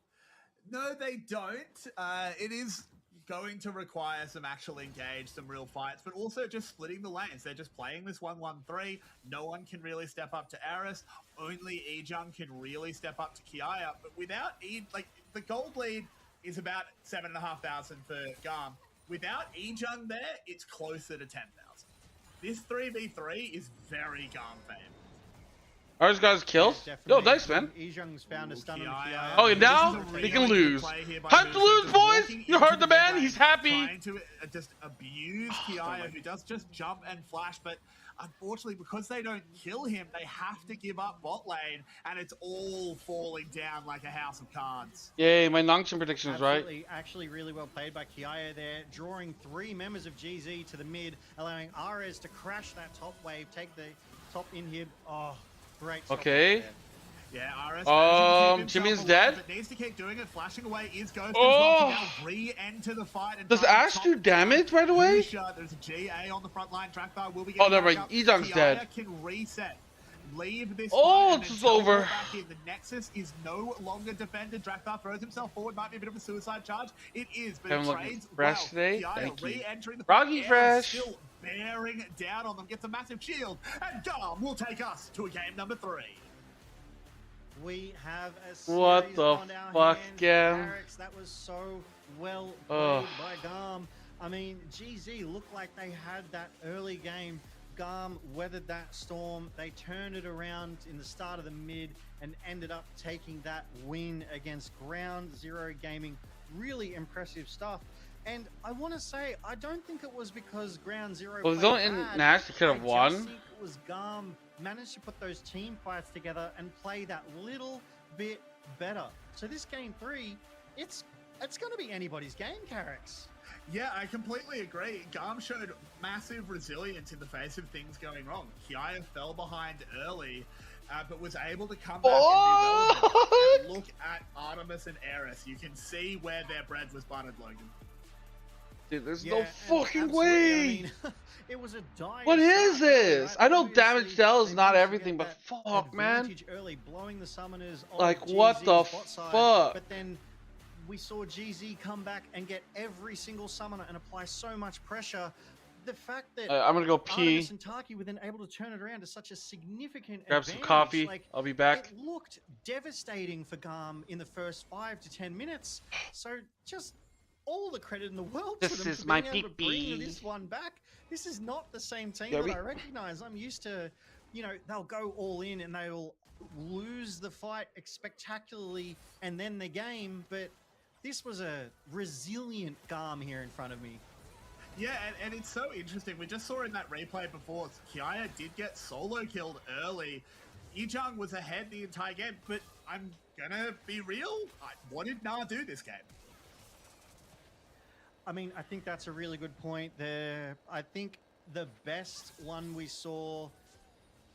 No, they don't. It is going to require some actual engage, some real fights, but also just splitting the lanes. They're just playing this 1-1-3. No one can really step up to Eris. Only Ejung can really step up to Kiaya. But without like the gold lead is about 7,500 for GAM. Without Ejung there, it's closer to 10,000. This 3v3 is very GAM favored. Ours got his kills. Yo, nice, man. Ejung's found a stun on Kiaya. Kiaya. Oh, and This now is a they really can good lose. play here by Time to Musa, lose, just boys. walking You You heard the man. He's happy. Trying to just abuse Kiaya, who does just jump and flash, but unfortunately, because they don't kill him, they have to give up bot lane, and it's all falling down like a house of cards. Yay, my Nongshim prediction is right. Absolutely, actually really well played by Kiaya there, drawing 3 members of GZ to the mid, allowing Ares to crash that top wave, take the top inhib. Oh, great. Okay. Yeah, RS. Jimmy's dead. But needs to keep doing it. Flashing away is Ghost. Oh! Now re-enter the fight. And Does Ash do damage right away? There's a GA on the front line. Trackbar will be Oh, never mind. Ejong's dead. Can reset. Leave this. Oh, fight it's over. Back in. The Nexus is no longer defended. Drakthar throws himself forward. Might be a bit of a suicide charge. It is, but it trades fresh well. today. Kiaya Thank you. re-entering the Froggy fresh. Still bearing down on them. Gets a massive shield. And GAM will take us to a game number 3. We have a series What the on our fuck, hands. GAM? Barracks, that was so well played by GAM. I mean, GZ looked like they had that early game. GAM weathered that storm. They turned it around in the start of the mid and ended up taking that win against Ground Zero Gaming. Really impressive stuff. And I want to say, I don't think it was because Ground Zero Well, played in bad. Nash, they could have I won. just think it was GAM managed to put those team fights together and play that little bit better. So this game 3, it's going to be anybody's game, Carrix. Yeah, I completely agree. GAM showed massive resilience in the face of things going wrong. Kiaya fell behind early, but was able to come back and be relevant. And look at Artemis and Eris. You can see where their bread was buttered, Logan. Dude, there's no fucking way. I mean, it was a dire What is start, this? right? I know Obviously, damage cell is they not managed to everything, get but that fuck, man. advantage early, blowing the summoners on Like, what GZ's the bot side, fuck? But then we saw GZ come back and get every single summoner and apply so much pressure. The fact that I'm gonna go pee. Artemis and Taki were then able to turn it around to such a significant Grab some advantage. coffee. Like, I'll be back. It looked devastating for GAM in the first 5 to 10 minutes. So just all the credit in the world to This them is for my being able to bring pee-pee. this one back. This is not the same team Yeah, that I recognize. I'm used to, you know, they'll go all in and they'll lose the fight spectacularly and then the game, but this was a resilient GAM here in front of me. Yeah, and it's so interesting. We just saw in that replay before, Kiaya did get solo killed early. Ejong was ahead the entire game, but I'm gonna be real. What did Na do this game? I mean, I think that's a really good point there. I think the best one we saw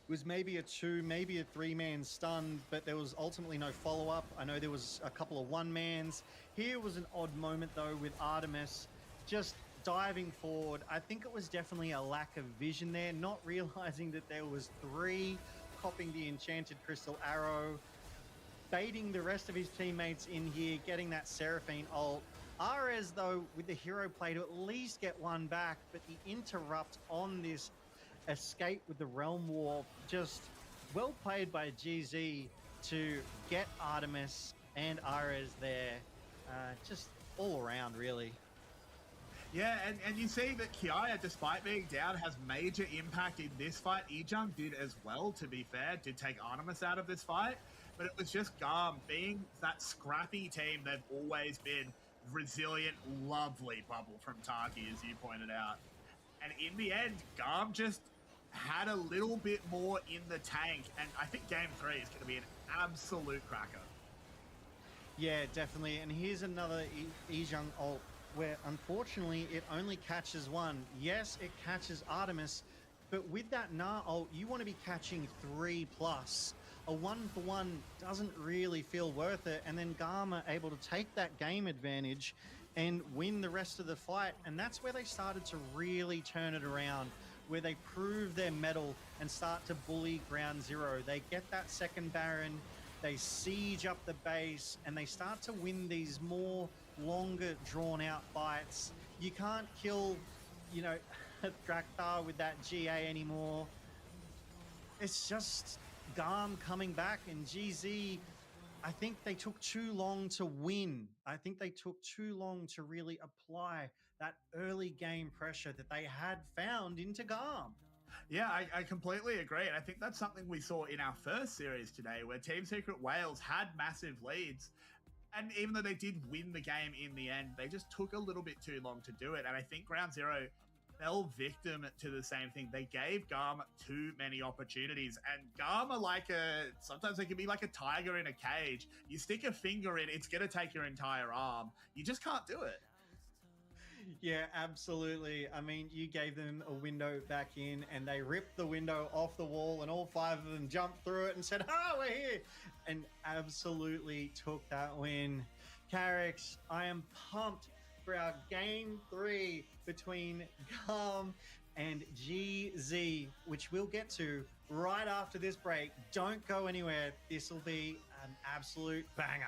was maybe a 2, maybe a 3-man stun, but there was ultimately no follow-up. I know there was a couple of 1-mans. Here was an odd moment, though, with Artemis just diving forward. I think it was definitely a lack of vision there, not realizing that there was 3, copping the enchanted crystal arrow, baiting the rest of his teammates in here, getting that Seraphine ult. Ares, though, with the hero play to at least get one back, but the interrupt on this escape with the Realm War, just well played by GZ to get Artemis and Ares there. Just all around, really. Yeah, and you see that Kiaya, despite being down, has major impact in this fight. Ejong did as well, to be fair, did take Artemis out of this fight, but it was just GAM being that scrappy team they've always been. Resilient, lovely bubble from Taki, as you pointed out. And in the end, GAM just had a little bit more in the tank, and I think game 3 is going to be an absolute cracker. Yeah, definitely. And here's another Ejong ult where unfortunately it only catches one. Yes, it catches Artemis, but with that Na ult, you want to be catching 3+. A 1-for-1 doesn't really feel worth it, and then GAM are able to take that game advantage and win the rest of the fight, and that's where they started to really turn it around, where they prove their mettle and start to bully Ground Zero. They get that second Baron, they siege up the base, and they start to win these more longer drawn-out fights. You can't kill, you know, Drakthar with that GA anymore. It's just GAM coming back, and GZ, I think they took too long to win. I think they took too long to really apply that early game pressure that they had found into GAM. Yeah, I completely agree. And I think that's something we saw in our first series today, where Team Secret Wales had massive leads And even though they did win the game in the end, they just took a little bit too long to do it. And I think Ground Zero fell victim to the same thing. They gave GAM too many opportunities. And GAM are sometimes they can be like a tiger in a cage. You stick a finger in, it's going to take your entire arm. You just can't do it. Yeah, absolutely. I mean, you gave them a window back in and they ripped the window off the wall and all 5 of them jumped through it and said, "Oh, we're here," and absolutely took that win. Carrix, I am pumped for our Game 3 between GAM and GZ, which we'll get to right after this break. Don't go anywhere. This will be an absolute banger.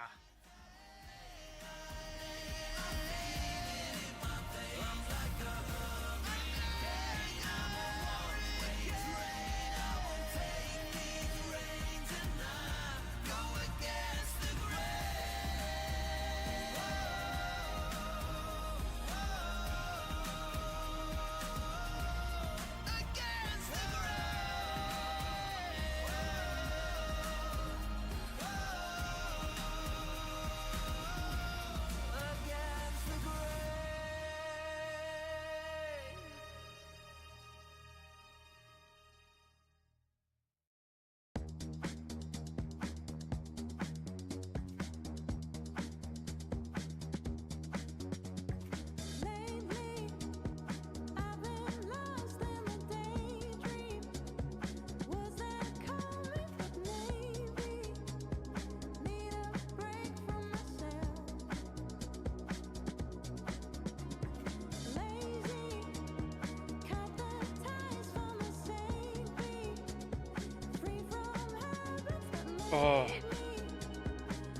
Oh.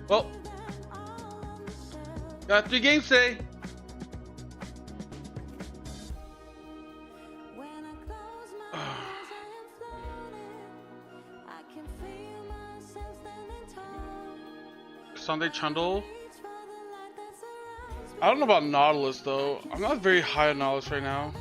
Well, got 3 games today. Sunday Trundle. I don't know about Nautilus though. I'm not very high on Nautilus right now.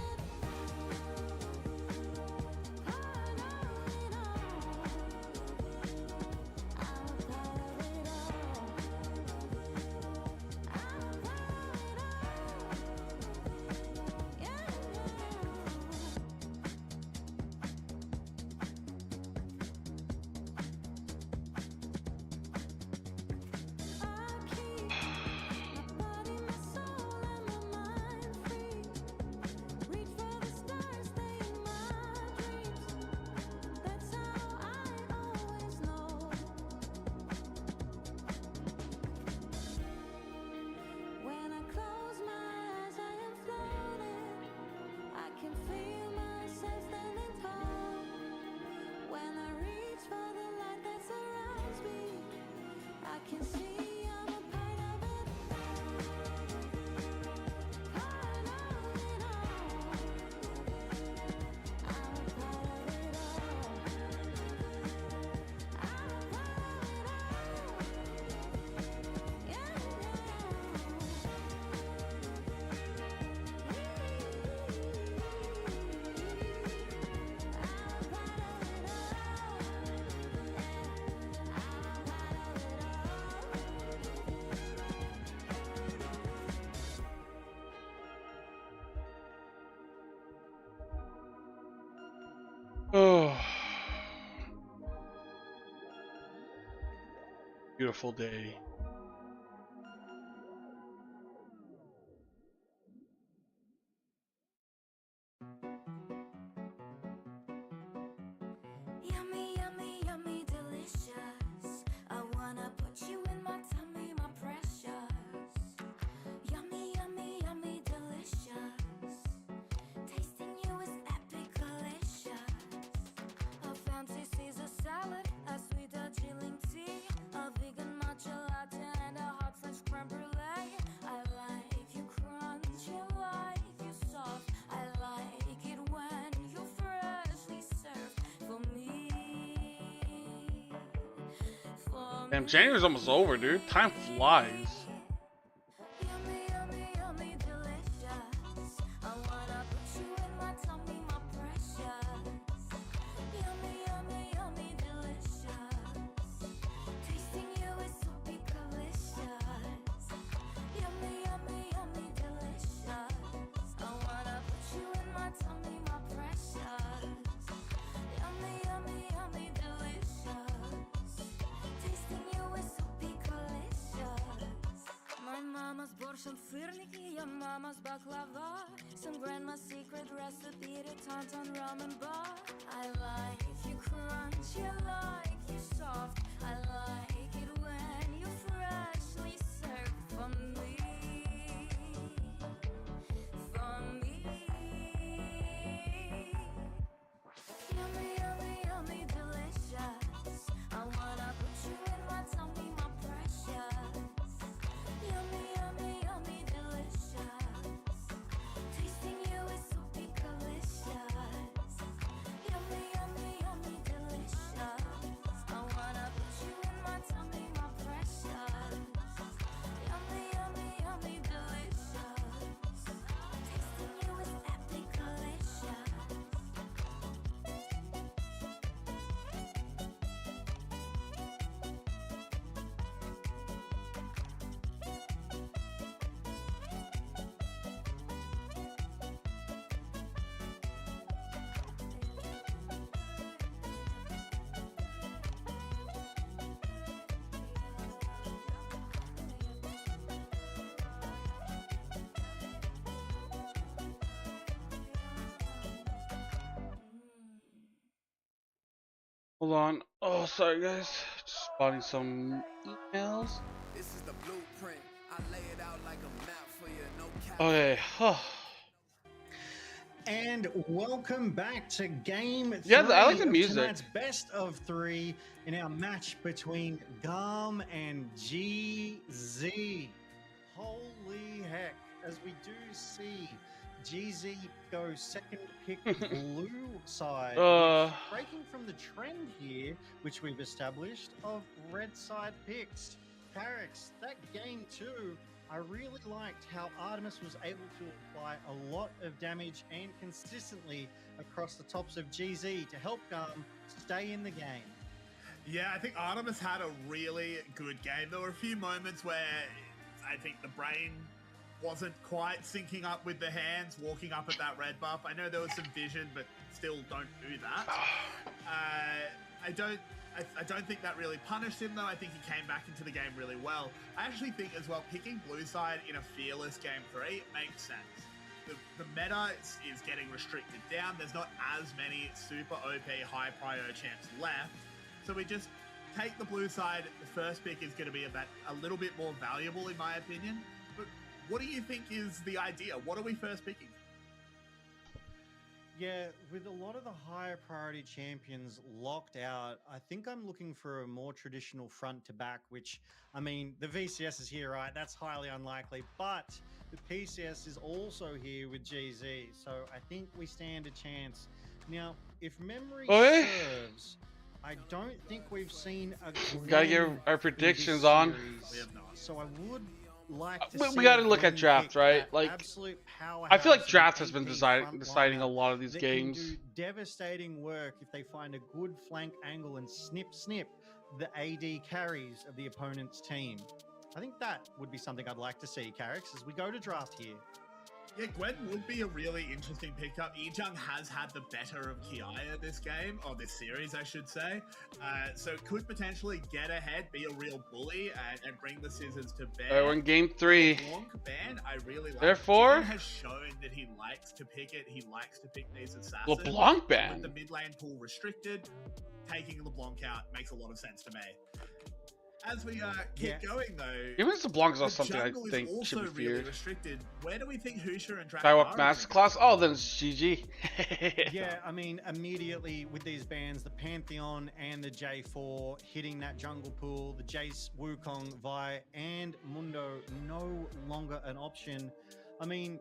Oh, beautiful day. Yummy, yummy, yummy, delicious. I wanna put you in my tummy, my precious. Yummy, yummy, yummy, delicious. Tasting you is epic, delicious. A fancy Caesar salad, a sweet Darjeeling tea, a vegan matcha latte, and a hot French creme brulee. I like you crunch, I like you soft. I like it when you're freshly served for me. Damn, January's almost over, dude. Time flies. Yummy, yummy, yummy, delicious. I wanna put you in my tummy, my precious. Yummy, yummy, yummy, delicious. Tasting you is so delicious. some syrniki, your mama's baklava. Some grandma's secret recipe to tauntaun ramen bar. I like you crunch, you like you soft. I like it when you freshly serve for me. For me. Yummy, yummy, yummy, delicious. I wanna put you in my tummy, my precious. Yummy, yummy, yummy, delicious. Tasting you is so delicious. Yummy, yummy, yummy, delicious. I wanna put you in my tummy, my precious. Yummy, yummy, yummy, delicious. Tasting you is epic delicious. Hold on. Oh, sorry guys. Just spotting some emails. This is the blueprint. I lay it out like a map for you. No cap. Okay. And welcome back to game 3 Yeah, I like the of music. tonight's best of 3 in our match between GAM and GZ. Holy heck, as we do see GZ go second pick blue side, breaking from the trend here, which we've established, of red side picks. Carrix, that game 2, I really liked how Artemis was able to apply a lot of damage and consistently across the tops of GZ to help GAM stay in the game. Yeah, I think Artemis had a really good game. There were a few moments where I think the brain wasn't quite syncing up with the hands, walking up at that red buff. I know there was some vision, but still don't do that. I don't think that really punished him, though. I think he came back into the game really well. I actually think as well, picking blue side in a fearless game 3 makes sense. The meta is getting restricted down. There's not as many super OP high prio champs left. So we just take the blue side. The first pick is going to be a little bit more valuable in my opinion. But what do you think is the idea? What are we first picking? Yeah, with a lot of the higher priority champions locked out, I think I'm looking for a more traditional front to back, which, I mean, the VCS is here, right? That's highly unlikely, but the PCS is also here with GZ, so I think we stand a chance. Now, if memory serves, I don't think we've seen a We gotta get our predictions on. We have not. So I would like to We gotta look at draft, right? Like, I feel like draft has been deciding a lot of these games. Can do devastating work if they find a good flank angle and snip the AD carries of the opponent's team. I think that would be something I'd like to see, Carrix, as we go to draft here. Yeah, Gwen would be a really interesting pickup. Ejung has had the better of Kiaya this game, or this series, I should say. So could potentially get ahead, be a real bully, and bring the scissors to bear. Alright, we're in game 3. LeBlanc ban, I really like. Therefore, has shown that he likes to pick it. He likes to pick these assassins. LeBlanc ban. With the mid lane pool restricted, taking LeBlanc out makes a lot of sense to me. As we keep going, though, even LeBlanc is not something I jungle think is should also be feared. really restricted. Where do we think Hoosier and Skywalk Masterclass? Oh, then it's GG. Yeah, I mean, immediately with these bans, the Pantheon and the J4 hitting that jungle pool, the Jace, Wukong, Vi, and Mundo no longer an option. I mean,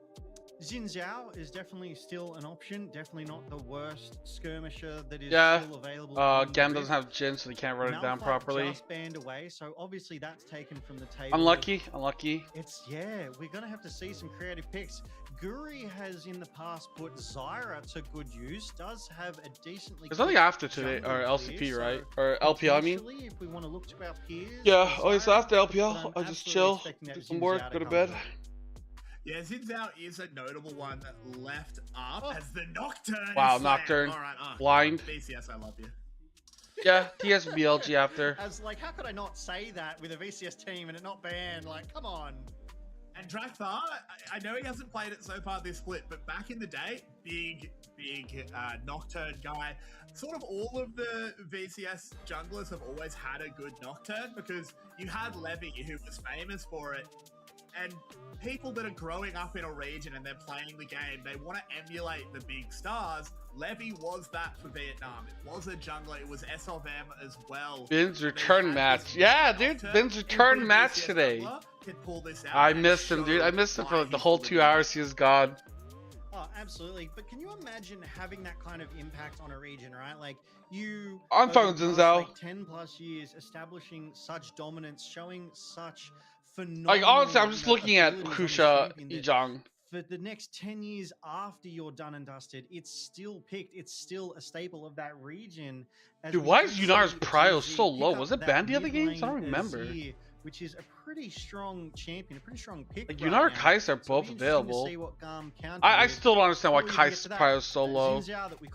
Xin Zhao is definitely still an option. Definitely not the worst skirmisher that is still available. GAM doesn't have Jin, so they can't run it down properly. Just banned away, so obviously that's taken from the table. Unlucky. Yeah, we're gonna have to see some creative picks. Guri has in the past put Zyra to good use. Does have a decently. There's nothing after today, or LCP, right? Or LPL, I mean. If we want to look to our peers. Yeah. Oh, it's after LPL. I'll just chill, do some work, go to bed. Yeah, Xin Zhao is a notable one that left up as the Nocturne. Wow, is Nocturne. All right, Blind. BCS, I love you. Yeah, TSW after. As like, how could I not say that with a VCS team and it not banned? Like, come on. And Drakthar, I know he hasn't played it so far this split, but back in the day, big Nocturne guy. Sort of all of the VCS junglers have always had a good Nocturne because you had Levy who was famous for it. And people that are growing up in a region and they're playing the game, they want to emulate the big stars. Levy was that for Vietnam. It was a jungler. It was SOM as well. Ben's return match. Yeah, dude. Ben's return match today. I missed him, dude. I missed him for like the whole 2 hours he was gone. Oh, absolutely. But can you imagine having that kind of impact on a region, right? Like you... I'm fine with Zinzao. Like 10 plus years establishing such dominance, showing such phenomenal... Like, honestly, I'm just looking at Kusha Ijong. For the next 10 years after you're done and dusted, it's still picked. It's still a staple of that region. Dude, why is Yunara's prio so low? Was it banned the other games? I don't remember. Which is a pretty strong champion, a pretty strong pick. Like, Yunar and Kai'Sa are both available. I still don't understand why Kai'Sa's prio is so low.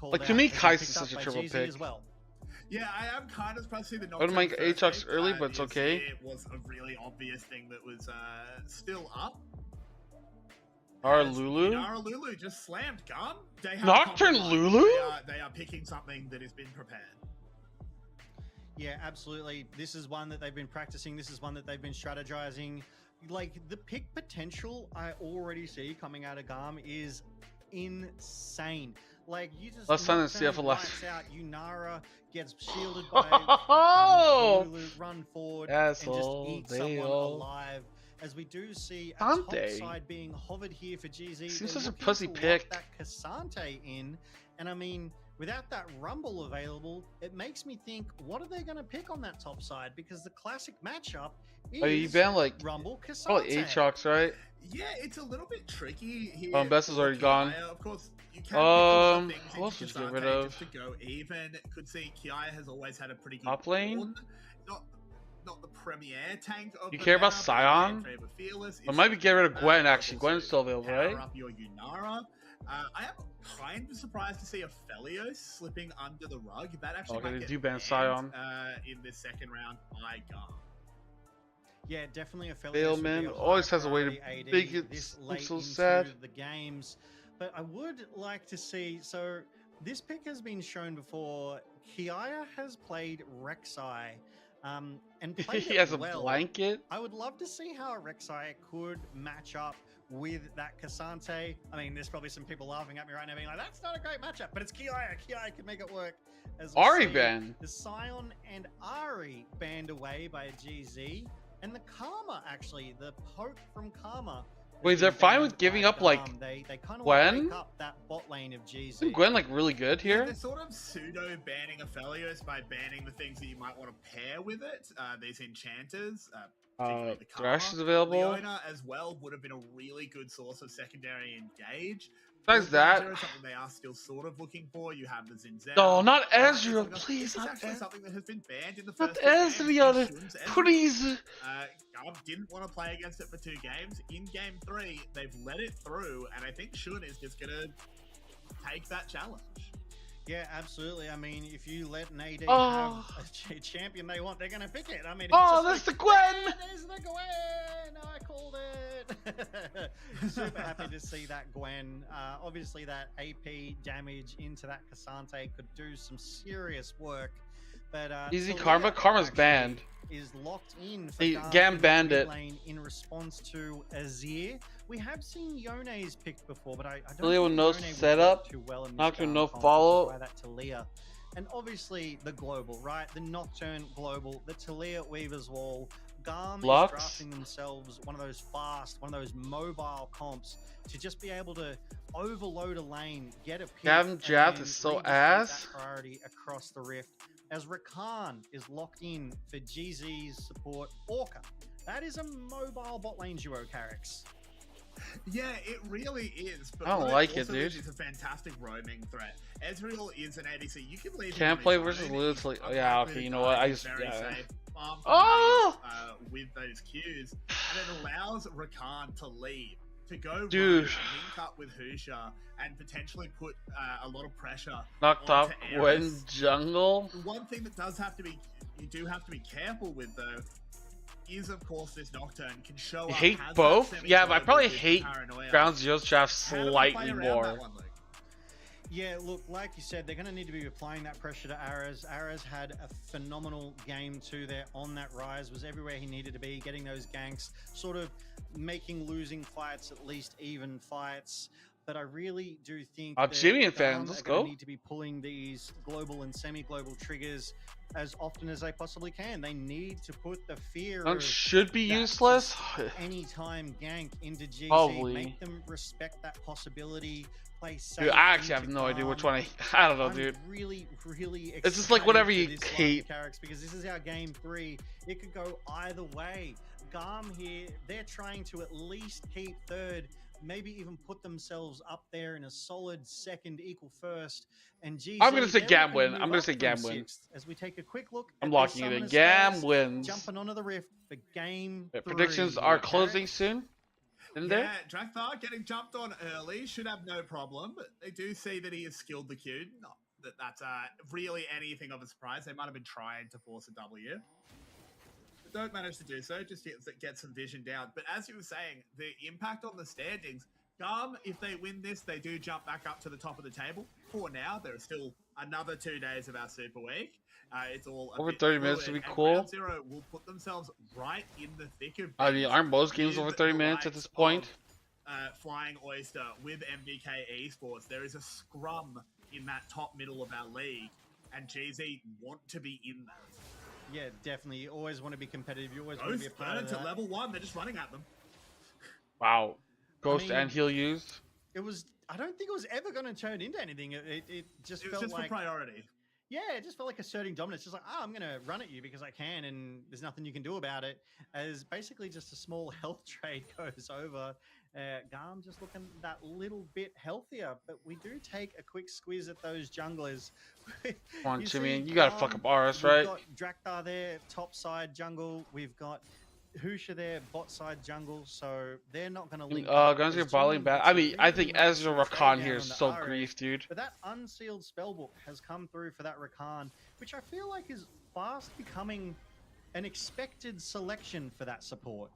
Like, to me, Kai'Sa is such a triple pick. Yeah, I am kind of surprised to see the I would make Aatrox early, but it's okay. It was a really obvious thing that was still up. Lulu? Nara Lulu just slammed GAM. Nocturne Lulu? They are picking something that has been prepared. Yeah, absolutely. This is one that they've been practicing. This is one that they've been strategizing. Like, the pick potential I already see coming out of GAM is insane. Like, you just let's send the CF left. Out, Yunara gets shielded by Lulu, run forward and just eat someone alive. As we do see a top side being hovered here for GZ. Seems such a pussy pick. That Cassante in, and I mean, without that Rumble available, it makes me think, what are they going to pick on that top side? Because the classic matchup is you banned like Rumble Cassante. Oh, Aatrox, right? Yeah, it's a little bit tricky here. Oh, Bess is already gone. Of course, you can who else would you get rid of? Just to go even. Could see Kiaya has always had a pretty good top lane. Not the premier tank of you care about Sion? I might be getting rid of Gwen, actually. Gwen's still available, right? Up your Yunara. I am kind of surprised to see a Felios slipping under the rug. That actually might get ban Sion in this second round by GAM. Yeah, definitely a Felios. Man always has a way to make it. I'm so sad. The games, but I would like to see. So this pick has been shown before. Kiaya has played Rek'Sai. And he has a blanket. I would love to see how a Rek'Sai could match up with that Cassante. I mean, there's probably some people laughing at me right now being like, that's not a great matchup, but it's Kiaya. Kiaya can make it work. As Ari banned. The Sion and Ari banned away by GZ. And the Karma, actually, the poke from Karma. Wait, they're fine with giving up, like, they kind of Gwen? up that bot lane of GZ. Isn't Gwen, like, really good here? They're sort of pseudo-banning Aphelios by banning the things that you might want to pair with it. These enchanters. Thresh is available. Leona as well would have been a really good source of secondary engage. Besides that, something they are still sort of looking for. You have the Zinzao. No, not Ezreal, please. Not Ezreal. Something that has been banned in the first Ezreal, please. GAM didn't want to play against it for 2 games. In game 3, they've let it through, and I think Shun is just gonna take that challenge. Yeah, absolutely. I mean, if you let an AD have a champion they want, they're going to pick it. I mean, that's the Gwen! There's the Gwen! I called it! Super happy to see that Gwen. Obviously, that AP damage into that Cassante could do some serious work. But Easy Karma? Karma's banned. Is locked in for GAM banned it. In response to Azir. We have seen Yone's picked before, but I don't Talia with no setup, too well in Nocturne no follow. That Talia. And obviously the global, right? The Nocturne global, the Talia Weaver's Wall. GAM is drafting themselves one of those fast, one of those mobile comps to just be able to overload a lane, get a pick. Gavin Jath is so ass. Priority across the rift. As Rakan is locked in for GZ's support, Orca. That is a mobile bot lane duo, Carrix. Yeah, it really is. But I don't like it, dude. It's a fantastic roaming threat. Ezreal is an ADC. You can leave. Can't play versus Lulu. Yeah, okay. You know what? I just safe with those Qs, and it allows Rakan to leave. To go dude, link up with Husha and potentially put a lot of pressure. Knocked off Gwen jungle. One thing that you do have to be careful with though, is, of course, this Nocturne can show You up. hate has both? that Yeah, but I probably semi-global hate paranoia. Ground Zero's draft How do we play slightly around more. that one, Luke? Yeah, look, like you said, they're going to need to be applying that pressure to Ares. Ares had a phenomenal game too there on that rise, was everywhere he needed to be, getting those ganks, sort of making losing fights at least even fights. But I really do think Jimmy fans, GAM let's are gonna go. need to be pulling these global and semi-global triggers as often as they possibly can. They need to put the fear None of should be that useless. anytime gank into GZ. Probably. Make them respect that possibility. Play safe. Dude, I actually have into no idea which calm. one I don't know, I'm dude. really It's just like whatever you excited for this hate. line of Carricks, because this is our game 3. It could go either way. GAM here, they're trying to at least keep third, maybe even put themselves up there in a solid second, equal first. And GZ, I'm gonna say they're GAM looking to win. move I'm gonna up say from GAM win. sixth. As we take a quick look, I'm at locking it the in. Summoner GAM Stars wins. jumping onto the rift for game Yeah, 3. predictions are Okay? closing soon. In there? Yeah, Drakthar getting jumped on early should have no problem. But they do see that he has skilled the Q. Not that that's really anything of a surprise. They might have been trying to force a W. But don't manage to do so, just get some vision down. But as you were saying, the impact on the standings, GAM, if they win this, they do jump back up to the top of the table. For now, there are still another 2 days of our Super Week. It's all a Over bit 30 minutes fluid, would be and cool. Ground Zero will put themselves right in the thick of I mean, things aren't most games with over 30 the minutes at likes this point? of, Flying Oyster with MBK Esports. There is a scrum in that top middle of our league, and GZ want to be in that. Yeah, definitely. You always want to be competitive. You always want to be a Ghost part burn of to that. level 1. They're just running at them. Wow. Ghost mean, and heal used. It was. I don't think it was ever going to turn into anything. It just It was felt just like for priority. Yeah, it just felt like asserting dominance. Just like, I'm going to run at you because I can, and there's nothing you can do about it. As basically just a small health trade goes over. GAM just looking that little bit healthier, but we do take a quick squeeze at those junglers. Come on, You Jimmy. see You gotta GAM, fuck up RS, we've right? got Drakthar there, top side jungle. We've got Husha there, bot side jungle. So they're not going to link up. Guns are There's balling two back. I units mean, that I really think want Ezra to stay Rakan down here on is the so RS. grief, dude. But that unsealed spellbook has come through for that Rakan, which I feel like is fast becoming an expected selection for that support.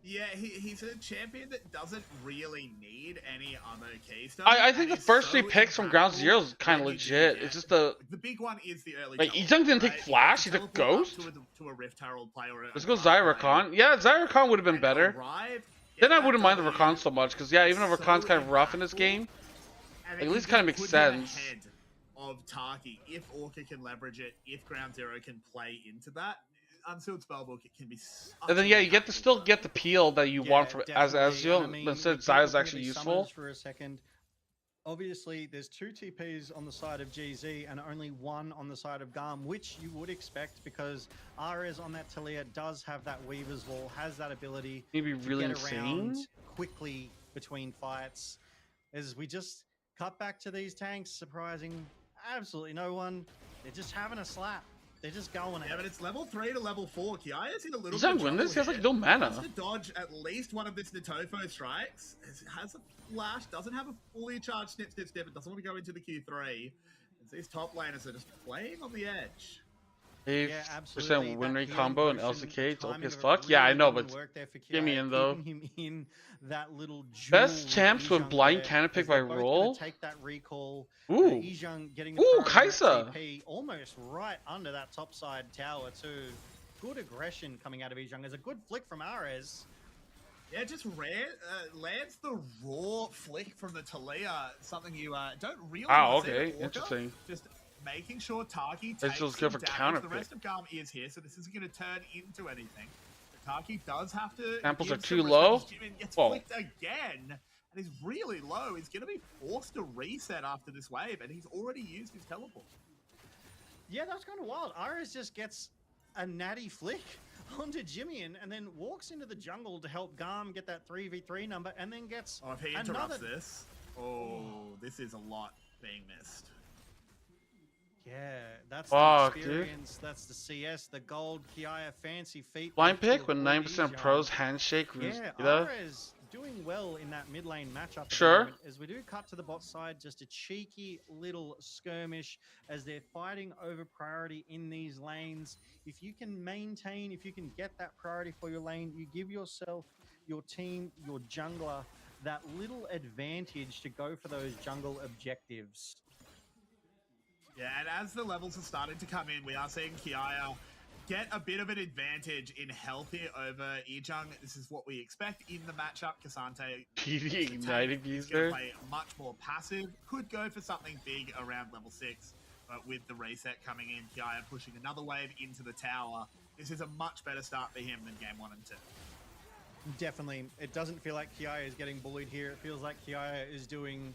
Yeah, he's a champion that doesn't really need any other keystone. I think the and is first so 3 picks from Ground impactful Zero is kind of when you do legit. get- It's just the big one is the early. like teleport, Ejung didn't take right? Flash. He Teleport took up Ghost. to a Rift Herald player. Or Let's a go Craft player Zyrakan. Yeah, Zyrakan would have been and better. arrive, Then get I wouldn't that mind the W, Rakan so much because yeah, even though so Rakan's kind of rough in this impactful, game, and at it least can kind of just makes put him sense. ahead of Taki, if Orca can leverage it, if Ground Zero can play into that, unsealed spellbook, it can be. And then yeah, you get to still get the peel that you want from as definitely. Ezreal. And I mean, Instead, we keep Zyra's looking at actually these useful. summons for a second. Obviously, there's 2 TPs on the side of GZ and only 1 on the side of GAM, which you would expect because Ares on that Talia does have that Weaver's Wall, has that ability Maybe to really get around insane. quickly between fights. As we just cut back to these tanks, surprising absolutely no one. They're just having a slap. They're just going at Yeah, it. but it's level 3 to level 4. Kiaya's in a little Does bit that of win this? He has trouble like no here. mana. Has to dodge at least one of this Natofo strikes. Has a flash, doesn't have a fully charged snip, but doesn't want to go into the Q3. As these top laners are just playing on the edge. 8% win rate That combo and healing potion, LCK. It's OP timing as of it fuck. Yeah, I really know, doing but work there for get me Kiaya, in though. keeping him in that little Best jewel champs with with Ejung blind there, cannon pick as by they're both gonna roll. Take that recall. Ooh. Ejung getting the Ooh, priority on that Kaisa. TP, almost right under that top side tower too. Good aggression coming out of Ejung. There's a good flick from Ares. Yeah, just lands the raw flick from the Talia. Something you don't really Wow, see okay, with Orca. interesting. Just making sure Taki It's takes just some good for damage. counter The pick. rest of GAM is here, so this isn't going to turn into anything. But Taki does have to. Samples give are some too respect low? as Jimin gets Whoa. flicked again, and he's really low. He's going to be forced to reset after this wave, and he's already used his teleport. Yeah, that's kind of wild. Ares just gets a natty flick onto Jimmy and then walks into the jungle to help GAM get that 3v3 number and then gets Oh, if he interrupts this, this is a lot being missed. Yeah, that's Fuck, the dude. experience. That's the CS, the gold Kiaya fancy feet. Blind that pick with will 9% Ejung. pros handshake. Yeah, Ruzita. Ares doing well in that mid lane matchup. At Sure. the moment, as we do cut to the bot side, just a cheeky little skirmish as they're fighting over priority in these lanes. If you can maintain, if you can get that priority for your lane, you give yourself, your team, your jungler that little advantage to go for those jungle objectives. Yeah, and as the levels are starting to come in, we are seeing Kiaya get a bit of an advantage in health here over Ejung. This is what we expect in the matchup. Kasante PD ignited is going user. to play much more passive. Could go for something big around level 6, but with the reset coming in, Kiaya pushing another wave into the tower. This is a much better start for him than game 1 and 2. Definitely. It doesn't feel like Kiaya is getting bullied here. It feels like Kiaya is doing,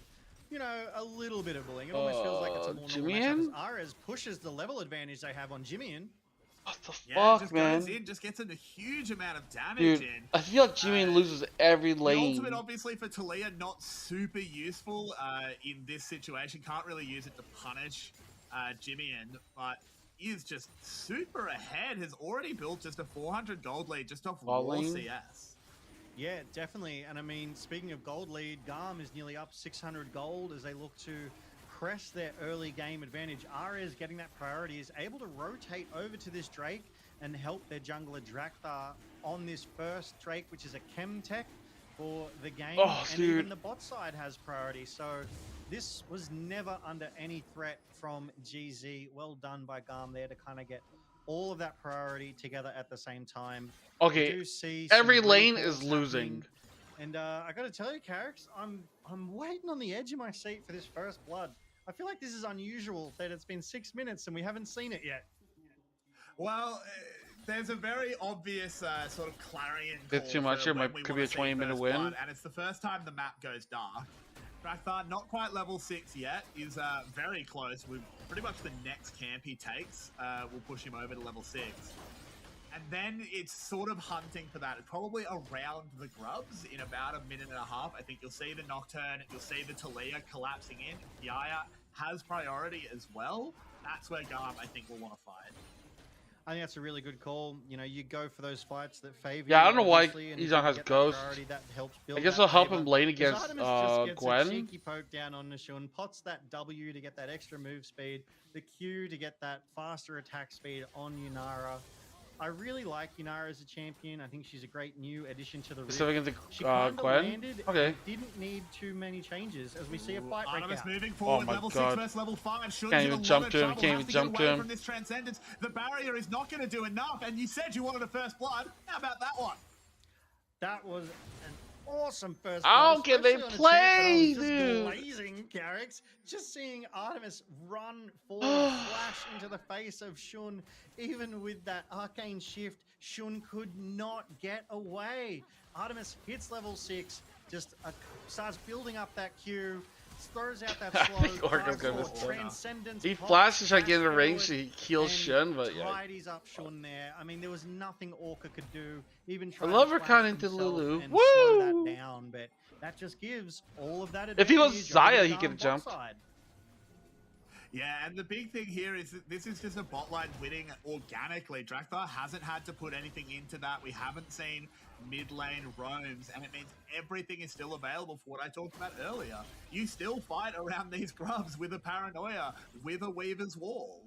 you know, a little bit of bullying. It almost feels like it's a more normal matchup as Ares pushes the level advantage they have on Jimmy. What the Yeah, fuck, just man? goes in, just gets a huge amount of damage Dude, in. I feel like Jimmy loses every The lane. ultimate, obviously, for Talia, not super useful in this situation. Can't really use it to punish Jimmy, but is just super ahead. Has already built just a 400 gold lead just off raw CS. Yeah, definitely. And I mean, speaking of gold lead, GAM is nearly up 600 gold as they look to press their early game advantage. Ares getting that priority is able to rotate over to this Drake and help their jungler Drakthar on this first Drake, which is a chem tech for the game. Oh, and dude. even the bot side has priority. So this was never under any threat from GZ. Well done by GAM there to kind of get all of that priority together at the same time. Okay, We do see every some lane recalls is losing. happening. And I got to tell you, Carrix, I'm waiting on the edge of my seat for this first blood. I feel like this is unusual that it's been 6 minutes and we haven't seen it yet. Well, there's a very obvious sort of clarion call. It's too much here. Could be a 20-minute win. Blood, and it's the first time the map goes dark. Drakthar, not quite level 6 yet, is very close. With pretty much the next camp he takes will push him over to level 6. And then it's sort of hunting for that. Probably around the grubs in about a minute and a half. I think you'll see the Nocturne, you'll see the Talia collapsing in. Kiaya has priority as well. That's where GAM, I think, will want to fight. I think that's a really good call. You know, you go for those fights that favor Yeah, you. I don't know why obviously, and Ejung if you has get that Ghost. priority, that helps build I guess that it'll help favor. him lane As against Artemis just gets Gwen. a cheeky poke down on Nishun, pots that W to get that extra move speed, the Q to get that faster attack speed on Yunara. I really like Yunara as a champion. I think she's a great new addition to the Rift. So against She kinda Gwen? landed Okay. and didn't need too many changes as we see a fight break Artemis out. moving forward, my level God. 6 versus level 5. Shun's Can't in a even lot jump of to him, trouble, can't has even to jump get to away him. from this Transcendence. The barrier is not going to do enough, and you said you wanted a first blood. How about that one? That was an awesome first How blood, can they especially on a play, champ that I was just dude? glazing Garrix. Just seeing Artemis run forward, flash into the face of Shun. Even with that arcane shift, Shun could not get away. Artemis hits level 6, just starts building up that Q, throws out that I slow. think Orca's gonna miss hardcore it. Transcendence He pop, flashes try to get in the flash range, forward, he kills and Shun, but yeah. tidies up Shun there. I mean, there was nothing Orca could do. Even I tried love to her flash kind into himself Lulu. and Woo! slow that down, but that just gives all of that If he was advantage over Xayah, the he Garm could have bot jumped. side. Yeah, and the big thing here is that this is just a bot line winning organically. Drakthar hasn't had to put anything into that. We haven't seen mid lane roams, and it means everything is still available for what I talked about earlier. You still fight around these grubs with a Paranoia, with a Weaver's Wall.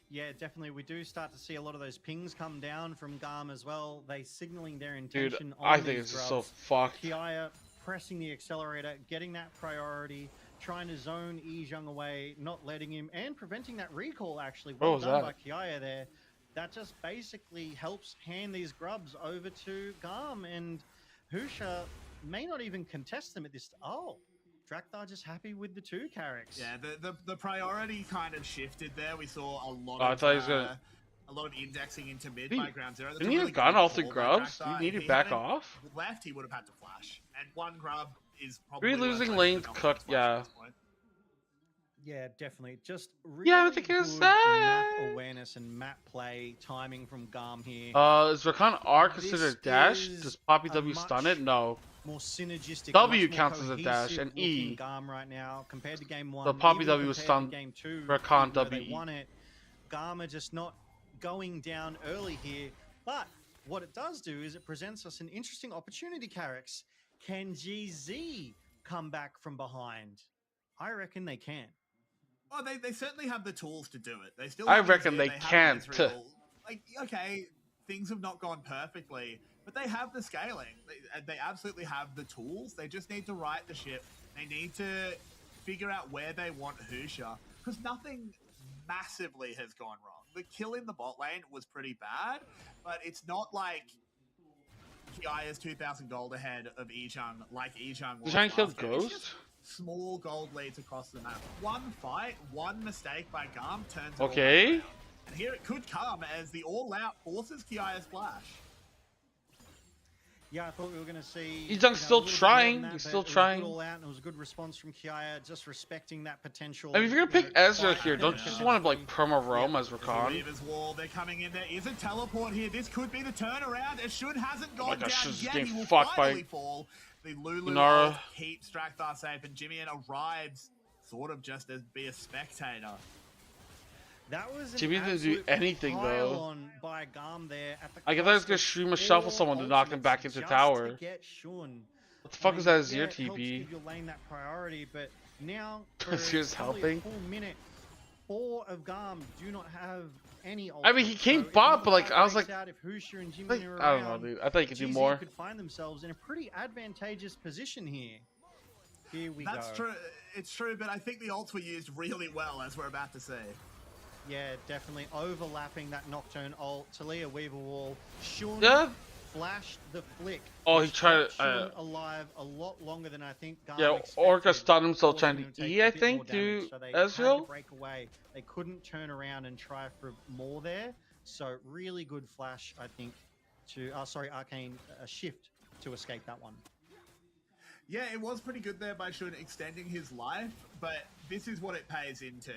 Yeah, definitely. We do start to see a lot of those pings come down from GAM as well. They signaling their intention Dude, on I these think it's just so grubs. fucked. Kiaya pressing the accelerator, getting that priority, trying to zone Ejung away, not letting him, and preventing that recall, actually. What Well was done that? by Kiaya there. That just basically helps hand these grubs over to GAM, and Husha may not even contest them at this. Oh, Drakthar just happy with the 2 Carricks. Yeah, the priority kind of shifted there. We saw a lot Oh, I of thought he was gonna- a lot of indexing into mid He- by Ground Zero. That's Didn't a he really have gone good all 3 call by grubs? Drakthar. You need If to he back hadn't off. Left, he would have had to flash, and 1 grub is probably 3 worth losing less lanes than nothing cut, to flash at yeah. this point. Yeah, definitely. Just really Yeah, I think good it's map that. awareness and map play timing from GAM here. Is Rakan R considered a dash? is Does Poppy a W stun it? much No. More synergistic. W much more counts as a dash, cohesive and E. looking GAM right now compared to game 1. So Poppy even W was compared stunned to game 2. Rakan even though they WE. won it. GAM are just not going down early here. But what it does do is it presents us an interesting opportunity, Carrix. Can GZ come back from behind? I reckon they can. Oh, they certainly have the tools to do it. They still. I have reckon Ezreal, they have can't. Ezreal. Like, okay, things have not gone perfectly, but they have the scaling. They absolutely have the tools. They just need to right the ship. They need to figure out where they want Husha, because nothing massively has gone wrong. The kill in the bot lane was pretty bad, but it's not like Kiaya's 2,000 gold ahead of Ejang, like Ejang was. Ejang killed last game. It's Ghost? just small gold leads across the map. One fight, one mistake by GAM turns it all Okay. around. And here it could come as the all-out forces Kiaya's flash. Yeah, I thought we were going to see. Ejang's still trying. He's still trying. It was a good all out, and it was a good response from Kiaya, just respecting that potential. I mean, if you're gonna pick Ezra here, don't you just want to like promo roam as The Rakan? Weaver's wall, they're coming in. There is a teleport here. This could be the turnaround. As Shun hasn't gone my gosh, down Shun's yet. getting He will fucked by finally fall. The Lulu Nara. ult keeps Drakthar safe, and Jimmy arrives sort of just as be a spectator. That was an Jimmy didn't do absolute anything, though. pile-on by GAM there at the I thought he was cusp gonna of stream a shuffle 4 someone to knock him back ultimates into just tower. to get Shun. What the fuck I was mean, that? Azir yeah, it helps TP? give your lane that priority, but now Azir's for probably a helping. full minute, 4 of GAM do not have any. I mean, he ultimates, came so if bot, another but like fight I was breaks like, out, if Husha and Jimmy like, are I don't know, around, dude. I thought he could do GZ more. could find themselves in a pretty advantageous position here. Here we That's go. true. It's true, but I think the ults were used really well, as we're about to see. Yeah, definitely overlapping that Nocturne ult. Talia Weaver wall. Shun Yeah. flashed the flick. Oh, he which tried kept to. Shun alive a lot longer than I think GAM Yeah, expected, Orca stunned himself forcing trying him to take E, a I bit think, more to damage, so they had to Ezreal. break away. They couldn't turn around and try for more there. So really good flash, I think, to Arcane shift to escape that one. Yeah, it was pretty good there by Shun extending his life, but this is what it pays into.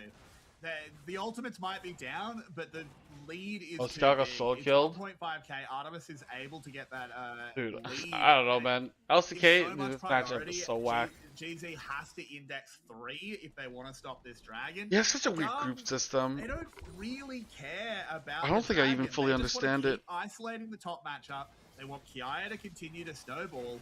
The ultimates might be down, but the lead is too Scout got big. solo It's killed. 1.5k. Artemis is able to get that Dude, lead. I don't know, man. LCK, It's so much this matchup priority. is so whack. GZ has to index 3 if they want to stop this dragon. Yeah, it's such a weird GAM, group system. They don't really care about I don't the think I even dragon. fully They just wanna understand keep it. Isolating the top matchup. They want Kiaya to continue to snowball.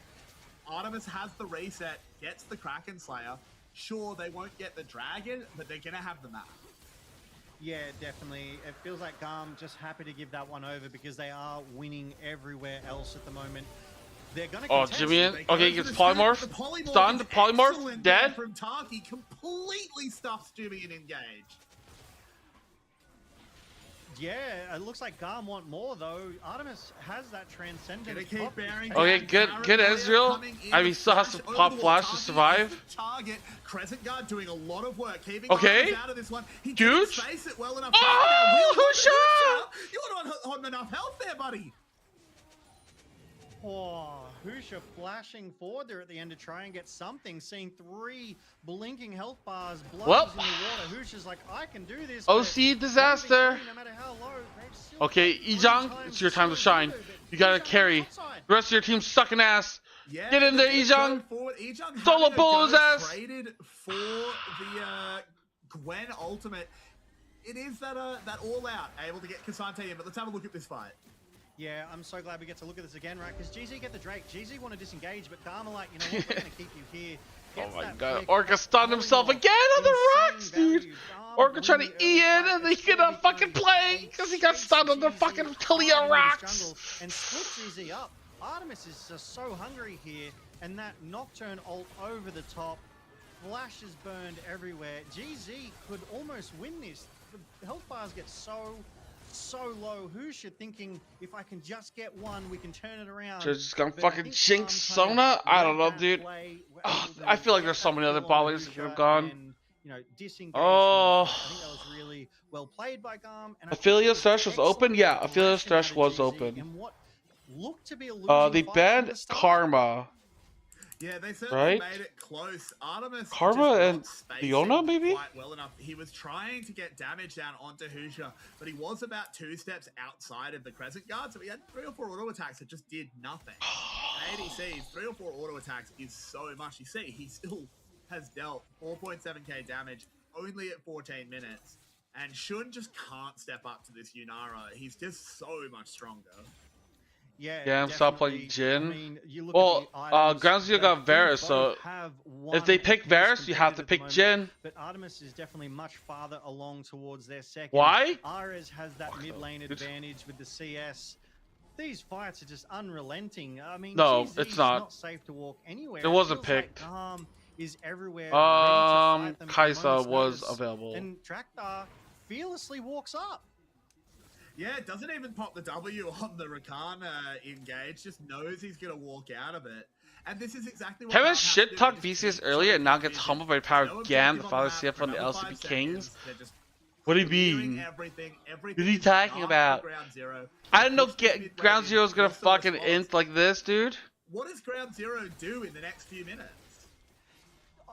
Artemis has the reset, gets the Kraken Slayer. Sure, they won't get the dragon, but they're gonna have the map. Yeah, definitely. It feels like GAM just happy to give that one over because they are winning everywhere else at the moment. They're gonna Oh, contest Jimmy it. in. They go Okay, he for gets the spirit, polymorph. the polymorph Stunned. is Polymorph. excellent there Dead. from Taki, completely stuffs Jimmy and engage. Yeah, it looks like GAM want more though. Artemis has that transcendence. Gonna keep pop. bearing Okay, down. good Karen Ezreal. coming in, I mean, he still has to flash pop over flash to Taki survive. is the target. Crescent Guard doing a lot of work, keeping Okay. Artemis out of this one. He Dude. didn't space it well enough. Oh, Husha! You're not on enough health there, buddy. Oh, Husha flashing forward there at the end to try and get something. Seeing 3 blinking health bars, blows Well. in the water. Husha's like, I can do this. OC but disaster. no matter how low, they've still Okay, got 3 Ejang, times it's your time to so shine. good, but You gotta Ejang carry. outside. The rest of your team's sucking ass. Yeah, Get in there, they're gonna Ejang. go forward. Ejang Solo having a bull go his ass. Traded for the Gwen ultimate. It is that all out able to get Cassante in, but let's have a look at this fight. Yeah, I'm so glad we get to look at this again, right? Because GZ get the Drake. GZ want to disengage, but Garma like, you know what, we're going to keep you here. Oh Gets my that god, flick. Orca stunned himself again on the rocks, dude. Orca trying to E in and he cannot fucking play because he got stunned on the fucking Talia rocks. And split GZ up. Artemis is just so hungry here, and that Nocturne ult over the top. Flashes burned everywhere. GZ could almost win this. The health bars get so low. Husha thinking, if I can just get one, we can turn it around. Just gonna But I fucking think jinx GAM kind of Sona? I don't read know, that dude. play, were Ugh, able to I feel like get there's so that many other kill on ballers that could have Husha gone. and, you know, disengage. Oh. I think that was really well played by GAM. And I think Affiliate it was Thresh was open? excellent Yeah, Affiliate aggression Thresh out of was GZ open. in what looked to be a losing They fight from banned the start. Karma. Yeah, they certainly Right? made it close. Artemis Karma just and not spacing Fiona, maybe? quite well enough. He was trying to get damage down onto Husha, but he was about 2 steps outside of the Crescent Guard, so he had 3 or 4 auto attacks that just did nothing. And ADC's 3 or 4 auto attacks is so much. You see, he still has dealt 4.7k damage only at 14 minutes, and Shun just can't step up to this Yunara. He's just so much stronger. Yeah, GAM stopped playing definitely. I Jhin. mean, you look Well, at the items, Ground Zero they got do Varus, so both have if they one pick piece Varus, you have to competitive pick at the moment, Jhin. But Artemis is definitely much farther along towards their second. Why? Ares has that mid lane dude. advantage with the CS. These fights are just unrelenting. I mean, No, GZ it's is not. safe to walk anywhere. It wasn't feels like picked. GAM is everywhere, ready to fight them at a Kaisa moment's was notice, available. and Drakthar fearlessly walks up. Yeah, doesn't even pop the W on the Rakan engage. Just knows he's gonna walk out of it. And this is exactly what Kevin GAM has to shit do. talked They just VCS keep earlier and now trying to gets vision. humbled by the power No of GAM, the objective on father the map CF for from the another LCP 5 Kings. seconds. They're just What do you clearing mean? everything What are you is talking dark about? for Ground Zero. I didn't know Push this mid Ground wave Zero's in. gonna What's the fucking response? int like this, dude. What does Ground Zero do in the next few minutes?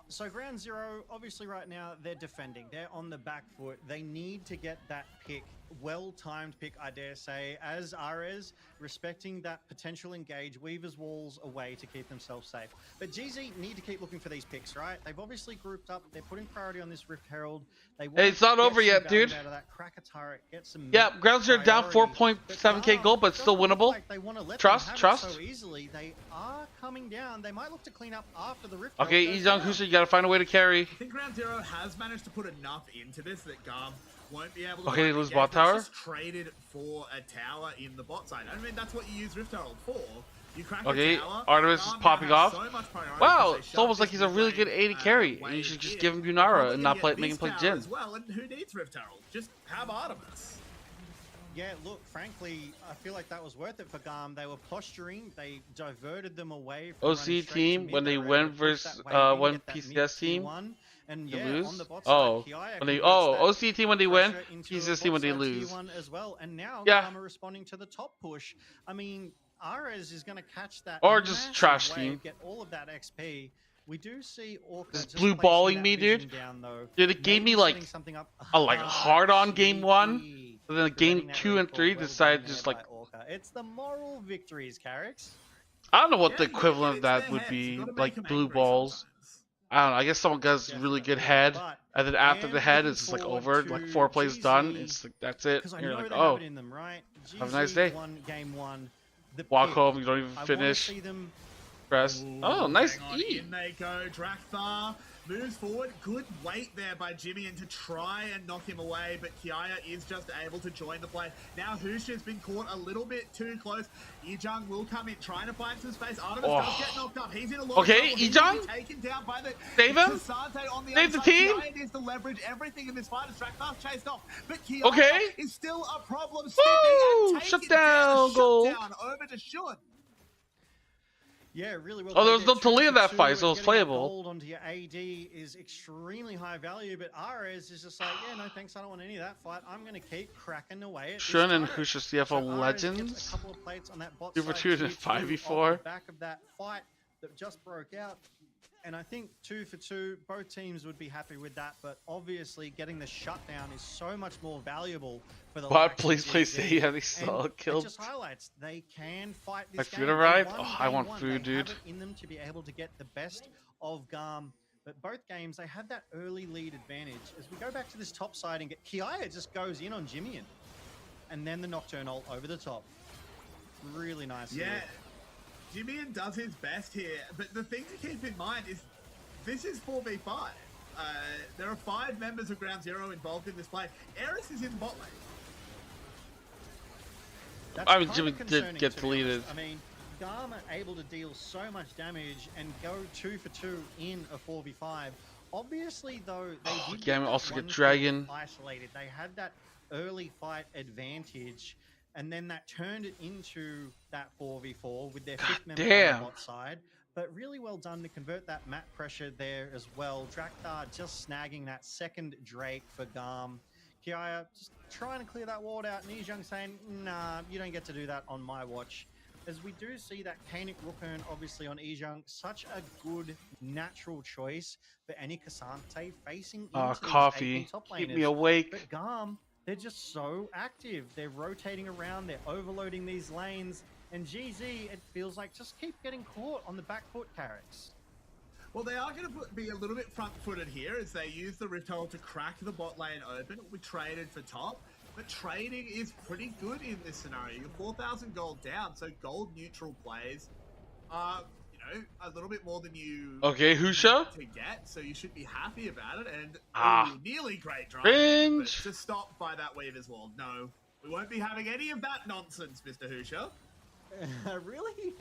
So Ground Zero, obviously right now, they're defending. They're on the back foot. They need to get that pick, well-timed pick, I dare say, as Ares, respecting that potential engage, Weaver's walls away to keep themselves safe. But GZ need to keep looking for these picks, right? They've obviously grouped up. They're putting priority on this Rift Herald. They Hey, it's not over yet, dude. Out of that Cracker turret, get some Yeah, Ground Zero down priority. 4.7k gold, but still winnable. Like they want to let Trust, them have trust. it so easily. They are coming down. They might look to clean up after the Rift Okay, Herald goes Izang down. Husa, you gotta find a way to carry. I think Ground Zero has managed to put enough into this that GAM won't be able to. Okay, they find lose engage, bot but it's tower? Just traded for a tower in the bot side. I mean, that's what you use Rift Herald for. You crack Okay, a tower. Artemis is GAM now popping has off. so much priority Wow, because they it's shut almost like this he's a really mid good lane, AD carry. And you wave should just in. give him They're Yunara probably and gonna not play, get make him this play tower Jhin. as well. And who needs Rift Herald? Just have Artemis. Yeah, look, frankly, I feel like that was worth it for GAM. They were posturing. They diverted them away from OC running straight to team, mid. when they were able went to push versus that wave in, one get that mid PCS tier team, one, and they yeah, lose. on the bot Oh, side, Kiaya when they converts that OC team when they win, pressure into a PCS team when they bot side tier lose. one as well. And now Yeah. GAM are responding to the top push. I mean, Ares is going to catch that Or just massive trash wave, team. get all of that XP. We do see Orca Just just blue placing balling that me, vision dude. down, though. Dude, it gave Maybe me like setting something up. a hard on game one, Sneaky. but then game 2 and 3 decided just like It's the moral victories, Carrix. I don't know what the Yeah, you equivalent of get into that their would heads. be, You gotta make like them blue angry balls. sometimes. I don't know. I guess someone does really good head, But and then I after am the head, looking it's just like forward over, like to 4 plays done. GZ, It's like that's it. Because I And you're know like, they oh, have it in them, right? have a nice GZ day. won game one. The Walk pick. home. You don't even I wanna finish. see them. Press. Oh, nice Hang on, E. in they go. Drakthar moves forward. Good wait there by Jimmy to try and knock him away, but Kiaya is just able to join the play. Now Husha's been caught a little bit too close. Ijung will come in, trying to find some space. Artemis does get knocked up. He's in a lot of Okay, trouble. He's Ijung? gonna be taken down by the Save him? Kasante on the Save the other side. team? Kiaya needs to leverage everything in this fight as Drakthar chased off, but Kiaya Okay. is still a problem. Woo! Stepping and taking Shut down, goal. shutdown over to Shun. Yeah, really well. Oh, there played was no there. 2 Talia for that 2, fight, so it and was getting that playable. Gold onto your AD is extremely high value, but Ares is just like, yeah, no thanks, I don't want any of that fight. I'm going to keep cracking away at this Shun and turret. Husha So CFO Ares gets Legends. a couple of plates on that bot 2 for side, 2 and tier 2 5v4. off the back of that fight that just broke out. And I think 2 for 2, both teams would be happy with that, but obviously getting the shutdown is so much more valuable for the Bot, likes of please play GZ. Say, yeah, they And saw it killed. just highlights they can fight this My game. food They arrived? won Oh, I game want one. food, They have dude. it in them to be able to get the best of GAM. But both games, they have that early lead advantage. As we go back to this top side and get Kiaya just goes in on Jimmy and then the Nocturnal over the top. Really nice. Yeah, here. Jimmy does his best here, but the thing to keep in mind is this is 4v5. There are 5 members of Ground Zero involved in this play. Eris is in bot lane. That's I mean, kinda Jimmy did concerning, get to be honest. deleted. I mean, GAM are able to deal so much damage and go 2 for 2 in a 4v5. Obviously, though, they did GAM that also get one kill Dragon. isolated. They had that early fight advantage, and then that turned it into that 4v4 with their 5th member on damn. the bot side. But really well done to convert that map pressure there as well. Drakthar just snagging that second Drake for GAM. Kiaya just trying to clear that ward out. Nijung saying, nah, you don't get to do that on my watch. As we do see that Kanik Rookern obviously on Ijung, such a good natural choice for any Kasante facing into these Coffee. AP top Keep laners. me awake. But GAM, they're just so active. They're rotating around, they're overloading these lanes. And GZ, it feels like just keep getting caught on the back foot, Carrix. Well, they are going to be a little bit front-footed here as they use the Rift Herald to crack the bot lane open. We traded for top. But trading is pretty good in this scenario. You're 4,000 gold down, so gold neutral plays are, you know, a little bit more than you Okay, Husha? to get, so you should be happy about it. And Ah. ooh, nearly great drive. Cringe. But to stop by that Weaver's Wall. No, we won't be having any of that nonsense, Mr. Husha. Really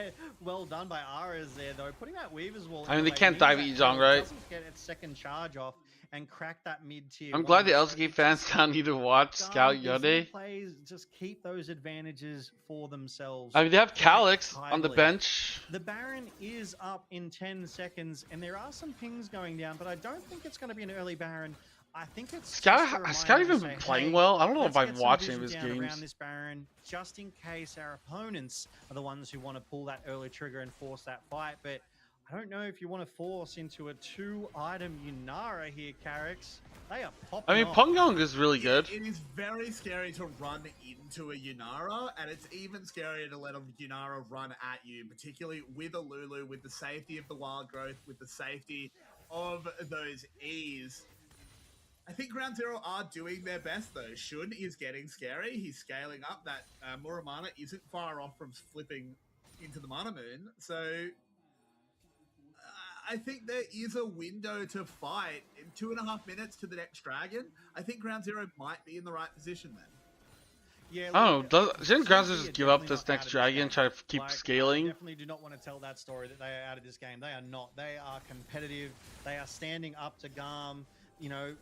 well done by Ares there, though. Putting that Weaver's Wall. I mean, they in the way can't means dive that Ejong, Hero right? Doesn't get its second charge off and crack that mid-tier. I'm glad the one. So LCP it's fans just now need to watch Gum, Scout these little Yode. Plays just keep those advantages for themselves. I mean, they have quite Calyx on the highly. bench. The Baron is up in 10 seconds, and there are some pings going down, but I don't think it's going to be an early Baron. I think it's Scout, just a has Scout reminder even to been say, playing hey, well? I don't know if let's I'm get some watching vision his down games. around this Baron, just in case our opponents are the ones who want to pull that early trigger and force that fight. But I don't know if you want to force into a 2-item Yunara here, Carrix. They are popping I mean, off. Pungyong is really good. It is very scary to run into a Yunara, and it's even scarier to let a Yunara run at you, particularly with a Lulu, with the safety of the wild growth, with the safety of those E's. I think Ground Zero are doing their best, though. Shun is getting scary. He's scaling up. That Muramana isn't far off from flipping into the Mana Moon. So I think there is a window to fight in 2.5 minutes to the next dragon. I think Ground Zero might be in the right position then. Yeah, I don't know. Shouldn't Ground Zero CG just are give up definitely this not next out of dragon game. and try to keep Like, scaling? I definitely do not want to tell that story that they are out of this game. They are not. They are competitive. They are standing up to GAM. You know,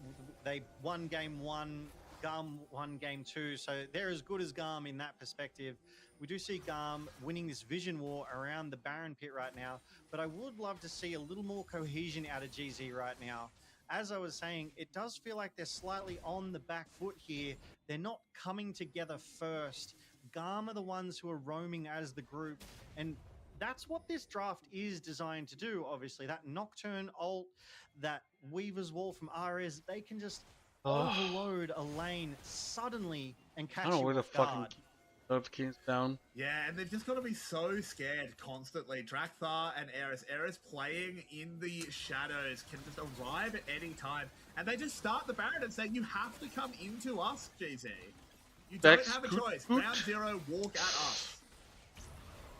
they won game 1, GAM won game 2, so they're as good as GAM in that perspective. We do see GAM winning this vision war around the Baron pit right now, but I would love to see a little more cohesion out of GZ right now. As I was saying, it does feel like they're slightly on the back foot here. They're not coming together first. GAM are the ones who are roaming as the group, and that's what this draft is designed to do, obviously. That Nocturne ult, that Weaver's Wall from Ares, they can just overload a lane suddenly and catch I don't know you where the off fucking guard. notifications down. Yeah, and they've just got to be so scared constantly. Drakthar and Eris playing in the shadows can just arrive at any time. And they just start the Baron and say, you have to come into us, GZ. You don't have a choice. Ground Zero, walk at us.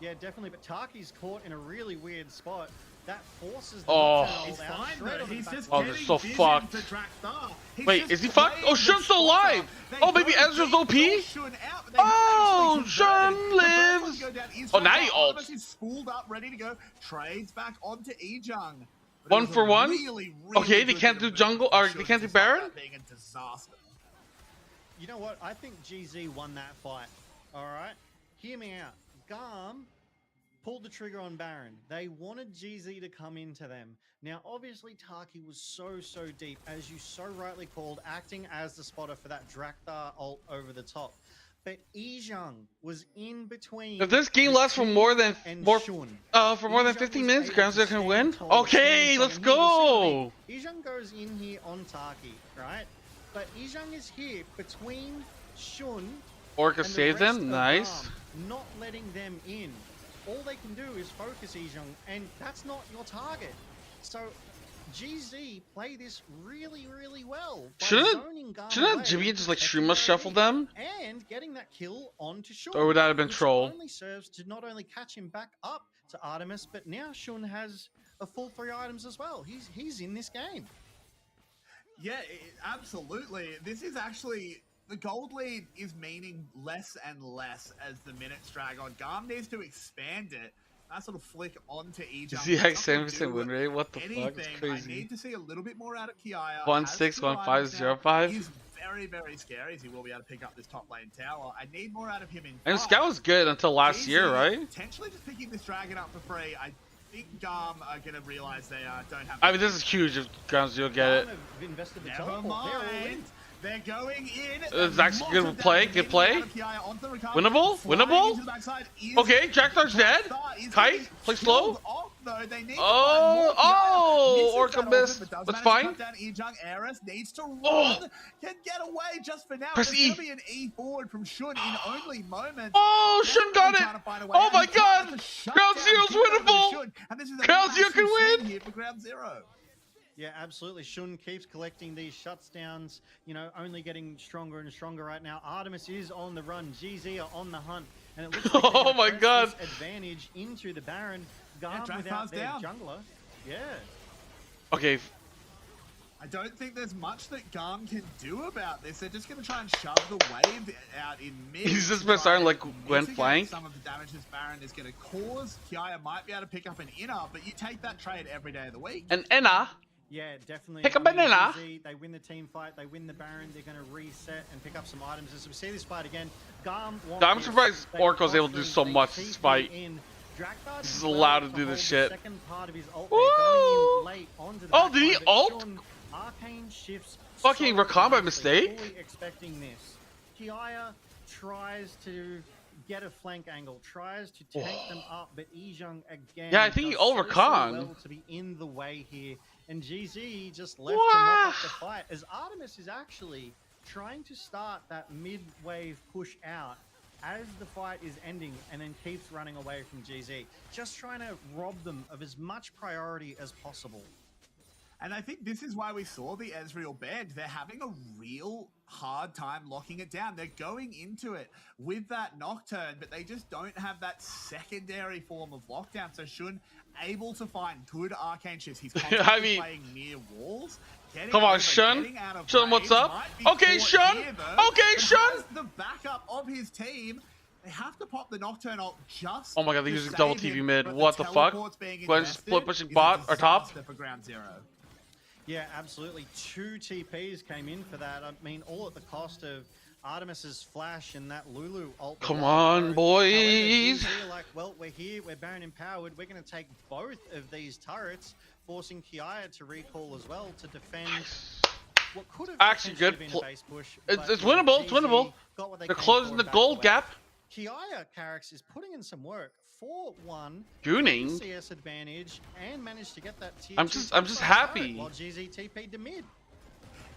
Yeah, definitely. But Taki's caught in a really weird spot. That forces the Oh. Nocturne He's ult out fine, straight though. on the He's back just foot. Oh, they're getting so vision fucked. to Drakthar. He's Wait, just is he fucked? playing Oh, the Shun's still spotter. alive! They Oh, maybe don't Ezra's beat OP? Shun out, but they Oh, haven't actually Shun converted. The first one lives! to go down is Oh, now he Drakthar. ults. Artemis is spooled up, ready to go. Trades back onto Ejung. But it One was for a one? really Okay, they good can't bit do of jungle, movement or from they Shun can't to do stop Baron? that being a disaster. You know what? I think GZ won that fight. All right? Hear me out. GAM pulled the trigger on Baron. They wanted GZ to come into them. Now, obviously, Taki was so deep, as you so rightly called, acting as the spotter for that Drakthar ult over the top. But Ejung was in between. If this game lasts for more than and more, Shun. for more than Ejung 15 was minutes, able Ground to Zero can stand win. tall, Okay, stand let's strong, and go. Ejung goes in here on Taki, right? But Ejung is here between Shun Orca and the saved rest them. of Nice. GAM, not letting them in. All they can do is focus Ejung, and that's not your target. So GZ play this really well. By zoning GAM Shouldn't away, Jimmy just like protecting Shruma their shuffle elite, them? and getting that kill onto Shun. Or would that have been which troll? only serves to not only catch him back up to Artemis, but now Shun has a full 3 items as well. He's in this game. Yeah, absolutely. This is actually, the gold lead is meaning less and less as the minutes drag on. GAM needs to expand it. That sort of flick onto Ejung. ZX 7% win rate? What the fuck? It's Anything. I crazy. need to see a little bit more out of Kiaya. 161505. He's very scary as he will be able to pick up this top lane tower. I need more out of him in And fight. Scout was good until last GZ year, right? Potentially just picking this dragon up for free. I think GAM are going to realize they don't have... I mean, this is huge if Ground Zero get it. GAM have invested the Never teleport. They're all in. mind. They're going in. It's actually good play. Good play. Winnable? Winnable? Okay, Draktar's dead. Kite, play slow. Orca missed. That's fine. Eris needs to run. Oh. Can get away just for now. Press There's E. going to be an E forward from Shun in only moments. Oh, Shun got it. Oh my god. Ground Zero's winnable. Ground Zero can win. Here for Ground Zero. Yeah, absolutely. Shun keeps collecting these shutdowns, you know, only getting stronger and stronger right now. Artemis is on the run. GZ are on the hunt. And it looks like they're Oh gonna my press God. this advantage into the Baron. GAM Draft without Far's their down. jungler. Yeah. Okay. I don't think there's much that GAM can do about this. They're just going to try and shove the wave out in mid. He's just to been try starting like and Gwen mitigate flank. some of the damage this Baron is going to cause. Kiaya might be able to pick up an inner, but you take that trade every day of the week. And Enna. Yeah, definitely. Pick a I mean, banana. GZ, they win the team fight, they win the Baron, they're going to reset and pick up some items. As we see this fight again, GAM want I'm this. surprised They Oracle's able to do cross so them, much they this TP fight. in. Drakthar This is did well allowed to do hold this the shit. second part of his ult Woo! there, going in late onto the Oh, back did he line, but ult? Shun, Arcane shifts Fucking so Rakan by nicely, mistake? fully expecting this. Kiaya tries to get a flank angle, tries to tank them up, but Ijung again. Yeah, I think he does so Rakan. well to be in the way here, and GZ just left to mop up the fight as Artemis is actually trying to start that mid-wave push out as the fight is ending and then keeps running away from GZ, just trying to rob them of as much priority as possible. And I think this is why we saw the Ezreal bend. They're having a real hard time locking it down. They're going into it with that Nocturne, but they just don't have that secondary form of lockdown. So Shun able to find good arcane shifts. He's constantly playing near walls. Come on, Shun. Shun, what's up? Okay, Shun. Okay, Shun. The backup of his team. They have to pop the Nocturne ult just. Oh my God, they're to using save double him, TV mid. but What the fuck? teleport's being Gwen's invested split pushing is a bot or top. disaster for Ground Zero. Yeah, absolutely. 2 TPs came in for that. I mean, all at the cost of Artemis's flash and that Lulu ult. Come on, boys. However, GZ are like, well, we're here, we're Baron empowered. We're going to take both of these turrets, forcing Kiaya to recall as well to defend what could have Actually good. been a base push. It's but, winnable. It's GZ winnable. got what they They're came closing for the and gold backed away. gap. Kiaya Carrix is putting in some work. 4-1 Gooning. CS advantage and managed to get that tier I'm 2 just top happy. turret while GZ TP'd to mid.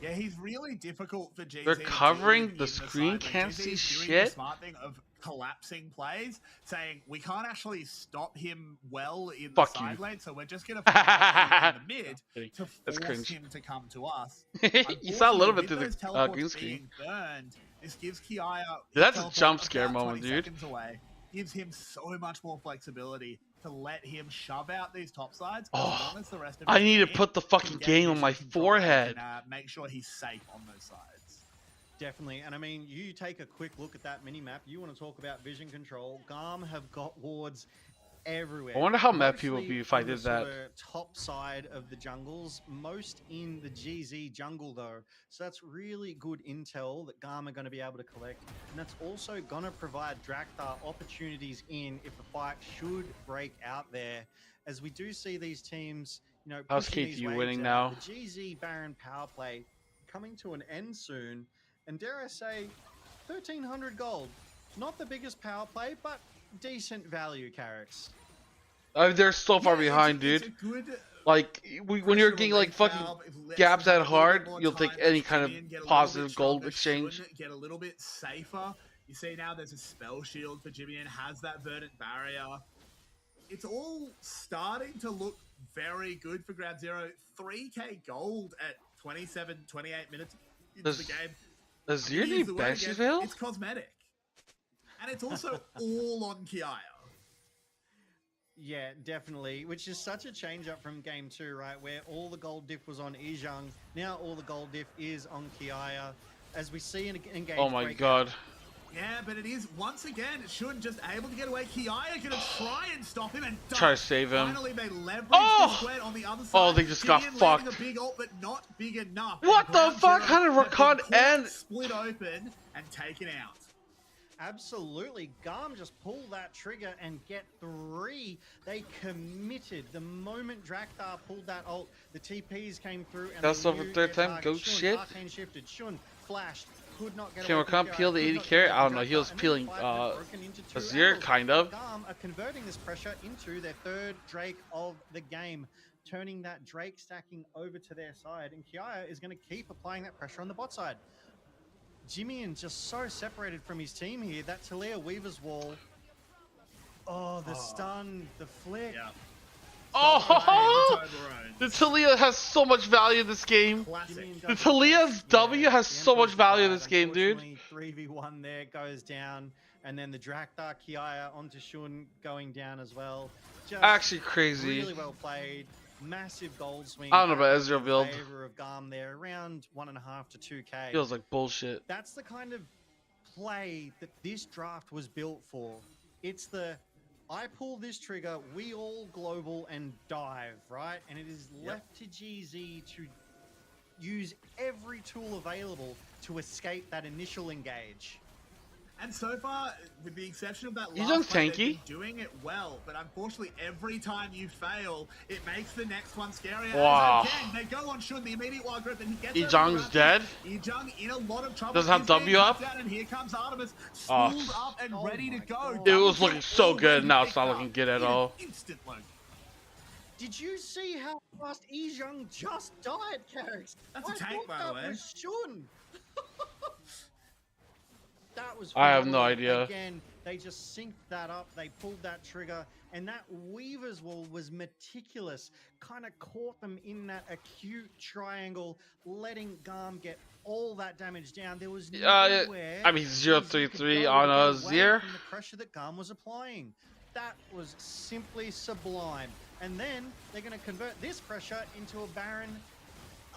Yeah, he's really difficult for GZ. They're to covering deal with the in screen, side. can't GZ see is doing shit. The smart thing of collapsing plays, saying we can't actually stop him well in the Fuck side you. lane, so we're just going to put him in the mid to That's force cringe. him to come to us. You saw a little bit Unfortunately, through with those the teleports green screen. being burned, this gives Kiaya. Dude, that's a teleport jump scare about moment, 20 dude. seconds away. Gives him so much more flexibility to let him shove out these top sides as Oh, long as the rest of I his need to team put the fucking can get game on vision my control forehead. and, make sure he's safe on those sides. Definitely, and I mean, you take a quick look at that mini-map, you want to talk about vision control. GAM have got wards everywhere. I wonder how mad people would Mostly be if I on the did that. sorta top side of the jungles, most in the GZ jungle though. So that's really good intel that GAM are going to be able to collect, and that's also going to provide Drakthar opportunities in if the fight should break out there. As we do see these teams, you know, How's pushing these KT waves winning out, now? The GZ Baron power play coming to an end soon, and dare I say, 1,300 gold. Not the biggest power play, but decent value, Carrix. They're so far behind, It's dude. a good Like, when you're pressure getting like relief fucking valve. It lets gaps them that have a little hard, bit more you'll take time any to kind come in, get a of little positive bit gold stronger, exchange. shouldn't get a little bit safer. You see now there's a spell shield for Jimmy and has that verdant barrier. It's all starting to look very good for Ground Zero. 3k gold at 27, 28 minutes into the game. Does To your use name the word Banshee again, Veil? It's cosmetic. And it's also all on Kiaya. Yeah, definitely. Which is such a change up from game 2, right? Where all the gold diff was on Ijung. Now all the gold diff is on Kiaya. As we see in game Oh my god. Yeah, but it is, once again, Shun just able to get away. Kiaya gonna try and stop him and Try to save him. Finally, they leverage Oh! the square on the other side. Oh, they just got Gideon landing fucked. A big ult, but not big enough. What And the Ground fuck? Zero How did have been Rakan caught, end? split open and taken out? Absolutely. GAM just pull that trigger and get 3. They committed. The moment Drakthar pulled that ult, the TPs came through and That's they over knew third their time. target. Go Shun, shit. Arcane shifted. Shun flashed. Could not get Can away from Rakan Kiaya, peel the could 80 not carry? get I don't away know. from He was Drakthar, and then peeling the fight was broken into 2 Azir, angles. kind of. GAM are converting this pressure into their 3rd Drake of the game, turning that Drake stacking over to their side, and Kiaya is going to keep applying that pressure on the bot side. Jimmy just so separated from his team here. That Talia Weaver's wall. Oh, the stun, the flick. Yeah. Oh, the Talia has so much value in this game. The Talia's W has so much value in this game, dude. 3v1 there goes down, and then the Draktar Kiaya onto Shun going down as well. Just Actually crazy. Really well played. Massive gold swing. I don't know about Ezreal build. In favor of GAM there, around 1.5 to 2k. Feels like bullshit. That's the kind of play that this draft was built for. It's the I pull this trigger, we all global and dive, right? And it is left to GZ to use every tool available to escape that initial engage. And so far, with the exception of that He's last fight, tanky. they've been doing it well. But unfortunately, every time you fail, it makes the next one scarier. Wow. As again, they go on Shun, the immediate wild grip, and he gets Ijang's dead. Ijang in a lot of trouble. Doesn't have He's W being up. knocked out, and here comes Artemis, Oh. spooled up and ready to go. It was looking so Already good. Now it's picked not up looking good at in an all. instant, Logan. Did you see how fast Ijang just died, Carrick? That's a tank, by the way. That was Shun. That was I have no phenomenal. idea. Again, they just synced that up. They pulled that trigger, and that Weaver's Wall was meticulous. Kind of caught them in that acute triangle, letting GAM get all that damage down. There was nowhere. I mean, 0-3-3 on a Zir. From the pressure that GAM was applying. That was simply sublime. And then they're going to convert this pressure into a Baron.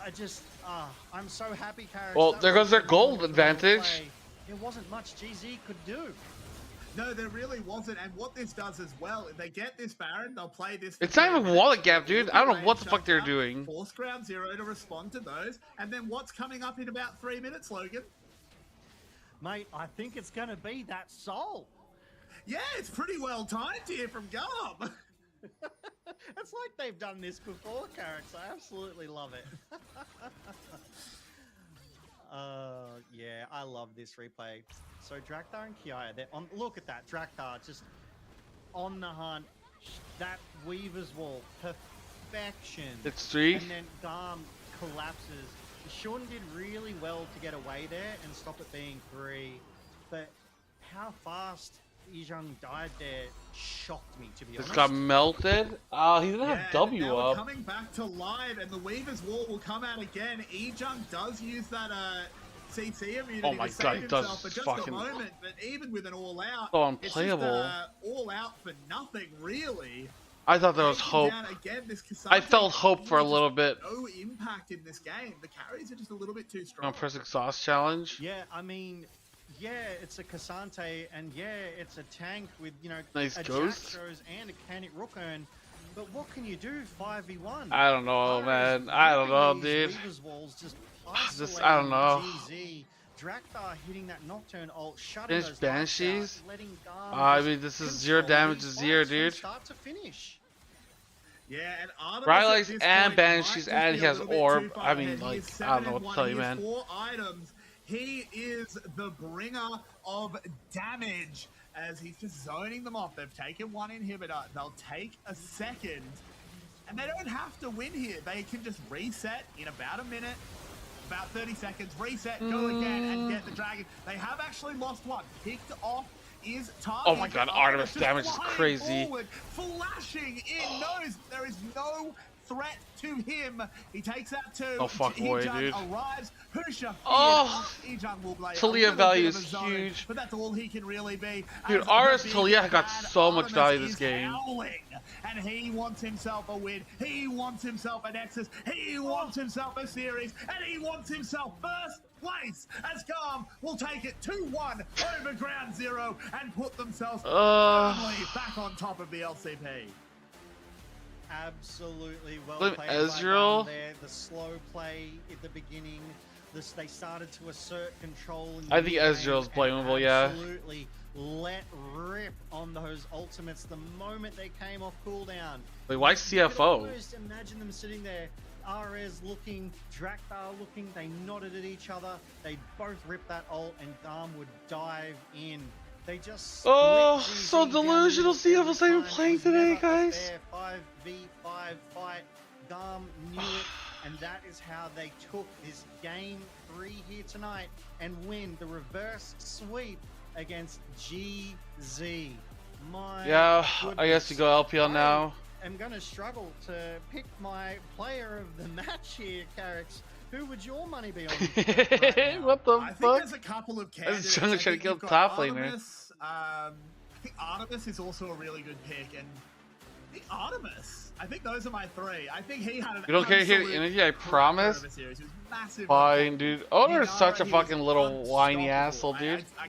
I'm so happy, Carrick. Well, there goes their gold advantage. There wasn't much GZ could do. No, there really wasn't. And what this does as well, if they get this Baron, they'll play this. It's not even wallet gap, dude. I don't know what the fuck they're doing. Force ground zero to respond to those. And then what's coming up in about 3 minutes, Logan? Mate, I think it's going to be that soul. Yeah, it's pretty well timed here from GAM. It's like they've done this before, Carrick. I absolutely love it. Yeah, I love this replay. So Draktar and Kiaya, they're on. Look at that, Draktar just on the hunt. That Weaver's Wall, perfection. It's 3. And then GAM collapses. Shun did really well to get away there and stop it being 3. But how fast Ijang died there shocked me, to be honest. Just got melted. He didn't have W now up. We're coming back to live, and the Weaver's Wall will come out again. Ijang does use that CC immunity Oh my to save god, it himself does for just fucking a moment, but even with an all-out, so it's just, unplayable. all out for nothing, really. I thought there was Taking hope. down again, this I Cassandra felt hope for a just little bit. No impact in this game. The carries are just a little bit too strong. On press exhaust challenge. Yeah, I mean, yeah, it's a Cassante, and yeah, it's a tank with, you know, Nice a ghost. Jackros and a Canic Rookern. But what can you do 5v1? I don't know, man. I don't know, dude. Weaver's Walls just I don't know. GZ. Draktar hitting that Nocturne ult, shutting Finish those lights out, Banshees? letting GAM I just mean, this is control 0 damage to these 0, fights from dude. start to finish. Yeah, and Artemis Rylex at this and point Banshees, might just and be he a has little bit orb. too far I mean, ahead. He like, is I don't know 7 what and to tell 1. you, He has man. 4 items. He is the bringer of damage as he's just zoning them off. They've taken 1 inhibitor. They'll take a second. And they don't have to win here. They can just reset in about a minute, about 30 seconds, reset, go again, and get the dragon. They have actually lost 1. Picked off is Target. Oh my god, Artemis just damage is flying crazy. Forward, flashing in, knows there is no threat to him. He takes out 2. Oh, fuck boy, Ijang dude. arrives. Husha Oh, Ijang will play Talia a little value bit of is a zone, huge. but that's all he can really be. Dude, As Aris the big Talia got bad so much Artemis value this is game. howling, and he wants himself a win. He wants himself a Nexus. He wants himself a series, and he wants himself first place as GAM will take it 2-1 over Ground Zero and put themselves firmly back on top of the LCP. Absolutely well Look, played Ezreal. by GAM there. The slow play at the beginning. They started to assert control. In I think mid-game Ezreal's and blameable, yeah. Absolutely let rip on those ultimates the moment they came off cooldown. Wait, why You could CFO? almost imagine them sitting there, Ares looking, Draktar looking, they nodded at each other, they both ripped that ult, and GAM would dive in. They just Oh, split GZ so down the delusional. middle CFO's every not even time. playing It was today, never a guys. fair 5v5 fight. GAM knew it, and that is how they took this game 3 here tonight and win the reverse sweep against GZ. My Yeah, I goodness. guess you go LPL now. am going to struggle to pick my player of the match here, Carrix. Who would your money be on? What the I think fuck? there's a couple of That's candidates. trying I to think kill you've got top laner. Artemis. I think Artemis is also a really good pick, and I think Artemis. I think those are my three. I think he had an You don't care to hear absolute energy, I cracker promise. of a series. He was massive. Fine, dude. Owner's such a he was fucking little whiny unstoppable. asshole, dude. I